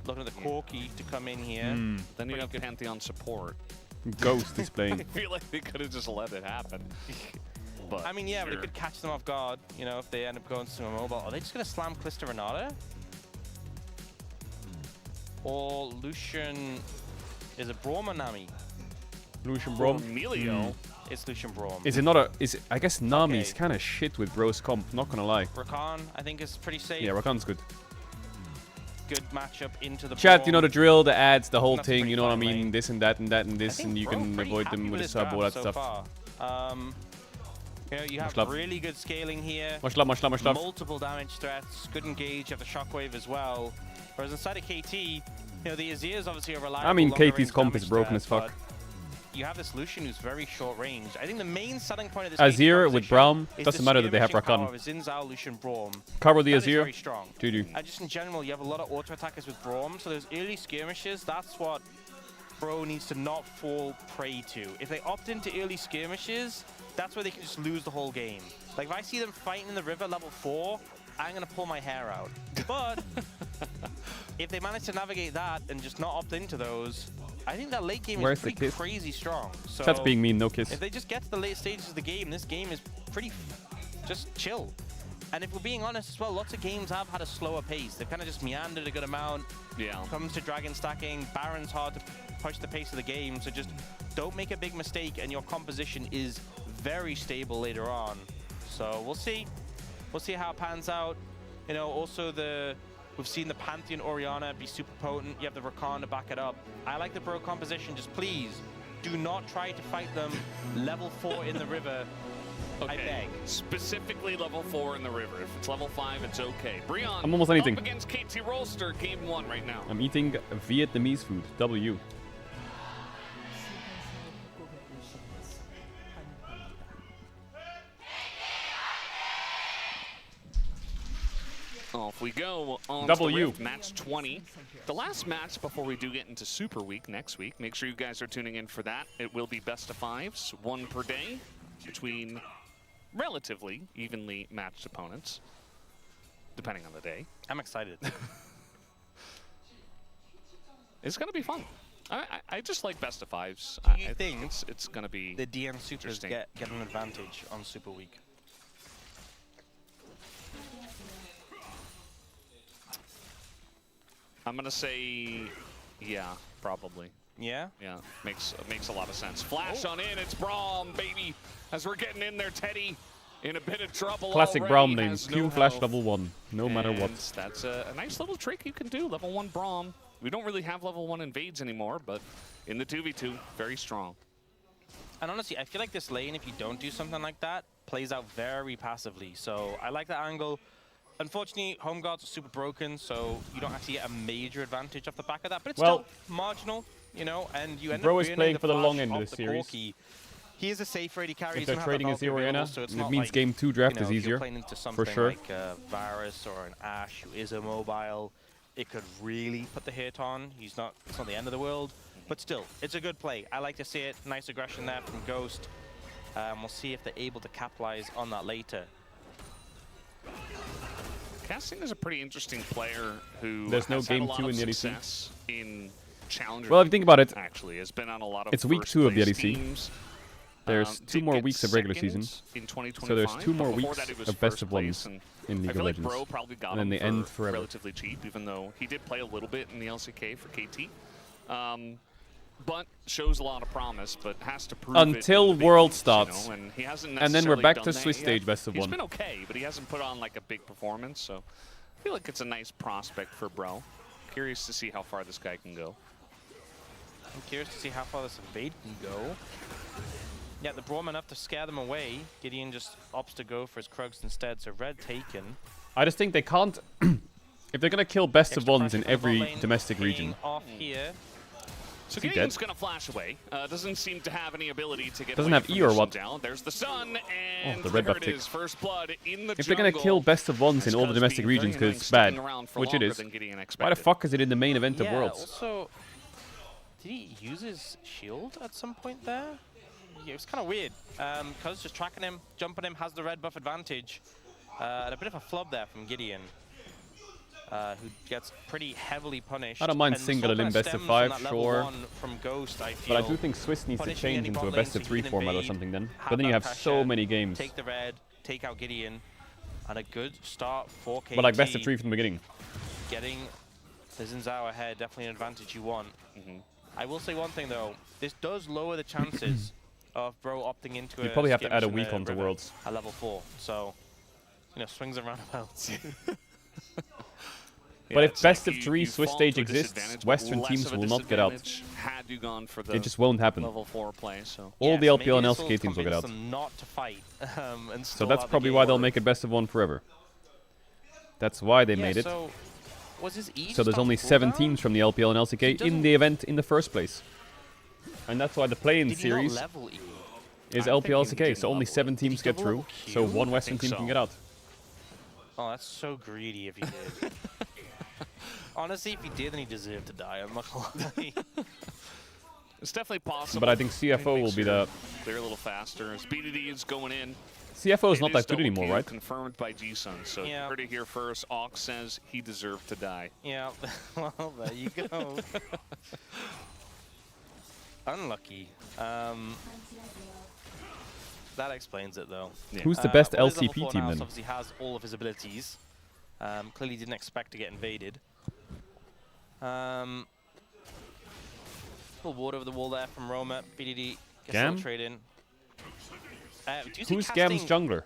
Looking at the Corki to come in here. then you Pretty have good. Pantheon support. Ghost is I playing. feel like they could have just let it happen. But I mean, yeah, but sure. it could catch them off guard, you know, if they end up going to a mobile. Are they just going to slam Calista Renata? Or Lucian... Is it Braum or Nami? Lucian Brom. Emilio. It's Lucian Braum. Is it not a... Is it, I guess Nami's Okay. kind of shit with Bro's comp, not gonna lie. Rakan, I think, is pretty safe. Yeah, Rakan's good. Good matchup into the Chat, Braum. you know the drill, the ads, the whole That's a thing, pretty you know what I fine mean? lane. This and that and that and I this, think and you Bro can pretty avoid happy them with a his sub, all draft that so stuff. far. You know, you have love. really good scaling here. Much love, much love, much love. Multiple damage threats, good engage, you have the shockwave as well. Whereas inside of KT, you know, the Azir is obviously a reliable I mean, longer KT's range comp is damage broken threat, as fuck. but You have this Lucian who's very short range. I think the main selling point of this Azir with Braum, is doesn't the matter that they have skirmishing Rakan. power of Xin Zhao, Lucian, Braum. Cover the That is Azir. very strong. GG. Just in general, you have a lot of auto attackers with Braum, so those early skirmishes, that's what Bro needs to not fall prey to. If they opt into early skirmishes, that's where they can just lose the whole game. Like if I see them fighting in the river level 4, I'm gonna pull my hair out. But if they manage to navigate that and just not opt into those, I think that late game Where's is the pretty kiss? crazy strong. So That's being mean, no kiss. if they just get to the late stages of the game, this game is pretty just chill. And if we're being honest as well, lots of games have had a slower pace. They've kind of just meandered a good amount. Yeah. Comes to dragon stacking, Baron's hard to push the pace of the game, so just don't make a big mistake and your composition is very stable later on. So we'll see. We'll see how it pans out. You know, also the We've seen the Pantheon Orianna be super potent. You have the Rakan to back it up. I like the bro composition. Just please, do not try to fight them level 4 in the river. Okay. I beg. Specifically level 4 in the river. If it's level 5, it's okay. Brion I'm almost anything. up against Caedrel, game 1 right now. I'm eating Vietnamese food. W. Off we go on W. match 20. The last match before we do get into Super Week next week. Make sure you guys are tuning in for that. It will be best of 5s, 1 per day, between relatively evenly matched opponents, depending on the day. I'm excited. It's going to be fun. I just like best of 5s. Do you think it's going to be the DN Supers interesting. get an advantage on Super Week? I'm going to say, yeah, probably. Yeah? Yeah, makes a lot of sense. Flash on in, it's Braum, baby. As we're getting in there, Teddy in a bit of trouble. Classic already, Braum name. has Q no flash health. level 1. No matter what. And that's a nice little trick you can do. Level 1 Braum. We don't really have level 1 invades anymore, but in the 2v2, very strong. And honestly, I feel like this lane, if you don't do something like that, plays out very passively. So I like that angle. Unfortunately, home guards are super broken, so you don't actually get a major advantage off the back of that. But it's still marginal, you know, and you end Bro up is ruining playing the for the flash long end of off this the series. Corki. He is a safe rate. He carries. If they're trading his Orianna, so it's it not means like, game 2 draft you know, is if easier. you're playing into something For sure. like Varus or an Ashe who is immobile, it could really put the hit on. It's not the end of the world, but still, it's a good play. I like to see it. Nice aggression there from Ghost. We'll see if they're able to capitalize on that later. Casting is a pretty interesting player who There's no has had game a lot 2 of in the LEC. success in Challenger. Well, if you think about it, actually, has been on a lot of it's week first 2 of the place LEC. teams. There's 2 Did more get weeks of regular second season. in 2025, So there's 2 more but before weeks that it was of best first of place, ones and in League I of feel like Legends. Bro probably got And then him they for end forever. relatively cheap, even though he did play a little bit in the LCK for KT. But shows a lot of promise, but has to prove Until it in the big World leagues, starts. you know, and he hasn't And then we're necessarily back done to that Swiss yet. stage best of He's 1. been okay, but he hasn't put on like a big performance, so I feel like it's a nice prospect for Bro. Curious to see how far this guy can go. I'm curious to see how far this invade can go. Yeah, the Braum enough to scare them away. Gideon just opts to go for his Krugs instead, so red taken. I just think they can't... if they're going to kill best of Extra ones in pressure from the every bot lane, domestic paying region, off here. So Is he Gideon's dead? going to flash away. Doesn't seem to have any ability to get Doesn't away have from E or this what? Down. There's the sun, and the red there buff it tick. is. First blood in the if they're going to kill best of ones in all the domestic regions because it's bad, which it is, why the fuck is it in the main event of Yeah, Worlds? also, did he use his shield at some point there? Yeah, it was kind of weird. Cuz just tracking him, jumping him, has the red buff advantage. And a bit of a flub there from Gideon, who gets pretty heavily punished. I don't mind And single sort of elim best of stems 5, from that level sure. 1 from Ghost, I feel. But I do think Swiss needs to Punishing change any into a bot best lane of so 3 you can format or invade, something then. have But then you that have so pressure, many games. Take the red, take out Gideon, and a good start for KT. But like best of 3 from the beginning. Getting the Zinzao ahead, definitely an advantage you want. I will say one thing though, this does lower the chances of Bro opting into You a probably have to skirmish add a in the week onto river Worlds. at level 4. So, you know, swings and roundabouts. But if it's best like of 3 you Swiss fall stage to a exists, disadvantage, but Western less teams of a will not get out. disadvantage Had you gone for the It just won't happen. level 4 play, so All the Yes, LPL and maybe this LCK teams will get convince out. them not to fight, and So stall that's out the probably game. why they'll make it best of 1 forever. That's why they Yeah, made it. So, was his E So there's just on only 7 cooldown? teams from the LPL and LCK So in the event in the first place. And that's why the play-in Did he not series level E? is I'm LPL thinking he LCK, didn't so only level it. 7 Did he teams get double through, level so Q? one I Western think team so. can get out. Oh, that's so greedy if he did. Honestly, if he did, then he deserved to die. I'm not gonna lie. it's definitely possible. But I think CFO It will makes be your the... clear a little faster. As BDD is going in. CFO is It not that good double anymore, Q, right? Confirmed by G-Sun, so Yeah. you heard it here first. Ox says he deserved to die. Yeah, well, there you go. Unlucky. That explains it, though. Yeah. Who's the best What is level LCP 4 team now, so then? obviously has all of his abilities. Clearly didn't expect to get invaded. Little ward over the wall there from Roma. BDD gets a Gam? little trade in. Do you see Who's Gam's casting jungler?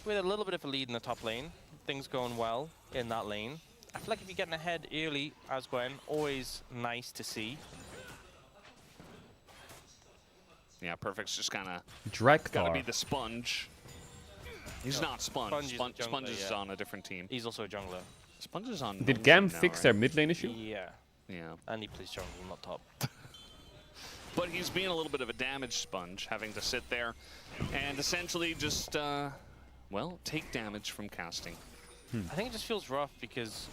with a little bit of a lead in the top lane? Things going well in that lane. I feel like if you're getting ahead early as Gwen, always nice to see. Yeah, Perfect's just kind of Drakthar. gotta be the sponge. He's not Sponge. Sponge is a jungler, Sponge is yeah. on a different team. He's also a jungler. Sponge is on. Did Nosy Gam now, fix right? their mid lane issue? Yeah. Yeah. And he plays jungle, not top. But he's being a little bit of a damage sponge, having to sit there and essentially just, well, take damage from casting. I think it just feels rough because,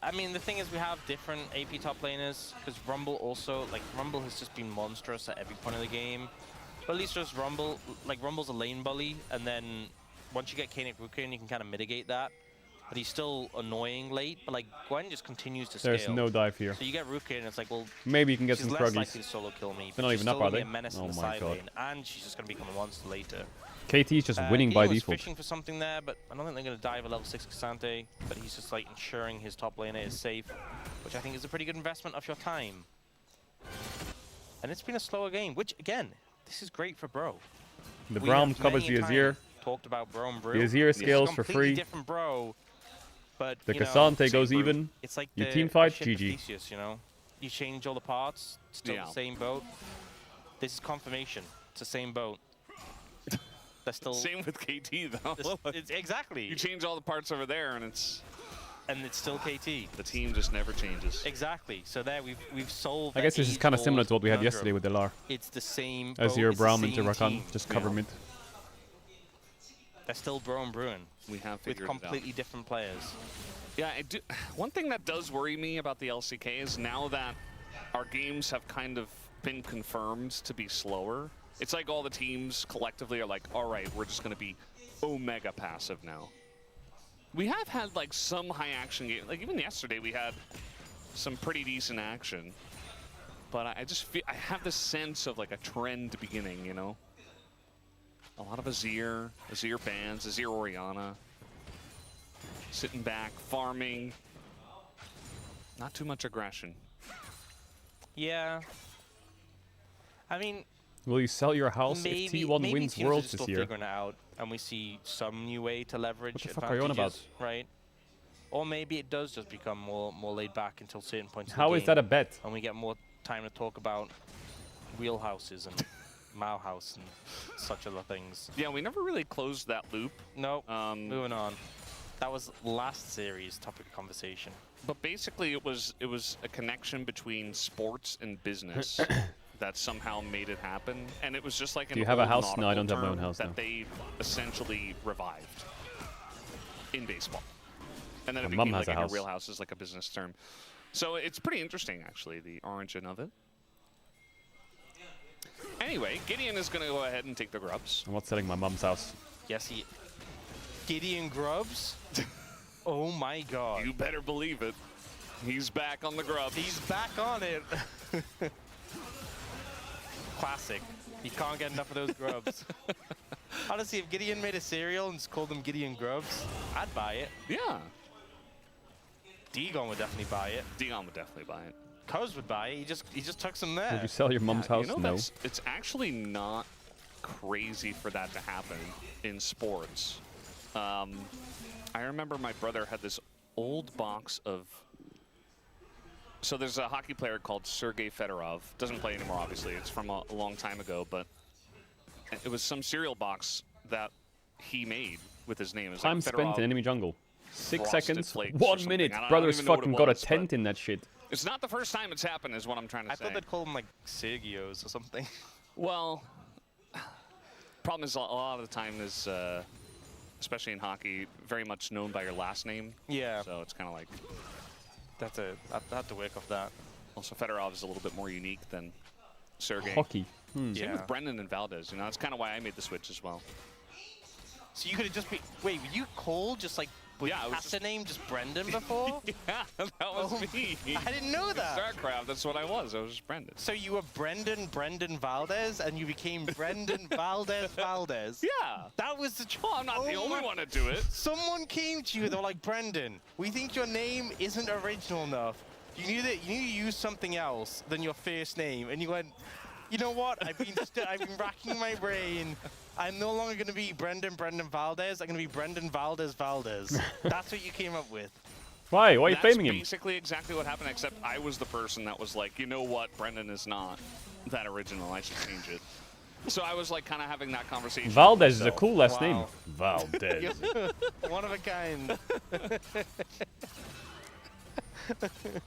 I mean, the thing is we have different AP top laners, because Rumble also, like, Rumble has just been monstrous at every point of the game. But at least just Rumble, like, Rumble's a lane bully, and then once you get Kaenic Rukin, you can kind of mitigate that. But he's still annoying late, but, like, Gwen just continues to scale. There's no dive here. So you get Rukin, and it's like, well, Maybe you can get she's some less likely froggies. to solo kill me, They're but not she's even up, still are gonna be they? a menace Oh in the my side god. lane, and she's just going to become a monster later. KT is just winning by Gideon was default. fishing for something there, but I don't think they're going to dive a level 6 Cassante, but he's just like ensuring his top laner is safe, which I think is a pretty good investment of your time. And it's been a slower game, which again, this is great for Bro. The We Braum have covers many the a Azir. time talked about Bro and Brew. The Azir It's a scales for completely free. different Bro, but The you know, Cassante goes Brew. even. It's like You the, team fight, the ship of GG. Theseus, you know? You change all the parts, still Yeah. the same boat. This is confirmation. It's the same boat. That's still Same with KT, though. it's exactly. You change all the parts over there, and it's still KT. the team just never changes. Exactly. So there we've solved. I guess this is kind of similar to what we had yesterday with Delar. It's the same. Azir, it's the Braum, and same Rakan. team. Just cover Yeah. mid. They're still Bro and Bruin We have with figured it out. completely different players. Yeah, I do. One thing that does worry me about the LCK is now that our games have kind of been confirmed to be slower, it's like all the teams collectively are like, all right, we're just going to be Omega passive now. We have had like some high action games. Like even yesterday we had some pretty decent action. But I just feel, I have this sense of like a trend beginning, you know? A lot of Azir bans, Azir Orianna. Sitting back, farming. Not too much aggression. Yeah. I mean, Will you sell your house maybe if T1 maybe wins teams are Worlds just this still year? figuring it out, and we see some new way to leverage What the fuck are you on advantages, right? Or maybe it does just become more laid back until certain points. How in is the game, that a bet? and we get more time to talk about wheelhouses and Mao House and such other things. Yeah, we never really closed that loop. Nope. Moving on. That was last series topic of conversation. But basically it was a connection between sports and business that somehow made it happen. And it was just like an Do you have a old house? No, I nautical don't have my own term house that now. they essentially revived in baseball. And then it My mum became has like a in house. a real house is like a business term. So it's pretty interesting actually, the origin of it. Anyway, Gideon is going to go ahead and take the grubs. I'm not selling my mum's house. Yes, he. Gideon Grubbs. Oh my God. You better believe it. He's back on the grubs. He's back on it. Classic. You can't get enough of those grubs. Honestly, if Gideon made a cereal and just called them Gideon Grubs, I'd buy it. Yeah. Degon would definitely buy it. Dion would definitely buy it. Cuz would buy it. He just took some there. Would you sell your mum's house? You know, No. it's actually not crazy for that to happen in sports. I remember my brother had this old box of... So there's a hockey player called Sergei Fedorov. Doesn't play anymore, obviously. It's from a long time ago, but it was some cereal box that he made with his name. It was Time like spent Fedorov in enemy jungle. 6 Frosted seconds. Flakes or 1 something. minute. I don't Brothers even know what it fucking got a was, but- tent in that shit. It's not the first time it's happened, is what I'm trying to I say. thought they'd call them like Sergios or something. Well, problem is a lot of the time is, especially in hockey, very much known by your last name. Yeah. So it's kind of like... I have to work off that. Also, Fedorov is a little bit more unique than Sergei. Hockey. Same Yeah. with Brendan and Valdez. You know, that's kind of why I made the switch as well. So you could have just been... Wait, were you called just like... With Yeah, I was past just- the name just Brendan before? Yeah, that was Oh, me. I didn't know that. StarCraft, that's what I was. I was just Brendan. So you were Brendan Valdez, and you became Brendan Valdez. Yeah. That was the choice. Well, I'm not the only one to do it. Someone came to you, they were like, Brendan, we think your name isn't original enough. You need to use something else than your first name. And you went, you know what? I've been racking my brain. I'm no longer going to be Brendan Valdez. I'm going to be Brendan Valdez. That's what you came up with. Why? Why are you That's flaming him? basically exactly what happened, except I was the person that was like, you know what, Brendan is not that original. I should change it. So I was like kind of having that conversation. Valdez is a cool last name. Wow. Valdez. One of a kind.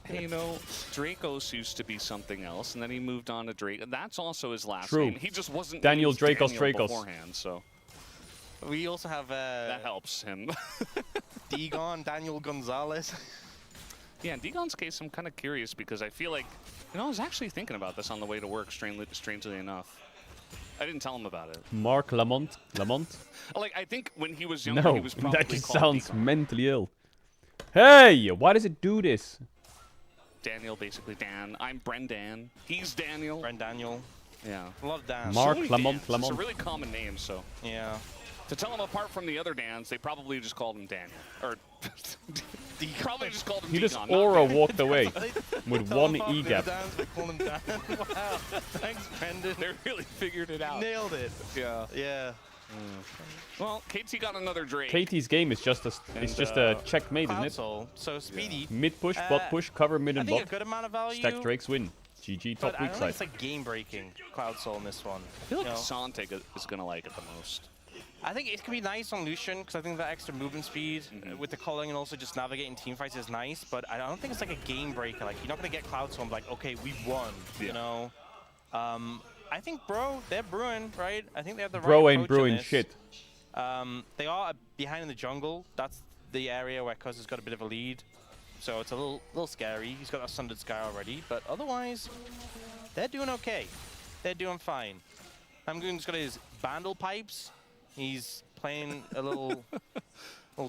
Hey, you know, Dracos used to be something else, and then he moved on to Drake. That's also his last True. name. He just wasn't Daniel named Dracos Daniel Dracos. beforehand, so We also have that helps him. Degon, Daniel Gonzalez. Yeah, in Degon's case, I'm kind of curious because I feel like, you know, I was actually thinking about this on the way to work, strangely enough. I didn't tell him about it. Mark Lamont. Lamont? Like, I think when he was younger, No, he was probably that just called sounds Degon. mentally ill. Hey, why does it do this? Daniel, basically Dan. I'm Brendan. He's Daniel. Daniel. Yeah. A lot of Dans. Mark So many Lamont, Dans. Lamont. It's a really common name, so. Yeah. To tell him apart from the other Dans, they probably just called him Daniel. Or, probably just called him He Degon, just not aura Daniel. walked away with one E gap. Wow. Thanks, Brendan. They really figured it out. Nailed it. Yeah. Yeah. Well, KT got another Drake. KT's game is just a checkmate, isn't Cloud it? Soul. So speedy. Mid push, bot push, cover mid I and think a bot. good amount of value. Stack Drakes win. GG But top I weak don't think side. it's like game breaking Cloud Soul in this one. I feel like You know? Santek is going to like it the most. I think it can be nice on Lucian because I think that extra movement speed with the culling and also just navigating team fights is nice. But I don't think it's like a game breaker. Like you're not gonna get Cloud Soul and be like, okay, we won. Yeah. You know. I think they're brewing, right? I think they have the Bro right ain't approach in brewing this. shit. They are behind in the jungle. That's the area where Cuz has got a bit of a lead. So it's a little scary. He's got that Sundered Sky already. But otherwise, they're doing okay. They're doing fine. Hamgoon's got his Bandle pipes. He's playing a little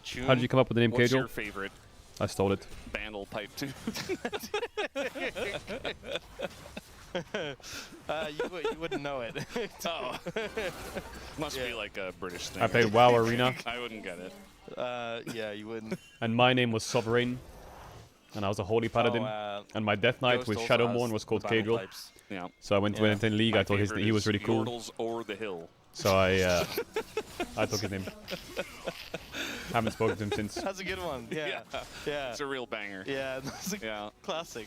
tune. How did you come up with the name What's your Caedrel? favorite I stole it. Bandle pipe too? You wouldn't know it. Oh. Must be like a British thing. I played WoW Arena, I wouldn't get it. Yeah, you wouldn't. and my name was Sovereign, and I was a Holy Paladin, and my Death Knight Ghost with also Shadowmourne has was called the Bandle Caedrel. pipes. Yeah. So I went Yeah. into the league. I My thought he favorite was is really cool. Yordles or the Hill. So I took his name. Haven't spoken to him since. That's a good one. Yeah. Yeah. It's a real banger. Yeah, that's a Yeah. classic.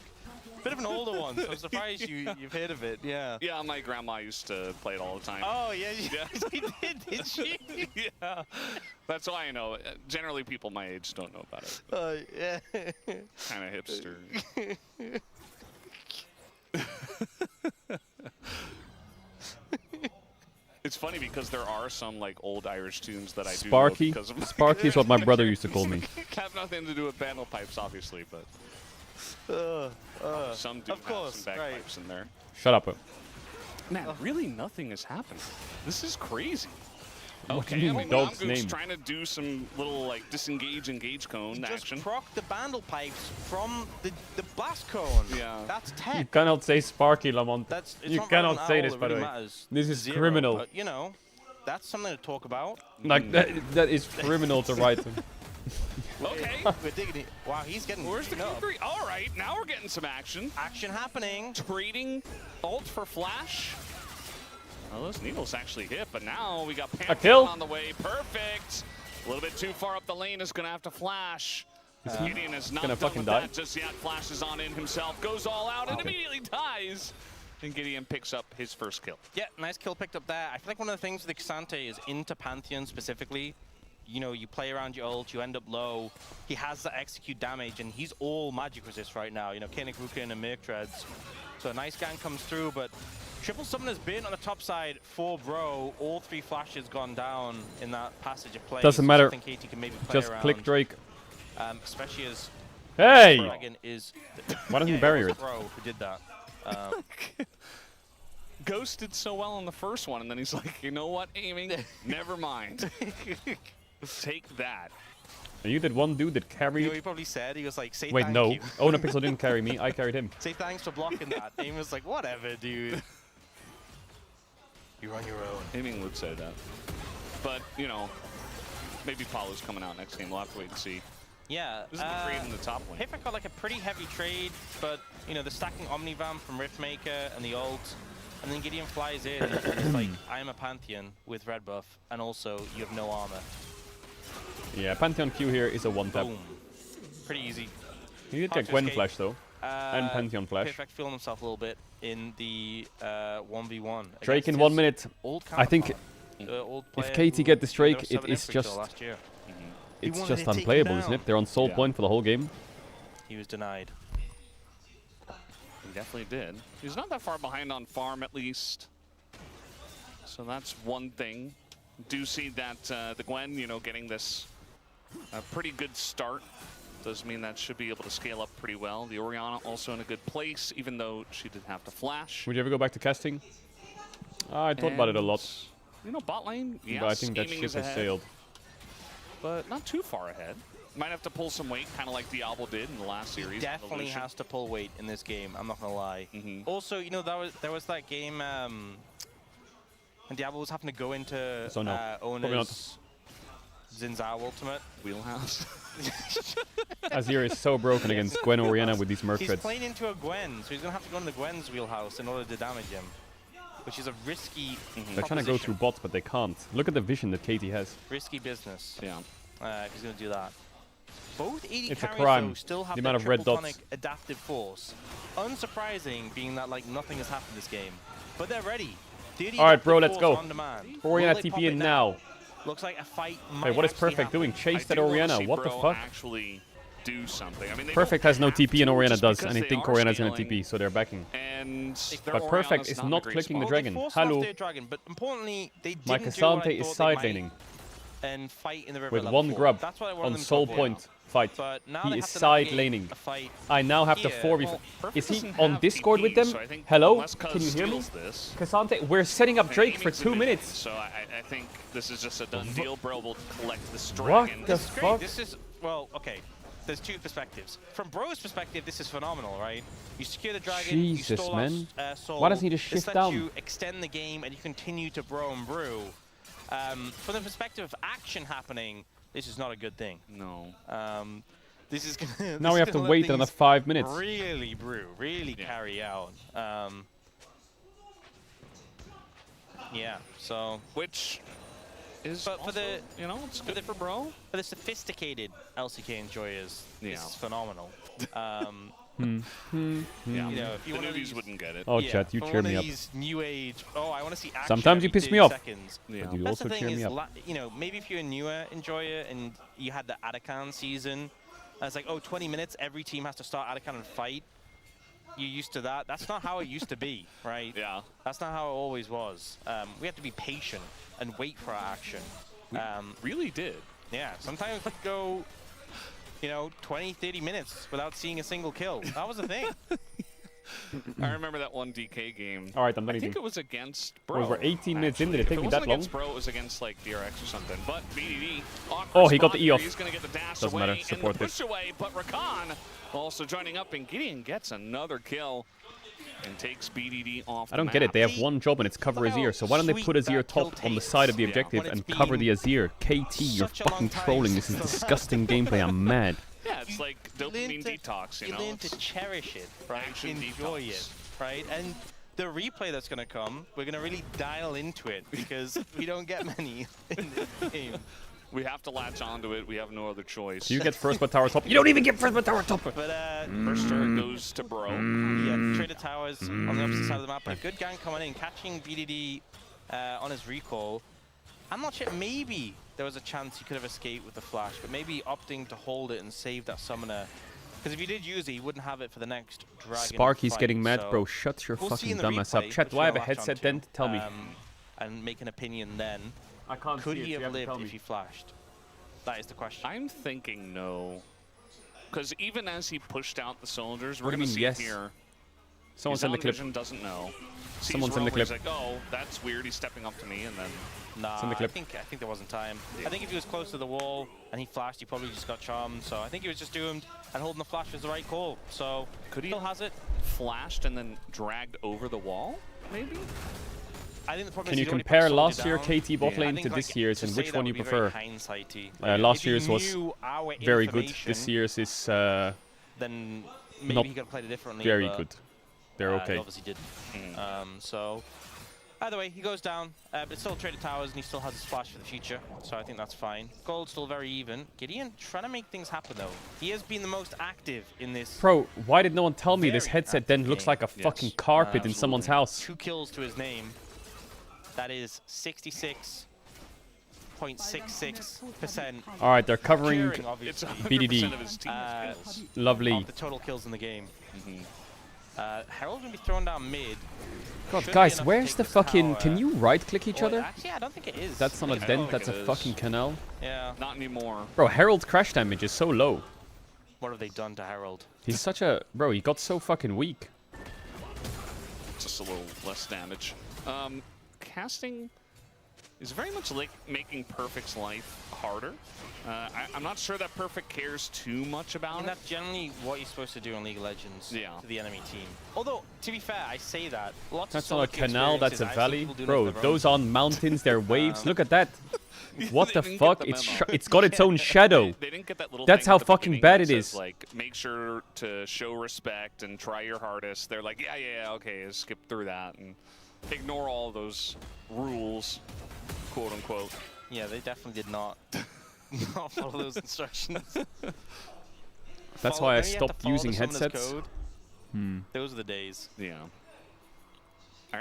Bit of an older one, so I'm surprised you've heard of it. Yeah. Yeah, my grandma used to play it all the time. Oh yeah, Yeah. she did she? Yeah. That's why I know. Generally, people my age don't know about it. Yeah. Kind of hipster. It's funny because there are some like old Irish tunes that I do know Sparky. because of Sparky is what my brother used to call me. have nothing to do with Bandle pipes, obviously, but some do Of have course, some right. bagpipes in there. Shut up. Man, really nothing is happening. This is crazy. What do Okay, you I mean, mean, dog's Namgoon's name? trying to do some little like disengage, engage cone Just action. proc the Bandle pipes from the blast cone. Yeah. That's You tech. cannot say Sparky, Lamont. It's You not cannot relevant say at all, this, it by the really way. matters. This is Zero, criminal. But, you know, that's something to talk about. Like that is criminal to write. Okay. We're digging it. Wow, he's getting Where's the beaten up. Q3? All right, now we're getting some action. Action happening. Trading ult for flash. Well, those needles actually hit, but now we got A kill. on the way. Perfect. A little bit too far up the lane is going to have to flash. Gideon is not gonna done fucking with die. that just yet. Flashes on in himself, goes all out, and Okay. immediately dies. And Gideon picks up his first kill. Yeah, nice kill picked up there. I feel like one of the things with Xante is into Pantheon specifically. You know, you play around your ult, you end up low. He has that execute damage, and he's all magic resist right now. You know, Koenig Rukin and Merc Treads. So a nice gang comes through, but Triple Summoner's been on the top side for Bro. All three flashes gone down in that passage of play. Doesn't So matter. I think KT can maybe play Just around, click Drake. especially as Hey! Dragon is... Why doesn't he it bury was it? Bro who did that. Ghost did so well on the first one, and then he's like, you know what, aiming? Never mind. Take that. And you did one dude that You know what he carried. probably said? He was like, say Wait, thank no. you. Owner Pixel didn't carry me. I carried him. Say thanks for blocking that. Aim was like, whatever, dude. You're on your own. Aiming would say that. But, you know, maybe Palu's coming out next game. We'll have to wait and see. Yeah. This is the trade in the top lane. Hifik got like a pretty heavy trade, but, you know, the stacking Omnivam from Riftmaker and the ult, and then Gideon flies in and it's like, I am a Pantheon with red buff, and also you have no armor. Yeah, Pantheon Q here is a one tap. Boom. Pretty easy. He did hard get to Gwen escape. flash though, and Pantheon flash. Perfect feeling himself a little bit in the 1v1. Drake in against 1 his minute. Old I think old if player KT who, get this you know, Drake, there it was is 7 just last year. it's wanted just to take him unplayable, isn't down. it? They're on soul Yeah. point for the whole game. He was denied. He definitely did. He's not that far behind on farm, at least. So that's one thing. Do see that the Gwen, you know, getting this pretty good start. Does mean that should be able to scale up pretty well. The Orianna also in a good place, even though she did have to flash. Would you ever go back to casting? I thought about it a lot, You know, bot lane, yes, but I think that aiming ship is has ahead, sailed. but not too far ahead. Might have to pull some weight, kind of like Diablo did in the last series. He definitely Evolution. has to pull weight in this game. I'm not gonna lie. Mhm. Also, you know, there was that game, and Diablo was having to go into So no, probably not. Ona's Zinzao ultimate. Wheelhouse. Azir is so broken against Gwen Orianna with these Merc He's treads. playing into a Gwen, so he's gonna have to go into Gwen's wheelhouse in order to damage him, which is a risky. They're trying to go through bots, but they can't. Look at the vision that KT has. Risky business. Yeah. If he's gonna do that. Both AD It's a carries crime, though still have the the amount of red triple dots. tonic adaptive force. Unsurprising, being that like nothing has happened this game, but they're ready. All right, bro, let's go. On demand. Orianna Will they pop TP it in now. Looks like a fight. Wait, what is might actually Perfect doing? happen. Chase that I do wanna Orianna. see What the Bro fuck? actually do something. I mean, they Perfect don't has no have TP and to, Orianna just does, because and I they think are Orianna's gonna scaling, TP, so they're backing. And their But Perfect Orianna's is in a not great clicking the spot. Well, they dragon. forced him off Hello. their dragon, but importantly, they didn't My do what I Cassante is thought side they might laning and fight in the river with level 1 4. grub That's what I wanted on them to soul avoid. point fight. But now He they is have to side navigate laning. a fight. I now have to here. 4v. Well, Perfect Is he doesn't on have Discord with TP, them? so I think Hello? unless Cuz Can you hear me? steals This, Cassante, we're setting up Drake for aiming's 2 a bit- minutes. So I think this is just a done deal. Bro will collect this What dragon. the This is great. fuck? This is, well, okay. There's two perspectives. From Bro's perspective, this is phenomenal, right? You secure the dragon, Jesus, you stall man. out, soul. Why doesn't he just This shift lets down? you extend the game and you continue to bro and brew. From the perspective of action happening, this is not a good thing. No. This is gonna, Now we have to wait another 5 minutes. Really brew, really carry out. Yeah, so Which is But for also, the- you know, it's for good the- for Bro. for the sophisticated LCK enjoyers, Yeah. this is phenomenal. Yeah. You know, if you The one of newbies these- wouldn't get it. Oh, yeah, chat, you for cheer one me of up. these new age. Oh, I want to see action. Sometimes you every piss me 30 off. Seconds. Yeah. But you That's also the thing cheer is, me up. you know, maybe if you're a newer enjoyer and you had the Adakan season, and it's like, oh, 20 minutes, every team has to start Adakan and fight. You're used to that. That's not how it used to be, right? Yeah. That's not how it always was. We have to be patient and wait for our action. Really did. Yeah, sometimes we go, you know, 20, 30 minutes without seeing a single kill. That was the thing. I remember that one DK game. All right, I'm done I think eating. it was against Bro. Over 18 minutes in, did it actually. take me If that wasn't long? against Bro, it was against like DRX or something. But BDD. Oh, he got the E off. He's gonna get the dash Doesn't away matter, and support the this. push away, but Rakan also joining up, and Gideon gets another kill and takes BDD off. I don't get it. They have one job and it's cover Look how Azir. So why don't they sweet put Azir that kill top on the tastes. side of the Yeah. objective When and it's cover been the Azir? KT, you're such a long fucking time trolling. This is since- disgusting gameplay. I'm mad. Yeah, it's like dopamine detox, you know? learn to It's cherish it, right? action Enjoy detox. it, right? And the replay that's going to come, we're going to really dial into it because we don't get many in this game. We have to latch onto it. We have no other choice. Do you get first blood tower top? You don't even get first blood tower top! But First turn goes to Bro. yeah, Trader Towers on the opposite side of the map, but a good gank coming in, catching BDD on his recall. I'm not sure, maybe there was a chance he could have escaped with the flash, but maybe opting to hold it and save that summoner. Because if he did use it, he wouldn't have it for the next dragon Sparky's fight, getting mad, so bro. Shut your we'll see in fucking the dumbass up. replay, Chat, which do I have a we'll latch headset onto, then? Tell me. And make an opinion then. I can't Could he have lived if he flashed? That is the question. I'm thinking no. Because even as he pushed out the soldiers, we're What do going you to mean, see yes? here. Someone his send the own clip. vision doesn't know. Sees Someone send the Rover, he's clip. like, oh, that's weird. He's stepping up to me, and then Nah, Send the clip. I think there wasn't time. I think if he was close to the wall and he flashed, he probably just got charmed. So I think he was just doomed, and holding the flash was the right call. So could he still has it. flashed and then dragged over the wall? Maybe. I think the problem Can is you he'd already put compare soldier last year down. KT bot Yeah. lane I to think, this like, year's, to and say which that one would you be very prefer? hindsighty. Last If he year's was knew our very good. information, This year's is then maybe not he could have played it differently. very but, good. They're He okay. obviously didn't. So Either way, he goes down, but it's still traded towers and he still has a splash for the future, so I think that's fine. Gold's still very even. Gideon trying to make things happen though. He has been the most active in this. Bro, why did no one tell me this Very headset then active looks game. like a fucking carpet in someone's house? 2 kills to his name. That is 66.66%. Alright, they're covering Curing, obviously, BDD. of his team kills. Lovely. of the total kills in the game. Herald's gonna be thrown down mid. God, Should be guys, enough to where's take the this fucking... tower. Can you right-click each Oh, other? actually, I don't think it is. That's not a I don't dent, think that's it a is. fucking canal. Yeah. Not anymore. Bro, Herald's crash damage is so low. What have they done to Herald? He's such a... Bro, he got so fucking weak. Just a little less damage. Casting is very much like making Perfect's life harder. I'm not sure that Perfect cares too much about And it. that's generally what you're supposed to do in League of Legends Yeah. to the enemy team. Although, to be fair, I say that. Lots That's of not a solo queue canal, that's a experiences I've seen valley. people doing Bro, on their those own. aren't mountains, they're waves. Look at that. What They the didn't get fuck? the It's memo. it's got its own shadow. They didn't get that little That's thing how at the fucking beginning bad that it says, is. Like, make sure to show respect and try your hardest. They're like, yeah, okay, skip through that and ignore all those rules, quote unquote. Yeah, they definitely did not, not follow those instructions. That's Follow- why I remember you had to stopped follow using the summoner's headsets. code? Those are the days. Yeah.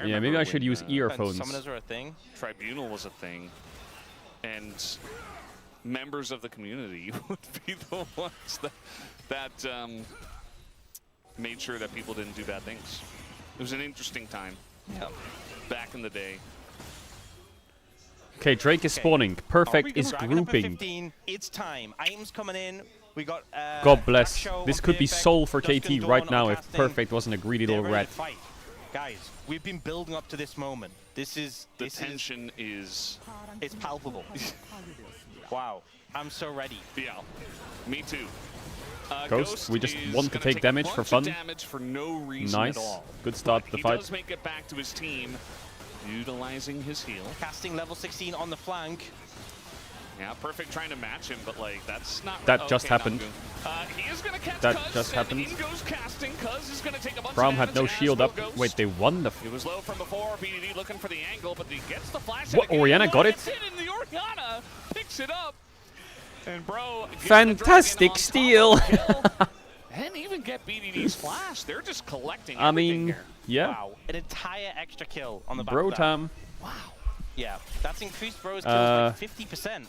Yeah, maybe I should use And earphones. summoners are a thing. Tribunal was a thing, and members of the community would be the ones that made sure that people didn't do bad things. It was an interesting time. Yeah. Back in the day. Okay, Drake is spawning. Perfect is Dragon up at grouping. 15. It's time. Items coming in. We got. God bless. Show This on could be Perfect, soul for Dustin KT Dawn right on now if casting. Perfect wasn't a greedy They're little ready rat. to fight. Guys, we've been building up to this moment. This is The tension is it's palpable. Wow, I'm so ready. yeah, me too. Ghost, we just is want to gonna take a damage for bunch fun. of damage for no reason Nice. at all. Good start to the He fight. does make it back to his team, utilizing his heal. Casting level 16 on the flank. Yeah, Perfect trying to match him, but like that's not. That just happened. He is gonna catch That Cuz, just and happened. In goes casting. Cuz is gonna take a bunch Braum of had damage. no as shield will up. Ghost. Wait, they won the... He was low from before. BDD looking for the angle, but he gets the flash. What, and again, Orianna got it? gets hit, and the Orianna picks it up. And bro, gets the Fantastic dragon on top steal. of the kill. And even get BDD's flash. They're just collecting I everything mean, here. yeah. Wow, an entire extra kill on the back Bro of that. time. Yeah, that's increased Bro's kills by 50%.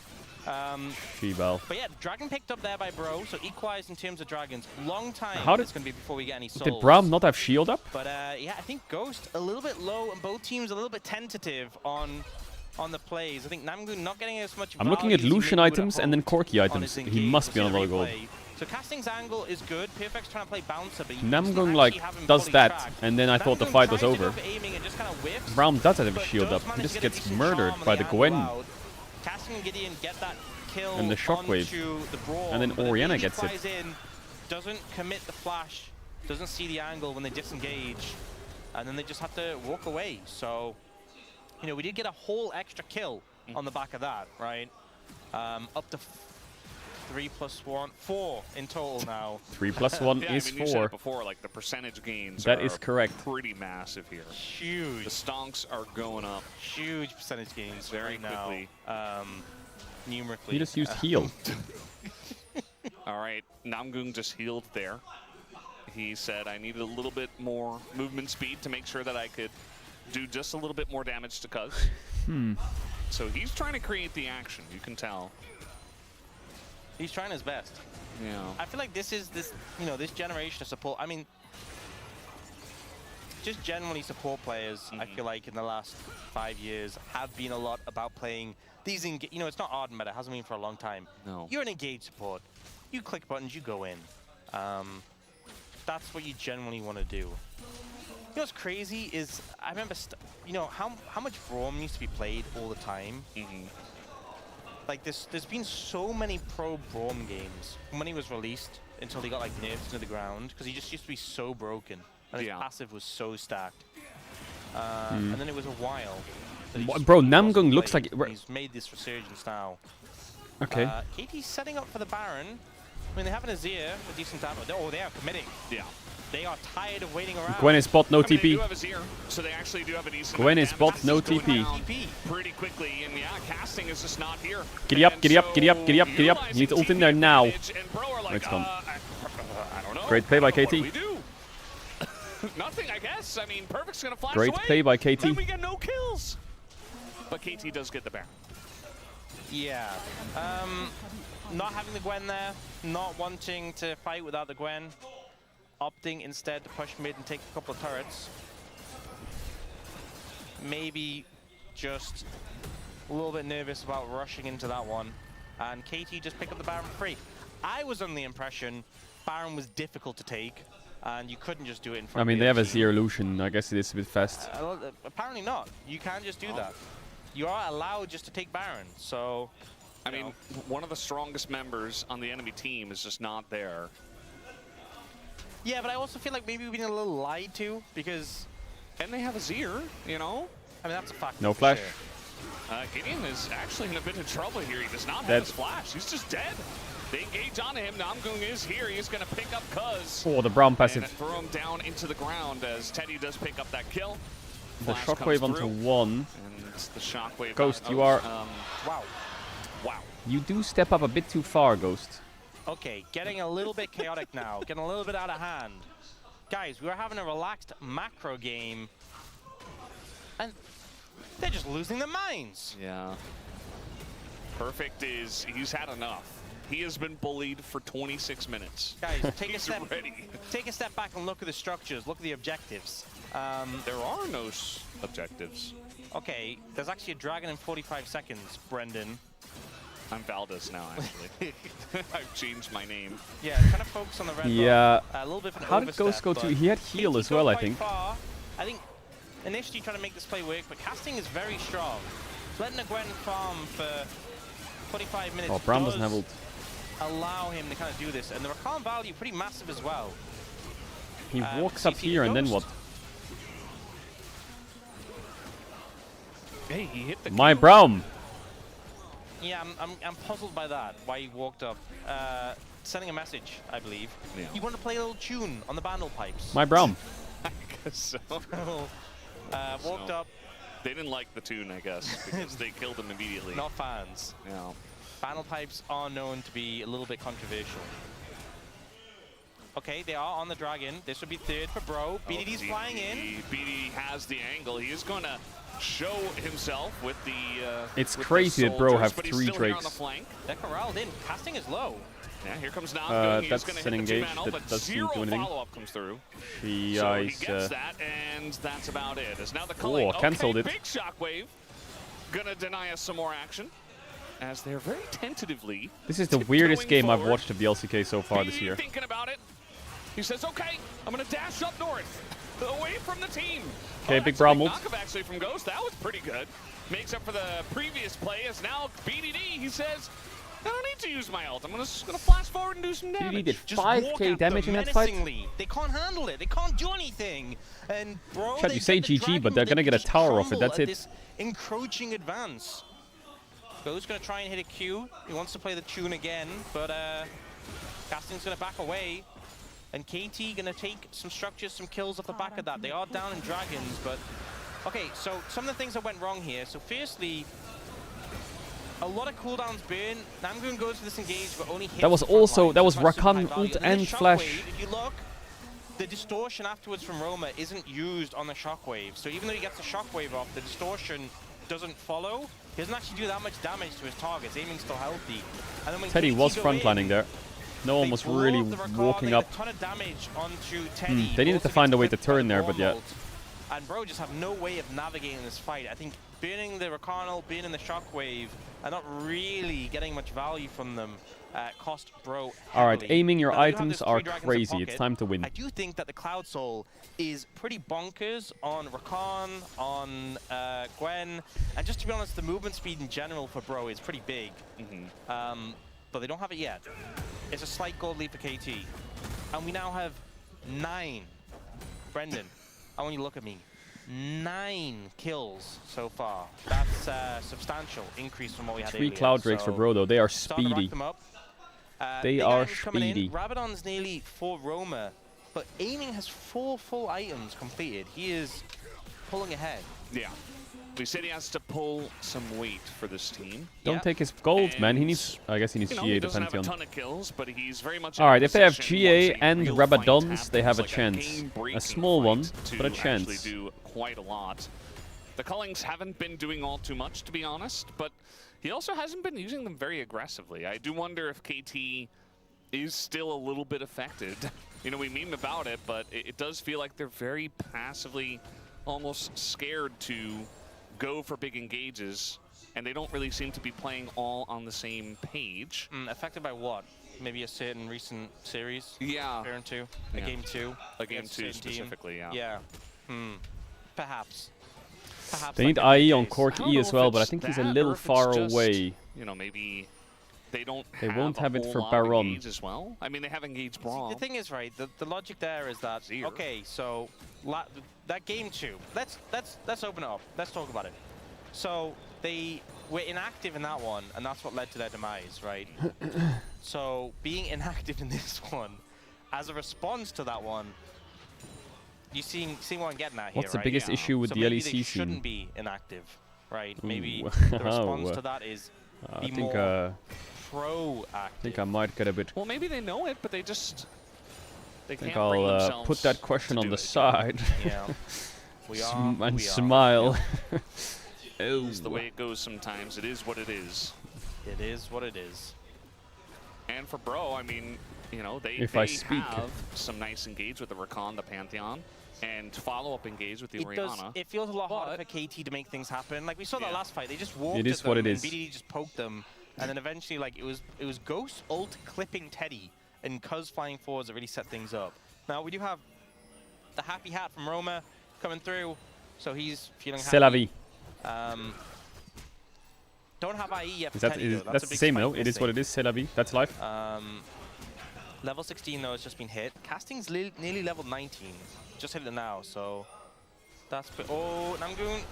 She-Bell. But yeah, Dragon picked up there by Bro, so equalized in terms of Dragons. Long time How did- it's going to be before we get any souls. Did Braum not have shield up? But yeah, I think Ghost a little bit low, and both teams a little bit tentative on the plays. I think Namgoon not getting as much I'm looking at value as he Lucian maybe would items have and then hoped Corki on items. his He engage. must be We'll on see a the lot of gold. replay. So Casting's angle is good. Perfect's trying to play bouncer, but he doesn't Namgung actually like have him does fully that, tracked. and then I thought the Namgung fight was tries to go over. for aiming and just kind of whiffs, Braum does have a but shield does up. He manage just to get a gets decent murdered charm on by the angle Gwen. out. Casting and Gideon get that kill And the shockwave. onto the Brawl, And then but Orianna BDD gets it. flies in, doesn't commit the flash, doesn't see the angle when they disengage, and then they just have to walk away. So, you know, we did get a whole extra kill on the back of that, right? Up to 3 plus 1, 4 in total now. 3 plus 1 Yeah, is I mean, you said 4. it before, like the percentage gains That are is correct. pretty massive here. Huge. The stonks are going up. Huge percentage gains Very right quickly. now. Numerically. He just used heal. All right, Namgung just healed there. He said, I needed a little bit more movement speed to make sure that I could do just a little bit more damage to Cuz. So he's trying to create the action, you can tell. He's trying his best. Yeah. I feel like this generation of support. I mean, just generally support players. I feel like in the last 5 years have been a lot about playing these. It's not Arden meta. It hasn't been for a long time. No. You're an engaged support. You click buttons. You go in. That's what you generally want to do. You know what's crazy is I remember, how much Braum used to be played all the time. Like there's been so many pro Braum games when he was released until he got like nerfed into the ground because he just used to be so broken and his passive was so stacked. And then it was a while. That he just Bro, really wasn't Namgung looks played, like... and he's made this resurgence now. Okay. KT's setting up for the Baron. I mean, they have an Azir with decent damage. Oh, they are committing. Yeah. They are tired of waiting around. Gwen is bot, no I mean, they TP. do have a Zir, so they actually do have a decent Gwen amount is of bot, damage. no This is going TP. down pretty quickly, and yeah, casting is just not here. Giddy up, And giddy up, so giddy up, giddy up, giddy up. You need to ult in there now. advantage, and Bro are like, It's gone. I don't know. Great play by What do KT. we do? Nothing, I guess. I mean, Perfect's gonna flash Great away. play by KT. Then we get no kills. But KT does get the Baron. Yeah. Not having the Gwen there, not wanting to fight without the Gwen, opting instead to push mid and take a couple of turrets. Maybe just a little bit nervous about rushing into that one. And KT just picked up the Baron free. I was under the impression Baron was difficult to take, and you couldn't just do it in front I of mean, the they have a other team. Zero illusion. I guess it is a bit fast. Apparently not. You can't just do that. You are allowed just to take Baron, so... I mean, one of the strongest members on the enemy team is just not there. Yeah, but I also feel like maybe we've been a little lied to, because... And they have a Zir, you know? I mean, that's a fact. No for flash. sure. Gideon is actually in a bit of trouble here. He does not have Dead. his flash. He's just dead. They engage onto him. Namgung is here. He's going to pick up Cuz. Oh, the Brown And passive. throw him down into the ground as Teddy does pick up that kill. The Flash shockwave comes onto through, one. And it's the shockwave. Ghost, on- you are... Wow. Wow. You do step up a bit too far, Ghost. Okay, getting a little bit chaotic now. Getting a little bit out of hand. Guys, we were having a relaxed macro game. And they're just losing their minds. Yeah. Perfect is, he's had enough. He has been bullied for 26 minutes. Guys, take a He's step. ready. Take a step back and look at the structures. Look at the objectives. There are no objectives. Okay, there's actually a dragon in 45 seconds, Brendan. I'm Valdez now, actually. I've changed my name. Yeah, kind of focus on the red Yeah. buff. A little bit of an How did Ghost overstep, go to... but He had heal KT as well, I quite think. far. I think initially trying to make this play work, but casting is very strong. Letting a Gwen farm for 45 minutes Oh, Brown doesn't have ult. allow him to kind of do this. And the recall value pretty massive as well. He walks up CC here and then what? Ghost. Hey, he hit the My Brown! Yeah, I'm puzzled by that, why he walked up. Sending a message, I believe. Yeah. He wanted to play a little tune on the bandle pipes. My Brown. I guess so. Walked up, They didn't like the tune, I guess, because they killed him immediately. not fans. Yeah. Bandle pipes are known to be a little bit controversial. Okay, they are on the dragon. This would be third for Bro. BDD's flying in. BD has the angle. He is going to show himself with the. It's with crazy the that Bro soldiers, have but he's 3 still here on the Drakes. flank. They're corralled in. Casting is low. Yeah, here comes Nam. He's that's going to an hit the engage. 2-man ult, That but doesn't zero do anything. follow-up comes through. He, So he he's, gets that, and that's about it. As now the culling. cancelled Okay, it. big shockwave. Gonna deny us some more action. As they're very tentatively. This is the weirdest game I've watched of the LCK so far this year. Thinking about it. He says, okay, I'm gonna dash up north. Away from the team. Okay, big that's a Brown ult. knockup actually from Ghost. That was pretty good. Makes up for the previous play as now BDD, he says, I don't need to use my ult. I'm just gonna flash forward and do some damage. BDD did Just walk 5k at damage them in that fight. menacingly. They can't handle it. They can't do anything. And Bro, Chad, they you say get the GG, dragon, but they're they gonna get a just tower off it, crumble that's at it. This encroaching advance. Ghost gonna try and hit a Q. He wants to play the tune again, but Casting's gonna back away. And KT gonna take some structures, some kills off the back of that. They are down in dragons, but okay. So some of the things that went wrong here. So firstly, a lot of cooldowns burn. Namgoon goes for this engage, but only hits That was the front also- line, that so was it's not super Rakan high value. ult And then and the flash. shockwave, if you look, the distortion afterwards from Roma isn't used on the shockwave. So even though he gets the shockwave off, the distortion doesn't follow. He doesn't actually do that much damage to his targets. Aiming's still healthy. And then when Teddy KT was go frontlining in, there. No one they was blow really up the Rakan, walking they up. get a ton of damage onto Teddy. They needed Also to find a way gets to whipped by turn the there, but yeah. Gormalt. And Bro just have no way of navigating this fight. I think burning the Rakan, burning the Shockwave, and not really getting much value from them cost Bro heavily. Alright, aiming your Now, they do have items those are 3 dragons in crazy. It's pocket. time to win. I do think that the Cloud Soul is pretty bonkers on Rakan, on Gwen, and just to be honest, the movement speed in general for Bro is pretty big. But they don't have it yet. It's a slight gold lead for KT. And we now have 9. Brendan, I want you to look at me. 9 kills so far. That's a substantial increase from what we had 3 earlier. Cloud Drakes for So Bro though. They are starting to rack speedy. them up. They Big are Iron's coming in. speedy. Rabadon's nearly 4 Roma, but Aiming has 4 full items completed. He is pulling ahead. Yeah. We said he has to pull some weight for this team. Don't take his gold, man. He needs. I guess he needs You know, GA he to doesn't have a Pantheon. ton of kills, but he's very much. All right, if they have position GA once a and real fight Rabadons, they have a happens, chance. game-breaking A small one, fight but a to chance. actually do quite a lot. The Cullings haven't been doing all too much, to be honest, but he also hasn't been using them very aggressively. I do wonder if KT is still a little bit affected. You know, we meme about it, but it does feel like they're very passively, almost scared to go for big engages, and they don't really seem to be playing all on the same page. Affected by what? Maybe a certain recent series? Yeah. Parent 2? A Yeah. game 2? A game against 2 a certain team? specifically, yeah. Yeah. Perhaps. Perhaps They that need could be the IE on case. Cork I don't E know as if well, but I it's think he's a that, little or if it's far just, away. You know, maybe they don't They have won't a have it whole for lot of Baron. engage as well. I mean, they have engaged Brawl. The thing is, right, the logic there is that, Zero. okay, so that game 2, let's open it up. Let's talk about it. So they were inactive in that one, and that's what led to their demise, right? So being inactive in this one, as a response to that one, you seeing what I'm getting at here, What's the right? biggest issue with so the maybe LEC they scene? shouldn't be inactive, right? Maybe Ooh. the response Oh, to that is I be think more I proactive. think I might get a bit. Well, maybe they know it, but they just they I think can't bring I'll themselves put that question to on do the it. side. Yeah. We are. And we are. smile. Oh. It's the way it goes sometimes. It is what it is. It is what it is. And for Bro, I mean, you know, they If I speak. have some nice engage with the Rakan, the Pantheon, and follow-up engage with the It does. Orianna. It feels a lot harder for But- KT to make things happen. Like we saw that Yeah. last fight, they just walked It is at them what it and is. BDD just poked them, and then eventually, like it was Ghost ult clipping Teddy and Cuz flying forwards that really set things up. Now we do have the happy hat from Roma coming through, so he's feeling C'est la happy. vie. Don't have IE yet for Is that Teddy, though. that's a the big same spike though? It is what it is. C'est la vie. That's life. Level 16 though has just been hit. Casting's nearly level 19. Just hit it now, so that's oh Namgoon.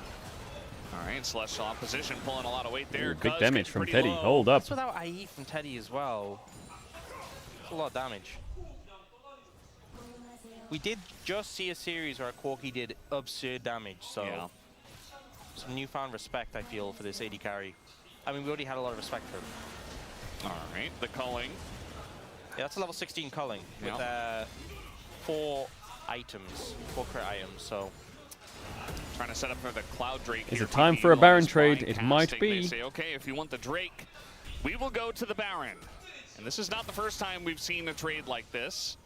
All right, Celestial opposition pulling a lot of weight there. Ooh, big Cuz damage gets from pretty Teddy. low. Hold up. That's without IE from Teddy as well. That's a lot of damage. We did just see a series where Corky did absurd damage, so Yeah. some newfound respect I feel for this AD carry. I mean, we already had a lot of respect for him. All right, the culling. Yeah, that's a level 16 culling with Yeah. 4 items, 4 crit items, so Trying to set up for the Cloud Drake. Is here. it time PP for a Baron loves trade? blind It might casting. be. They say, okay, if you want the Drake, we will go to the Baron. And this is not the first time we've seen a trade like this.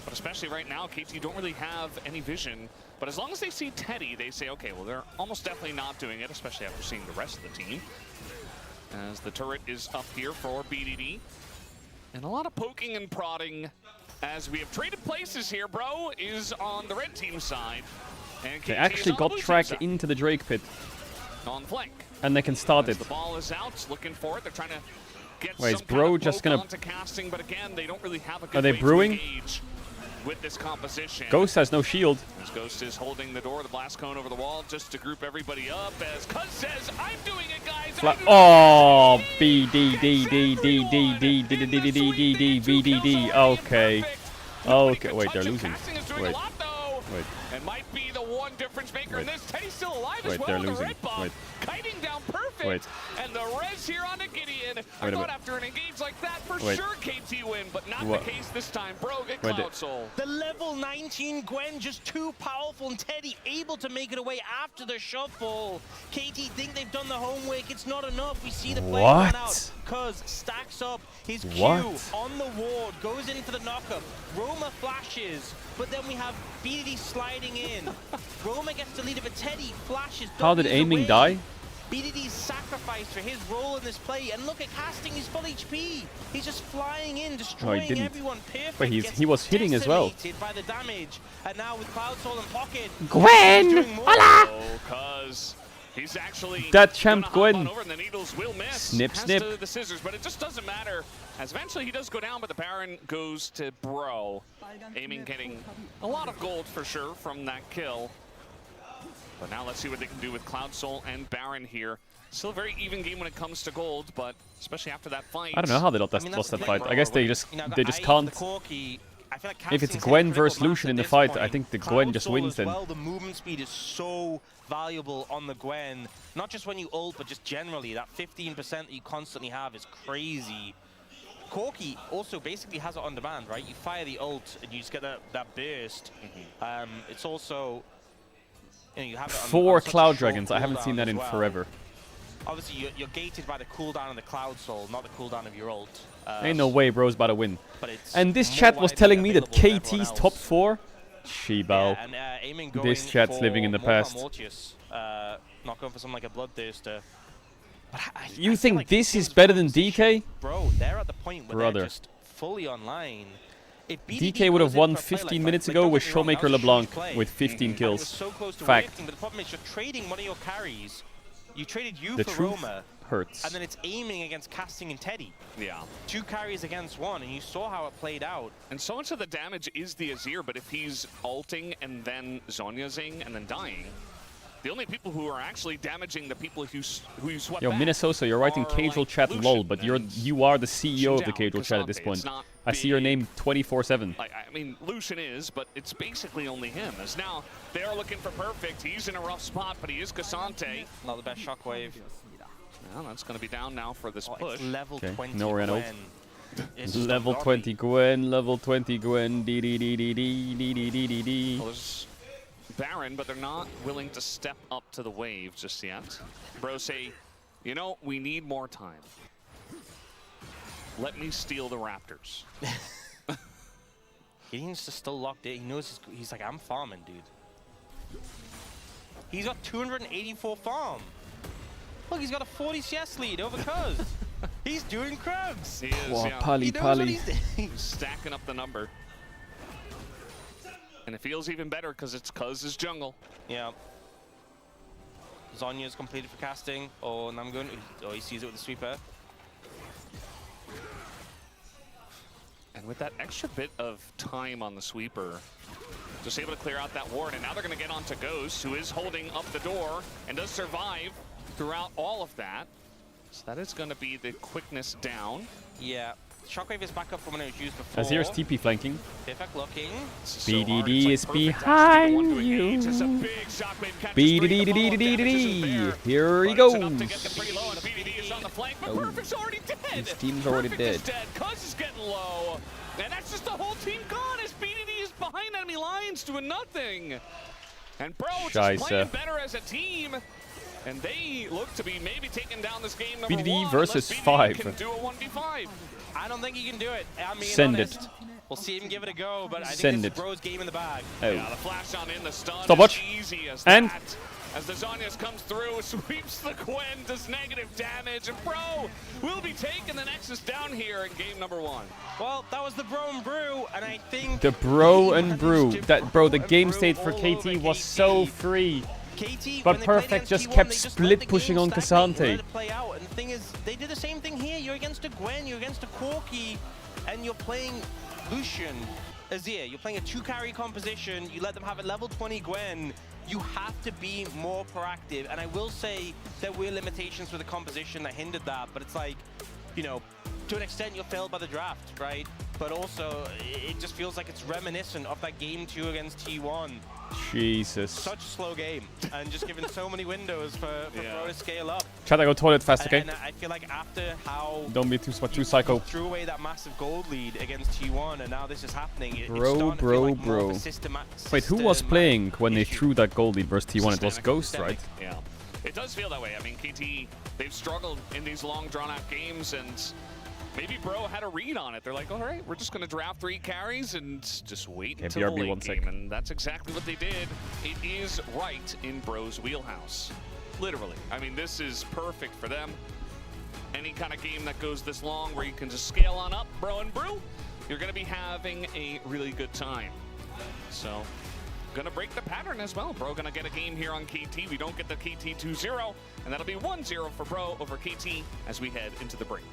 But especially right now, KT don't really have any vision. But as long as they see Teddy, they say, okay, well, they're almost definitely not doing it, especially after seeing the rest of the team. As the turret is up here for BDD. And a lot of poking and prodding as we have traded places here. Bro is on the red team side. And KT They is actually on the got blue team tracked side. into the Drake pit, On flank. and they can start As it. the ball is out, looking for it. They're trying to get Wait, is some Bro kind of just poke gonna- onto casting, but again, they don't really have a good they way brewing? to engage with this composition. Ghost has no shield. As Ghost is holding the door, the blast cone over the wall, just to group everybody up. As Cuz says, "I'm doing it, guys." I'm doing Oh, it. B D D D D D D D D D D D D B D D. Okay. Okay. Wait, they're losing. Casting is doing Wait. a lot, though. Wait. And might be the one difference maker in Wait. this. Teddy's still alive Wait, as well. they're The losing. red buff Wait. kiting down perfect. Wait. And the res here on the Gideon. I Wait a thought bit. after an engage like that, for Wait. sure KT win, but not What? the case this time. Bro, get Wait, Cloud Soul. the level 19 Gwen just too powerful, and Teddy able to make it away after the shuffle. KT think they've done the homework. It's not enough. We see the play run out. What? Cuz stacks up his Q What? on the ward, goes into the knockup. Roma flashes, but then we have BDD sliding in. Roma gets the lead, but Teddy flashes. How did W's aiming away. die? BDD's sacrificed for his role in this play, and look at casting, he's full HP. He's just flying in, destroying didn't. everyone. Perfect. But Gets he was hitting as well. decimated by the damage, and now with Cloud Soul in pocket, Gwen! he's doing more. Oh, Cuz he's actually That champ gonna hop Gwen. on over, and the needles will miss. Snip, Has snip. to the scissors, but it just doesn't matter. As eventually he does go down, but the Baron goes to Bro. Aiming getting a lot of gold for sure from that kill. But now let's see what they can do with Cloud Soul and Baron here. Still a very even game when it comes to gold, but especially after that fight. I don't know how they lost that fight. I guess they just can't. If it's Gwen versus Lucian in the fight, I think the Gwen just wins then. Well, the movement speed is so valuable on the Gwen. Not just when you ult, but just generally. That 15% that you constantly have is crazy. Corki also basically has it on demand, right? You fire the ult and you just get that burst. It's also, you have it on 4 on such a Cloud short Dragons. I haven't cooldown seen that as in well. forever. Obviously, you're gated by the cooldown of the Cloud Soul, not the cooldown of your ult. Ain't no way bro's about to win. But it's And this more chat was widely telling me that available than everyone KT's else. top 4? Shibao. Yeah, and aiming going This chat's for living in the more past. Mortius, not going for something like a Bloodthirster. But I You feel think like this is Team's better than position- DK? Bro, they're at the point where Brother. they're just fully online. If DK would have goes in won for a play 15 like minutes that, ago don't with get me wrong, that Showmaker was a huge LeBlanc play. with 15 And it kills. was so close to Fact. working, but the problem is you're trading one of your carries. You traded you The for truth Roma, hurts. and then it's aiming against Casting and Teddy. Yeah. 2 carries against 1, and you saw how it played out. And so much of the damage is the Azir, but if he's ulting and then Zhonyazing and then dying, the only people who are actually damaging the people who you swept Yo, back Minnesota, you're writing are, Caedrel like, chat Lucian lol, but and you are the CEO of the Xinjiao, Caedrel chat at this Cassante. point. It's not I see your big. name 24/7. I mean, Lucian is, but it's basically only him. As now, they are looking for perfect. He's in a rough spot, but he is Cassante. Not the best shockwave. Well, that's going to be down now for this Oh, push. it's level Okay, 20 no Renault. Gwen. It's just Level ungodly. 20 Gwen, level 20 Gwen, dee dee dee dee dee dee dee dee dee dee. Well, there's Baron, but they're not willing to step up to the wave just yet. Bro say, you know, we need more time. Let me steal the Raptors. Gideon's just still locked in. He knows he's like, I'm farming, dude. He's got 284 farm. Look, he's got a 40 CS lead over Cuz. He's doing Krugs. He is, Wow, yeah. Pally He knows what Pally. he's doing. He's stacking up the number. And it feels even better because it's Cuz's jungle. Yeah. Zonya's completed for casting. Oh, Namgun. Oh, he sees it with the sweeper. And with that extra bit of time on the sweeper, just able to clear out that ward. And now they're going to get onto Ghost, who is holding up the door and does survive throughout all of that. So that is going to be the quickness down. Yeah. Shockwave is back up from when it was used before. Azir's TP flanking. Perfect looking. BDD is behind you. BDD. Here he goes. Oh. His team's already dead. Cuz is getting low. And that's just the whole team gone as BDD is behind enemy lines doing nothing. And bro, Scheisse. just playing better as a team. And they look to be maybe taking down this game number BDD 1. versus unless BDD 5. can do a 1v5. I don't think he can do it. I'm being Send honest. it. We'll see him give it a go, but I think Send this it. is Bro's game in the bag. Oh. Yeah, the flash on in, the stun Stopwatch. is easy as And- that. As the Zhonyas comes through, sweeps the Gwen, does negative damage, and Bro will be taking the Nexus down here in game number 1. Well, that was the Bro and Brew, and I think The bro he and brew. managed to That bro, the Bro and game Brew state for all over KT was so free. KT, But when they played Perfect against just T1, kept they split let the pushing game on stagnate and Cassante. let it play out. And the thing is, they did the same thing here. You're against a Gwen, you're against a Corki, and you're playing Lucian, Azir. You're playing a 2-carry composition. You let them have a level 20 Gwen. You have to be more proactive. And I will say there were limitations with the composition that hindered that. But it's like, you know, to an extent, you're failed by the draft, right? But also, it just feels like it's reminiscent of that game 2 against T1. Jesus. Such a slow game, and just given so many windows for Yeah. Bro to scale up. Chat, I go toilet fast, okay? And I feel like after how Don't be too psycho. threw away that massive gold lead against T1, and now this is happening. It's Bro, starting to feel bro, like more of bro. a Wait, who was playing when they issue. threw that gold lead versus T1? It was Systemic. Ghost, right? Yeah. It does feel that way. I mean, KT, they've struggled in these long, drawn-out games, and maybe Bro had a read on it. They're like, all right, we're just going to draft 3 carries and just wait Okay, until the BRB late 1 game. sec. And that's exactly what they did. It is right in Bro's wheelhouse. Literally. I mean, this is perfect for them. Any kind of game that goes this long where you can just scale on up, Bro and Brew, you're going to be having a really good time. So, gonna break the pattern as well. Bro gonna get a game here on KT. We don't get the KT 2-0, and that'll be 1-0 for Bro over KT as we head into the break.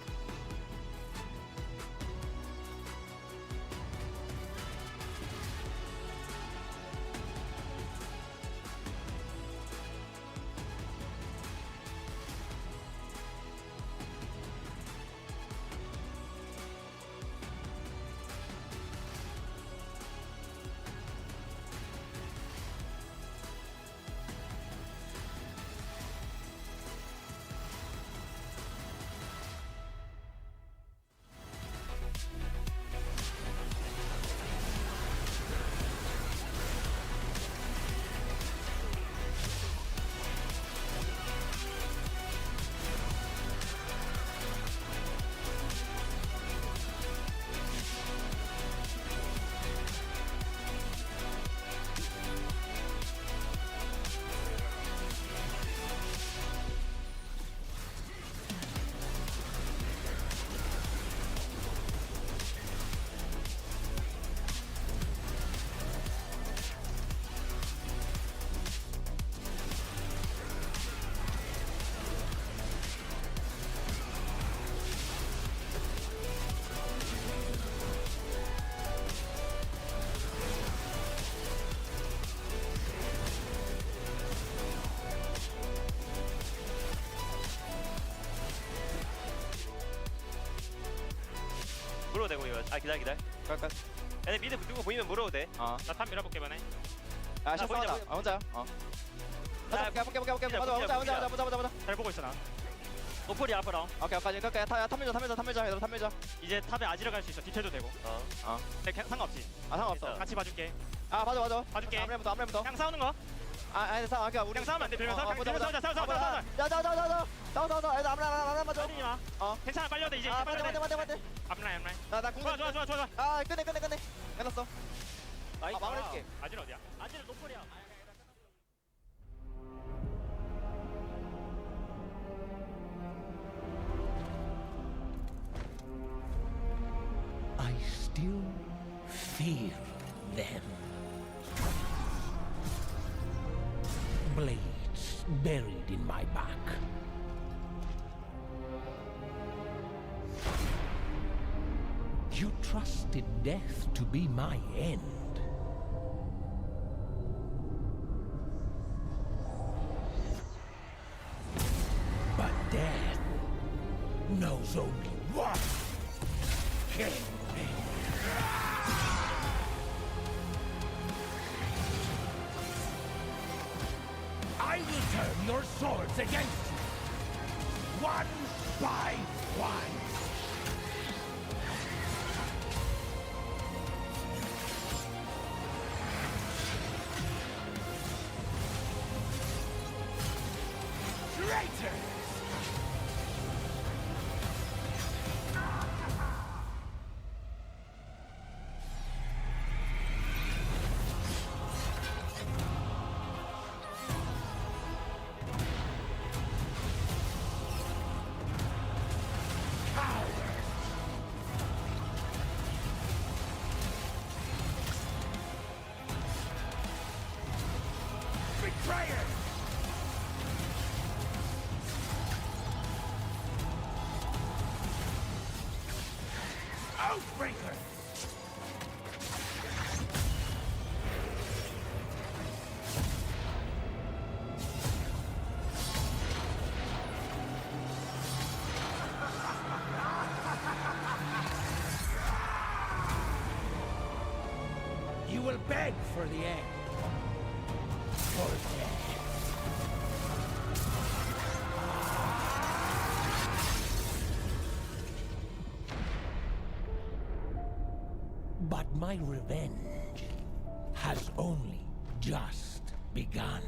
되고 이거. 아 기다려. 갈까? 얘네 미드 누구 보이면 물어도 돼. 어. 나탑 밀어볼게 이번에. 아 샷 보이자, 싸우자. 보이자. 아 혼자야. 어. 나 볼게. 보이자, 맞아. 보이자. 보자. 잘 보고 있어 나. 노플이 앞으로. 오케이 여기까지. 갈게. 탐밀자. 얘들아 탐밀자. 이제 탑에 아지러 갈 수 있어. 뒤태도 되고. 어. 상관없지. 아 상관없어. 같이 봐줄게. 아 맞아. 봐줄게. 암레부터. 그냥 싸우는 거. 아니 싸워. 그냥 우리 그냥 싸우면 안 돼. 들면서 그냥 보자. 들면서 싸워. 싸워. 애들 암레 맞아. 때리지 마. 어. 괜찮아 빨리 돼 이제. 아 빨리 돼. 맞대. 앞라인. 나 궁. 좋아. 아 끝내. 끝났어. 나이스. 마무리해줄게. 아지러 어디야? 아지러 노플이야. I still fear them. Blades buried in my back. You trusted death to be my end. But death knows only one. Kill me. I will turn your swords against you, one by one. Traitor! Betrayer! Outbreaker! You will beg for the egg. For death. But my revenge has only just begun.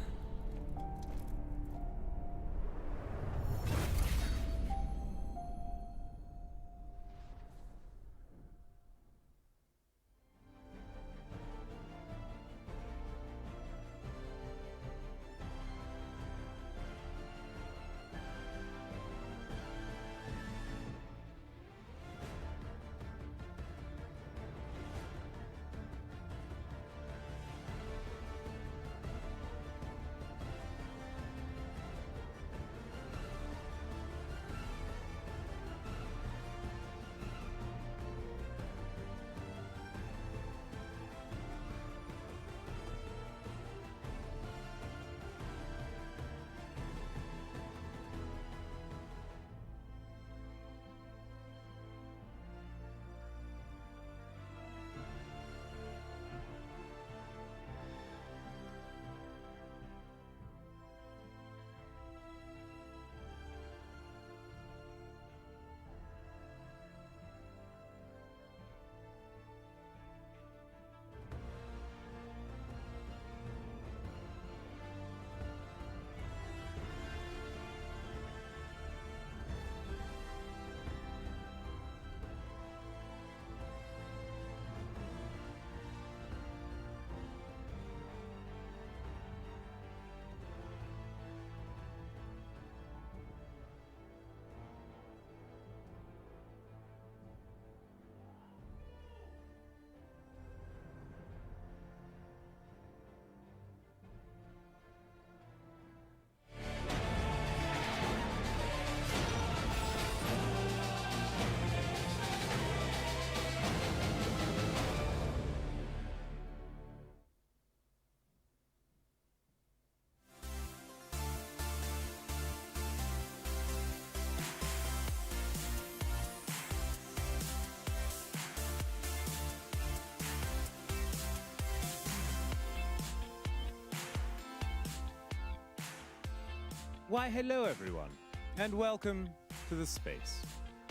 Why, hello everyone, and welcome to the space,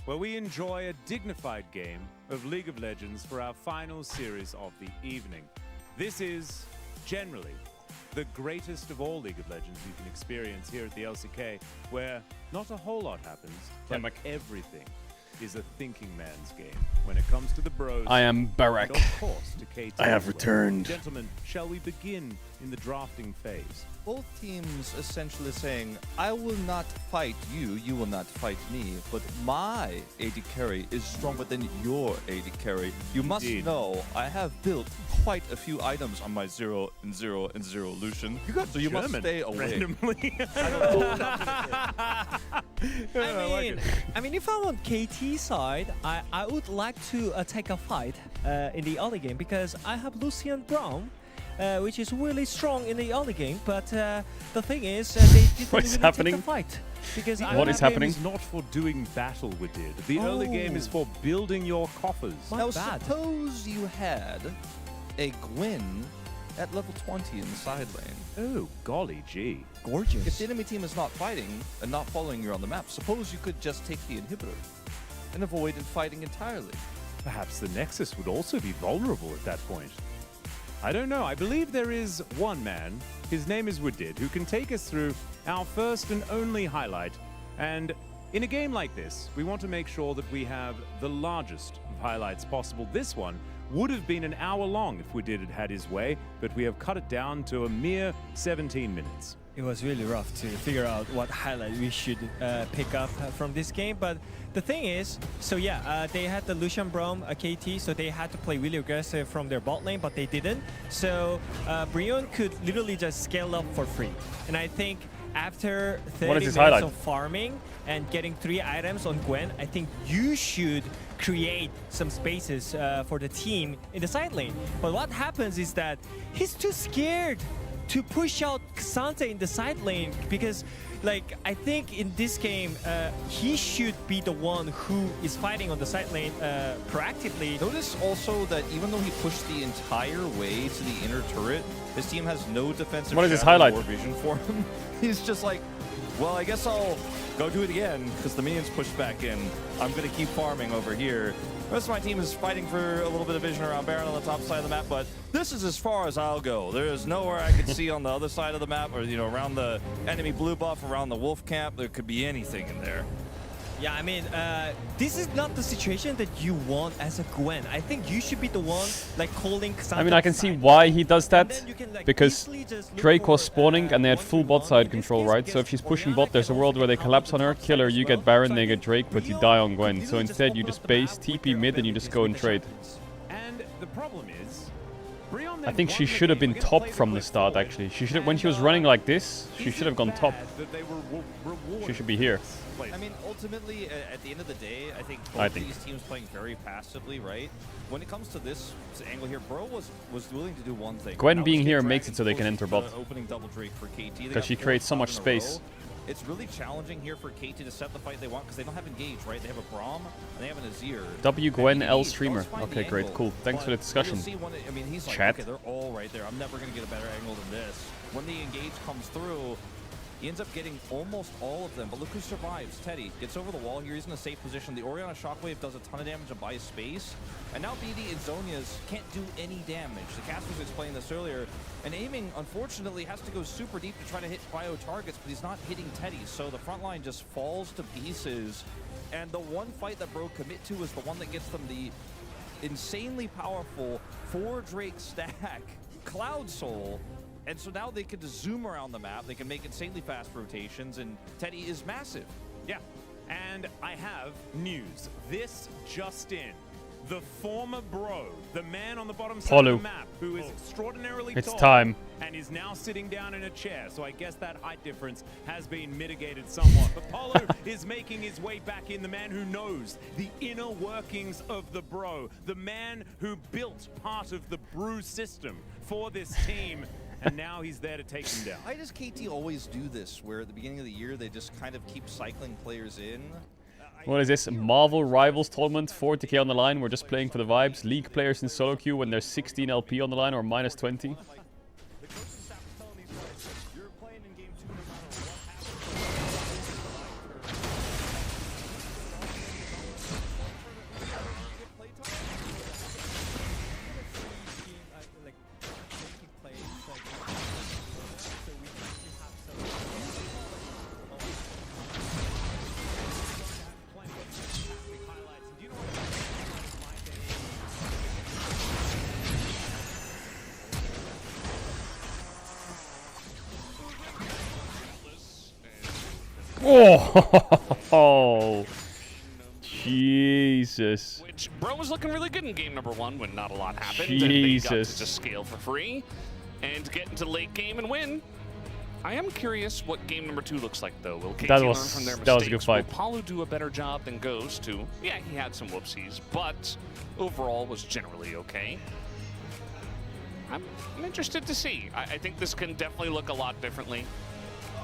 where we enjoy a dignified game of League of Legends for our final series of the evening. This is, generally, the greatest of all League of Legends you can experience here at the LCK, where not a whole lot happens, but everything is a thinking man's game. When it comes to the bros, I am Barak. and of course to KT I have as well. returned. Gentlemen, shall we begin in the drafting phase? Both teams essentially saying, I will not fight you, you will not fight me, but my AD carry is stronger than your AD carry. You must Indeed. know, I have built quite a few items on my 0 and 0 and 0 Lucian. You got so you must German stay away. randomly. I mean, if I'm on KT side, I would like to take a fight in the early game because I have Lucian Brown, which is really strong in the early game. But the thing is, they didn't What is really happening? take the fight because The I What early is game happening? is not for doing battle with it. The early game is for building your coffers. My Now bad. suppose you had a Gwyn at level 20 in the side lane. Oh, golly gee. Gorgeous. If the enemy team is not fighting and not following you on the map, suppose you could just take the inhibitor and avoid fighting entirely. Perhaps the Nexus would also be vulnerable at that point. I don't know. I believe there is one man, his name is Woodid, who can take us through our first and only highlight. And in a game like this, we want to make sure that we have the largest of highlights possible. This one would have been an hour long if Woodid had had his way, but we have cut it down to a mere 17 minutes. It was really rough to figure out what highlight we should pick up from this game. But the thing is, so yeah, they had the Lucian Braum KT, so they had to play really aggressive from their bot lane, but they didn't. So Brion could literally just scale up for free. And I think after 30 What is his minutes highlight? of farming and getting 3 items on Gwen, I think you should create some spaces for the team in the side lane. But what happens is that he's too scared to push out Xante in the side lane because, like, I think in this game, he should be the one who is fighting on the side lane proactively. Notice also that even though he pushed the entire way to the inner turret, his team has no defensive What is his shadow highlight? or vision for him. He's just like, well, I guess I'll go do it again because the minions pushed back in. I'm going to keep farming over here. The rest of my team is fighting for a little bit of vision around Baron on the top side of the map, but this is as far as I'll go. There is nowhere I can see on the other side of the map or, you know, around the enemy blue buff, around the wolf camp. There could be anything in there. Yeah, I mean, this is not the situation that you want as a Gwen. I think you should be the one, like, calling Xante. I mean, I can see outside. why he does And that, then you can, like, because easily just look Drake was for, spawning and they had full 1v1. bot side In this control, case, right? So if against she's pushing Orianna, bot, there's a can world where they also collapse on cover her, the kill her, top you side get as Baron, well. they So get Drake, but you Brion die on Gwen. could So literally instead you open just up the map base, with TP their mid, and you abilities just go and with the trade. champions. And the problem is, Brion I then think won she the should have game. been We're gonna top play the from the clip start, forward. actually. She should have, when she was And, running like this, she is should have it gone top. bad that they were rewarded She should be here. I mean, ultimately, at the end of the day, I think I both think. these teams playing very passively, right? When it comes to this angle here, Bro was willing to do one thing. Gwen That was being get here Dragon makes it so they can close enter to bot. the Opening double Drake for KT. They 'Cause got she 4 creates so much stops in a space. row. It's really challenging here for KT to set the fight they want because they don't have engage, right? They have a Braum and they have an Azir. W Gwen And L he streamer. does find Okay, the great, angle, cool. Thanks for the but discussion. you'll see when I mean, he's like, Chat. okay, they're all right there. I'm never going to get a better angle than this. When the engage comes through, he ends up getting almost all of them, but look who survives. Teddy gets over the wall here. He's in a safe position. The Orianna Shockwave does a ton of damage and buys space. And now BD and Zhonya's can't do any damage. The caster was explaining this earlier. And aiming, unfortunately, has to go super deep to try to hit bio targets, but he's not hitting Teddy. So the front line just falls to pieces. And the one fight that Bro commit to is the one that gets them the insanely powerful 4 Drake stack Cloud Soul. And so now they can just zoom around the map. They can make insanely fast rotations, and Teddy is massive. Yeah, and I have news. This just in. The former Bro, the man on the bottom side Polu. of the map, who is extraordinarily It's tall time. and is now sitting down in a chair, so I guess that height difference has been mitigated somewhat. But Polu is making his way back in, the man who knows the inner workings of the Bro, the man who built part of the Brew system for this team. And now he's there to take them down. Why does KT always do this, where at the beginning of the year they just kind of keep cycling players in? What is this? Marvel Rivals Tournament, 40k on the line. We're just playing for the vibes. League players in solo queue when there's 16 LP on the line or minus 20. Oh, Jesus. Which Bro was looking really good in game number 1 when not a lot happened. Jesus. And they got to just scale for free and get into the late game and win. I am curious what game number 2 looks like, though. Will KT learn from their mistakes? That was a good fight. Will Palu do a better job than Ghost, who, yeah, he had some whoopsies, but overall was generally okay. I'm interested to see. I think this can definitely look a lot differently.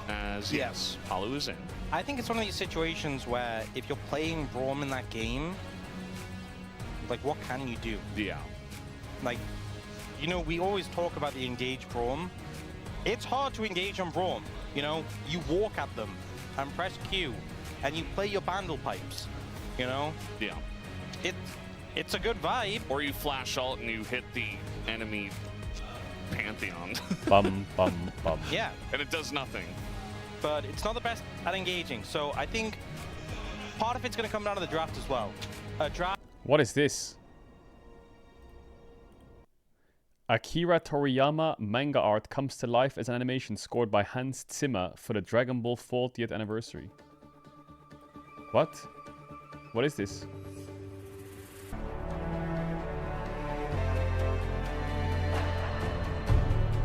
As yes, Palu is in. I think it's one of these situations where if you're playing Braum in that game, like, what can you do? Yeah. Like, you know, we always talk about the engage Braum. It's hard to engage on Braum. You know, you walk at them and press Q, and you play your bandle pipes. You know? Yeah. It's a good vibe. Or you flash ult and you hit the enemy pantheon. Bum, bum, bum. Yeah. And it does nothing. But it's not the best at engaging. So I think part of it's going to come down to the draft as well. What is this? Akira Toriyama manga art comes to life as an animation scored by Hans Zimmer for the Dragon Ball 40th anniversary. What? What is this?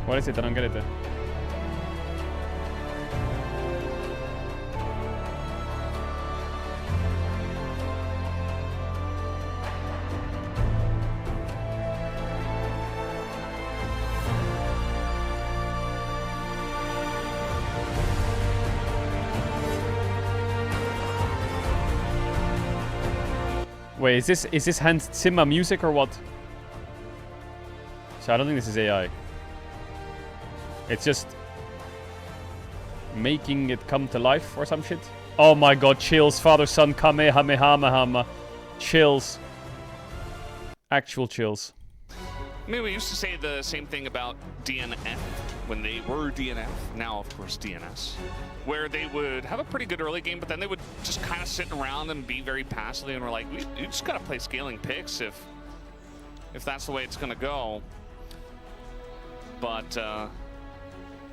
What is it? I don't get it. Wait, is this Hans Zimmer music or what? So I don't think this is AI. It's just making it come to life or some shit. Oh my god, chills. Father, son, Kamehameha. Chills. Actual chills. I mean, we used to say the same thing about DNF when they were DNF, now of course DNS, where they would have a pretty good early game, but then they would just kind of sit around and be very passive, and we're like, we just gotta play scaling picks if that's the way it's gonna go. But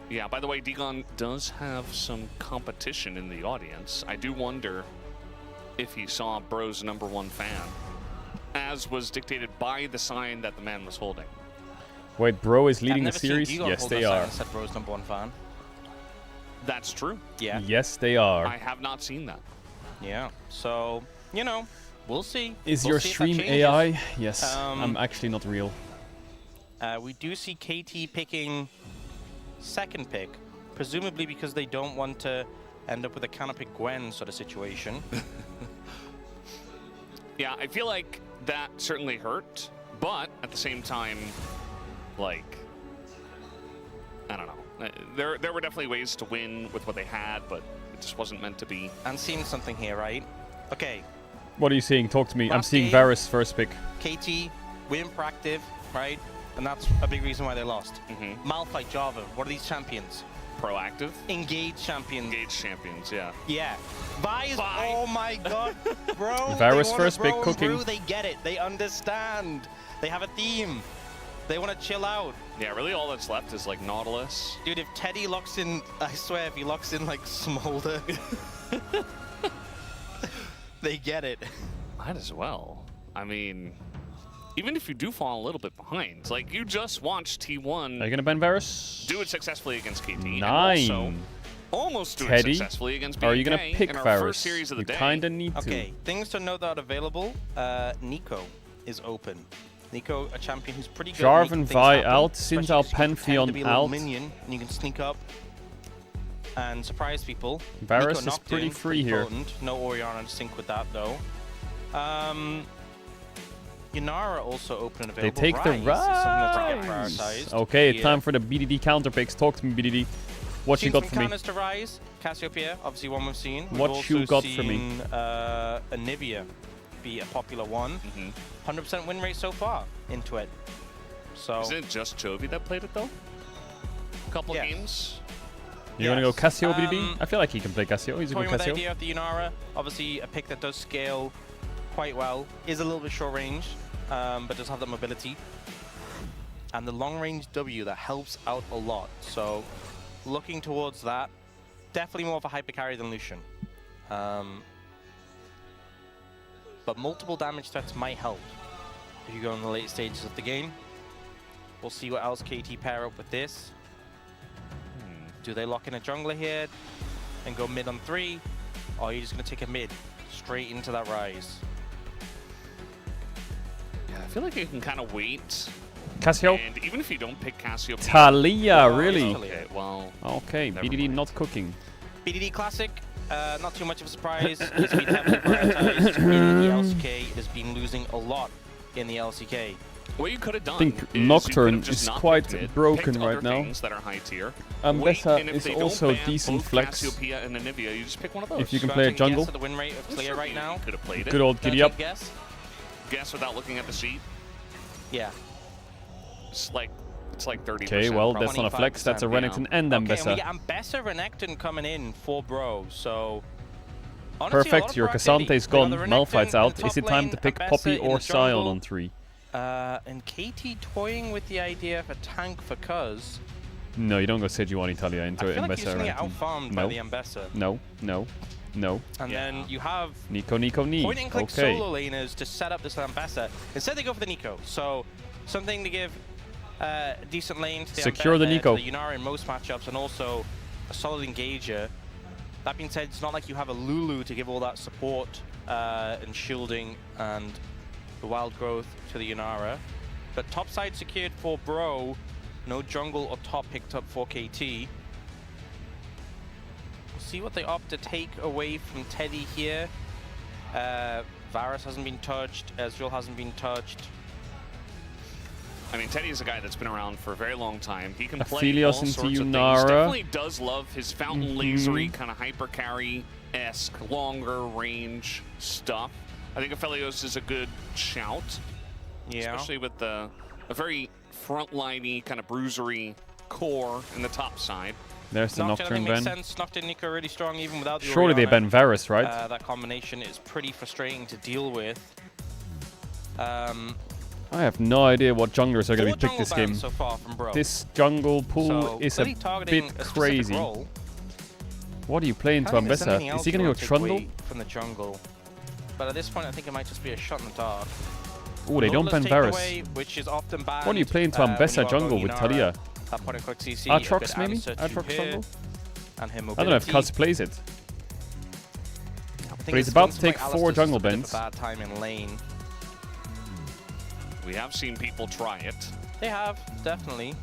yeah, by the way, Digon does have some competition in the audience. I do wonder if he saw Bro's #1 fan, as was dictated by the sign that the man was holding. Wait, Bro is leading the I've never seen series? Digon Yes, hold they a sign are. that said Bro's #1 fan. That's true. Yeah. Yes, they are. I have not seen that. Yeah. So, you know, we'll see. Is We'll your see if that stream changes. AI? Yes. I'm actually not real. We do see KT picking second pick, presumably because they don't want to end up with a Canopic Gwen sort of situation. Yeah, I feel like that certainly hurt, but at the same time, like, I don't know. There were definitely ways to win with what they had, but it just wasn't meant to be. I'm seeing something here, right? Okay. What are you seeing? Talk to me. I'm Last seeing game. Varus first pick. KT, win proactive, right? And that's a big reason why they lost. Malphite, Java, what are these champions? Proactive? Engage champions. Engage champions, yeah. Yeah. Vi is, oh my god, bro. Varus they wanna first pick bro and cooking. brew, they get it. They understand. They have a theme. They want to chill out. Yeah, really all that's left is like Nautilus. Dude, if Teddy locks in, I swear, if he locks in like Smolder, they get it. Might as well. I mean, even if you do fall a little bit behind, like you just watched T1 Are you gonna ban Varus? do it successfully against KT. 9. And also almost do Teddy, it successfully against BNK are you gonna pick in our Varus? first series of the You day. kinda need to. Okay, things to note that are available. Nico is open. Nico, a champion who's pretty good. at Jarvan making things Vi happen, out, especially Sintal 'cause you can pretend to be a little Pantheon out. minion, and you can sneak up and surprise people. Varus Nico is pretty Nocturne, free here. potent. No Oriana to sync with that though. Yanara also open and They available. take the Rise is something that's Rise. prioritized. Okay, Yeah. time for the BDD counter picks. Talk to me, BDD. What you Seen got some for me? counters to Rise. Cassiopeia, obviously one we've seen. What We've you also got for me? seen, Anivia be a popular one. 100% win rate so far into it. So Isn't it just Chovy that played it though? A couple Yes. games. You wanna go Cassio, BDD? Um, I feel like he can play Cassio. He's a good toying with the Cassio. idea of the Yanara, obviously a pick that does scale quite well, is a little bit short range, but does have that mobility. And the long range W that helps out a lot. So looking towards that, definitely more of a hyper carry than Lucian. But multiple damage threats might help if you go in the late stages of the game. We'll see what else KT pair up with this. Do they lock in a jungler here and go mid on 3? Or are you just going to take a mid straight into that Rise? Yeah, I feel like you can kind of wait. Cassio. And even if you don't pick Cassio... Talia, really? Okay, well... Okay, BDD mind. not cooking. BDD Classic, not too much of a surprise. He's been heavily prioritized in the LCK. Has been losing a lot in the LCK. What you could have done I think is you Nocturne could have just is not quite picked mid, broken picked right other now. things that are high tier. Ambessa Wait, and if is they don't also ban decent both flex. Cassiopeia and Anivia, you just pick one of those. If you can So play a I'm taking jungle. guess at the win rate of Talia right now. Could have played it. Good old giddy up. Guess? Guess without looking at the sheet. Yeah. It's like 30%. Okay, well, that's not a flex. That's a 25%, Renekton and Okay, and we Ambessa. get Ambessa Renekton coming in for Bro, so... honestly, a lot Perfect, of your proactivity. Cassante's We got gone, the Renekton Malphite's in out. the Is it top time lane, to pick Ambessa Poppy in or the Sion jungle. on 3? And KT toying with the idea of a tank for Cuz. No, you don't go Sejuani Talia into I feel like Ambessa you're just gonna get Renekton. out-farmed by the Ambessa. No, no, no. And then you have Nico, Ni. point and click Okay. solo laners to set up this Ambessa. Instead they go for the Nico. So something to give a decent lane to the Secure the Nico. to the Yunara in most matchups, and also a solid engager. That being said, it's not like you have a Lulu to give all that support and shielding and the wild growth to the Yunara. But top side secured for Bro. No jungle or top picked up for KT. We'll see what they opt to take away from Teddy here. Varus hasn't been touched. Ezreal hasn't been touched. I mean, Teddy is a guy that's been around for a very long time. He can play Aphelios all into sorts of things. Yunara. Definitely does love his fountain lasery kind of hyper carry-esque, longer range stuff. I think Aphelios is a good shout. Yeah. Especially with a very front-liney, kind of bruisery core in the top side. There's the Nocturne ban. Makes sense. Nocturne Nico really strong even without the Surely they Orianna. ban Varus, right? That combination is pretty frustrating to deal with. I have no idea what junglers are going to be picked this game. So far from Bro. This jungle pool So is a targeting bit a specific crazy. role. What are you playing to I don't think there's anything Ambessa? else Is he you going to go wanna take Trundle? away from the jungle? But at this point, I think it might just be a shot in the dark. Oh, they don't ban Lola's Varus. takeaway, which is often banned, What are you playing to when you Ambessa are jungle going with Yunara. Talia? That point and click CC, Aatrox a good maybe? answer to Aatrox here, jungle? and him I don't know if mobility. Kaz plays it. I think But he's it's about going to take like 4 Alistar's jungle just a bit of bans. a bad time in lane. We have seen people try it. They have, definitely.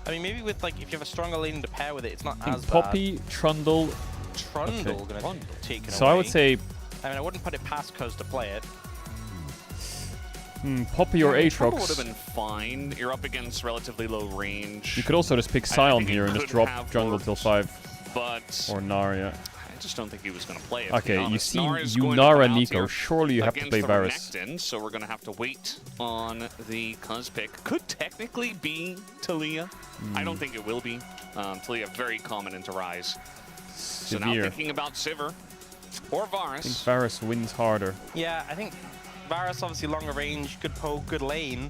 I mean, maybe with, like, if you have a stronger lane to pair with it, it's not I as think Poppy, Trundle. bad. Trundle Okay. gonna take it So away. I would say I mean, I wouldn't put it past Cuz to play it. Poppy or Trundle would have Aatrox. been fine. You're up against relatively low range. You could also just pick I Sion think it here and just could drop have jungle worked, till 5. But Or Narya. I just don't think he was going to play it. to be Okay, you honest. see Nara's going to come Yunara out Nico. here Surely you have to against play the Varus. Renekton, so we're going to have to wait on the Cuz pick. Could technically be Talia. I don't think it will be. Talia very common into Rise. So now Severe. thinking about Sivir or I think Varus. Varus wins harder. Yeah, I think Varus obviously longer range, good poke, good lane,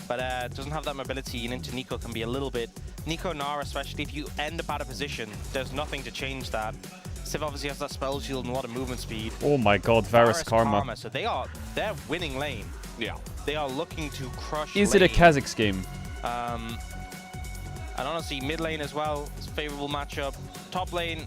but doesn't have that mobility, and into Nico can be a little bit... Nico Nara, especially if you end up out of position, there's nothing to change that. Civ obviously has that spell shield and a lot of movement speed. Oh my god, Varus Karma. So they're winning lane. Yeah. They are looking to crush Is lane. it a Kha'Zix game? And honestly, mid lane as well, it's a favorable matchup. Top lane,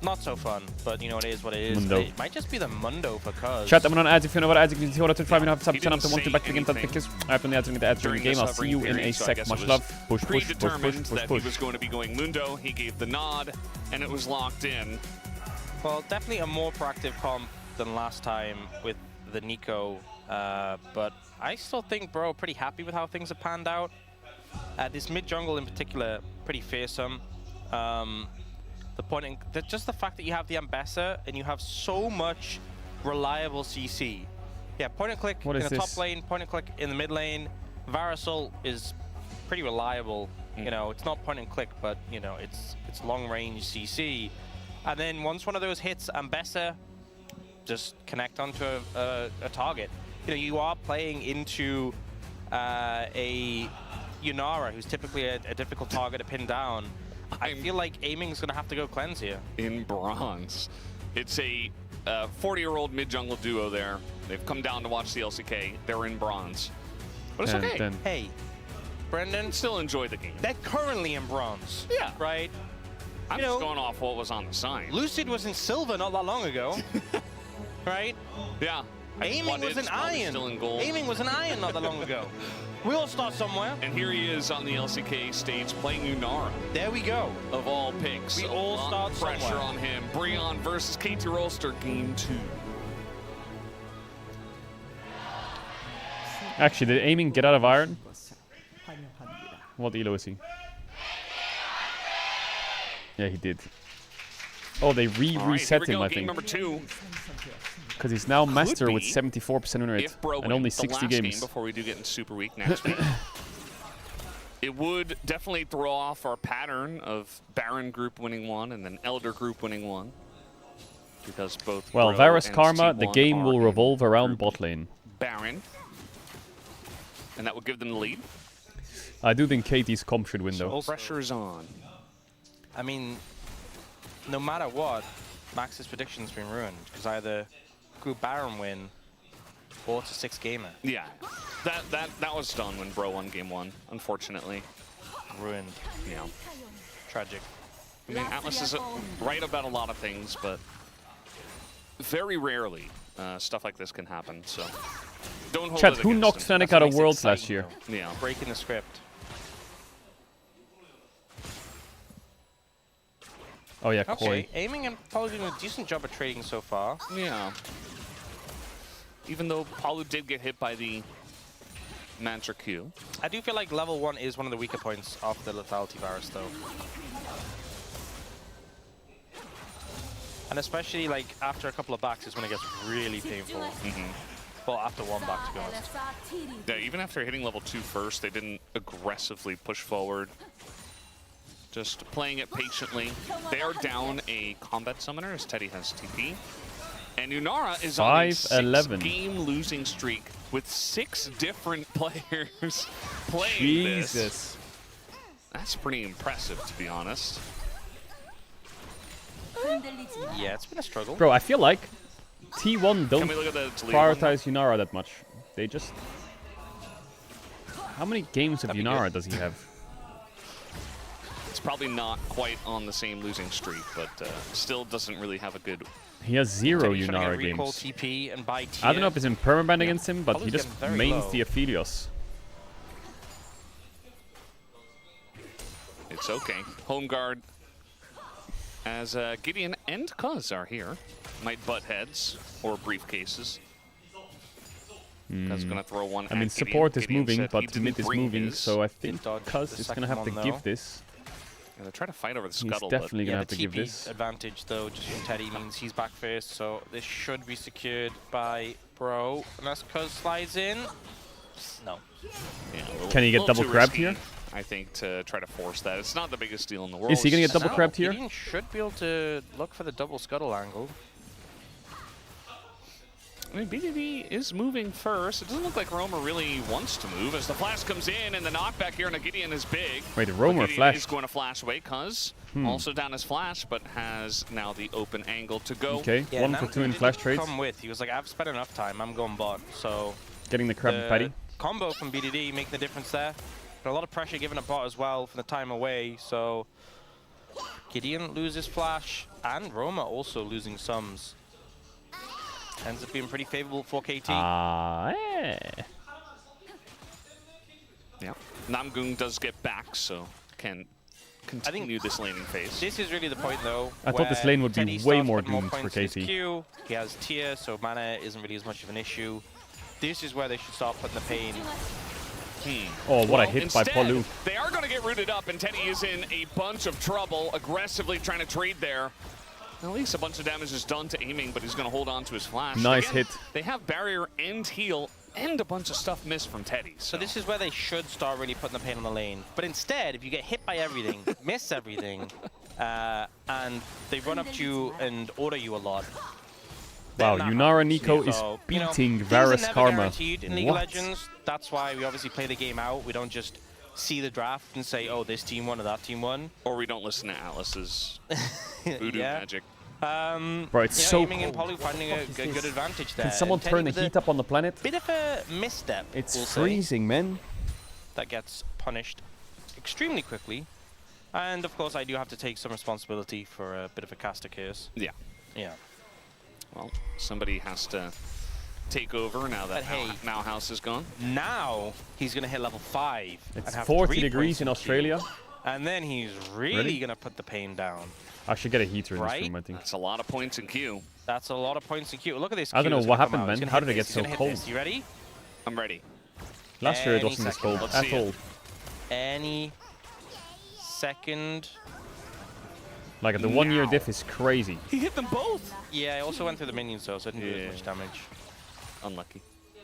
not so fun, but you know, it is what it is. Mundo. It might just be the Mundo for Cuz. Chat, I'm on ads. If you know what ads, you can see what I 25 and have sub He channel didn't to want to say back again to the anything pickers. I have the ads in the ads during the game. I'll see you in a so I sec. guess Much it was love. Push, push, push, push, predetermined push, that push. he was going to be going Mundo. He gave the nod, and it was locked in. Well, definitely a more proactive comp than last time with the Nico, but I still think Bro pretty happy with how things have panned out. This mid jungle in particular, pretty fearsome. Just the fact that you have the Ambessa and you have so much reliable CC. Yeah, point and click What in is the top this? lane, point and click in the mid lane. Varus ult is pretty reliable. You know, it's not point and click, but you know, it's long range CC. And then once one of those hits, Ambessa just connect onto a target. You know, you are playing into a Yunara, who's typically a difficult target to pin down. I feel like aiming's gonna have to go cleanse here. In bronze. It's a 40-year-old mid-jungle duo there. They've come down to watch the LCK. They're in bronze. But it's And okay. then Hey, Brendan, Still enjoy the game. they're currently in bronze. Yeah. Right? I'm you just know, going off what was on the sign. Lucid was in silver not that long ago. Right? Yeah. Aiming was an iron. Still in gold. Aiming was an iron not that long ago. We all start somewhere. And here he is on the LCK stage playing Unara. There we go. Of all picks. We A all lot of start pressure somewhere. on him. Breon versus Caedrel game 2. actually, did aiming get out of iron? What elo is he? Yeah, he did. Oh, they All right, here reset we go, him, I game think. number 2. Because he's now master with be 74% win rate If Bro and only wins the 60 last game games. before we do get in Super Week next week. It would definitely throw off our pattern of Baron group winning 1 and then Elder group winning 1. Because both Well, Bro Varus and Karma, the T1 game are will in revolve around group bot lane. Baron. And that would give them the lead. I do think Katie's comp should win though. Also, Pressure is on. I mean, no matter what, Max's prediction's been ruined because either Group Baron win or it's a 6-gamer. Yeah, that was done when Bro won game 1, unfortunately. Ruined. Yeah. Tragic. I mean, Atlas is right about a lot of things, but very rarely stuff like this can happen, so don't hold Chat, it who against knocked him. Fnatic out of makes it Worlds last exciting, year? though. Yeah. Breaking the script. Oh yeah, Okay, Koi. aiming and probably doing a decent job at trading so far. Yeah. Even though Palu did get hit by the Mantra Q. I do feel like level 1 is one of the weaker points of the lethality virus though. And especially like after a couple of backs is when it gets really painful. Well, after one back to be honest. Yeah, even after hitting level 2 first, they didn't aggressively push forward. Just playing it patiently. They are down a combat summoner as Teddy has TP. And Unara is on a 5-11. 6-game losing streak with 6 different players playing Jesus. this. That's pretty impressive, to be honest. Yeah, it's been a struggle. Bro, I feel like T1 don't Can we look at the deleted prioritize Unara that much. They just... How many games of That'd be Unara good. does he have? It's probably not quite on the same losing streak, but still doesn't really have a good... He has 0 Teddy's trying to Unara get recall games. TP and buy I don't know if it's in permaban Yeah. against him, but Palu's he just getting very mains low. the Aphelios. It's okay. Home guard, as Gideon and Cuz are here, might butt heads or briefcases. Cuz is gonna throw one. I mean, at Gideon. support is Gideon moving, said he but didn't mid is bring moving, his. so I think dodged Cuz the is gonna second have to one, give though. this. Yeah, they're trying to fight over the He's scuttle, definitely Yeah, gonna the have to give TP this. advantage though, just from Teddy means he's back first, so this should be secured by Bro. Unless Cuz slides in. No. but yeah, a little- Can he get little double too crabbed risky, here? I think to try to force that. It's not the biggest deal in the world. Is he gonna It's get double just- crabbed here? Gideon should be able to look for the double scuttle angle. I mean, BDD is moving first. It doesn't look like Romer really wants to move as the flash comes in, and the knockback here on a Gideon is big. Wait, Romer Gideon is flashed. going to flash away, Cuz also down his flash, but has now the open angle to go. Okay, Yeah, 1 Nam for 2 in didn't flash trades. Come with. He was like, I've spent enough time. I'm going bot. So Getting the crab the patty. combo from BDD making the difference there. But a lot of pressure given a bot as well from the time away. So Gideon loses flash, and Roma also losing sums. Ends up being pretty favorable for KT. Yeah. Yeah. Namgung does get back, so can continue this laning phase. This is really the point, though. I thought this where lane would be Teddy way starts more putting doomed for points in his KT. queue. He has tier, so mana isn't really as much of an issue. This is where they should start putting the pain. Oh, what a hit by instead, Palu. They are going to get rooted up, and Teddy is in a bunch of trouble, aggressively trying to trade there. At least a bunch of damage is done to aiming, but he's going to hold on to his flash. Nice Again, hit. They have barrier and heal, and a bunch of stuff missed from Teddy. So this is where they should start really putting the pain on the lane. But instead, if you get hit by everything, miss everything, and they run up to you and order you a lot. Wow, then that Unara happens. Nico is So, you know, beating things are Varus never Karma. guaranteed in League of What? Legends. That's why we obviously play the game out. We don't just see the draft and say, oh, this team won or that team won. Or we don't listen to Atlas's voodoo magic. Bro, it's you know, so aiming and cold. Poly finding a good advantage there. Can someone And turn the Teddy with heat up on the planet? Bit of a misstep. It's we'll say, freezing, man. that gets punished extremely quickly. And of course, I do have to take some responsibility for a bit of a caster curse. Yeah. Yeah. Well, somebody has to take over now that But hey, now House is gone. Now he's going to hit level 5. It's and have 40 3 degrees points in Q. Australia. And then he's really going to put the pain down. I should get a heater in this Right? room, I think. That's a lot of points in Q. That's a lot of points in Q. Look at this. I don't Q know that's what gonna come happened, out. He's man. gonna How hit did it this. get He's so gonna hit cold? this. You ready? I'm ready. Last year it Any wasn't this second. cold Let's at see it. all. Any second. Like the 1 year diff is crazy. He hit them both. Yeah, I also went through the minions though, so I didn't do Yeah. as much damage. Unlucky.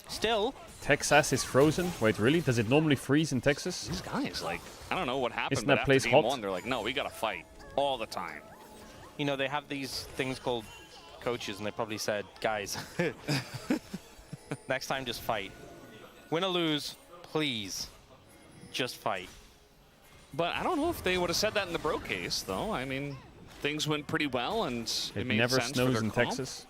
Still, Texas is frozen. Wait, really? Does it normally freeze in Texas? These guys, like, I don't know what happened, Isn't but that after place game hot? 1, they're like, no, we gotta fight all the time. you know, they have these things called coaches, and they probably said, guys, next time just fight. Win or lose, please, just fight. But I don't know if they would have said that in the bro case, though. I mean, things went pretty well, and it It made never sense for snows their in comp. Texas.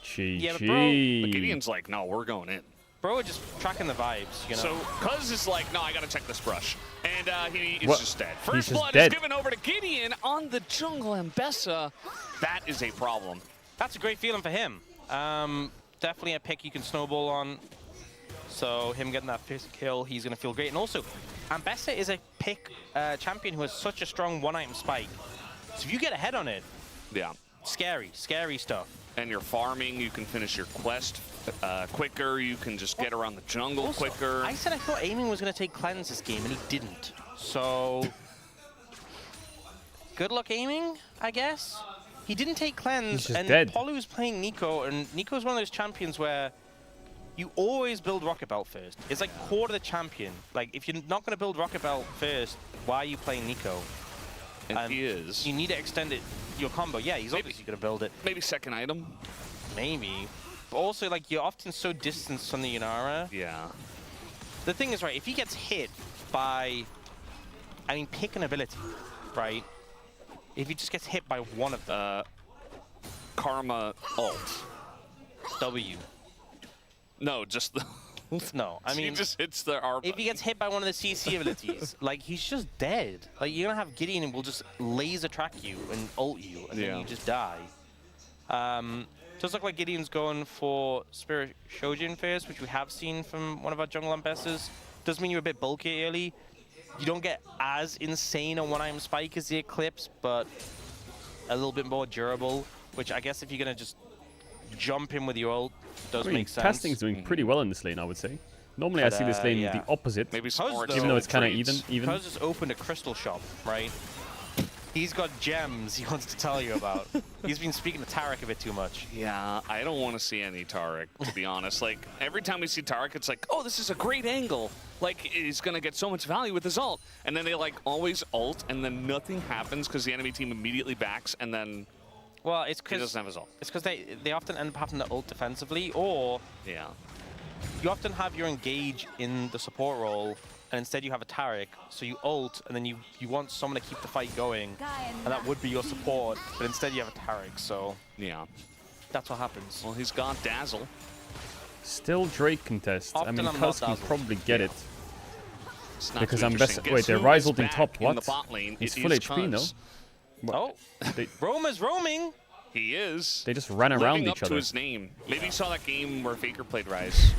Gee, Yeah, but But Gideon's like, no, we're going in. Bro, we're just tracking the vibes, you know? So Cuz is like, no, I gotta check this brush. And he is What? just dead. He's First just blood dead. is given over to Gideon on the jungle Mbessa. That is a problem. That's a great feeling for him. Definitely a pick you can snowball on. So him getting that first kill, he's going to feel great. And also, Ambessa is a pick champion who has such a strong one-item spike. So if you get ahead on it, Yeah. scary stuff. And you're farming, you can finish your quest quicker, you can just get around the jungle Also, quicker. I said I thought aiming was going to take cleanse this game, and he didn't. So good luck aiming, I guess. He didn't take cleanse, He's just and dead. Polu was playing Nico, and Nico's one of those champions where you always build Rocket Belt first. It's like core to the champion. Like, if you're not going to build Rocket Belt first, why are you playing Nico? And he is. You need to extend it, your combo. Yeah, he's obviously going to build it. Maybe second item. Maybe. But also, like, you're often so distanced from the Inara. Yeah. The thing is, right, if he gets hit by, I mean, pick an ability, right? If he just gets hit by one of them. Karma ult. W. No, just the... No, I mean, he just hits the R if he gets hit by one of the CC abilities, like, he's just dead. Like, you're going to have Gideon and will just laser track you and ult you, and then you just die. Does look like Gideon's going for Spirit Shojin first, which we have seen from one of our jungle ambassadors. Does mean you're a bit bulky early. You don't get as insane a one-item spike as the Eclipse, but a little bit more durable, which I guess if you're going to just jump in with your ult, does make sense. Testing's doing pretty well in this lane, I would say. Normally I see this lane the opposite, Maybe even though it's kind of even. Cuz just opened a crystal shop, right? He's got gems he wants to tell you about. He's been speaking to Tarek a bit too much. Yeah, I don't want to see any Tarek, to be honest. Like, every time we see Tarek, it's like, oh, this is a great angle. Like, he's going to get so much value with his ult. And then they, like, always ult, and then nothing happens because the enemy team immediately backs, and then well, it's he because doesn't have his ult. It's because they often end up having to ult defensively, or Yeah. you often have your engage in the support role, and instead you have a Tarek, so you ult, and then you want someone to keep the fight going, and that would be your support, but instead you have a Tarek, so Yeah. that's what happens. Well, he's got Dazzle. Still Drake contest. I Often mean, I'm Cuz not can dazzled. probably get it. It's not Because too I'm interesting. best. Wait, Guess they're who Ryze is ulting back top. in What? the bot lane? He's It full is HP, no? Cuz. Oh, They, Roma's roaming! He is. they just ran around living up each to other. his name. Maybe you saw that game where Faker played Ryze.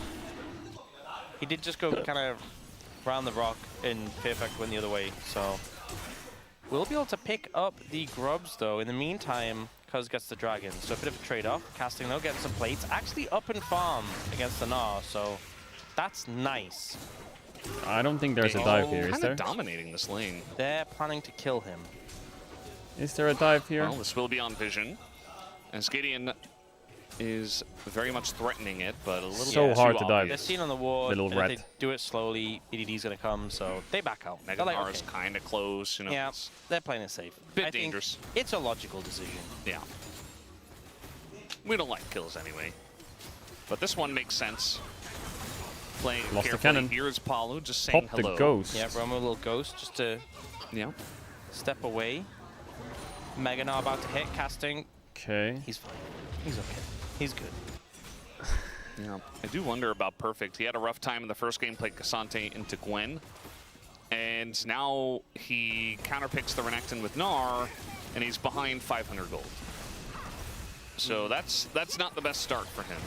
He did just go kind of round the rock and Perfect went the other way, so. We'll be able to pick up the grubs, though. In the meantime, Cuz gets the dragon, so a bit of a trade-off. Casting, though, getting some plates. Actually up and farm against the Gnar, so that's nice. I don't think there's a dive here, is Kind there? of dominating this lane. They're planning to kill him. Is there a dive here? Well, this will be on vision. As Gideon is very much threatening it, but a little So bit hard too to dive. They're obvious. seen on the ward, Little and rat. if they do it slowly, EDD's going to come, so they back out. Mega They're like, Gnar is okay. kind of close, you know. Yeah, it's- they're playing it safe. Bit I think dangerous. It's a logical decision. Yeah. We don't like kills anyway. But this one makes sense. playing Lost the carefully. cannon. Here's Palu just saying Pop the hello. ghost. Yeah, Roma a little ghost just to step away. Mega now about to hit, casting. Okay. He's fine. He's okay. He's good. Yeah. I do wonder about Perfect. He had a rough time in the first game, played Cassante into Gwen. And now he counterpicks the Renekton with Gnar, and he's behind 500 gold. So that's not the best start for him.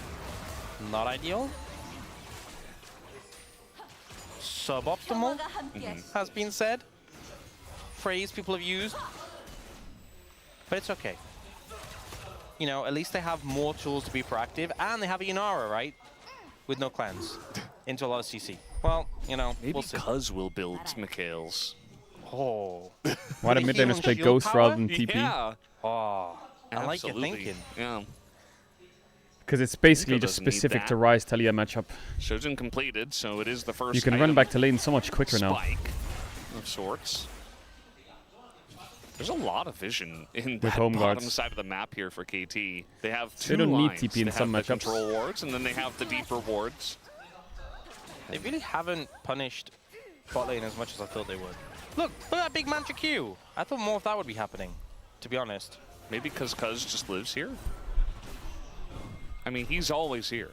Not ideal. Suboptimal has been said. Phrase people have used. But it's okay. You know, at least they have more tools to be proactive, and they have a Inara, right? With no cleanse into a lot of CC. Well, you know, Maybe we'll see. Cuz will build Mikhail's. Oh. Why did Heal mid laners and play shield Ghost power? rather than TP? Yeah. Oh. I like your Absolutely. thinking. Yeah. Because it's basically Nico just doesn't need specific that. to Ryze Talia matchup. Shojin completed, so it is the first You can run item back to lane so much quicker now. spike of sorts. There's a lot of vision in With that home bottom guards. side of the map here for KT. They have two They don't need lines. TP in They some have the matchups. control wards, and then they have the deeper wards. They really haven't punished bot lane as much as I thought they would. Look at that big Mantra Q. I thought more of that would be happening, to be honest. Maybe because Cuz just lives here? I mean, he's always here.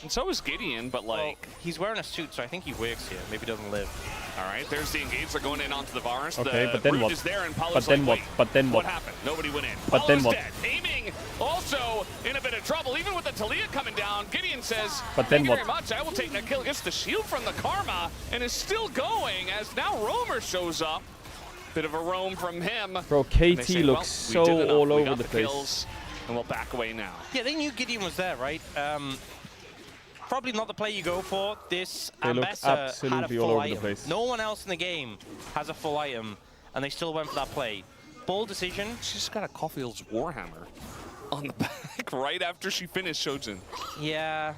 And so is Gideon, but like... Well, he's wearing a suit, so I think he works here. Maybe doesn't live. All right, there's the engage. They're going in onto the Varus. Okay, the but then Brood what? is there, and Paolo's But then like, what? wait, But then what? happened? Nobody went in. But then Paolo's what? dead. Aiming also in a bit of trouble. Even with the Talia coming down, Gideon says, But then thank you what? very much. I will take that kill. Gets the shield from the Karma and is still going as now Roamer shows up. Bit of a roam from him. Bro, And they KT say, looks well, we so did enough. all We over got the place. kills, and we'll back away now. Yeah, they knew Gideon was there, right? Probably not the play you go for. This They look Ambessa had a absolutely full all over the item. place. No one else in the game has a full item, and they still went for that play. Bold decision. She's got a Caulfield's Warhammer on the back right after she finished Shojin. Yeah.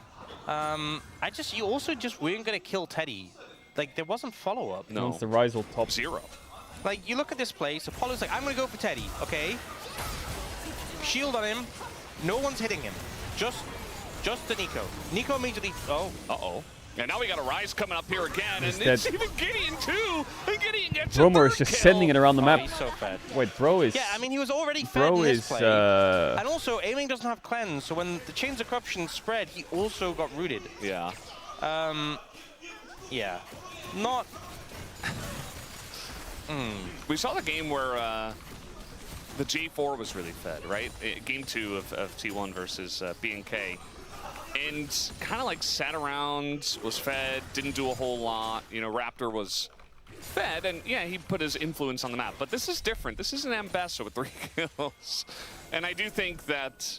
You also just weren't gonna kill Teddy. Like, there wasn't follow-up. No. Once the Ryze will top. Zero. Like, you look at this play, so Apollo's like, I'm gonna go for Teddy, okay? Shield on him. No one's hitting him. Just the Nico. Nico immediately. Oh. Uh-oh. And now we got a Rise coming up here again, He's and dead. it's even Gideon too. And Gideon gets Roamer a is third just kill. sending it around the Oh, map. he's so fed. Wait, bro is... Yeah, I mean, he was already fed in Bro this is... play. And also, aiming doesn't have cleanse, so when the Chains of Corruption spread, he also got rooted. Yeah. Yeah. Not... We saw the game where the G4 was really fed, right? Game 2 of T1 versus B&K. And kind of like sat around, was fed, didn't do a whole lot. You know, Raptor was fed, and yeah, he put his influence on the map. But this is different. This is an Ambessa with 3 kills. And I do think that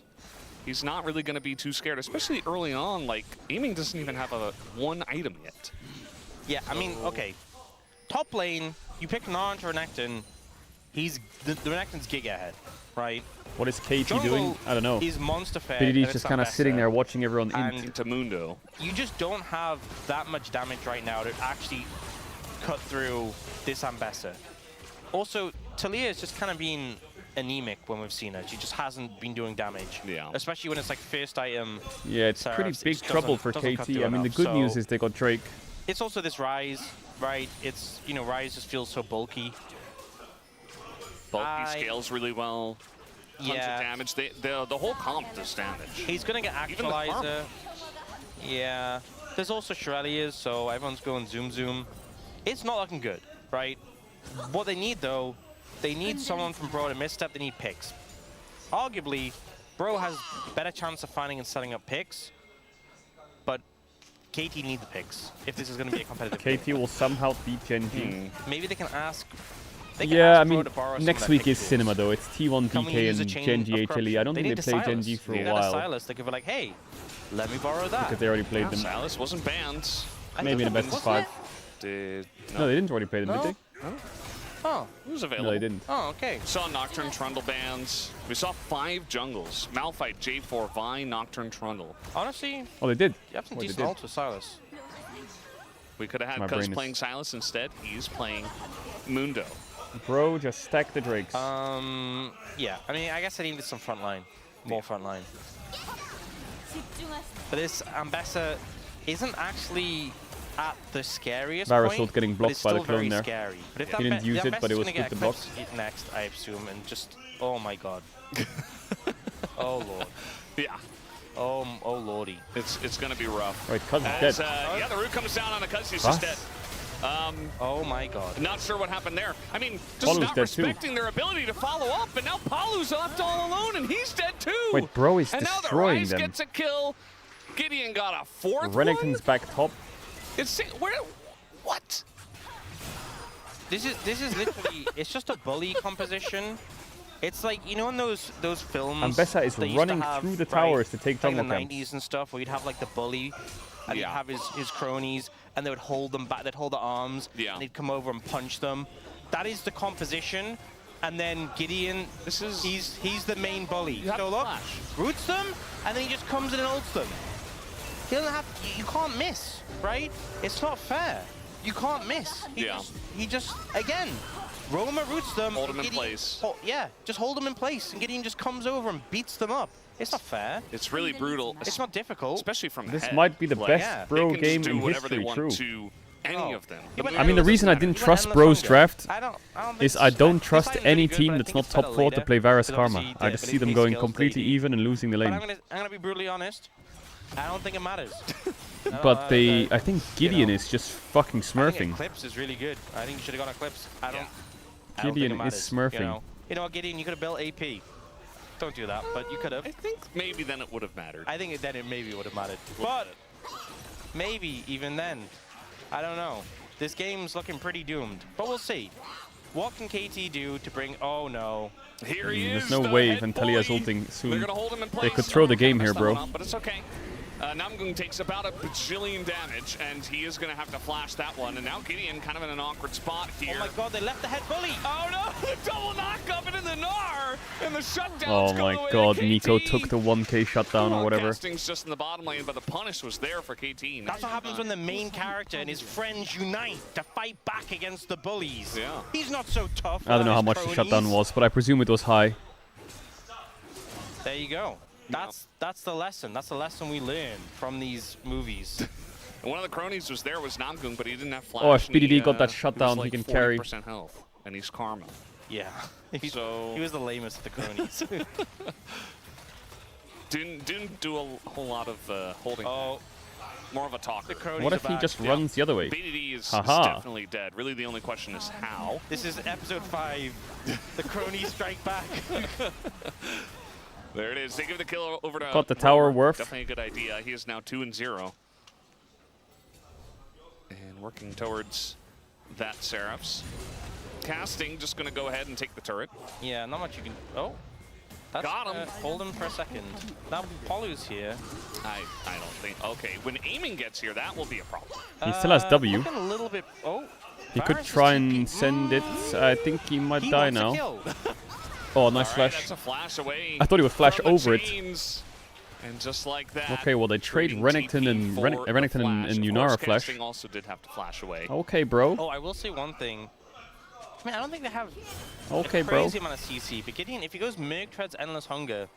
he's not really going to be too scared, especially early on. Like, aiming doesn't even have one item yet. Yeah, I mean, okay. Top lane, you pick Gnar into Renekton. The Renekton's gig ahead, right? What is KT Jungle doing? I don't know. He's monster fed. BDD's and it's just kind of sitting Ambessa. there watching everyone And int. Into Mundo. You just don't have that much damage right now to actually cut through this Ambessa. Also, Talia has just kind of been anemic when we've seen her. She just hasn't been doing damage. Yeah. Especially when it's like first item. Yeah, it's Seraphs, pretty it big just trouble for doesn't cut KT. through I mean, the enough, good so news is they got Drake. it's also this Ryze, right? It's, you know, Ryze just feels so bulky. Bulky scales really well. Tons of damage. The whole comp does damage. He's gonna get Even the Karma. Actualizer. Yeah. There's also Shirelias, so everyone's going zoom. It's not looking good, right? What they need though, they need someone from Bro to misstep. They need picks. Arguably, Bro has better chance of finding and setting up picks, but KT need the picks if this is gonna be a competitive KT game. will somehow beat Genji. Maybe they can ask. They can Yeah, I ask Bro mean, to borrow some next of their week pick is tools. Cinema though. It's T1 Can we DK use a and chain Genji of HLE. I corruption? don't They think need they to played Silas. Genji for They a got while. Silas. They could be like, hey, let me borrow that. Because they already played them. Silas wasn't banned. Maybe in a best of 5. Did No, they didn't already play them, No. did Oh, It was they? available. No, they didn't. oh, okay. Saw Nocturne Trundle bans. We saw 5 jungles. Malphite, J4, Vine, Nocturne Trundle. Honestly, Oh, they did. you have some Oh, they decent did. ult with Silas. We could have My had Cuz brain is- playing Silas instead. He's playing Mundo. Bro, just stack the Drakes. Yeah. I mean, I guess I needed some front line. More front line. But this Ambessa, isn't actually at the scariest Varus point, getting but blocked it's by the still very clone there. scary. But if He didn't use it, Best but it is was gonna good get to block. Eclipse next, I assume, and just oh my god, oh lord, Yeah. oh lordy. It's gonna be rough. Right, Cuz is As, dead. yeah, the root comes down on a Cuz. He's What? just dead. Oh my god. Not sure what happened there. I mean, just Palu's not dead too. respecting their ability to follow up, and now Palu's left all alone, and he's dead too. Wait, bro is and now the destroying Rise them. gets a kill. Gideon got a fourth Renekton's one. back top. It's where? What? This is literally, it's just a bully composition. It's like, you know, in those films. Ambessa is they used to running have, through the right, towers to take like in jungle the camps. 90s and stuff, where you'd have like the bully, and he'd have his cronies, and they would hold them back. They'd hold the arms, Yeah. and he'd come over and punch them. That is the composition. And then Gideon, he's the main bully. So look, roots them, and then he just comes in and ults them. He doesn't have. You can't miss, right? It's not fair. You can't miss. He just again. Roma roots them. Hold them in place. Yeah, just hold them in place, and Gideon just comes over and beats them up. It's not fair. It's really brutal. It's not difficult. Especially from This head. might be the Like, best bro they can game just do in whatever history, they want true. to any of them. I mean, the reason I didn't trust Bro's draft is I don't trust Decided's any really good, team but I that's think not it's top better 4 to later, play Varus because Karma. obviously I the just see them ability going skills completely lady. even and losing the But lane. I'm gonna be brutally honest. I don't think it matters. But I think Gideon is just fucking I think smurfing. Eclipse is really good. I think you should have gone Eclipse. I don't Gideon think it is matters, smurfing. You know what, Gideon, you could have built AP. Don't do that, but you could have. I think maybe then it would have mattered. I think then it maybe would have mattered. But maybe even then, I don't know. This game's looking pretty doomed, but we'll see. What can KT do to bring? Oh no! Here he is. There's no the wave head until he has bully. ulting They're soon. gonna hold him in place. They could throw the game here, Messed that one bro. up, but it's okay. Namgung takes about a bajillion damage, and he is going to have to flash that one. And now Gideon kind of in an awkward spot here. Oh my god, they left the head bully! Oh no, the double knockup into the Gnar! And the shutdowns Oh go my the way god, of Nico KT. took the 1k shutdown or whatever. Casting's just in the bottom lane, but the punish was there for KT. That's what happens when the main character and his friends unite to fight back against the bullies. Yeah. He's not so tough. I don't know how much the shutdown was, but I presume it was high. There you go. That's the lesson. That's the lesson we learned from these movies. And one of the cronies was there was Namgung, but he didn't have flash. Oh, if and he, BDD got that he shutdown, was he like can carry. 40% health, and he's Karma. Yeah. So he was the lamest of the cronies. didn't do a whole lot of holding. Oh. More of a talker. What if he just runs the other way? BDD is Haha. definitely dead. Really, the only question is how. This is episode 5. The cronies strike back. There it is. They give the kill over to. Got the tower Romer. worth. Definitely a good idea. He is now 2-0. And working towards that Seraphs. Casting just going to go ahead and take the turret. Yeah, not much you can. Oh. That's, Got him. Hold him for a second. Now Palu's here. I don't think. Okay, when aiming gets here, that will be a problem. He still has W. Looking a little bit. Oh. He could Varus is try TP. and send it. I think he might He die wants a now. kill. Oh, nice All right, flash. that's a flash away. I thought he would flash from the over it. chains. And just like that. Okay, well they trade trading Renekton TP and for Renekton the and flash. Of Yunara course, flash. Casting also did have to flash away. Okay, bro. Oh, I will say one thing. I mean, I don't think they have Okay, a bro. crazy amount of CC, but Gideon, if he goes Merc Treads Endless Hunger,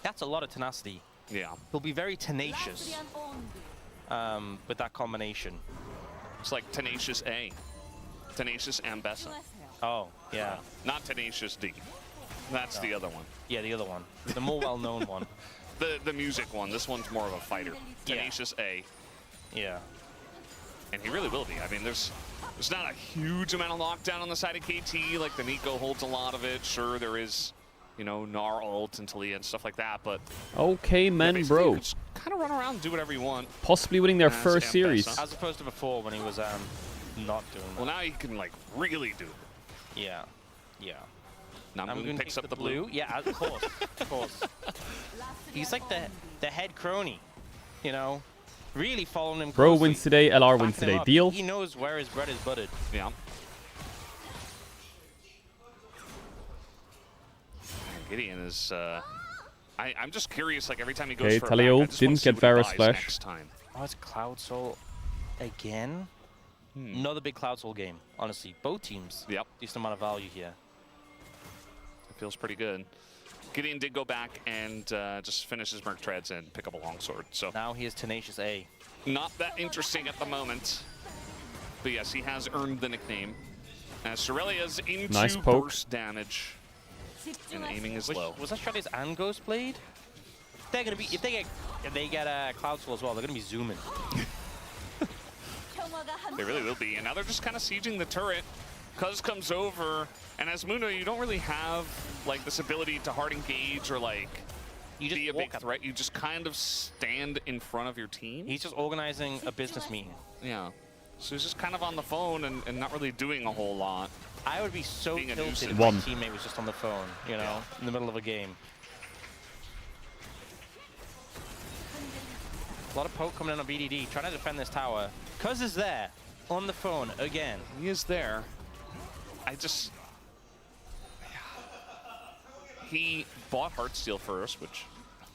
that's a lot of tenacity. Yeah. He'll be very tenacious with that combination. It's like Tenacious A. Tenacious Ambessa. Oh, yeah. Not Tenacious D. That's the other one. Yeah, the other one. The more well-known one. The music one. This one's more of a fighter. Tenacious A. Yeah. And he really will be. I mean, there's not a huge amount of lockdown on the side of KT. Like, the Nico holds a lot of it. Sure, there is, you know, Gnar ult until he and stuff like that, but... Okay, man, you bro. just kind of run around and do whatever you want. Possibly winning their As first Ambessa. series. As opposed to before when he was not doing that. Well, now he can, like, really do it. Yeah. Yeah. Namgung picks up the blue. Yeah, of course. Of course. He's like the head crony, you know? Really following him Bro closely, wins today, LR wins backing him today. up. Deal? He knows where his bread is buttered. Yeah. Gideon is, I'm just curious, like, every time he goes Okay, for Talio a back, I just wanna didn't see get what he Varus buys flash. next time. Oh, it's Cloud Soul again? Another big Cloud Soul game, honestly. Both teams. Yep. Decent amount of value here. It feels pretty good. Gideon did go back and just finish his Merc Treads and pick up a longsword. So now he is Tenacious A. Not that interesting at the moment. But yes, he has earned the nickname. As Shurelia's into Nice poke. burst damage. And aiming is low. Was that Shreddy's and Ghost Blade? They're gonna be if they get Cloud Soul as well, they're gonna be zooming. They really will be. And now they're just kind of sieging the turret. Cuz comes over, and as Muno, you don't really have like this ability to hard engage or like You just be a walk big threat. You just kind of stand in front of your team. He's just organizing a business meeting. Yeah. So he's just kind of on the phone and not really doing a whole lot. I would be so Being a tilted nuisance. if my teammate was just on the phone, you know, in the middle of a game. A lot of poke coming in on BDD, trying to defend this tower. Cuz is there, on the phone again. He is there. I just... He bought Heartsteel first, which,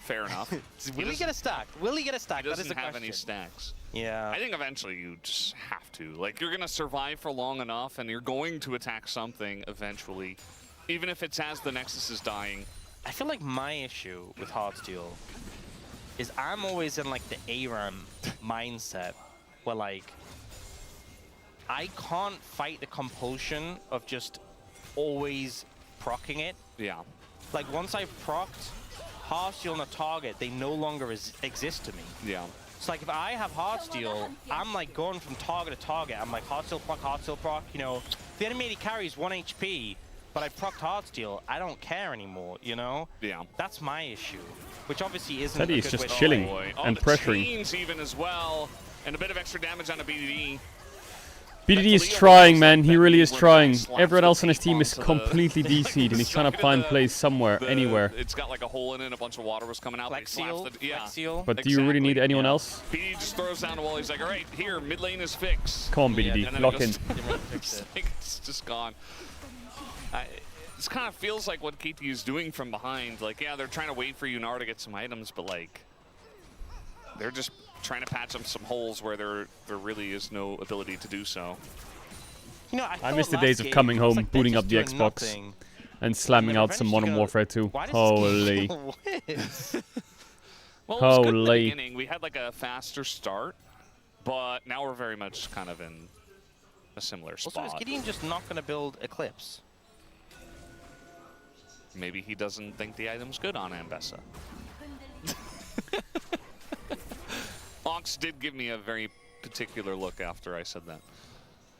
fair enough. Will he get a stack? Will he get a stack? He That is doesn't the have question. any stacks. Yeah. I think eventually you just have to. Like, you're going to survive for long enough, and you're going to attack something eventually, even if it's as the Nexus is dying. I feel like my issue with Heartsteel is I'm always in like the ARAM mindset where like I can't fight the compulsion of just always proccing it. Yeah. Like once I've procced Heartsteel on a target, they no longer exist to me. Yeah. So like if I have Heartsteel, I'm like going from target to target. I'm like Heartsteel proc, you know. If the enemy carries 1 HP, but I procced Heartsteel, I don't care anymore, you know? Yeah. That's my issue, which obviously isn't Teddy a is good just way to chilling. play. Oh, And the pressuring. chains even as well, and a bit of extra damage on a BDD. BDD is Leo trying, looks man. like He that really is where trying. Max slaps Everyone the else on his tape team is onto the- completely DC'd, and he's trying to find plays somewhere, anywhere. It's got like a hole in it, a bunch of water was coming out. Flex They slaps seal, the, yeah. flex seal. But do you really need Exactly, anyone yeah. else? BDD just throws down the wall. He's like, all right, here, mid lane is fixed. Come on, Yeah, BDD. And then Lock it in. goes- it's just gone. This kind of feels like what KT is doing from behind. Like, yeah, they're trying to wait for Yunar to get some items, but like, they're just trying to patch up some holes where there really is no ability to do so. You know, I miss the days of coming home, booting up the Xbox, and slamming out some Modern Warfare 2. Holy. Well, it was good in the Holy. beginning. We had like a faster start, but now we're very much kind of in a similar Also, is spot. Gideon just not going to build Eclipse? Maybe he doesn't think the item's good on Ambessa. Ox did give me a very particular look after I said that.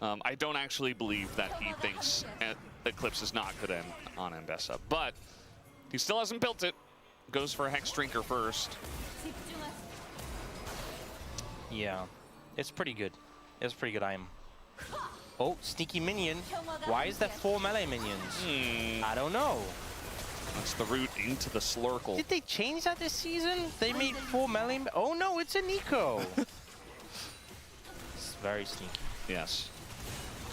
I don't actually believe that he thinks Eclipse is not good on Ambessa, but he still hasn't built it. Goes for a Hex Drinker first. Yeah, it's pretty good. It's a pretty good item. Oh, sneaky minion. Why is there 4 melee minions? I don't know. That's the route into the Slurkle. Did they change that this season? They made 4 melee. Oh no, it's a Nico. It's very sneaky. Yes.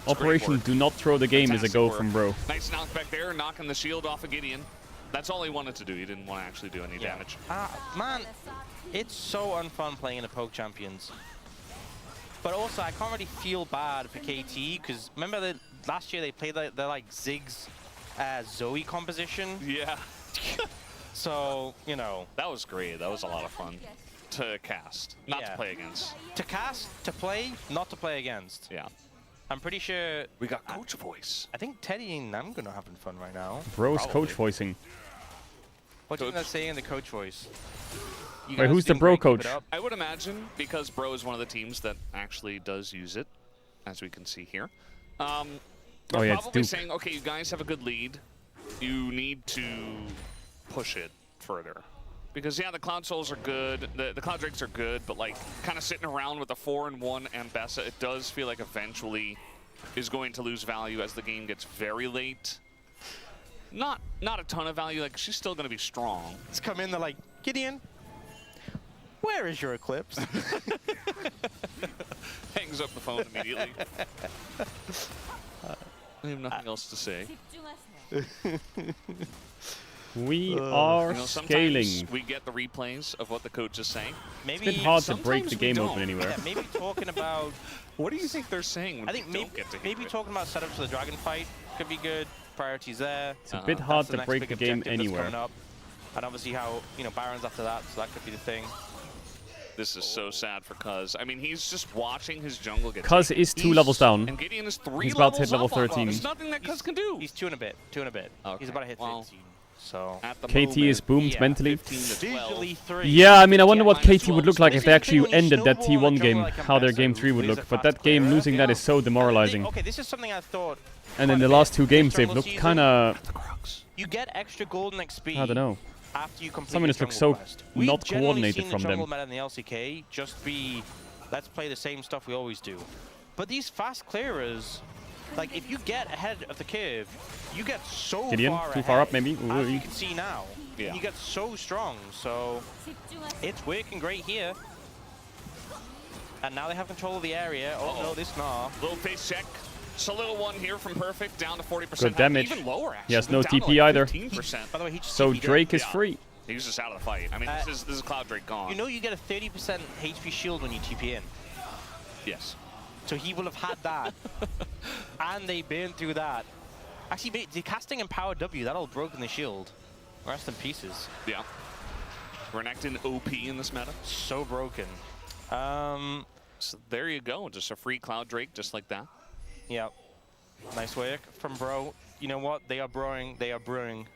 Operation Do Not Throw the Game is a Fantastic go work. from bro. Nice knockback there, knocking the shield off of Gideon. That's all he wanted to do. He didn't want to actually do any damage. Man, it's so unfun playing in the Poke Champions. But also, I can't really feel bad for KT, because remember last year they played their like Ziggs Zoe composition? Yeah. So, you know. That was great. That was a lot of fun to cast, not to play against. To cast, to play, not to play against. Yeah. I'm pretty sure... We got coach voice. I think Teddy and I'm going to having fun right now. Bro's Probably. coach voicing. What do you think saying in the coach voice? You Wait, guys who's the doing bro great, keep it coach? up. I would imagine, because Bro is one of the teams that actually does use it, as we can see here. They're Oh, yeah, it's probably Duke. saying, okay, you guys have a good lead. You need to push it further. Because, yeah, the Cloud Souls are good, the Cloud Drakes are good, but, like, kind of sitting around with a 4-1 Ambessa, it does feel like eventually is going to lose value as the game gets very late. Not a ton of value, like, she's still going to be strong. Let's come in, they're like, Gideon, where is your Eclipse? Hangs up the phone immediately. I have nothing else to say. We are You know, scaling. sometimes we get the replays of what the coach is saying. Maybe It's been hard to break sometimes the we game don't. open anywhere. Yeah, maybe talking about... What do you think they're saying when I think we don't get to hear maybe it? talking about setups for the dragon fight could be good. priorities there. It's a bit hard That's the to next break big the game objective that's anywhere. coming up. And obviously how, Baron's after that, so that could be the thing. This is so sad for Cuz. I mean, he's just watching his jungle get Cuz is 2 levels down. And Gideon is 3 He's about to hit levels level up on him. 13. There's nothing that Cuz can do. He's 2 and a bit. Okay. He's about to hit 13. So At the KT is moment, boomed yeah, mentally. 15 to 12. visually 3. Yeah, I mean, I wonder Yeah, what minus KT would 12, look like so if they actually basically when you ended that snowball T1 a game, jungle like how their Ambessa, game 3 would who look. plays a But fast that game, player, losing that is so demoralizing. Okay, this is something I thought. And in quite the a last bit 2 games, this they've jungle looked season. kind of, You get extra golden XP. I don't know. After you complete Some the minutes look jungle so quest. not We've generally coordinated seen from the them. jungle meta in the LCK just be, let's play the same stuff we always do. But these fast clearers, like if you get ahead of the curve, you get so Gideon, far too ahead, far up maybe. as Ooh. you can see now. Yeah. You get so strong, so it's working great here. And now they have control of the area. Oh no, this Gnar. Little face check. Just a little one here from Perfect, down to 40%. Good damage. Even lower, actually. He has no down to TP like either. 15%. By the way, he just So TP'd Drake is Yeah. free. He's just out of the fight. I mean, this is Cloud Drake gone. You know you get a 30% HP shield when you TP in. Yes. So he will have had that. And they burned through that. Actually, the casting and power W, that'll broken the shield. Rest in pieces. Yeah. Renekton OP in this meta. So broken. So there you go. Just a free Cloud Drake, just like that. Yeah. Nice work from Bro. You know what? They are brewing. They are brewing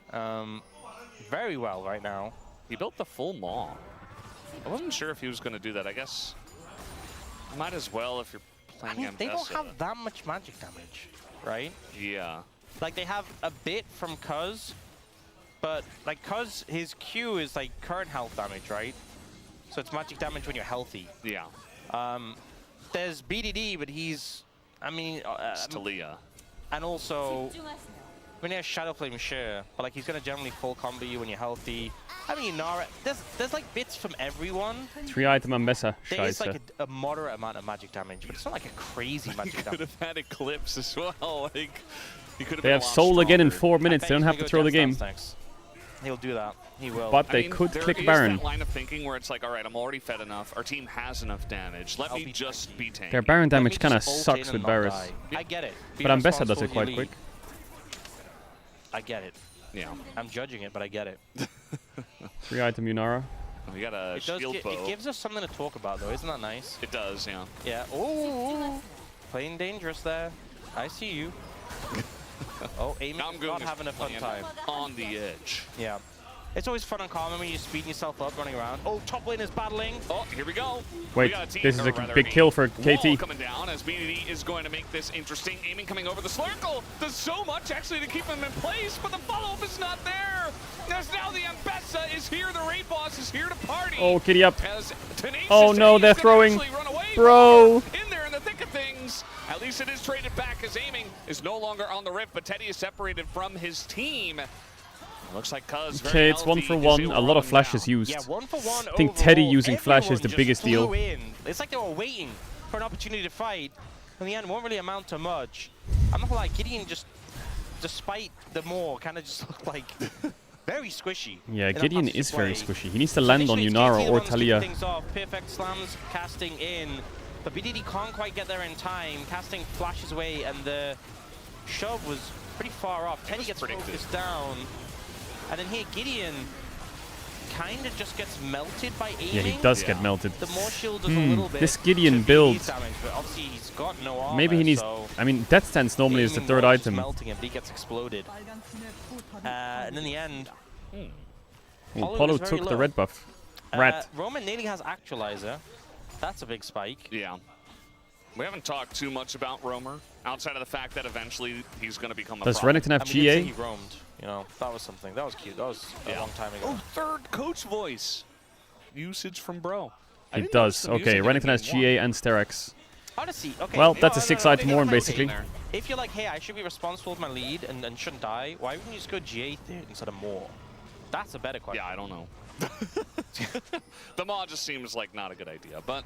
very well right now. He built the full maw. I wasn't sure if he was going to do that. I guess might as well if you're I playing mean, they don't Ambessa. have that much magic damage, right? Yeah. Like, they have a bit from Cuz, but, like, Cuz, his Q is, like, current health damage, right? So it's magic damage when you're healthy. Yeah. There's BDD, but he's, I mean... It's Talia. and also, when he has Shadow Flame, sure, but, like, he's going to generally full combo you when you're healthy. I mean, Nara, there's like, bits from everyone. 3-item Ambessa. There is, Scheiße. like, a moderate amount of magic damage, but it's not, like, a crazy He magic could damage. have had Eclipse as well. Like, he could have They been have a lot Soul again in stronger. 4 minutes. They don't have to throw the game. He'll do that. He will. But I they mean, could there click is Baron. that line of thinking where it's like, all right, I'm already fed enough. Our team has enough damage. Let I'll me be just tanky. be tanky. Their Baron Let me damage kind of just ult sucks in with and not Varus. die. I get it. Be But Ambessa does responsible it quite with your quick. league. I get it. Yeah. I'm judging it, but I get it. 3-item Yunara. We got a It does. shield bow. It gives us something to talk about, though. Isn't that nice? It does, yeah. Yeah. Oh, playing dangerous there. I see you. Oh, Amy I'm not having a fun time. On the edge. Yeah. It's always fun and common when you're speeding yourself up, running around. Oh, top lane is battling. Oh, here we go. Wait, We got a team, this is or a rather big a kill for wall KT. coming down as BDD is going to make this interesting. Aiming coming over the circle. Does so much actually to keep him in place, but the follow-up is not there. As now the Ambessa is here. The raid boss is here to party. Oh, Kitty up. As Tenacious Oh no, is they're gonna throwing. actually run away. Bro. In there in the thick of things. At least it is traded back as aiming is no longer on the rip, but Teddy is separated from his team. Looks like Cuz very Okay, it's 1 healthy, for is 1. able A to lot of run flashes down. used. Yeah, 1 for 1. I think Teddy overall. using flash is Everyone the just biggest deal. flew in. It's like they were waiting for an opportunity to fight. In the end, won't really amount to much. I'm not gonna lie, Gideon just, despite the more, kind of just looked like very squishy. Yeah, in a Gideon passive is very way. squishy. He needs to land on Initially, it's Yunara KT or the ones keeping Talia. things off. Perfect slams, casting in. But BDD can't quite get there in time. Casting flashes away, and the shove was pretty far off. Teddy gets focused down. And then here, Gideon kind of just gets melted by aiming. Yeah, he does get melted. The more shield does a little bit. This Gideon to build. BDD's damage, but obviously he's got no armor, Maybe he needs. so I mean, Death Stance normally is the aiming 3rd was just item. melting him, but he gets exploded. And in the end, Oh, Polo Polo is very took the low. red buff. Rat. Roman nearly has Actualizer. That's a big spike. Yeah. We haven't talked too much about Roamer, outside of the fact that eventually he's going to become a Does problem. Renekton have And we did say GA? he roamed. You know, that was something. That was cute. That was a long time ago. Oh, 3rd coach voice. Usage from Bro. I He didn't notice does. the Okay, music in Renekton has game one. GA and Sterak's. Honestly, okay. Well, no, that's a no, 6 no, item no, more, no, basically. no. If you're like, hey, I should be responsible with my lead and shouldn't die, why wouldn't you just go GA 3rd instead of more? That's a better question. Yeah, I don't know. The mod just seems like not a good idea, but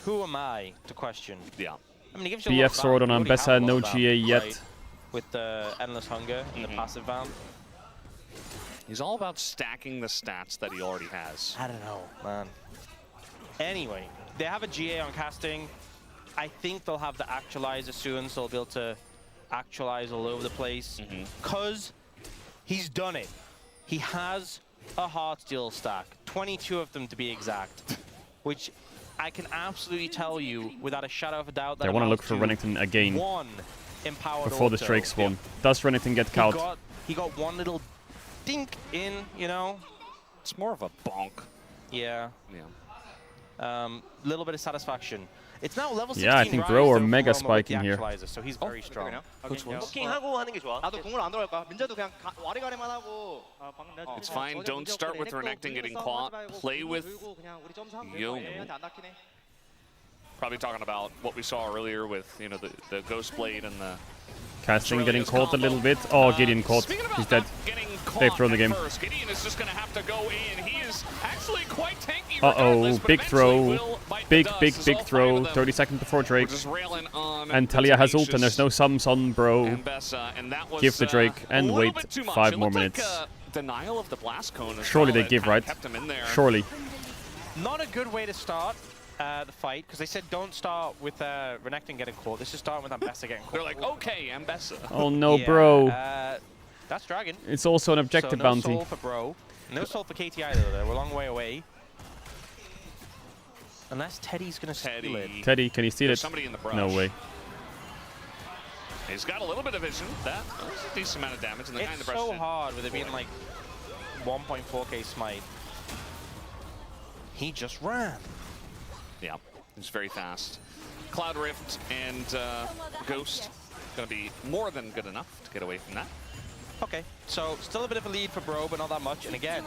Who am I to question? yeah. I mean, it gives you a lot BF of sword on value. You already Ambessa, have a lot no of GA value, yet. right? With the Endless Hunger and the passive vamp. He's all about stacking the stats that he already has. I don't know, man. Anyway, they have a GA on casting. I think they'll have the Actualizer soon, so they'll be able to actualize all over the place. Because he's done it. He has a Heartsteel stack, 22 of them to be exact, which I can absolutely tell you without a shadow of a doubt that They want to look for Renekton again one empowered before the auto. Drake spawn. Does Renekton get caught? He got one little dink in, you know. It's more of a bonk. Yeah. Yeah. Little bit of satisfaction. It's now level 16. Yeah, I think Rise, Bro or though, Mega from Romo with the spiking here. actualizer, so he's very strong. 포킹하고 하는 게 좋아. 나도 공을 안 들어갈까? 민재도 그냥 와리가리만 하고. It's fine. Don't start with Renekton getting caught. Play with Yomu. Probably talking about what we saw earlier with, you know, the Ghost Blade and the Casting getting caught a little bit. Oh, Gideon caught. He's dead. They've thrown the game. Gideon is just going to have to go in. He is actually quite tanky. Uh-oh, big throw. Big throw. 30 seconds before Drake. And Talia has ult and there's no sums on Bro. Give the Drake and wait 5 more minutes. Denial of the blast cone. Surely they give, right? Surely. Not a good way to start the fight, because they said don't start with Renekton getting caught. This is starting with Ambessa getting caught. They're like, okay, Ambessa. Oh no, Bro. That's Dragon. It's also an objective so no bounty. soul for Bro. No soul for KT either, though. We're a long way away. Unless Teddy's going to steal it. Teddy, can you steal it? Somebody in the brush. No way. He's got a little bit of vision. That was a decent amount of damage. And the guy in the brush so hard with it being like 1.4k smite. He just ran. Yeah, he's very fast. Cloud Rift and Ghost going to be more than good enough to get away from that. Okay, so still a bit of a lead for Bro, but not that much. And again,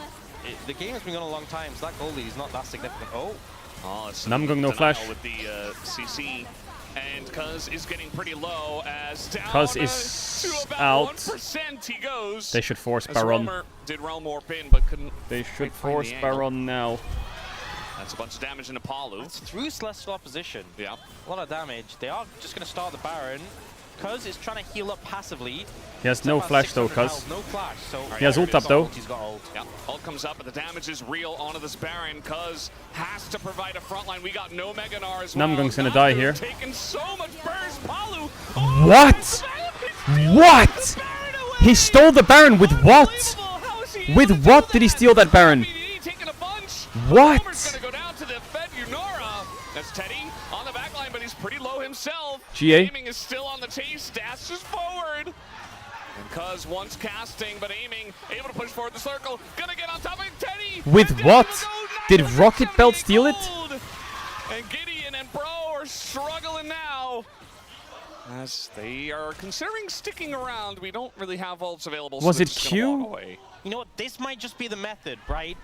the game has been going a long time, so that goal lead is not that significant. It's Namgung no flash. With the CC. And Cuz is getting pretty low as down Cuz is to about out. 1% he goes. They should force As Baron. Roamer did realm warp in, but couldn't. They should quite find force the angle. Baron now. That's a bunch of damage into Palu. It's through Celestial Opposition. Yeah. A lot of damage. They are just going to start the Baron. Cuz is trying to heal up passively. He has no flash though, Cuz. No flash, so He has ult up though. He's got ult. Yeah, ult comes up, but the damage is real onto this Baron. Cuz has to provide a front line. We got no Meganar as well. Namgung's gonna die here. Taking so much burst. Palu. What? What? He stole the Baron with what? With what did he steal that Baron? What? Gonna go down to defend Yunora. That's Teddy on the back line, but he's pretty low himself. GA. Aiming is still on the chase. Dashes forward. And Cuz once casting, but aiming, able to push forward the circle. Gonna get on top of Teddy. With what? Did Rocket Belt steal it? And Gideon and Bro are struggling now. As they are considering sticking around. We don't really have ults available. Was so it Q? You know what? This might just be the method, right?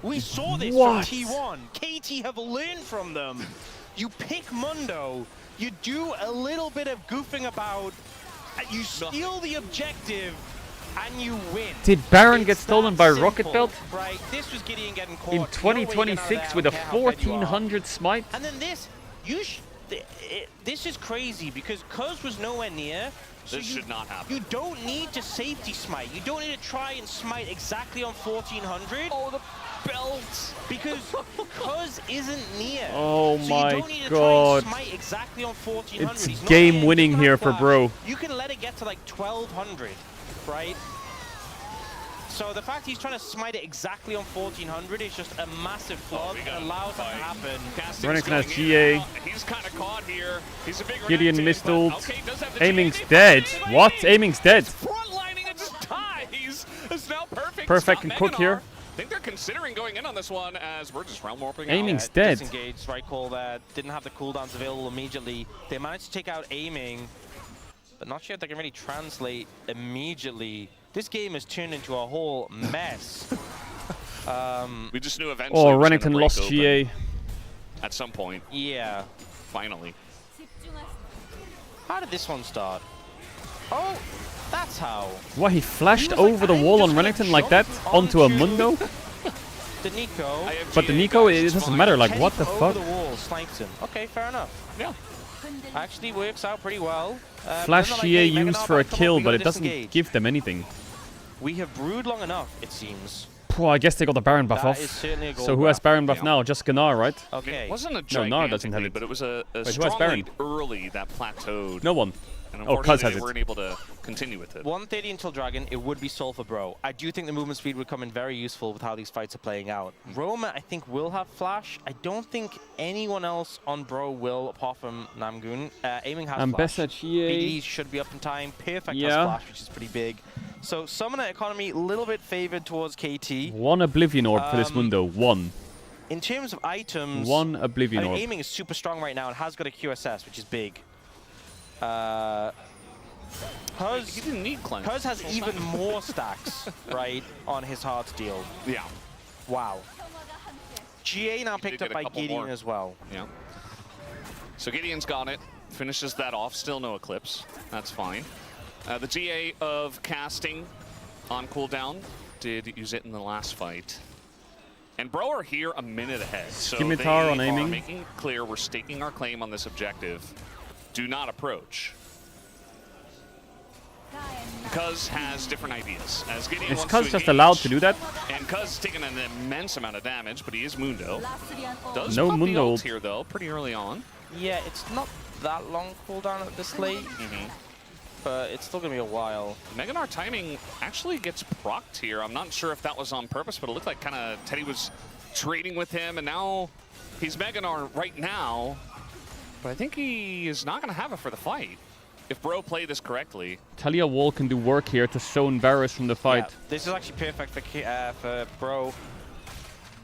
We saw this What? from T1. KT have learned from them. You pick Mundo, you do a little bit of goofing about, and you steal the objective, and you win. Did Baron get It's stolen that by simple, Rocket Belt? Right, this was Gideon getting caught. In You know where you get out of 2026 there, with I a don't care how fed you are. 1400 smite? And then this, this is crazy because Cuz was nowhere near. So This should not happen. You don't need to safety smite. You don't need to try and smite exactly on 1400. Oh, the belt. Because Cuz isn't near. Oh so my you don't need to god. try and smite exactly on 1400. It's He's not game there, winning he's here not for flash. Bro. You can let it get to like 1200, right? So the fact he's trying to smite it exactly on 1400 is just a massive flaw that allows that to happen. Renekton has GA. He's kind of caught here. He's a big Gideon Renekton, missed but ult. okay, does have the Aiming's GA. dead. They What? find Aiming's dead. Frontlining and just dies. It's now perfect. Perfect Stop and cook Meganar. here. I think they're considering going in on this one as we're just realm warping Aiming's out. dead. Disengaged, right call there. Didn't have the cooldowns available immediately. They managed to take out aiming, but not sure if they can really translate immediately. This game has turned into a whole mess. We just knew eventually. Oh, it was gonna Renekton break lost open GA. at some point. Yeah. Finally. How did this one start? Oh, that's how. What, he flashed He was like, over the I'm wall on just gonna Renekton like jump that? Onto a Mundo? The Nico. But the Nico, it doesn't matter, like, what the Teddy fuck? over the wall, snipes him. Okay, fair enough. Yeah. Actually works out pretty well. Flash they're not like, GA hey, used Meganar, for a come on, kill, we but gotta it doesn't disengage. give them anything. We have brewed long enough, it seems. Well, I guess they got the Baron buff That is off. certainly a gold So who has buff. Baron buff now? Just Gnar, right? Okay. It wasn't a No, Gnar gigantic doesn't have lead, it. but it was a who has strong Baron? lead early that plateaued. No one. And Oh, Cuz has unfortunately, they it. weren't able to continue with it. 130 until Dragon, it would be sold for Bro. I do think the movement speed would come in very useful with how these fights are playing out. Roma, I think, will have Flash. I don't think anyone else on Bro will, apart from Namgoon. Aiming has Flash. BDD should be up in time. Perfect has Flash, which is pretty big. So Summoner economy, a little bit favored towards KT. One Oblivion Orb for this Mundo. One. In terms of items, One Oblivion Orb. aiming is super strong right now and has got a QSS, which is big. He didn't need cleanse. Cuz has even more stacks, right, on his hard steel. Yeah. Wow. GA now picked up by Gideon more as well. Yeah. So Gideon's got it. Finishes that off. Still no Eclipse. That's fine. The GA of casting on cooldown did use it in the last fight. And Bro are here a minute ahead. So Scimitar on they aiming. are making it clear we're staking our claim on this objective. Do not approach. Cuz has different ideas. As Gideon Is wants Cuz to just engage, allowed to do that? And Cuz taking an immense amount of damage, but he is Mundo. Does No pop Mundo the ult ult. here though, pretty early on. Yeah, it's not that long cooldown at this late, but it's still going to be a while. Meganar timing actually gets procced here. I'm not sure if that was on purpose, but it looked like kind of Teddy was trading with him, and now he's Meganar right now. But I think he is not going to have it for the fight. If Bro played this correctly. Talia Wall can do work here to zone Varus from the fight. Yeah, this is actually perfect for Bro.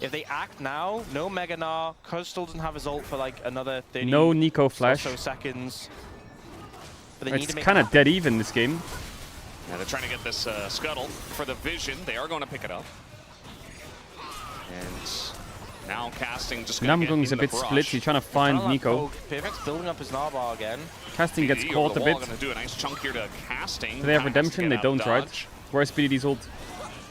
If they act now, no Meganar, Cuz still doesn't have his ult for like another 30 No Nico Flash. or so seconds. But they need It's to make kind of dead even this game. Yeah, they're trying to get this scuttle for the vision. They are going to pick it up. And now casting just going to get Namgung's in a the bit brush. split. He's trying to find Nico. Perfect's building up his Narbar again. Casting gets BDD caught over a the bit. wall, going to do a nice chunk here to casting. Do they have Kinda has to redemption? get They out don't, of right? dodge. Where's BDD's ult?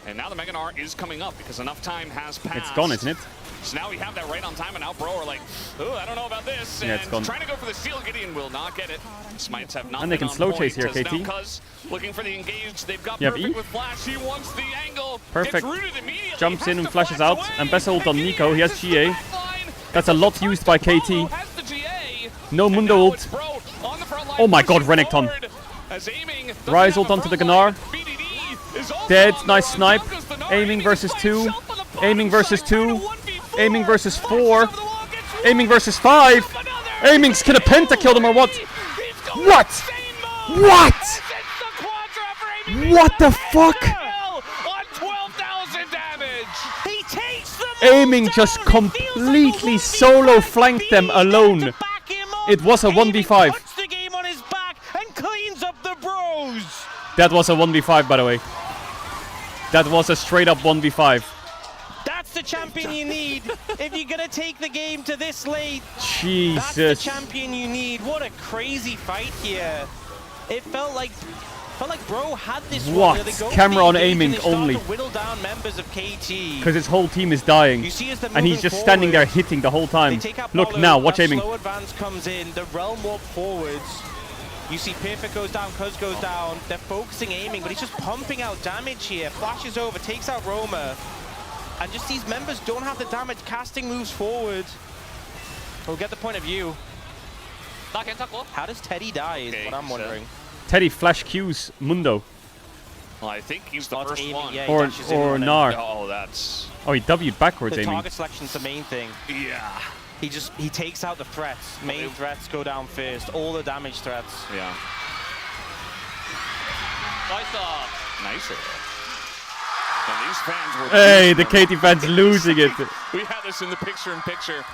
And now the Meganar is coming up because enough time has passed. It's gone, isn't it? So now we have that right on time, and now Bro are like, oh, I don't know about this. Yeah, and it's gone. trying to go for the steal. Gideon will not get it. Smites have not And they been can on slow point chase here, as KT. now Cuz looking for the engage. They've got You have Perfect E? with Flash. He wants the angle. Perfect. Gets rooted immediately. Jumps Has in and to flashes flash out. away. And Bessa ult on Nico. He has Misses the GA. backline. That's a lot used by KT. Has the GA. No And Mundo now ult. it's Bro on the front line, Oh my god, pushing Renekton. forward as aiming doesn't Rise have ult a onto the front line. Gnar. BDD is also Dead. on the Nice run. snipe. Down goes the Gnar. Aiming BDD versus by 2. himself on the bottom Aiming versus side, 2. trying to 1v4. Aiming versus Flashes 4. over the wall, gets Aiming rooted. versus 5. Another. Aiming's gonna pentakill them or what? He's going What? insane mode. What? It's the quadra for Aiming. What the fuck? On 12,000 damage. He takes them Aiming just completely solo flanked them alone. It was a 1v5. Puts the game on his back and cleans up the Bros. That was a 1v5, by the way. That was a straight up 1v5. That's the champion you need if you're gonna take the game to this late. That's the Jesus. champion you need. What a crazy fight here. It felt like Bro had this one. What? You know, they go for Camera the on engage and aiming they start only. to whittle down members of KT. Because his whole team is dying. You see as they're And he's moving just standing there forward, hitting the whole they time. take out Look Polo, now, watch that aiming. Slow advance comes in, the realm walk forwards. You see Perfect goes down, Cuz goes down. They're focusing aiming, but he's just pumping out damage here. Flashes over, takes out Roma. And just these members don't have the damage. Casting moves forward. We'll get the point of view. How does Teddy die is what I'm wondering. Teddy flash Q's Mundo. Well, I think he's the Oh, it's first aiming, one. yeah, he Or dashes in on him. Nar. Oh, that's... Oh, he W'd backwards The aiming. target selection's the main thing. Yeah. He takes out the threats. Main threats go down first. All the damage threats. Yeah. Nice. And these fans were... Hey, the KT fans losing it. We had this in the picture-in-picture.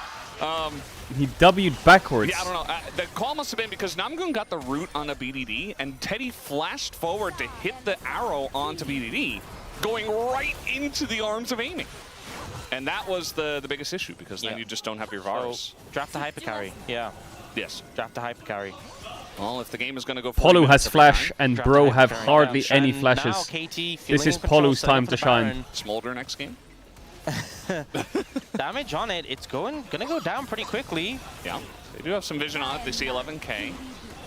He W'd backwards. Yeah, I don't know. The call must have been because Namgoon got the root on a BDD, and Teddy flashed forward to hit the arrow onto BDD, going right into the arms of aiming. And that was the biggest issue, because then you just don't have your Varus. So, draft a hyper carry. Yeah. Yes. Draft a hyper carry. Well, if the game is going to go for Polu has flash and Draft Bro a hyper have carry. hardly Yeah. any And flashes. now KT This feeling is in control, Polu's setting time up to for the Baron. shine. Smolder next game? Damage on it. It's gonna go down pretty quickly. Yeah. They do have some vision on it. They see 11K.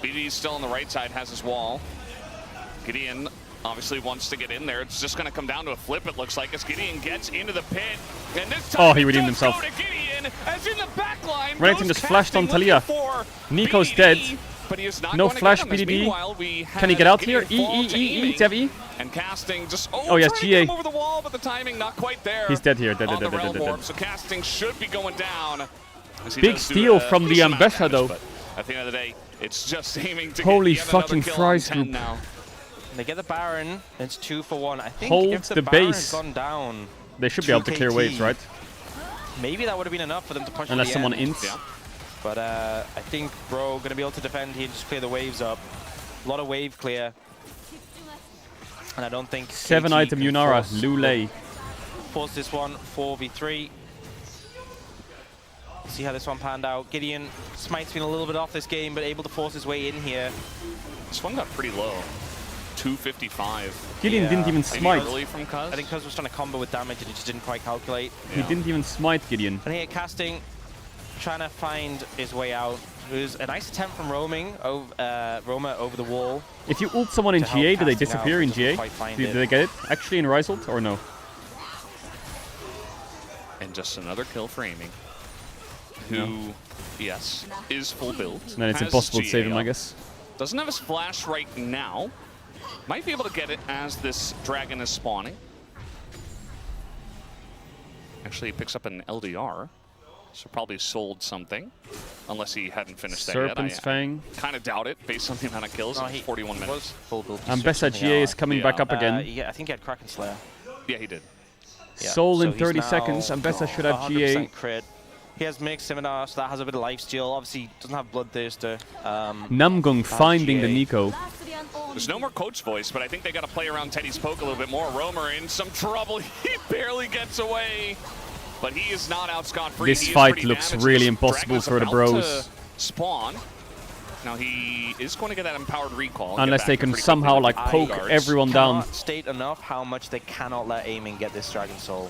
BDD's still on the right side, has his wall. Gideon obviously wants to get in there. It's just going to come down to a flip, it looks like, as Gideon gets into the pit. And this time he redeemed himself. Go to Gideon, as in the back line, Renekton goes just flashed on casting, Talia. looking for Nico's BDD. dead. but he is not No going flash, to get him. As BDD. meanwhile, we Can he get out here? Gideon fall to E. aiming, Do you have E? and casting just yes, trying to GA. get him over the wall, but the timing not quite there. He's dead here. Dead. On the realm warp, so casting should be going down. as he Big does do steal a from the decent amount of Ambessa, damage, though. but at the end of the day, it's just aiming to Holy get yet another fucking kill on fries 10 group. now. They get the Baron. It's 2 for 1. I think Hold if the, the Baron base. had gone down, They should be able to clear 2KT, waves, right? maybe that would have been enough for them to push. Unless to the someone end. ints. Yeah. But I think Bro gonna be able to defend here and just clear the waves up. A lot of wave clear. And I don't think 7 KT item can Yunara, force- Lule. Force this one, 4v3. See how this one panned out. Gideon, Smite's been a little bit off this game, but able to force his way in here. This one got pretty low. 255. Gideon Yeah. didn't even Maybe smite. early from Cuz. I think Cuz was trying to combo with damage and he just didn't quite calculate. He didn't even smite Gideon. And here, casting, trying to find his way out. It was a nice attempt from Roma over the wall. If you ult someone in To help GA, do they casting out, disappear in doesn't GA? quite find Do it. they get it actually in Rise ult or no? And just another kill for aiming. Who, yes, is full build. Then it's has impossible to GA save him, I up. guess. Doesn't have his flash right now. Might be able to get it as this dragon is spawning. Actually, he picks up an LDR. So probably sold something. Unless he hadn't finished Serpent's that yet. Fang. I kind of doubt it based on the amount of kills in 41 minutes. Was full build. Ambessa GA is coming back up again. Yeah, I think he had Kraken Slayer. Yeah, he did. Yeah. Soul in So he's 30 now seconds. Ambessa should have 100% GA. crit. He has mixed Scimitar, so that has a bit of lifesteal. Obviously, doesn't have Bloodthirster. Namgung finding the GA. Nico. There's no more coach voice, but I think they got to play around Teddy's poke a little bit more. Romer in some trouble. He barely gets away, but he is not out scot-free. This He is fight pretty looks damaged. really This impossible dragon is for the about bros. to Spawn. Now he is going to get that empowered recall. and get Unless back they in can pretty somehow quickly like with poke guards. everyone down. Cannot state enough how much they cannot let aiming get this Dragon Soul.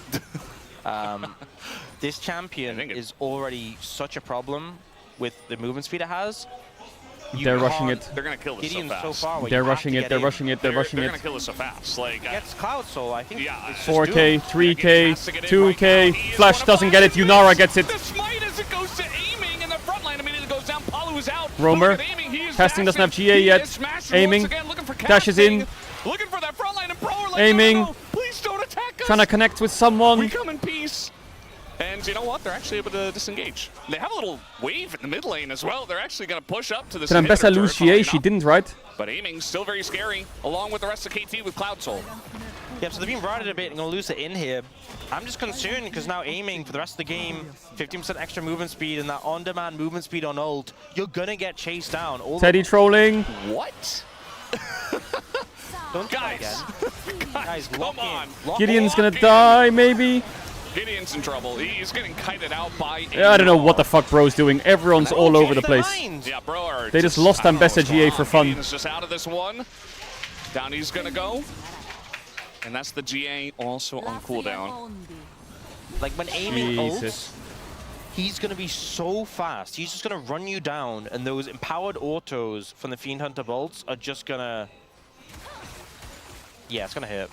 This champion is already such a problem with the movement speed it has. You They're rushing can't- it. They're going to kill this Gideon's so fast. so far away, They're you have rushing to it. get They're in. rushing it. They're rushing They're it. going to kill this so fast. Like, Gets Cloud Soul, I think. Yeah. it's just 4K, doable. 3K, has to get in right now. 2K. He is Flash gonna doesn't find get it. this. Yunara gets it. The smite as it goes to aiming, and the front line immediately goes down. Palu is out. Romer. Look at aiming. He is Casting doesn't have dashing. GA He yet. is smashing Aiming. once again, looking for Dashes in. casting. Looking for that front line, and Pro are like, Aiming. No, please don't attack us. Trying to connect with someone. We come in peace. And you know what? They're actually able to disengage. They have a little wave in the mid lane as well. They're actually going to push up to this. Did Ambessa inhibitor lose turret, funnily GA? She enough. didn't, right? But aiming still very scary, along with the rest of KT with Cloud Soul. Yeah, so they've been routed a bit and going to lose it in here. I'm just concerned because now aiming for the rest of the game, 15% extra movement speed and that on-demand movement speed on ult, you're going to get chased down. All Teddy trolling. What? Don't try Guys, again. Guys, come lock on. in. Lock Gideon's in. gonna die, maybe. Gideon's in trouble. He's getting kited out by Yeah, I don't know what the fuck bro's doing. Everyone's all over the place. Yeah, bro. Are They just lost I don't know Ambessa what's GA going for on. fun. Gideon is just out of this one. Down he's gonna go. And that's the GA also on cooldown. Like when aiming Jesus. ults, he's going to be so fast. He's just going to run you down, and those empowered autos from the Fiend Hunter bolts are just going to... Yeah, it's going to hit.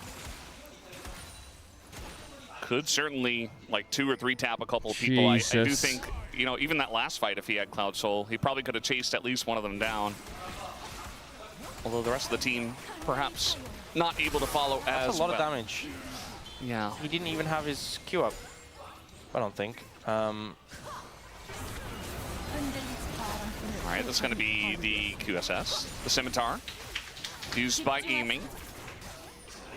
Could certainly like 2 or 3 tap a couple of people. I do Jesus. think, you know, even that last fight, if he had Cloud Soul, he probably could have chased at least one of them down. Although the rest of the team, perhaps not able to follow as That's a lot well. of damage. Yeah. He didn't even have his Q up, I don't think. All right, that's going to be the QSS, the Scimitar, used by aiming.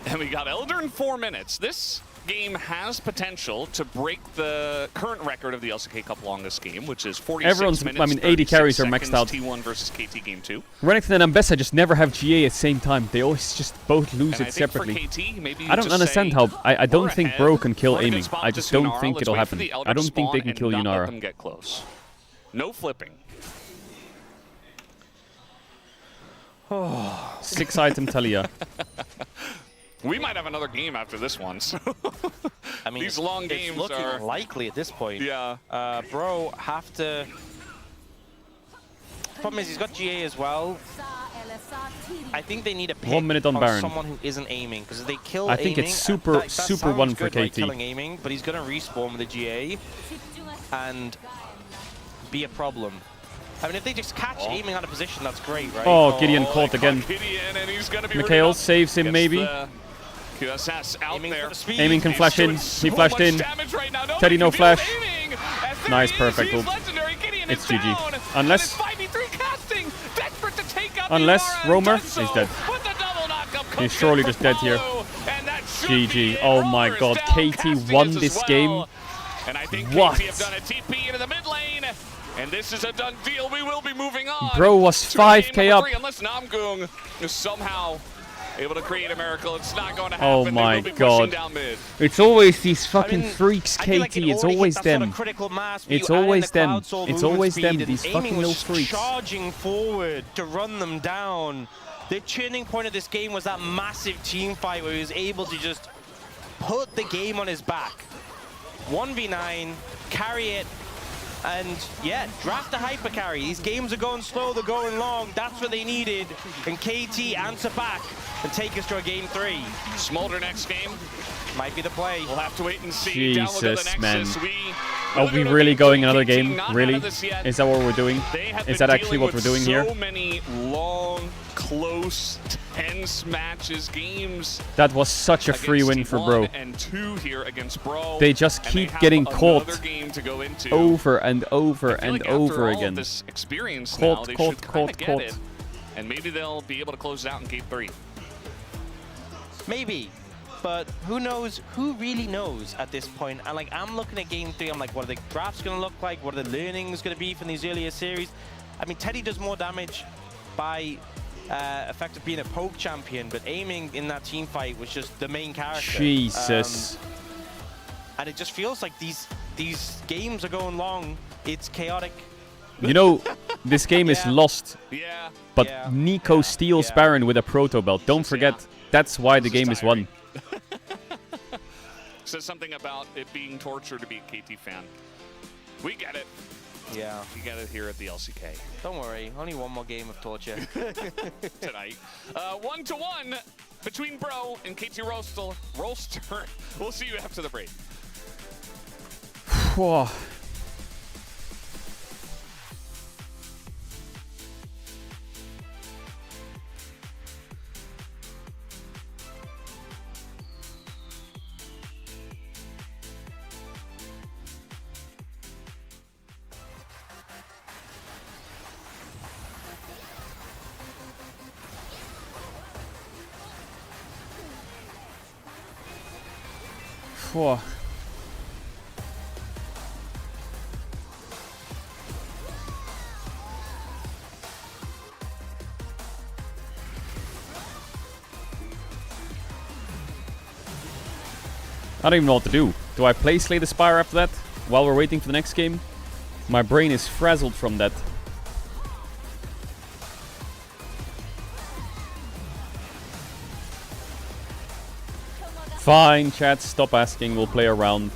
And we got Elder in 4 minutes. This game has potential to break the current record of the LCK Cup longest game, which is 46 Everyone's- minutes, I mean, 80 carries are maxed out. T1 versus KT Game 2. Renekton and Ambessa just never have GA at the same time. They always just both lose And I it think for separately. KT, maybe you I don't just understand say, how. I don't "We're think ahead. Bro can kill We're in a good aiming. spot I with just this don't Yunara. think Let's it'll wait for happen. the Elder I to don't think they spawn can and kill not let Yunara. them get close. No flipping. 6 item Talia. We might have another game after this one. So I mean, these long it's games looking are likely at this point. Yeah. Bro, have to... Problem is, he's got GA as well. I think they need a pick 1 minute on Baron. someone who isn't aiming, because if they kill I think aiming, it's super that super sounds one for good, right, KT. killing aiming, but he's going to respawn with the GA and be a problem. I mean, if they just catch aiming out of position, that's great, right? Oh, Gideon caught again. Gideon, and he's gonna be Mikhail saves him, maybe. QSS out Aiming there. for the speed. Aiming can flash in. He flashed in. Right now. Teddy, no flash. Nice, Nice, perfect ult. It's GG. Unless... Unless Roamer is dead. He's surely just dead here. GG. Oh my god. KT won this game. And I think What? KT have done a TP into the mid lane. And this is a done deal. We will be moving on. Bro was to game 5k number up. 3, unless Namgung is somehow able to create a miracle. It's not going to happen. Oh They my will be pushing god. down mid. It's always these fucking I mean, freaks, I feel like KT. it It's already always hit that sort them. of critical mass, but It's you add in always the them. Cloud Soul It's movement always speed, them, and these Aiming fucking was little freaks. charging forward to run them down. The turning point of this game was that massive team fight where he was able to just put the game on his back. 1v9, carry it, and yeah, draft a hyper carry. These games are going slow, they're going long. That's what they needed. And KT answer back and take us to a game 3. Smolder next game. Might be the play. We'll have to wait and see. Down look at the Jesus, man. Nexus. Are we really going another game? Not out Really? of this yet. Is that what we're doing? They have Is been that actually dealing what we're with doing here? So many long, close, tense matches, games. That was such a free win against for T1 Bro. and 2 here against Bro. They just And keep they have getting another caught game to go into. over and over I feel and like after over all of again. this experience Caught, now, they caught, should kinda caught, get caught. it, and maybe they'll be able to close it out in game 3. Maybe. But who knows? Who really knows at this point? And like, I'm looking at game 3. I'm like, what are the drafts going to look like? What are the learnings going to be from these earlier series? I mean, Teddy does more damage by effect of being a poke champion, but Aiming in that team fight was just the main character. Jesus. And it just feels like these games are going long. It's chaotic. You know, this game is Yeah. lost, Yeah. but Yeah. Nico steals Yeah. Baron with a proto belt. Don't forget, that's why the This is game is won. Says something about it being torture to be a KT fan. We get it. Yeah. You get it here at the LCK Don't worry. Only one more game of torture. tonight. 1-1 between Bro and KT Roaster. We'll see you after the break. Whoa. Whoa. I don't even know what to do. Do I play Slay the Spire after that? While we're waiting for the next game? My brain is frazzled from that. Fine, chat, stop asking, we'll play around.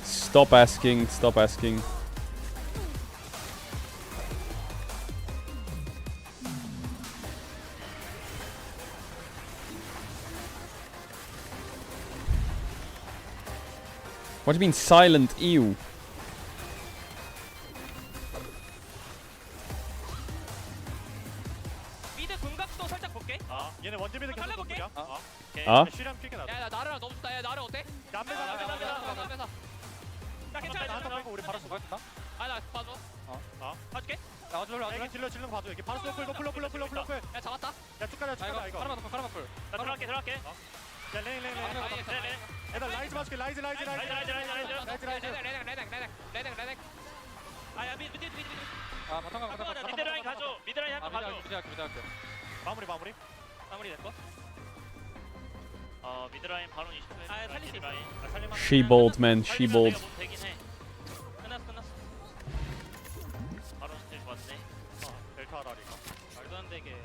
Stop asking, stop asking. What do you mean silent ew? 미드 궁각도 살짝 볼게. 얘네 원딜미드 계속 잘라볼게. 보자. 아? 슈리함 킬게 나. 야, 나를 너무 좋다. 야, 나를 어때? 남배사 야, 괜찮아. 나한테 빼고 우리 바로 쏘. 아, 나 봐줘. 봐줄게. 여기 질러 거 봐줘. 여기 바로 노플. 야, 잡았다. 야 쭉가자 아, 이거 카라마 풀. 나 들어갈게. 야 레인. 얘들 라이즈 맞을게. 라이즈. 레넥. 아, 야, 미드. 아 바텀 가. 미드라인 가줘. 미드라인 한번 가줘. 마무리. 마무리 됐고. 미드라인 바로 20분. 아, 살릴 수 있어. She bold, man, she bold. 끝났어. 바로 스틸 좋았네. 델타 아라리가. 말도 안 되게.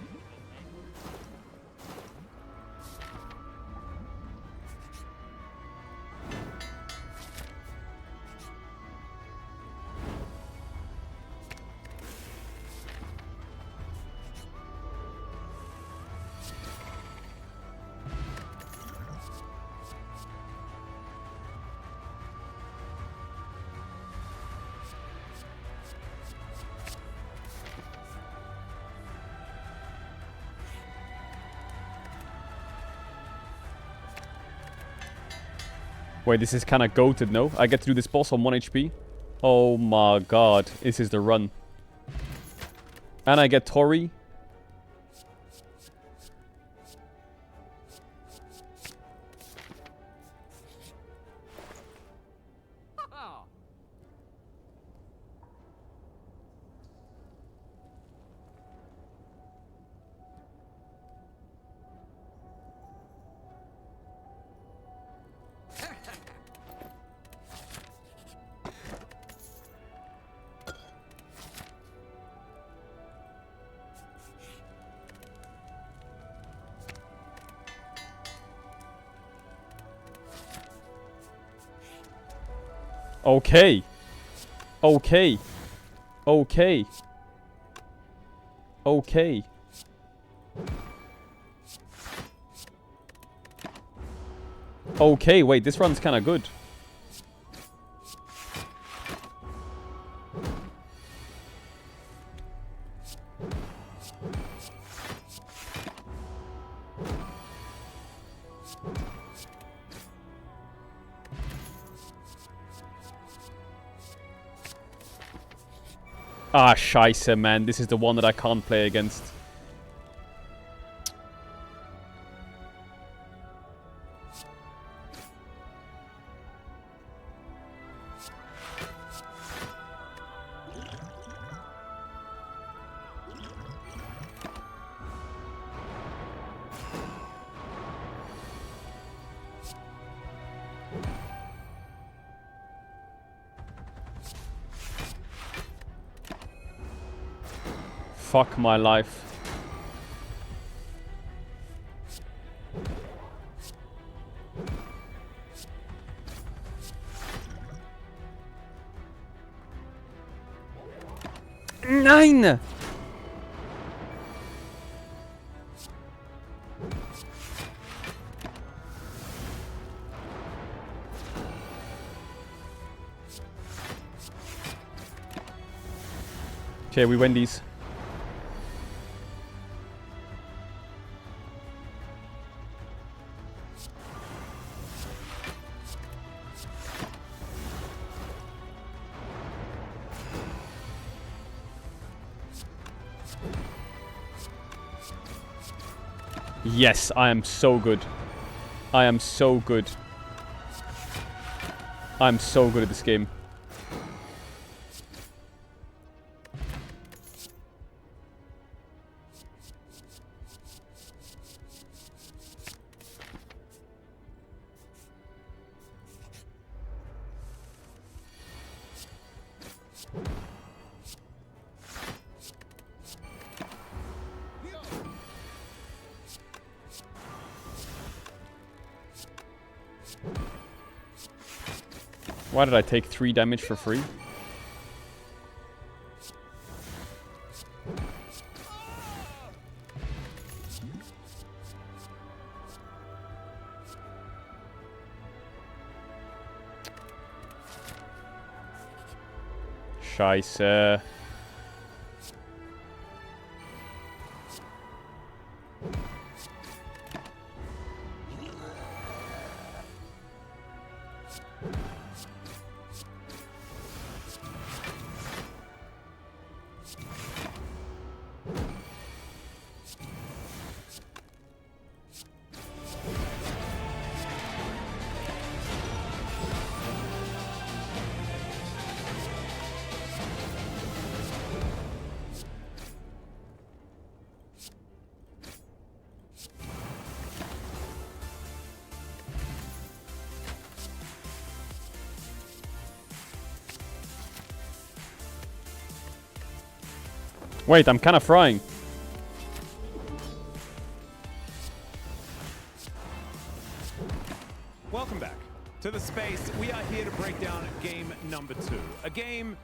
Wait, this is kind of goated, no? I get to do this boss on 1 HP. Oh my god. This is the run. And I get Tori. Okay. Okay. Okay. Okay. Okay, wait, this run's kind of good. Ah, scheisse, man. This is the one that I can't play against. Fuck my life. Nein! Okay, we win these. Yes, I am so good. I am so good. I'm so good at this game. Why did I take 3 damage for free? Scheiße. Wait, I'm kind of frying. Welcome back to the space. We are here to break down game number 2. A game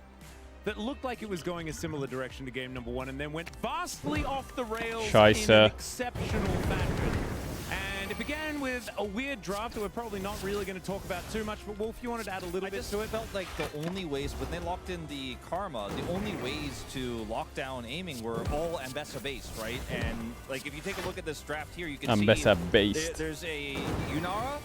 that looked like it was going a similar direction to game number 1 and then went vastly off the rails Scheiße. in an exceptional fashion. And it began with a weird draft that we're probably not really going to talk about too much, but Wolf, you wanted to add a little bit to it? I felt like the only ways, when they locked in the Karma, the only ways to lock down aiming were all Ambessa based, right? And like if you take a look at this draft here, you can see Ambessa based. there's a Yunara,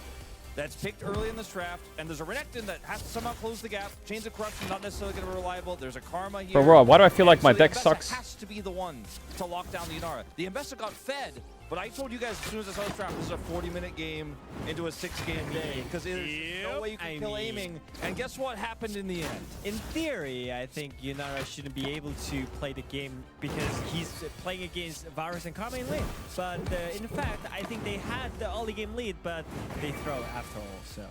that's picked early in this draft, and there's a Renekton that has to somehow close the gap. Chains of Corruption not necessarily going to be reliable. There's a Karma here. Bro, why do I feel like my So deck the Mbessa sucks? has to be the one to lock down the Inara. The Mbessa got fed, but I told you guys as soon as I saw this draft, this is a 40-minute game into a 6-game day, because there's no way you can kill aiming. And guess what happened in the end? In theory, I think Yunara shouldn't be able to play the game because he's playing against Varus and Karma in lane. But in fact, I think they had the early game lead, but they throw after all, so.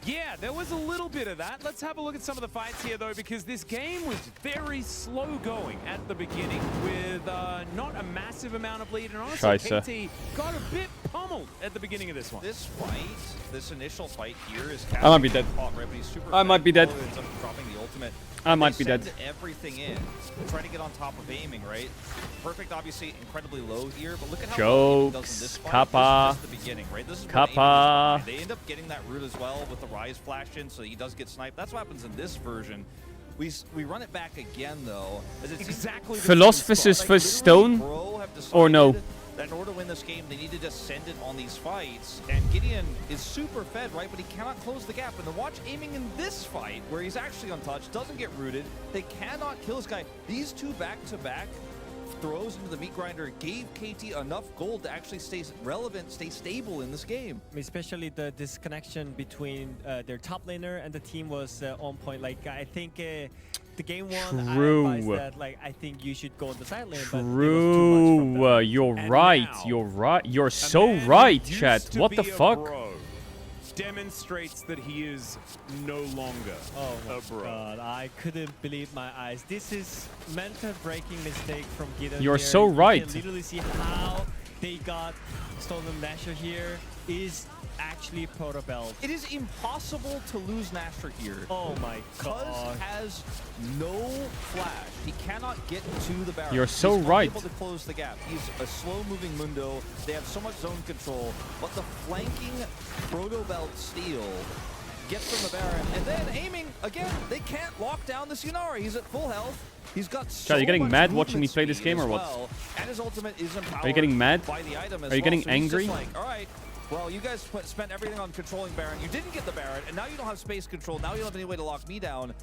Yeah, there was a little bit of that. Let's have a look at some of the fights here, though, because this game was very slow going at the beginning with not a massive amount of lead. And honestly, KT got a bit pummeled at the beginning of this one. This fight, this initial fight here is I might be dead. I might be dead. Dropping the ultimate. I might be dead. Everything in, trying to get on top of aiming, right? Perfect, obviously, incredibly low here, but look at how Jokes, well does in this fight. Kappa, This is just the beginning, right? This is Kappa. they end up getting that root as well with the Rise flash in, so he does get sniped. That's what happens in this version. We run it back again though. As it's exactly Philosopher's for stone, or no? That in order to win this game, they need to just send it on these fights. And Gideon is super fed, right? But he cannot close the gap. And to watch aiming in this fight, where he's actually untouched, doesn't get rooted, they cannot kill this guy. These two back-to-back throws into the meat grinder gave KT enough gold to actually stay relevant, stay stable in this game. Especially the disconnection between their top laner and the team was on point. Like, I think the game one, I advised that, like, I think you should go on the side lane, but it was too much from them. You're And right. now, You're right. You're a so man who right, used chat. to What be the a fuck? bro demonstrates that he is no longer a bro. God, I couldn't believe my eyes. This is mental breaking mistake from Gideon. You're here. so right. You can literally see how they got stolen Nashor here is actually Proto Belt. It is impossible to lose Nashor here. Oh my god. Cuz has no flash. He cannot get to the barrier. You're so He's right. unable to close the gap. He's a slow-moving Mundo. They have so much zone control, but the flanking Proto Belt steal gets from the Baron, and then aiming again. They can't lock down this Yunara. He's at full health. He's got so Are you getting much mad watching me movement play this speed game or as what? well, and his ultimate is empowered Are you getting mad? by the item as Are you getting well. So he's just angry? like, all right, well, you guys spent everything on controlling Baron. You didn't get the Baron, and now you don't have space control. Now you don't have any way to lock me down.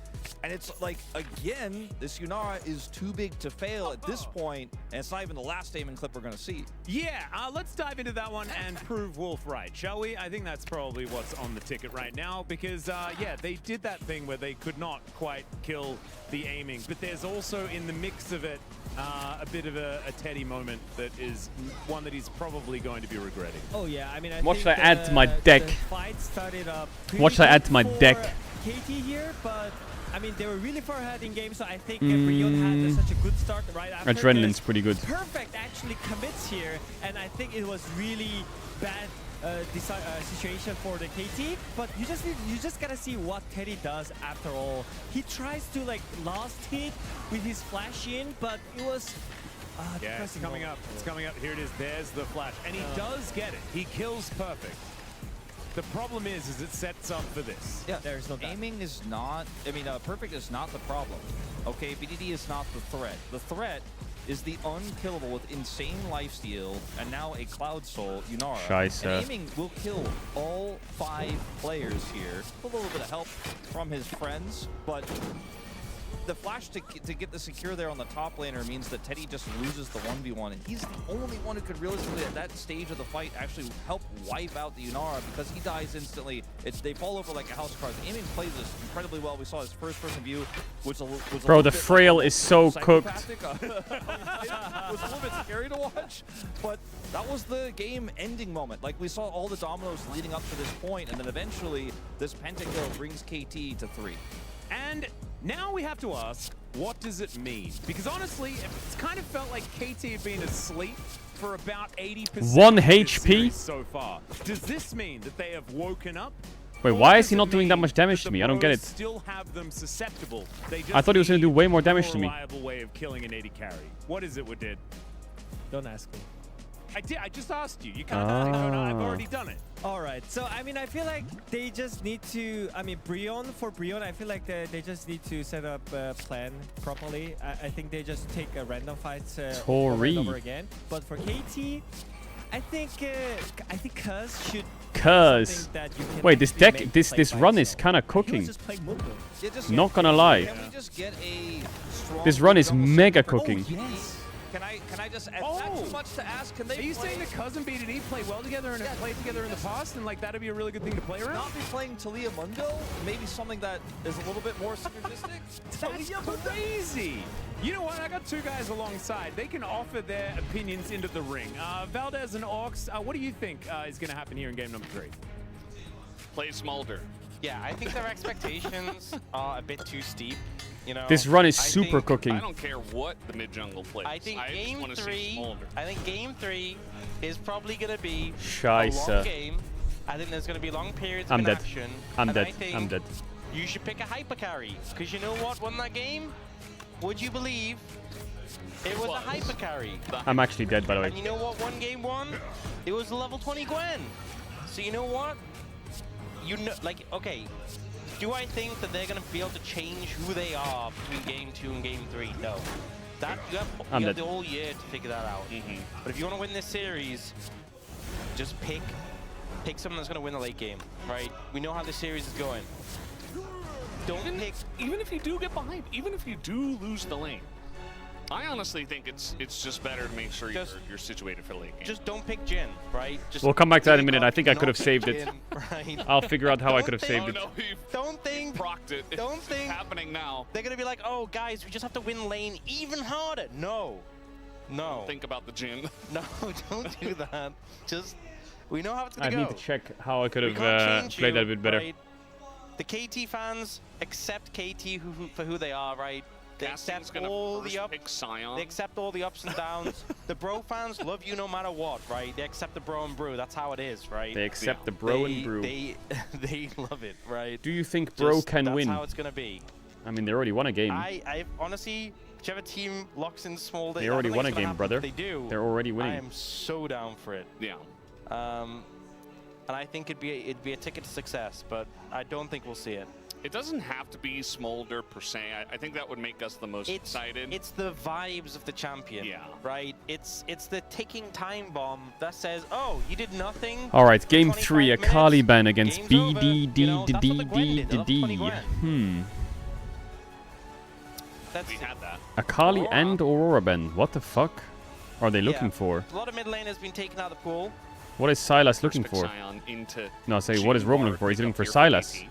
And it's like, again, this Yunara is too big to fail at this point, and it's not even the last aiming clip we're going to see. Yeah, let's dive into that one and prove Wolf right, shall we? I think that's probably what's on the ticket right now because, yeah, they did that thing where they could not quite kill the aiming, but there's also in the mix of it a bit of a Teddy moment that is one that he's probably going to be regretting. Oh yeah, I mean, I What think should I add to my deck? The fight started up What should I add to my for deck? KT here, but I mean, they were really far ahead in game, so I think Brion had such a good start right after. Adrenaline's pretty good. Perfect actually commits here, and I think it was really bad situation for the KT, but you just gotta see what Teddy does after all. He tries to like last hit with his flash in, but it was Yeah, it's coming up. It's coming up. Here it is. There's the flash. And he does get it. He kills perfect. The problem is it sets up for this. Yeah, there's no doubt. aiming is not, I mean, perfect is not the problem. Okay, BDD is not the threat. The threat is the unkillable with insane lifesteal and now a Cloud Soul Yunara. Scheiße. And aiming will kill all 5 players here. A little bit of help from his friends, but the flash to get the secure there on the top laner means that Teddy just loses the 1v1, and he's the only one who could realistically at that stage of the fight actually help wipe out the Yunara because he dies instantly. They fall over like a house of cards. Aiming plays this incredibly well. We saw his first-person view, which was Bro, the Frail is so cooked. It was a little bit scary to watch, but that was the game-ending moment. Like, we saw all the dominoes leading up to this point, and then eventually this pentakill brings KT to 3. And now we have to ask, what does it mean? Because honestly, it's kind of felt like KT had been asleep for about 80% 1 of this HP? series so far. Does this mean that they have woken up? Wait, Or why is does he it not doing that mean much damage that to me? the I don't get Bros it. Still have them susceptible. They just I thought he was going to do way more need damage a to me. reliable way of killing an 80 carry. What is it, Wadid? Don't ask me. I did. I just asked you. You can't ask. No, no, I've already done it. All right, so I mean, I feel like they just need to. I mean, Brion, I feel like they just need to set up a plan properly. I think they just take a random fights over and over again. But for KT, I think Cuz should. something that you can Wait, this actually deck, make this play this by run is itself. kind of He was cooking. just playing Mundo. Yeah, just Not gonna lie. Can we just get a strong This run is jungle mega support? cooking. Yes. Can I just? Is that too much to ask? Can they? Are you play- saying that Cuz and BDD play well together and have played together in the past, and like that'd be a really good thing to play around? not be playing Talia Mundo? Maybe something that is a little bit more synergistic. That's crazy. You know what? I got two guys alongside. They can offer their opinions into the ring. Valdez and Orcs, what do you think is going to happen here in game number 3? Play Smolder. Yeah, I think their expectations are a bit too steep. You know, This run is I super think- cooking. I don't care what the mid jungle plays. I think just game wanna see 3. Smolder. I think game 3 is probably gonna be a Scheisse. long game. I think there's gonna be long periods I'm of dead. inaction. I'm and dead. I think I'm dead. You should pick a hyper carry, because you know what won that game? Would you believe? It was a hyper carry. I'm actually dead, by the way. And you know what won game 1? It was the level 20 Gwen. So you know what? You know, like, okay. Do I think that they're gonna be able to change who they are between game 2 and game 3? No. That you have dead. the whole year to figure that out. But if you want to win this series, just pick someone that's gonna win the late game, right? We know how this series is going. Don't pick. Even if you do get behind, even if you do lose the lane, I honestly think it's just better to make sure you're situated for the late game. Just don't pick Jin, right? Just We'll come back to that in a pick minute. up, I think I not could have pick saved it. Jhin, right? I'll figure out how I could have Don't saved think- it. Oh, no, you've Don't think procced it. Don't It's think- happening now. they're gonna be like, oh guys, we just have to win lane even harder. No. No. Think about the gym. No, don't do that. Just, we know how it's gonna I go. need to check how I could We have can't change played you, that a bit better. right? The KT fans accept KT for who they are, right? They Casting's accept gonna all first the ups. pick Scion. They accept all the ups and downs. The bro fans love you no matter what, right? They accept the bro and brew. That's how it is, right? They accept Yeah. the bro and brew. They love it, right? Do you think bro Just- can win? That's how it's gonna be. I mean, they already won a game. I honestly, whichever team locks in Smolder, They already I don't won think a it's gonna game, happen. brother. If they do. They're already I winning. am so down for it. Yeah. And I think it'd be a ticket to success, but I don't think we'll see it. It doesn't have to be Smolder per se. I think that would make us the most excited. It's the vibes of the champion. Yeah. Right? It's the ticking time bomb that says, oh, you did nothing. All right, game 25 3, a minutes, Kali ban against game's over. You know, that's what the Gwen did, the level 20 BDD. Gwen. That's we had that. A Kali Aurora. and Aurora ban. What the fuck are they looking for? a lot of mid lane has been taken out of the pool. What is Silas looking Pick for? Scion into No, say, what is Roman looking for? He's looking for Silas. KT.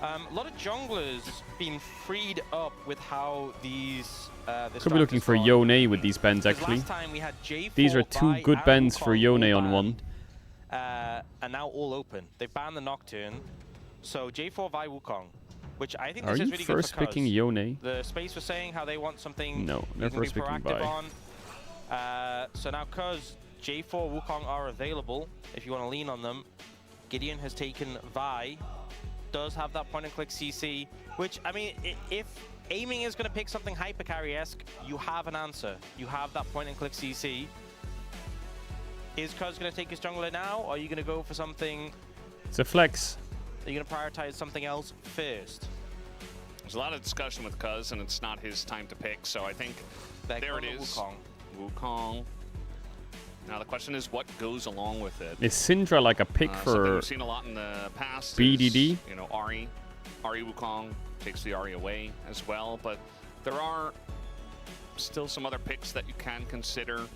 A lot of junglers been freed up with how these. This Could be looking for Yone with these bans, actually. Last time we had J4, These are two Vi, good and bans for Wukong Yone all on one. banned, and now all open. They banned the Nocturne. So J4 Vi Wukong, which I think Are this is you really first good for picking Cuz. Yone? The space was saying how they want something No, they're you can be first picking proactive Vi. on. So now Cuz J4 Wukong are available if you want to lean on them. Gideon has taken Vi. Does have that point and click CC, which I mean, if aiming is going to pick something hyper carry-esque, you have an answer. You have that point and click CC. Is Cuz going to take his jungler now, or are you going to go for something? It's a flex. Are you going to prioritize something else first? There's a lot of discussion with Cuz, and it's not his time to pick. So I think They're there it going to is. Wukong. Wukong. Now the question is, what goes along with it? Is Syndra like a pick Something for we've seen a lot in the past. BDD? Is, you know, Ahri Wukong takes the Ahri away as well, but there are still some other picks that you can consider.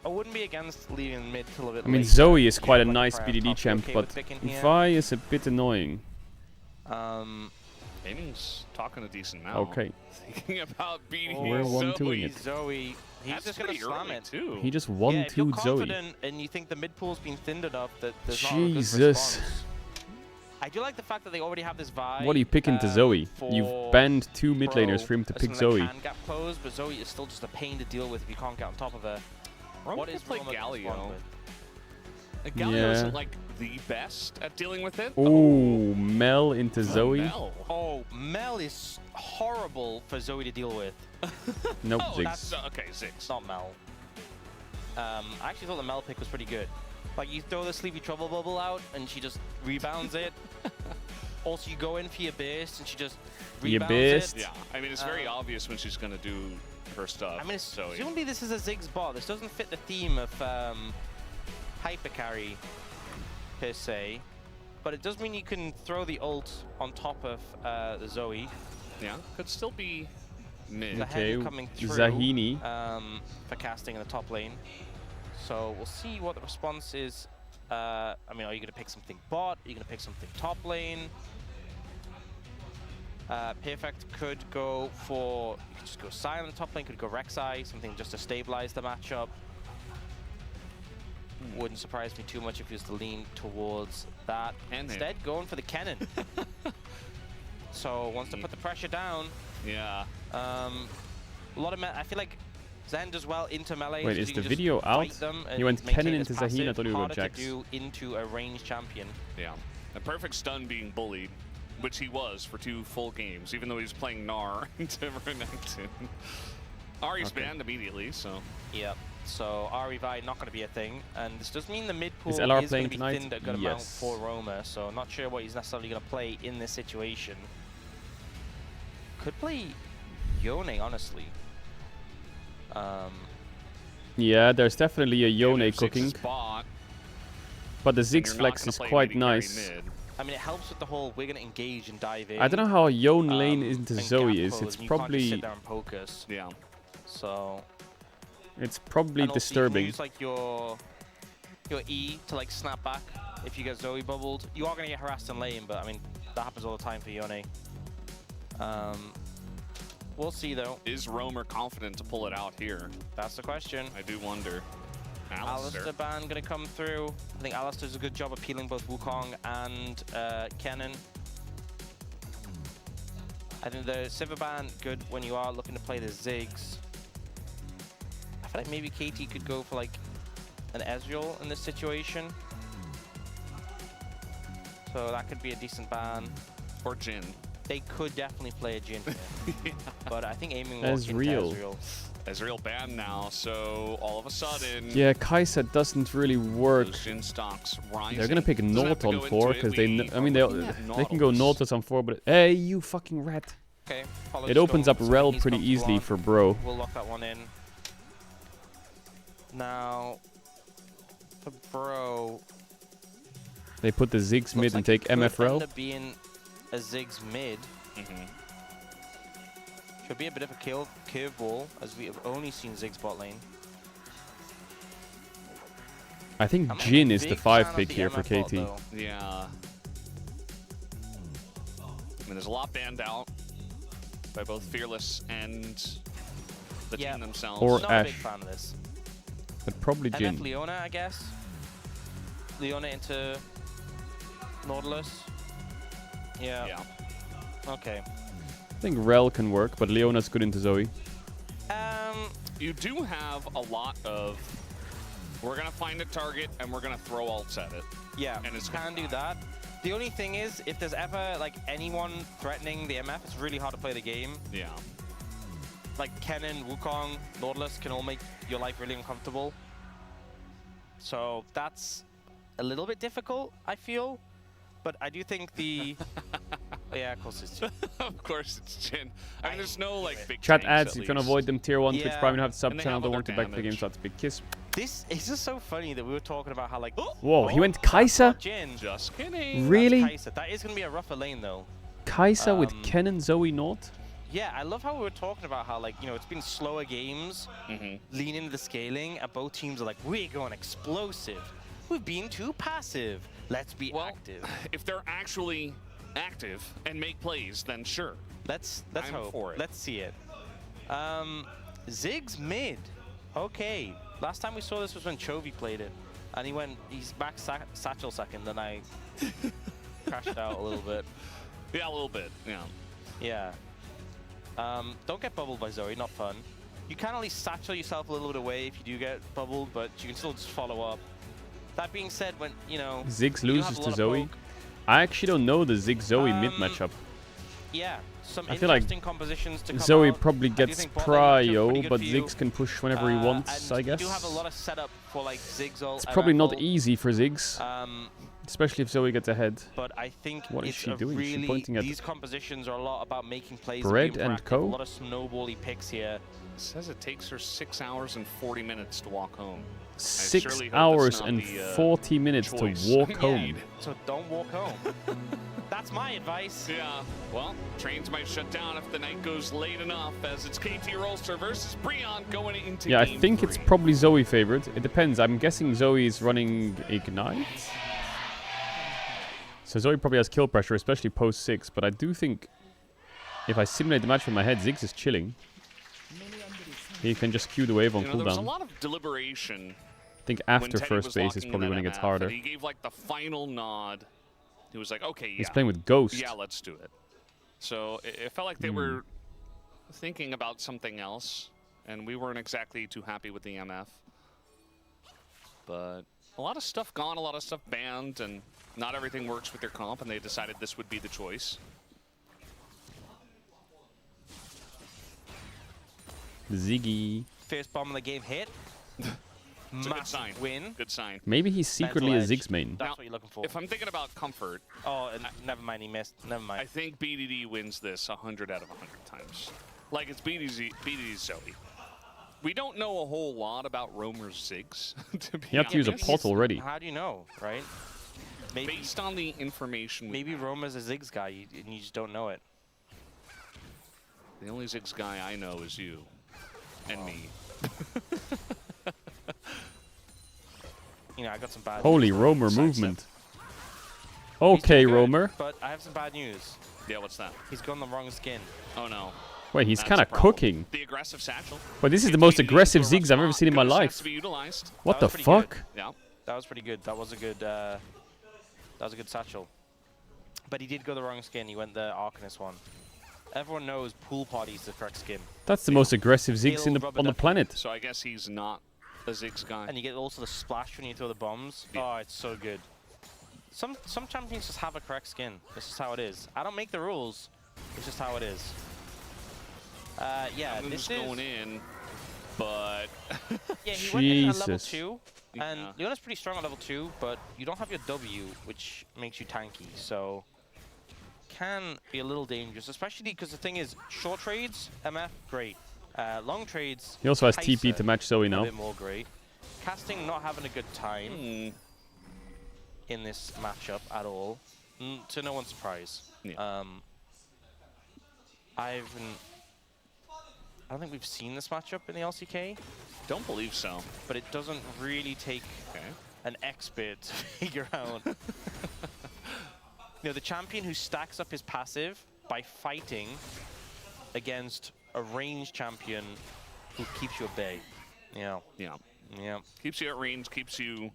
I wouldn't be against leaving mid till a bit I mean, later. Zoe is quite a Like nice prior BDD top, champ, okay but with picking here? Vi is a bit annoying. Aiming's talking a decent amount. Okay. Thinking about beating We're Zoe. 1-2-ing it. Zoe, he's That's just going to pretty slam early it. too. He just Yeah, if you're 1-2'd Zoe. confident and you think the mid pool's been thinned enough that there's not a good Jesus. response. I do like the fact that they already have this vibe. What are you picking to Zoe? You've for banned 2 mid Pro laners for him to as pick something that Zoe. can gap close, but Zoe is still just a pain to deal with if you can't get on top of her. Roman What could is play Roma gonna Galio. respond with? Galio Yeah. isn't like the best at dealing with it. Ooh, Mel into Zoe. Mel. Oh, Mel is horrible for Zoe to deal with. Nope, Oh, Ziggs. that's okay. Ziggs. It's not Mel. I actually thought the Mel pick was pretty good. Like, you throw the Sleepy Trouble Bubble out, and she just rebounds it. Also, you go in for your burst, and she just Your rebounds burst? it. Yeah, I mean, it's very obvious when she's gonna do her stuff. I mean, Zoe. presumably this is a Ziggs bot. This doesn't fit the theme of hyper carry per se, but it does mean you can throw the ult on top of the Zoe. Yeah, could still be mid. The Okay, Hen coming through Zahini. for casting in the top lane. So we'll see what the response is. I mean, are you going to pick something bot? Are you going to pick something top lane? Perfect could go for, you could just go silent top lane, could go Rek'Sai, something just to stabilize the matchup. Wouldn't surprise me too much if he was to lean towards that. Instead, going for the Kennen. So wants to put the pressure down. Yeah. A lot of I feel like Zen does well into melee. Wait, so is you the can just video out? fight them and He went maintain Kennen his into Zahina, I passive. thought he would go Harder to Jax. do into a ranged champion. Yeah. A perfect stun being bullied, which he was for 2 full games, even though he was playing Gnar into Renekton. Ari's banned immediately, so. Yep. So Ari Vi not going to be a thing, and this does mean the mid pool Is is LR going to playing be tonight? thinned a good amount Yes. for Roma. So not sure what he's necessarily going to play in this situation. Could play Yone, honestly. Yeah, there's definitely a Yone Ziggs cooking, is bot, but the and Ziggs you're not flex gonna is play quite midi carry nice. mid. I mean, it helps with the whole we're going to engage and dive in. I don't know how Yone lane into and Zoe gap is. close, It's and you can't just probably sit there and focus. Yeah. So. it's probably And also disturbing. You can use like your E to like snap back if you get Zoe bubbled. You are going to get harassed in lane, but I mean that happens all the time for Yone. We'll see though. Is Roamer confident to pull it out here? That's the question. I do wonder. Alistair. Alistair ban going to come through. I think Alistair does a good job of peeling both Wukong and Kennen. I think the Sivir ban good when you are looking to play the Ziggs. I feel like maybe KT could go for like an Ezreal in this situation. So that could be a decent ban. Or Jhin. They could definitely play a Jhin here. Yeah. But I think aiming more into Ezreal. Ezreal. Ezreal banned now, so all of a sudden, Yeah, Kai'Sa doesn't really work. those Jhin stocks rising. They're gonna pick Doesn't have Naut to on go into 4 it. because We I mean are looking they at can go Nautilus. Nautilus on 4, but hey, you fucking rat! Okay, Apollo's It opens going up for something Rel he's pretty comfortable easily on. for Bro. We'll lock that one in. Now, for Bro, They put the Ziggs mid looks and like take it could MF Rel. end up being a Ziggs mid. Should be a bit of a curveball, as we have only seen Ziggs bot lane. I think I'm a Jhin is the big 5 fan of pick the here for MF bot, KT. though. Yeah. I mean, there's a lot banned out by both Fearless and the team themselves. Or Not a big Ashe. fan of this. But probably MF Jhin. Leona, I guess. Leona into Nautilus. Yeah. Okay. I think Rel can work, but Leona's good into Zoe. You do have a lot of, we're going to find a target and we're going to throw ults at it. Yeah, and it's can do that. The only thing is, if there's ever like anyone threatening the MF, it's really hard to play the game. Yeah. Like Kennen, Wukong, Nautilus can all make your life really uncomfortable. So that's a little bit difficult, I feel. But I do think the... yeah, of course it's Jhin. Of course it's Jhin. I mean, there's no like big Chat tanks, ads, at if you can least. avoid them tier 1 Twitch Yeah. Prime and have the sub And they channel, have don't other want to back the game, damage. so that's a big kiss. This is just so funny that we were talking about how like... Whoa, he went Kai'Sa? Jhin. Just kidding. Really? Kai'Sa. That is going to be a rougher lane though. Kai'Sa with Kennen, Zoe, Naut? Yeah, I love how we were talking about how, like, you know, it's been slower games, lean into the scaling, and both teams are like, we're going explosive. We've been too passive. Let's be active. If they're actually active and make plays, then sure. Let's I'm hope. for it. Let's see it. Ziggs mid. Okay. Last time we saw this was when Chovy played it. And he's back Satchel second, and I crashed out a little bit. Yeah, a little bit, yeah. Yeah. Don't get bubbled by Zoe, not fun. You can at least satchel yourself a little bit away if you do get bubbled, but you can still just follow up. That being said, when, you know... Ziggs you have loses a to lot of Zoe. poke. I actually don't know the Ziggs Zoe mid matchup. Yeah, some I feel like interesting compositions to come Zoe out. probably I do gets think bot lane matchup's pretty prio, good but for you. Ziggs can push whenever he wants, and I guess. You do have a lot of setup for like Ziggs ult. It's probably not MF ult. easy for Ziggs. Especially if Zoe gets ahead. But I think What is it's she a doing? She's really pointing at these compositions are a lot about making plays. Bread being and proactive. Co? A lot of snowbally picks here. It says it takes her 6 hours and 40 minutes to walk home. 6 surely hope hours that's not and the, 40 minutes choice. to walk Yeah, home. so don't walk home. That's my advice. Yeah, well, trains might shut down if the night goes late enough, as it's KT Rolster versus Breon going into Yeah, I game think 3. it's probably Zoe favorite. It depends. I'm guessing Zoe is running Ignite. So Zoe probably has kill pressure, especially post 6. But I do think if I simulate the match in my head, Ziggs is chilling. He can just cue the wave on There was a cooldown. lot of deliberation. I think when after Teddy first was base is locking probably that when it gets MF, harder. and he gave like the final nod. He was like, okay, yeah. He's playing with Ghost. Yeah, let's do it. So it felt like they were thinking about something else, and we weren't exactly too happy with the MF. But a lot of stuff gone, a lot of stuff banned, and not everything works with their comp, and they decided this would be the choice. Ziggy. First bomb of the game hit. It's a good sign. Win. Good sign. Maybe he's secretly a Mental edge. Ziggs main. That's Now, what you're looking for. If I'm thinking about comfort, Oh, and never mind, he missed. Never I mind. think BDD wins this 100 out of 100 times. Like, it's BDD's Zoe. We don't know a whole lot about Romer's Ziggs, to be You have to use a honest. pot already. How do you know, right? Maybe Based on the information we maybe have. Roma's a Ziggs guy and you just don't know it. The only Ziggs guy I know is you. And me. You know, I got some bad Holy news. Romer Sidestep. movement. He's Okay, doing good, Romer. But I have some bad news. Yeah, what's that? He's gone the wrong skin. Oh, no. Wait, he's That's kind a of problem. cooking. The aggressive satchel. But this is the It's most BDD aggressive into a rough Ziggs I've ever spot. seen in my Ghost has life. to be utilized. What That the was pretty good. fuck? Yeah. That was pretty good. That was a good satchel. But he did go the wrong skin. He went the Arcanist one. Everyone knows pool party's the correct skin. That's the most aggressive Ziggs in He'll the, rub it on the up. planet. So I guess he's not a Ziggs guy. And you get also the splash when you throw the bombs. Yeah. Oh, it's so good. Some champions just have a correct skin. This is how it is. I don't make the rules. It's just how it is. Yeah, Moon's this is going in, but yeah. He went in at level Jesus. 2, and Yeah. Leona's pretty strong at level 2, but you don't have your W, which makes you tanky. So can be a little dangerous, especially because the thing is, short trades, MF, great. Long trades, He also has Kai'Sa, TP to match Zoe a now. bit more great. Casting not having a good time in this matchup at all, to no one's surprise. Yeah. I don't think we've seen this matchup in the LCK, don't believe so. but it doesn't really take Okay. an expert to figure out. You know, the champion who stacks up his passive by fighting against a ranged champion who keeps you at bay. Yeah, Yeah. yeah. Keeps you at range, keeps you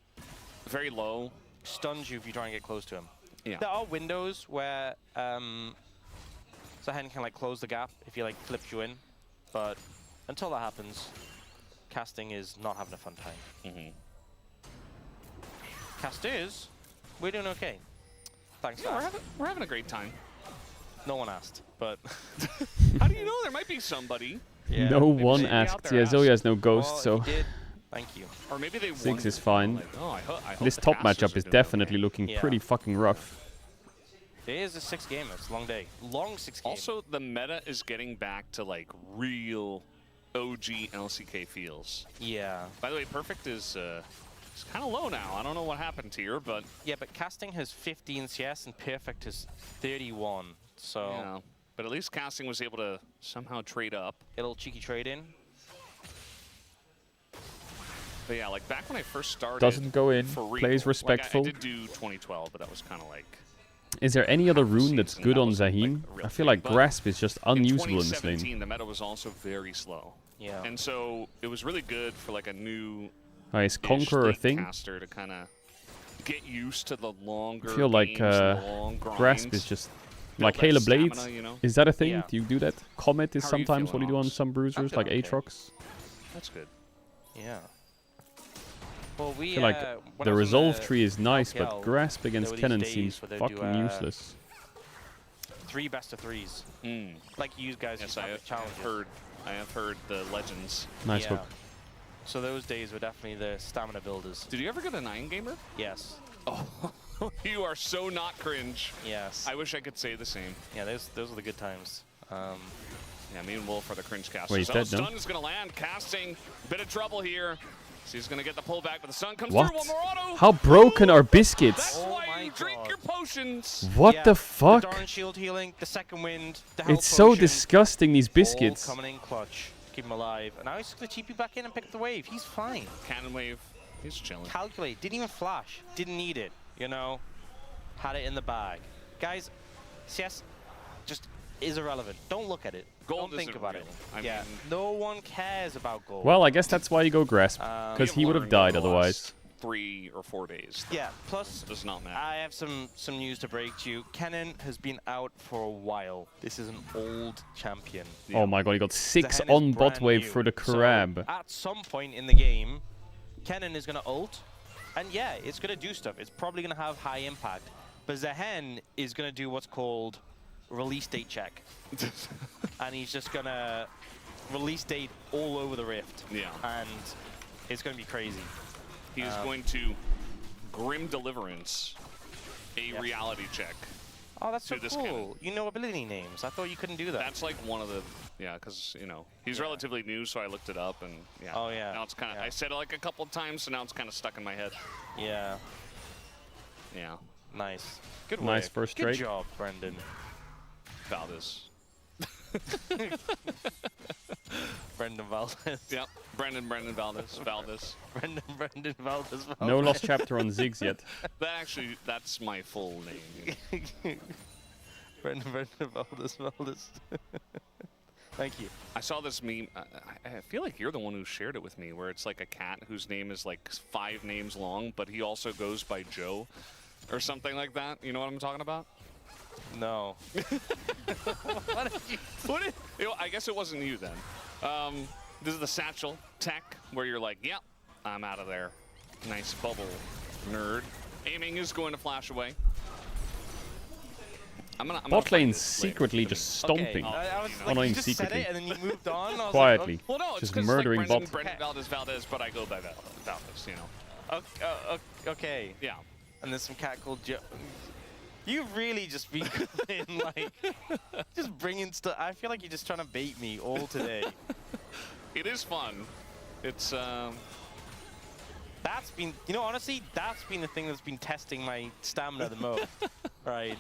very low. Stuns you if you try and get close to him. Yeah. There are windows where Zahen can like close the gap if he like flips you in, but until that happens, casting is not having a fun time. Casters, we're doing okay. Thanks, Yeah, guys. we're having a great time. No one asked, but How do you know? There might be somebody. yeah. No maybe one somebody out asked. there Yeah, Zoe has no Well, ghost, he so did. Thank you. Or maybe they Ziggs wondered, is fine. like, oh, I hope This the top casters matchup are is doing definitely okay. looking Yeah. pretty fucking rough. It is a 6-gamer. It's a long day. Long 6 game. Also, the meta is getting back to like real OG LCK feels. Yeah. By the way, Perfect is it's kind of low now. I don't know what happened here, but Yeah, but casting has 15 CS and Perfect has 31. So yeah. But at least Casting was able to somehow trade up. a little cheeky trade in. But yeah, like back when I first started, Doesn't go in, for real, plays like, respectful. I did do 2012, but that was kind of like. Is there any other rune that's season, good that on was, like, Zaheen? a real I feel thing, like but Grasp is just In unusable in this lane. 2017, the meta was also very slow. Yeah. And so it was really good for like a new Is Conqueror a thing? caster to kind of get used to the longer I feel like games, the long Grasp grinds, is just build like that Halo Blades. stamina, you know? Is that a thing? Yeah. Do you do that? Comet is How are you sometimes what you feeling, do on Ops? some bruisers, like feeling okay. Aatrox. That's good. Yeah. Well, we I feel like when I the was in resolve the tree is nice, but LPL, Grasp there against were these Kennen days seems where they'd do, fucking useless. 3 best-of-3s. Mm. Like you guys Yes, used to I have have the challenges. heard. I have heard the legends. Nice Yeah. hook. So those days were definitely the stamina builders. Did you ever get a 9 gamer? Yes. Oh, You are so not cringe. Yes. I wish I could say the same. Yeah, those are the good times. Yeah, me and Wolf are the cringe casters. Wait, he's dead, no? Stun is going to land. Casting. Bit of trouble here. So he's going to get the pullback, but the stun comes What? through. One more auto. How broken are biscuits? That's Oh why my you drink God. your potions. What Yeah, the fuck? The Darn shield healing, the second wind, the health It's so potion, disgusting, these all biscuits. coming in clutch. Keep him alive. And now he's going to TP back in and pick up the wave. He's fine. Cannon wave. He's chilling. Calculate. Didn't even flash. Didn't need it. You know? Had it in the bag. Guys, CS just is irrelevant. Don't look at it. Gold Don't think isn't about real. it. I Yeah. mean- No one cares about gold. Well, I guess that's why you go grasp, We because he would have learned died over the otherwise. last 3 or 4 days. yeah. Plus, It does not matter. I have some news to break to you. Kennen has been out for a while. This is an old champion. Oh my god, he got 6 Zahen is on bot brand wave new. for the So, crab. at some point in the game, Kennen is going to ult. And yeah, it's going to do stuff. It's probably going to have high impact. But Zahen is going to do what's called release date check. And he's just going to release date all over the Rift. Yeah. And it's going to be crazy. He is going to Grim Deliverance a reality check. Oh, that's so To this cool. cannon. You know ability names. I thought you couldn't do that. That's like one of the, yeah, because, you know, he's relatively new, so I looked it up, and yeah. Oh, yeah. Now it's kind of, Yeah. I said it like a couple of times, so now it's kind of stuck in my head. Yeah. Yeah. Nice. Good Nice work. first Good trade. job, Brendan. Valdez. Brendan Valdez. Yep. Brendan Valdez. Valdez. Brendan Valdez. No lost chapter on Ziggs yet. That actually, that's my full name. Brendan Valdez. Thank you. I saw this meme. I feel like you're the one who shared it with me, where it's like a cat whose name is like 5 names long, but he also goes by Joe, or something like that. You know what I'm talking about? No. What did you know, I guess it wasn't you then. This is the satchel tech, where you're like, yep, I'm out of there. Nice bubble, nerd. Aiming is going to flash away. I'm gonna Bot find lane's this later. secretly just stomping. Okay. I was Oh, like, no, you even just secretly. said it and then you moved on. I was Quietly. Well, no, it's Just 'cause, murdering like bots. Brendan Valdez, but I go by Valdez, you know. Like, okay. Yeah. And there's some cat called Joe. You've really just been coming, like, just bringing stuff. I feel like you're just trying to bait me all today. It is fun. It's That's been, you know, honestly, that's been the thing that's been testing my stamina the most, right?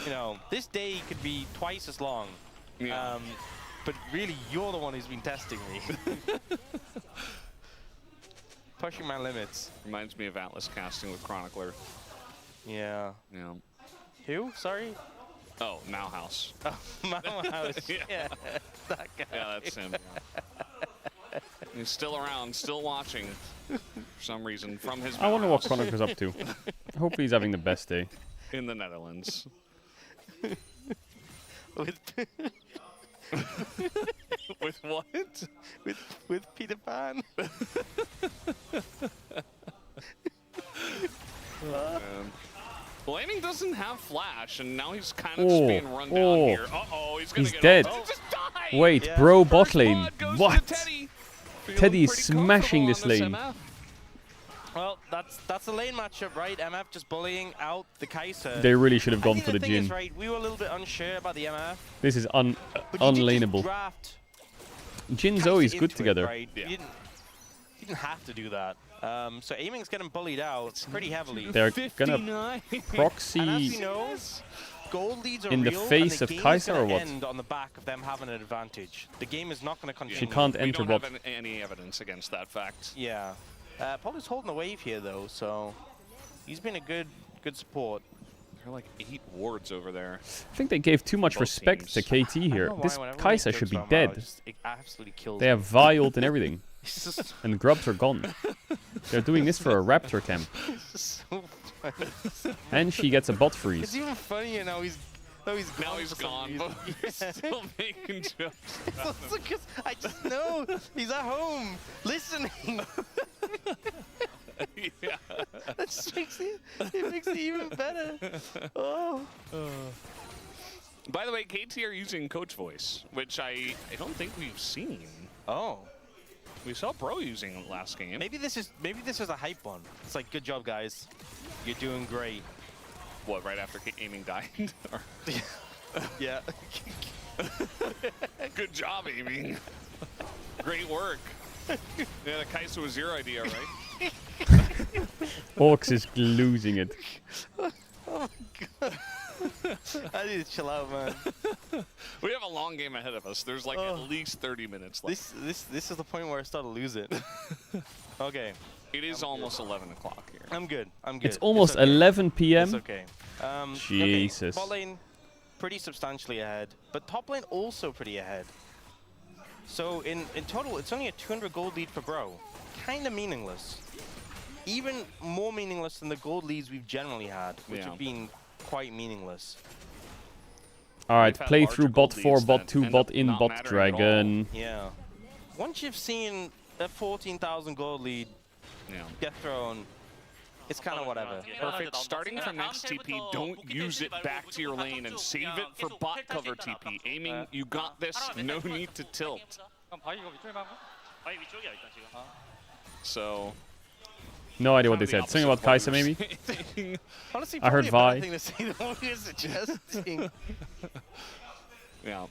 You know, this day could be twice as long, yeah. but really, you're the one who's been testing me. Pushing my limits. Reminds me of Atlas casting with Chronicler. Yeah. Yeah. Who? Sorry? Oh, Mao House. Oh, Mama House. Yeah. That guy. Yeah, that's him. Yeah. He's still around, still watching for some reason from his I wonder what house Chronicler's up to. Hopefully he's having the best day. in the Netherlands. With With what? with Peter Pan. Well, Aiming doesn't have flash, and now he's kind of just Oh, being run down oh. here. Uh-oh, he's gonna He's get dead. Oh, just died! Wait, Yeah. bro, First bot lane. blood goes What? to Teddy. Feeling Teddy is pretty smashing comfortable this on lane. MF. Well, that's the lane matchup, right? MF just bullying out the Kaiser. They really should have I gone think for the thing is, Jhin. right, we were a little bit unsure about the MF. This is But you did just unlaneable. draft Jin's Kaiser always good into it, together. right? Yeah. You didn't have to do that. So Aiming's getting bullied out pretty heavily. They're gonna 59. And as we proxy. know, gold leads are in the real, face and the of game Kaiser is gonna or what? end on the back of them having an advantage. The game is not going to continue. She can't We enter don't bot. have any evidence against that fact. Yeah. Paul's holding the wave here though, so he's been a good support. There are like 8 wards over there. I think they gave too much Both respect teams. to KT I don't here. know why This whenever we Kaiser make should be jokes about Mao, dead. it absolutely kills They have me. violed and everything. It's just And grubs are gone. They're doing this for a raptor camp. so funny. And she gets a bot It's freeze. even funnier now he's gone. Now he's for some gone, reason. but we're still making jokes. It's also 'cause I just know he's at home listening. Yeah. That just makes it even better. Oh. By the way, KT are using Coach Voice, which I don't think we've seen. Oh. We saw Bro using it last game. Maybe this is a hype one. It's like, good job, guys. You're doing great. What, right after aiming died? Or- Yeah. Good job, aiming. Great work. Yeah, the Kai'Sa was your idea, right? Orcs is losing it. Oh my god. I need to chill out, man. We have a long game ahead of us. There's like at least 30 minutes left. This is the point where I start to lose it. Okay. It is almost 11 o'clock here. I'm good. I'm good. It's almost okay. 11 p.m. It's okay. Jesus. Okay. Bot lane, pretty substantially ahead, but top lane also pretty ahead. So in total, it's only a 200 gold lead for Bro. Kind of meaningless. Even more meaningless than the gold leads we've generally had, which have been quite meaningless. Alright, We've had play larger through bot gold 4, leads bot that 2, end bot up in, not bot mattering at all. dragon. Yeah. Once you've seen a 14,000 gold lead get thrown, it's kind of whatever. Perfect. Starting from next TP, don't use it back to your lane and save it for bot cover TP. Aiming, you got this. No need to tilt. So, No idea what they said. Something about Kai'Sa, maybe? Honestly, I heard probably a better Vi. thing to say than what we were suggesting. yeah.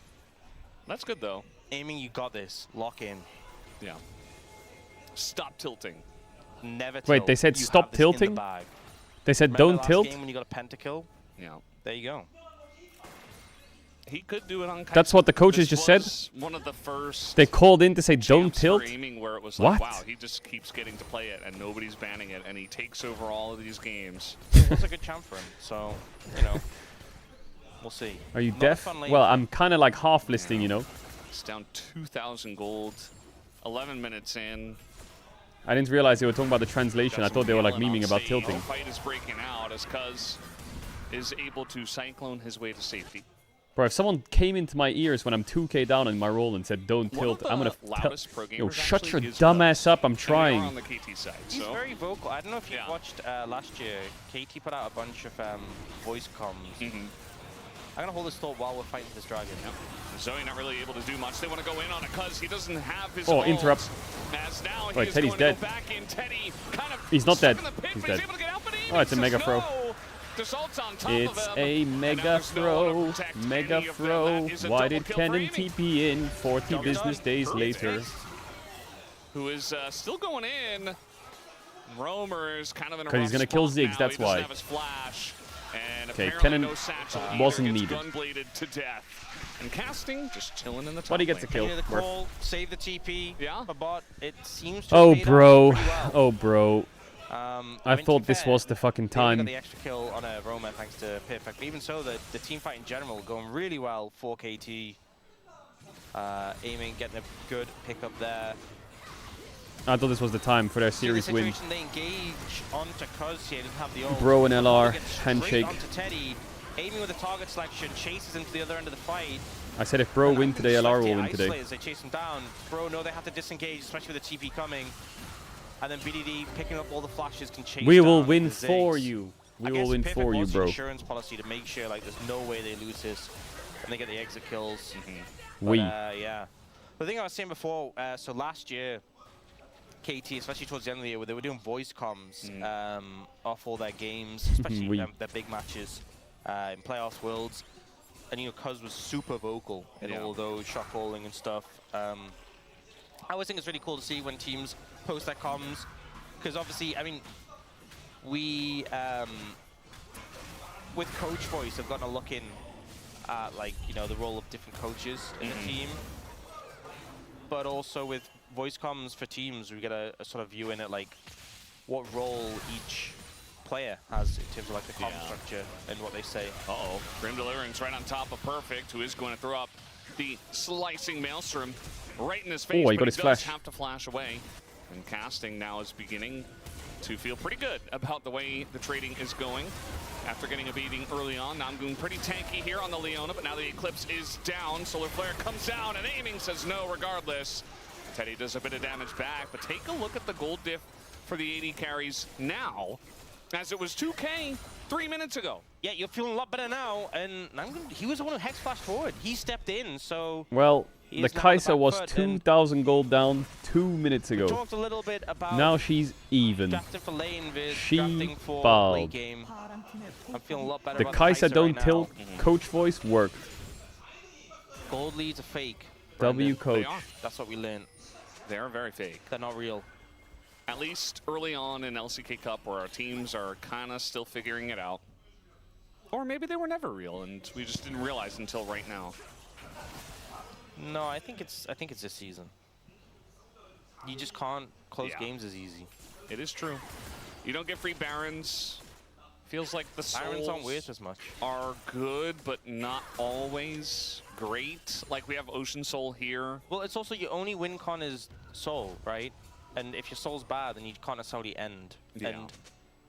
That's good, though. Aiming, you got this. Lock in. Yeah. Stop tilting. Never tilt. Wait, they said You stop have this in the tilting? bag. They said Remember don't last tilt? game when you got a pentakill? Yeah. There you go. He could do it on Kai'Sa. That's what the coaches This just said? was one of the first They called in to say don't champs tilt? for aiming where it was What? like, wow, he just keeps getting to play it and nobody's banning it and he takes over all of these games. It was a good champ for him, so, you know, we'll see. Are you Not a deaf? fun lane Well, for I'm kind of like half listening, you know? It's down 2,000 gold, 11 minutes in. I didn't realize they were talking about the translation. I thought they were like memeing about tilting. The fight is breaking out as Cuz is able to cyclone his way to safety. Bro, if someone came into my ears when I'm 2k down in my role and said don't One of tilt, I'm gonna the loudest pro Yo, gamers shut your actually is dumb Cuz. ass up, I'm And they are trying. on the KT side, He's so. very vocal. I don't know if you watched last year. KT put out a bunch of voice comms. I'm gonna hold this thought while we're fighting this dragon. Yep. Zoe not really able to do much. They want to go in on it because he doesn't have his Oh, ult. interrupt. As now Wait, he's Teddy's going dead. to go back in. Teddy kind of He's not stuck dead. in the pit, He's but dead. able to get out, but Oh, it's a Aiming mega says throw. no. Dassault's on top It's of him. a And now mega there's no one to throw. protect Mega any of them. throw. That is a Why double did kill for Cannon Aiming. TP in 40 Job business done. days Perfect. later? Who is still going in. Romer is kind of in a 'Cause he's rough gonna kill spot Ziggs, now. that's he doesn't why. have his flash. And Okay, apparently Cannon no satchel either. wasn't Gets needed. gun-bladed to death. And casting, just chilling in the top But he gets lane. a kill. Hear the Worth. call, save the TP. Yeah. A bot. It seems to Oh, have paid out bro. pretty well. Oh, bro. I I mean, thought to be this fair, was the fucking they only got time. the extra kill on a Roma thanks to Perfect. But even so, the team fight in general going really well for KT. Aiming, getting a good pickup there. I thought this was the time for their See the series win. situation they engage onto Cuz here, didn't have the ult. Bro and LR, Gets straight handshake. onto Teddy. Aiming with the target selection, chases him to the other end of the fight. I said if bro And win Ivan today, LR will Swift win here today. isolates, they chase him down. Bro know they have to disengage, especially with the TP coming. And then BDD picking up all the flashes can chase We will down win the for Ziggs. you. I We will guess win Perfect for you, wants bro. insurance policy to make sure like there's no way they lose this and they get the exit kills. We. Yeah. The thing I was saying before, so last year, KT, especially towards the end of the year, where they were doing voice comms off all their games, especially We. their big matches in playoffs, worlds, and you know, Cuz was super vocal in all of those shot calling and stuff. I always think it's really cool to see when teams post their comms, because obviously, I mean, we with coach voice have gotten a look in at like the role of different coaches in the team, but also with voice comms for teams, we get a sort of view in it like what role each player has in terms of like the comm structure and what they say. Uh-oh. Grim Deliverance right on top of Perfect, who is going to throw up the slicing Maelstrom right in his face. Oh, he but got his does flash. have to flash away. And casting now is beginning to feel pretty good about the way the trading is going. After getting a beating early on, Namgoon pretty tanky here on the Leona, but now the Eclipse is down. Solar Flare comes down, and Aiming says no regardless. Teddy does a bit of damage back, but take a look at the gold diff for the AD carries now, as it was 2K 3 minutes ago. Yeah, you're feeling a lot better now, and Namgoon, he was the one who hex flashed forward. He stepped in, so Well, He The is now on Kai'Sa back was foot, and 2,000 gold down 2 minutes we ago. talked a little bit about Now she's even. drafting for lane vis, She drafting for balled. late game. I'm feeling a lot better The about Kai'Sa right don't now. tilt coach voice worked. Gold leads are fake. W Brendan. coach. They are. That's what we learned. They're very fake. They're not real. At least early on in LCK Cup, where our teams are kind of still figuring it out. Or maybe they were never real, and we just didn't realize until right now. No, I think it's this season. You just can't close games as easy. It is true. You don't get free Barons. Feels like the Barons aren't worth souls as much. are good, but not always great. Like we have Ocean Soul here. Well, it's also your only win con is soul, right? And if your soul's bad, then you can't necessarily end. Yeah. And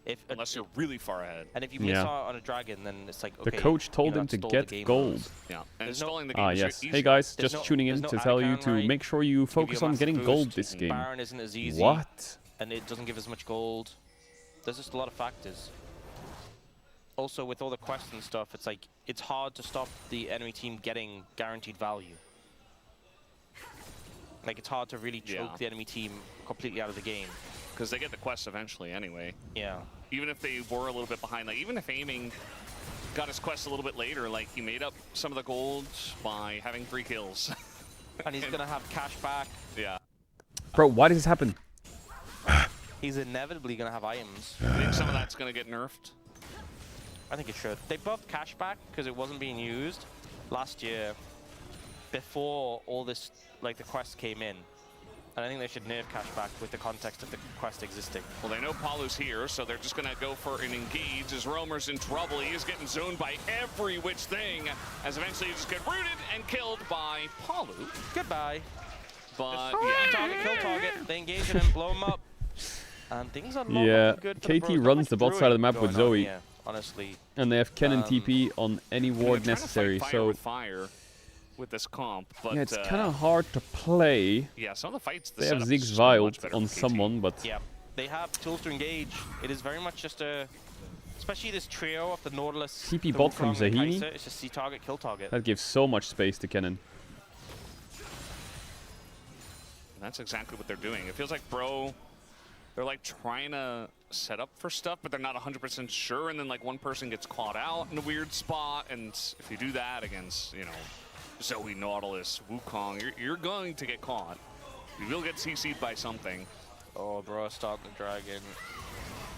if Unless you're really far ahead. and if you miss out on a dragon, then it's like okay. The coach told you him to stole get the game gold. modes. Yeah, and There's no- installing the game Ah is yes. easy. Hey guys, There's just no- tuning in there's to no tell you icon, to right? make sure you Give you a focus on massive getting boost. gold this game. Baron isn't as easy. What? And it doesn't give as much gold. There's just a lot of factors. Also, with all the quests and stuff, it's like it's hard to stop the enemy team getting guaranteed value. Like it's hard to really choke the enemy team completely out of the game. Because they get the quest eventually anyway. Yeah. Even if they were a little bit behind, like even if Aiming got his quest a little bit later, like he made up some of the gold by having 3 kills. And he's gonna have cash back. Yeah. Bro, why does this happen? He's inevitably gonna have items. I think some of that's gonna get nerfed. I think it should. They buffed cashback because it wasn't being used last year before all this, like the quest came in. And I think they should nerf cashback with the context of the quest existing. Well, they know Palu's here, so they're just gonna go for an engage as Roamer's in trouble. He is getting zoned by every which thing, as eventually you just get rooted and killed by Palu. Goodbye. But yeah. Target, kill target. They engage him and blow him up. And things are not Yeah, looking good for the KT Bros. Not runs much the bot side of the map with brewing going on Zoe. here, honestly. And they have Ken and TP on any ward they're trying to necessary, fight fire so with fire with this comp, but yeah, it's kind of hard to play. yeah, some of the fights. The They have setup Ziggs is just much Wild better on for KT. someone, but Yeah, they have tools to engage. It is very much just a, especially this trio of the Nautilus. TP the bot from Wukong and Zahini? Kai'Sa, it's just see target, kill target. that gives so much space to Kennen. That's exactly what they're doing. It feels like Bro, they're like trying to set up for stuff, but they're not 100% sure, and then like one person gets caught out in a weird spot, and if you do that against, you know, Zoe, Nautilus, Wukong, you're going to get caught. You will get CC'd by something. Oh, bro, start the dragon.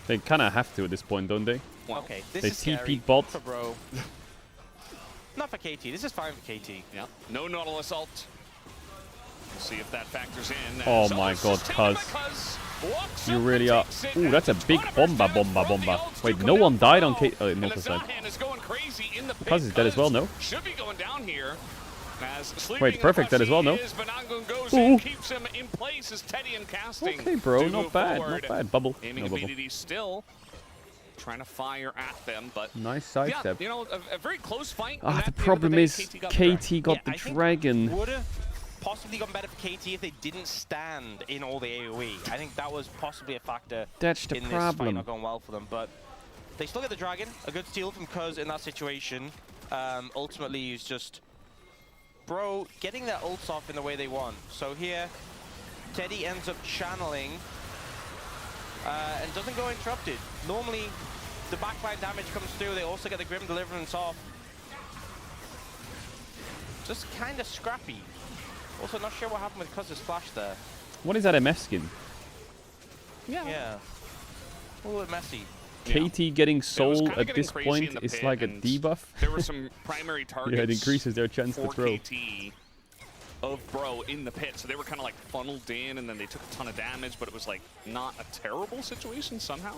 They kind of have to at this point, don't they? Well, Okay, this They is scary TP'd bot. for bro. Not for KT. This is fine for KT. yeah, no Nautilus ult. We'll see if that factors in. Oh as my Ult god, sustained by Cuz. walks You up really and are. takes it, Ooh, and that's a it's big 20% bomba. from the ults to Wait, come no down one died on below. K. And No the side. Zahan is going crazy in the pit. Cuz is dead as well, no? Should be going down here. As Wait, perfect dead as well, no? Banangun goes Ooh. in, keeps him in place as Teddy and casting. Okay, bro, to not move bad, forward. not bad. Bubble. Aiming No bubble. immediately still. Trying to fire at them, but Nice yeah, sidestep. you know, a very close fight. Ah, and the at end of problem day, is KT got KT got Yeah, the I think dragon. would have possibly gotten better for KT if they didn't stand in all the AoE. I think that was possibly a factor That's the in this fight problem. not going well for them. But they still get the dragon. A good steal from Cuz in that situation. Ultimately, he's just bro getting their ults off in the way they want. So here, Teddy ends up channeling and doesn't go interrupted. Normally, the backline damage comes through. They also get the Grim Deliverance off. Just kind of scrappy. Also, not sure what happened with Cuz's flash there. What is that MF skin? Yeah. A little bit messy. KT getting soul kinda at getting this crazy point in the is pit, like a and debuff. There were some primary targets. Yeah, it increases their chance to for throw. KT of Bro in the pit, so they were kind of like funneled in, and then they took a ton of damage, but it was like not a terrible situation somehow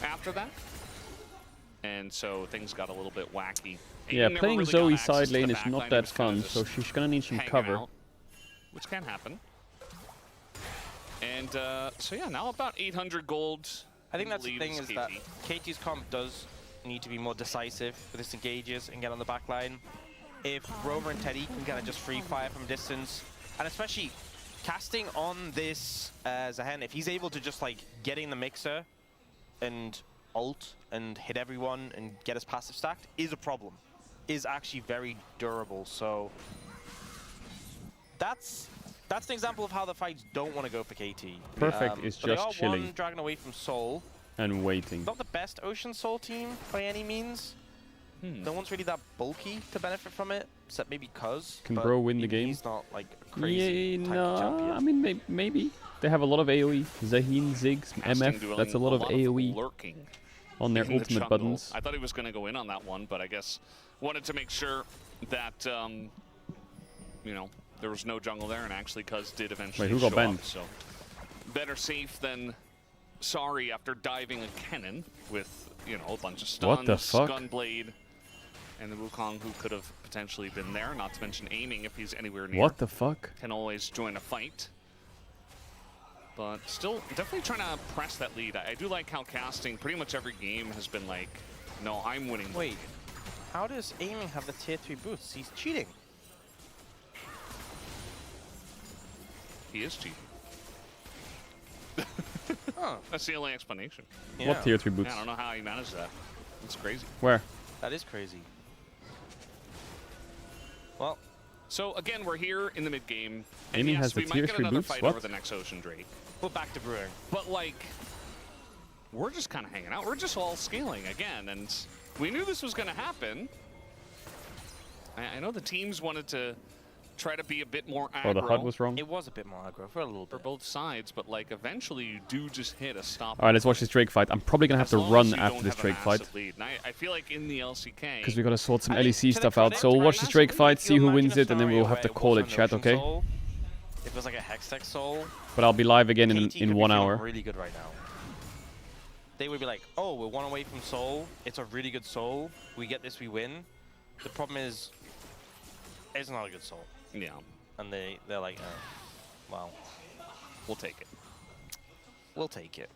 after that. And so things got a little bit wacky. Yeah, Aiden never playing really Zoe got access side to the lane is back not line. He that was kinda fun, just so she's gonna need some hanging cover. out, which can happen. And so yeah, now about 800 gold. I think that's the lead thing is that KT. KT's comp does need to be more decisive with its engages and get on the back line. If Rover and Teddy can kind of just free fire from distance, and especially casting on this Zahan, if he's able to just like get in the mixer and ult and hit everyone and get his passive stacked is a problem. Is actually very durable, so that's an example of how the fights don't want to go for KT. Perfect is But they just are chilling one dragon away from Seoul. and waiting. Not the best Ocean Soul team by any means. No one's really that bulky to benefit from it, except maybe Cuz. Can Bro win the even game? He's not like a crazy type of no, champion. I mean maybe. They have a lot of AoE. Zaheen, Ziggs, MF. That's a lot of AoE lurking on their in the ultimate jungle. buttons. I thought he was going to go in on that one, but I guess wanted to make sure that you know, there was no jungle there, and actually Cuz did eventually Wait, who got show banned? up, so better safe than sorry after diving a cannon with, you know, a bunch of stuns, What the fuck? Gunblade, and the Wukong who could have potentially been there, not to mention aiming if he's anywhere near. What the fuck? Can always join a fight. But still, definitely trying to press that lead. I do like how casting pretty much every game has been like, no, I'm winning. Wait, how does aiming have the tier 3 boosts? He's cheating. He is cheating. Huh. That's the only explanation. Yeah. What tier 3 boots? Yeah, I don't know how he managed that. It's crazy. Where? That is crazy. Well, so again, we're here in the mid game. And Aiming yes, has the we tier might get 3 another boots? fight What? over the next Ocean Drake. we're back to brewing. But like, we're just kind of hanging out. We're just all scaling again, and we knew this was going to happen. I know the teams wanted to try to be a bit more aggro. Oh, the HUD was wrong. It was a bit more aggro for a little for bit. both sides, but like eventually you do just hit a stop. All right, let's watch this Drake fight. I'm probably gonna have to run after this Drake fight And I feel like in the LCK, because we gotta sort some I think LEC to the stuff out. credit So to we'll watch this Drake Grandmaster, fight, if see you who imagine wins a it, and then scenario we'll have to where it call it, wasn't chat. Ocean Okay? Soul, if it was like a Hextech Soul, But I'll be live again KT in could be 1 feeling hour. really good right now. They would be like, oh, we're one away from Soul. It's a really good Soul. We get this, we win. The problem is, it's not a good Soul. yeah, And they're like, well, we'll take it. we'll take it.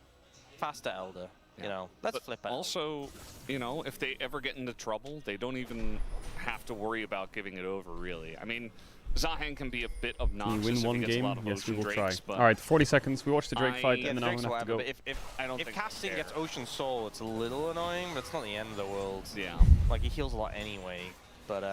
Faster Elder, you know. Let's But flip it. also, you know, if they ever get into trouble, they don't even have to worry about giving it over, really. I mean, Zahan can be a bit Can obnoxious you win if one he gets game? a lot of Yes, we Ocean will Drakes, try. but All right, 40 seconds. We watch the Drake I- fight, Yeah, and the then I'm Drake's gonna have to whatever, go. but I don't if think casting it's gets fair. Ocean Soul, it's a little annoying, but it's not the end of the world. Yeah. Like, he heals a lot anyway. But,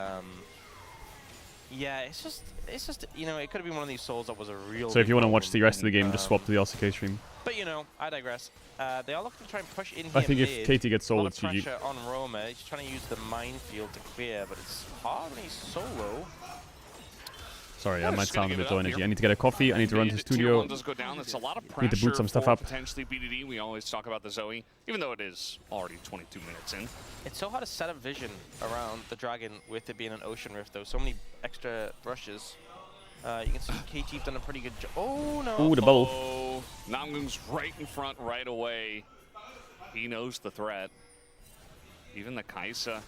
yeah, it's just, you know, it could have been one of these souls that was a real. So if big you want to watch problem. the rest of the game, just swap to the LCK stream. But you know, I digress. They are looking to try and push in here. I think mid. if KT gets a soul, lot it's of GG. pressure on Roma. He's trying to use the minefield to clear, but it's hard when he's solo. Sorry, We're I might just gonna sound a give bit it low up energy. here. I need to get a coffee. I need to run to the Tier studio. 1 does go down. It's a lot of pressure Need to boot some stuff for up. potentially BDD. We always talk about the Zoe, even though it is already 22 minutes in. It's so hard to set up vision around the dragon with it being an ocean rift, though. So many extra brushes. You can see KT's done a pretty good job. Oh no! Ooh, the bubble. Oh, Namgoong's right in front right away. He knows the threat. Even the Kaisa.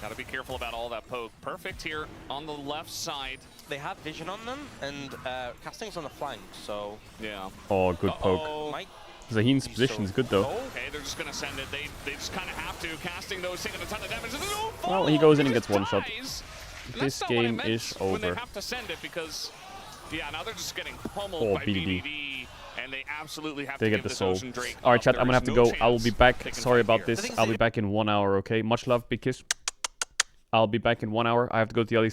Gotta be careful about all that poke. Perfect here on the left side. They have vision on them, and casting's on the flank, so. Yeah. Oh, good poke. Uh-oh. Mike. Zaheen's position is good though. Okay, they're just gonna send it. They just kind of have to. Casting those, taking a ton of damage. Oh, Well, he goes in and gets one shot. dies. And This that's not what I game meant is when they over. have to send it because, yeah, now they're just getting pummeled Oh, by BDD. BDD, and they absolutely have They to get give the this soul. Ocean Drake All right, up. chat, I'm gonna There have is to no go. I will chance be they back. can Sorry fight about here. this. I'll be back in 1 hour, okay? Much love, big kiss. I'll be back in 1 hour. I have to go to the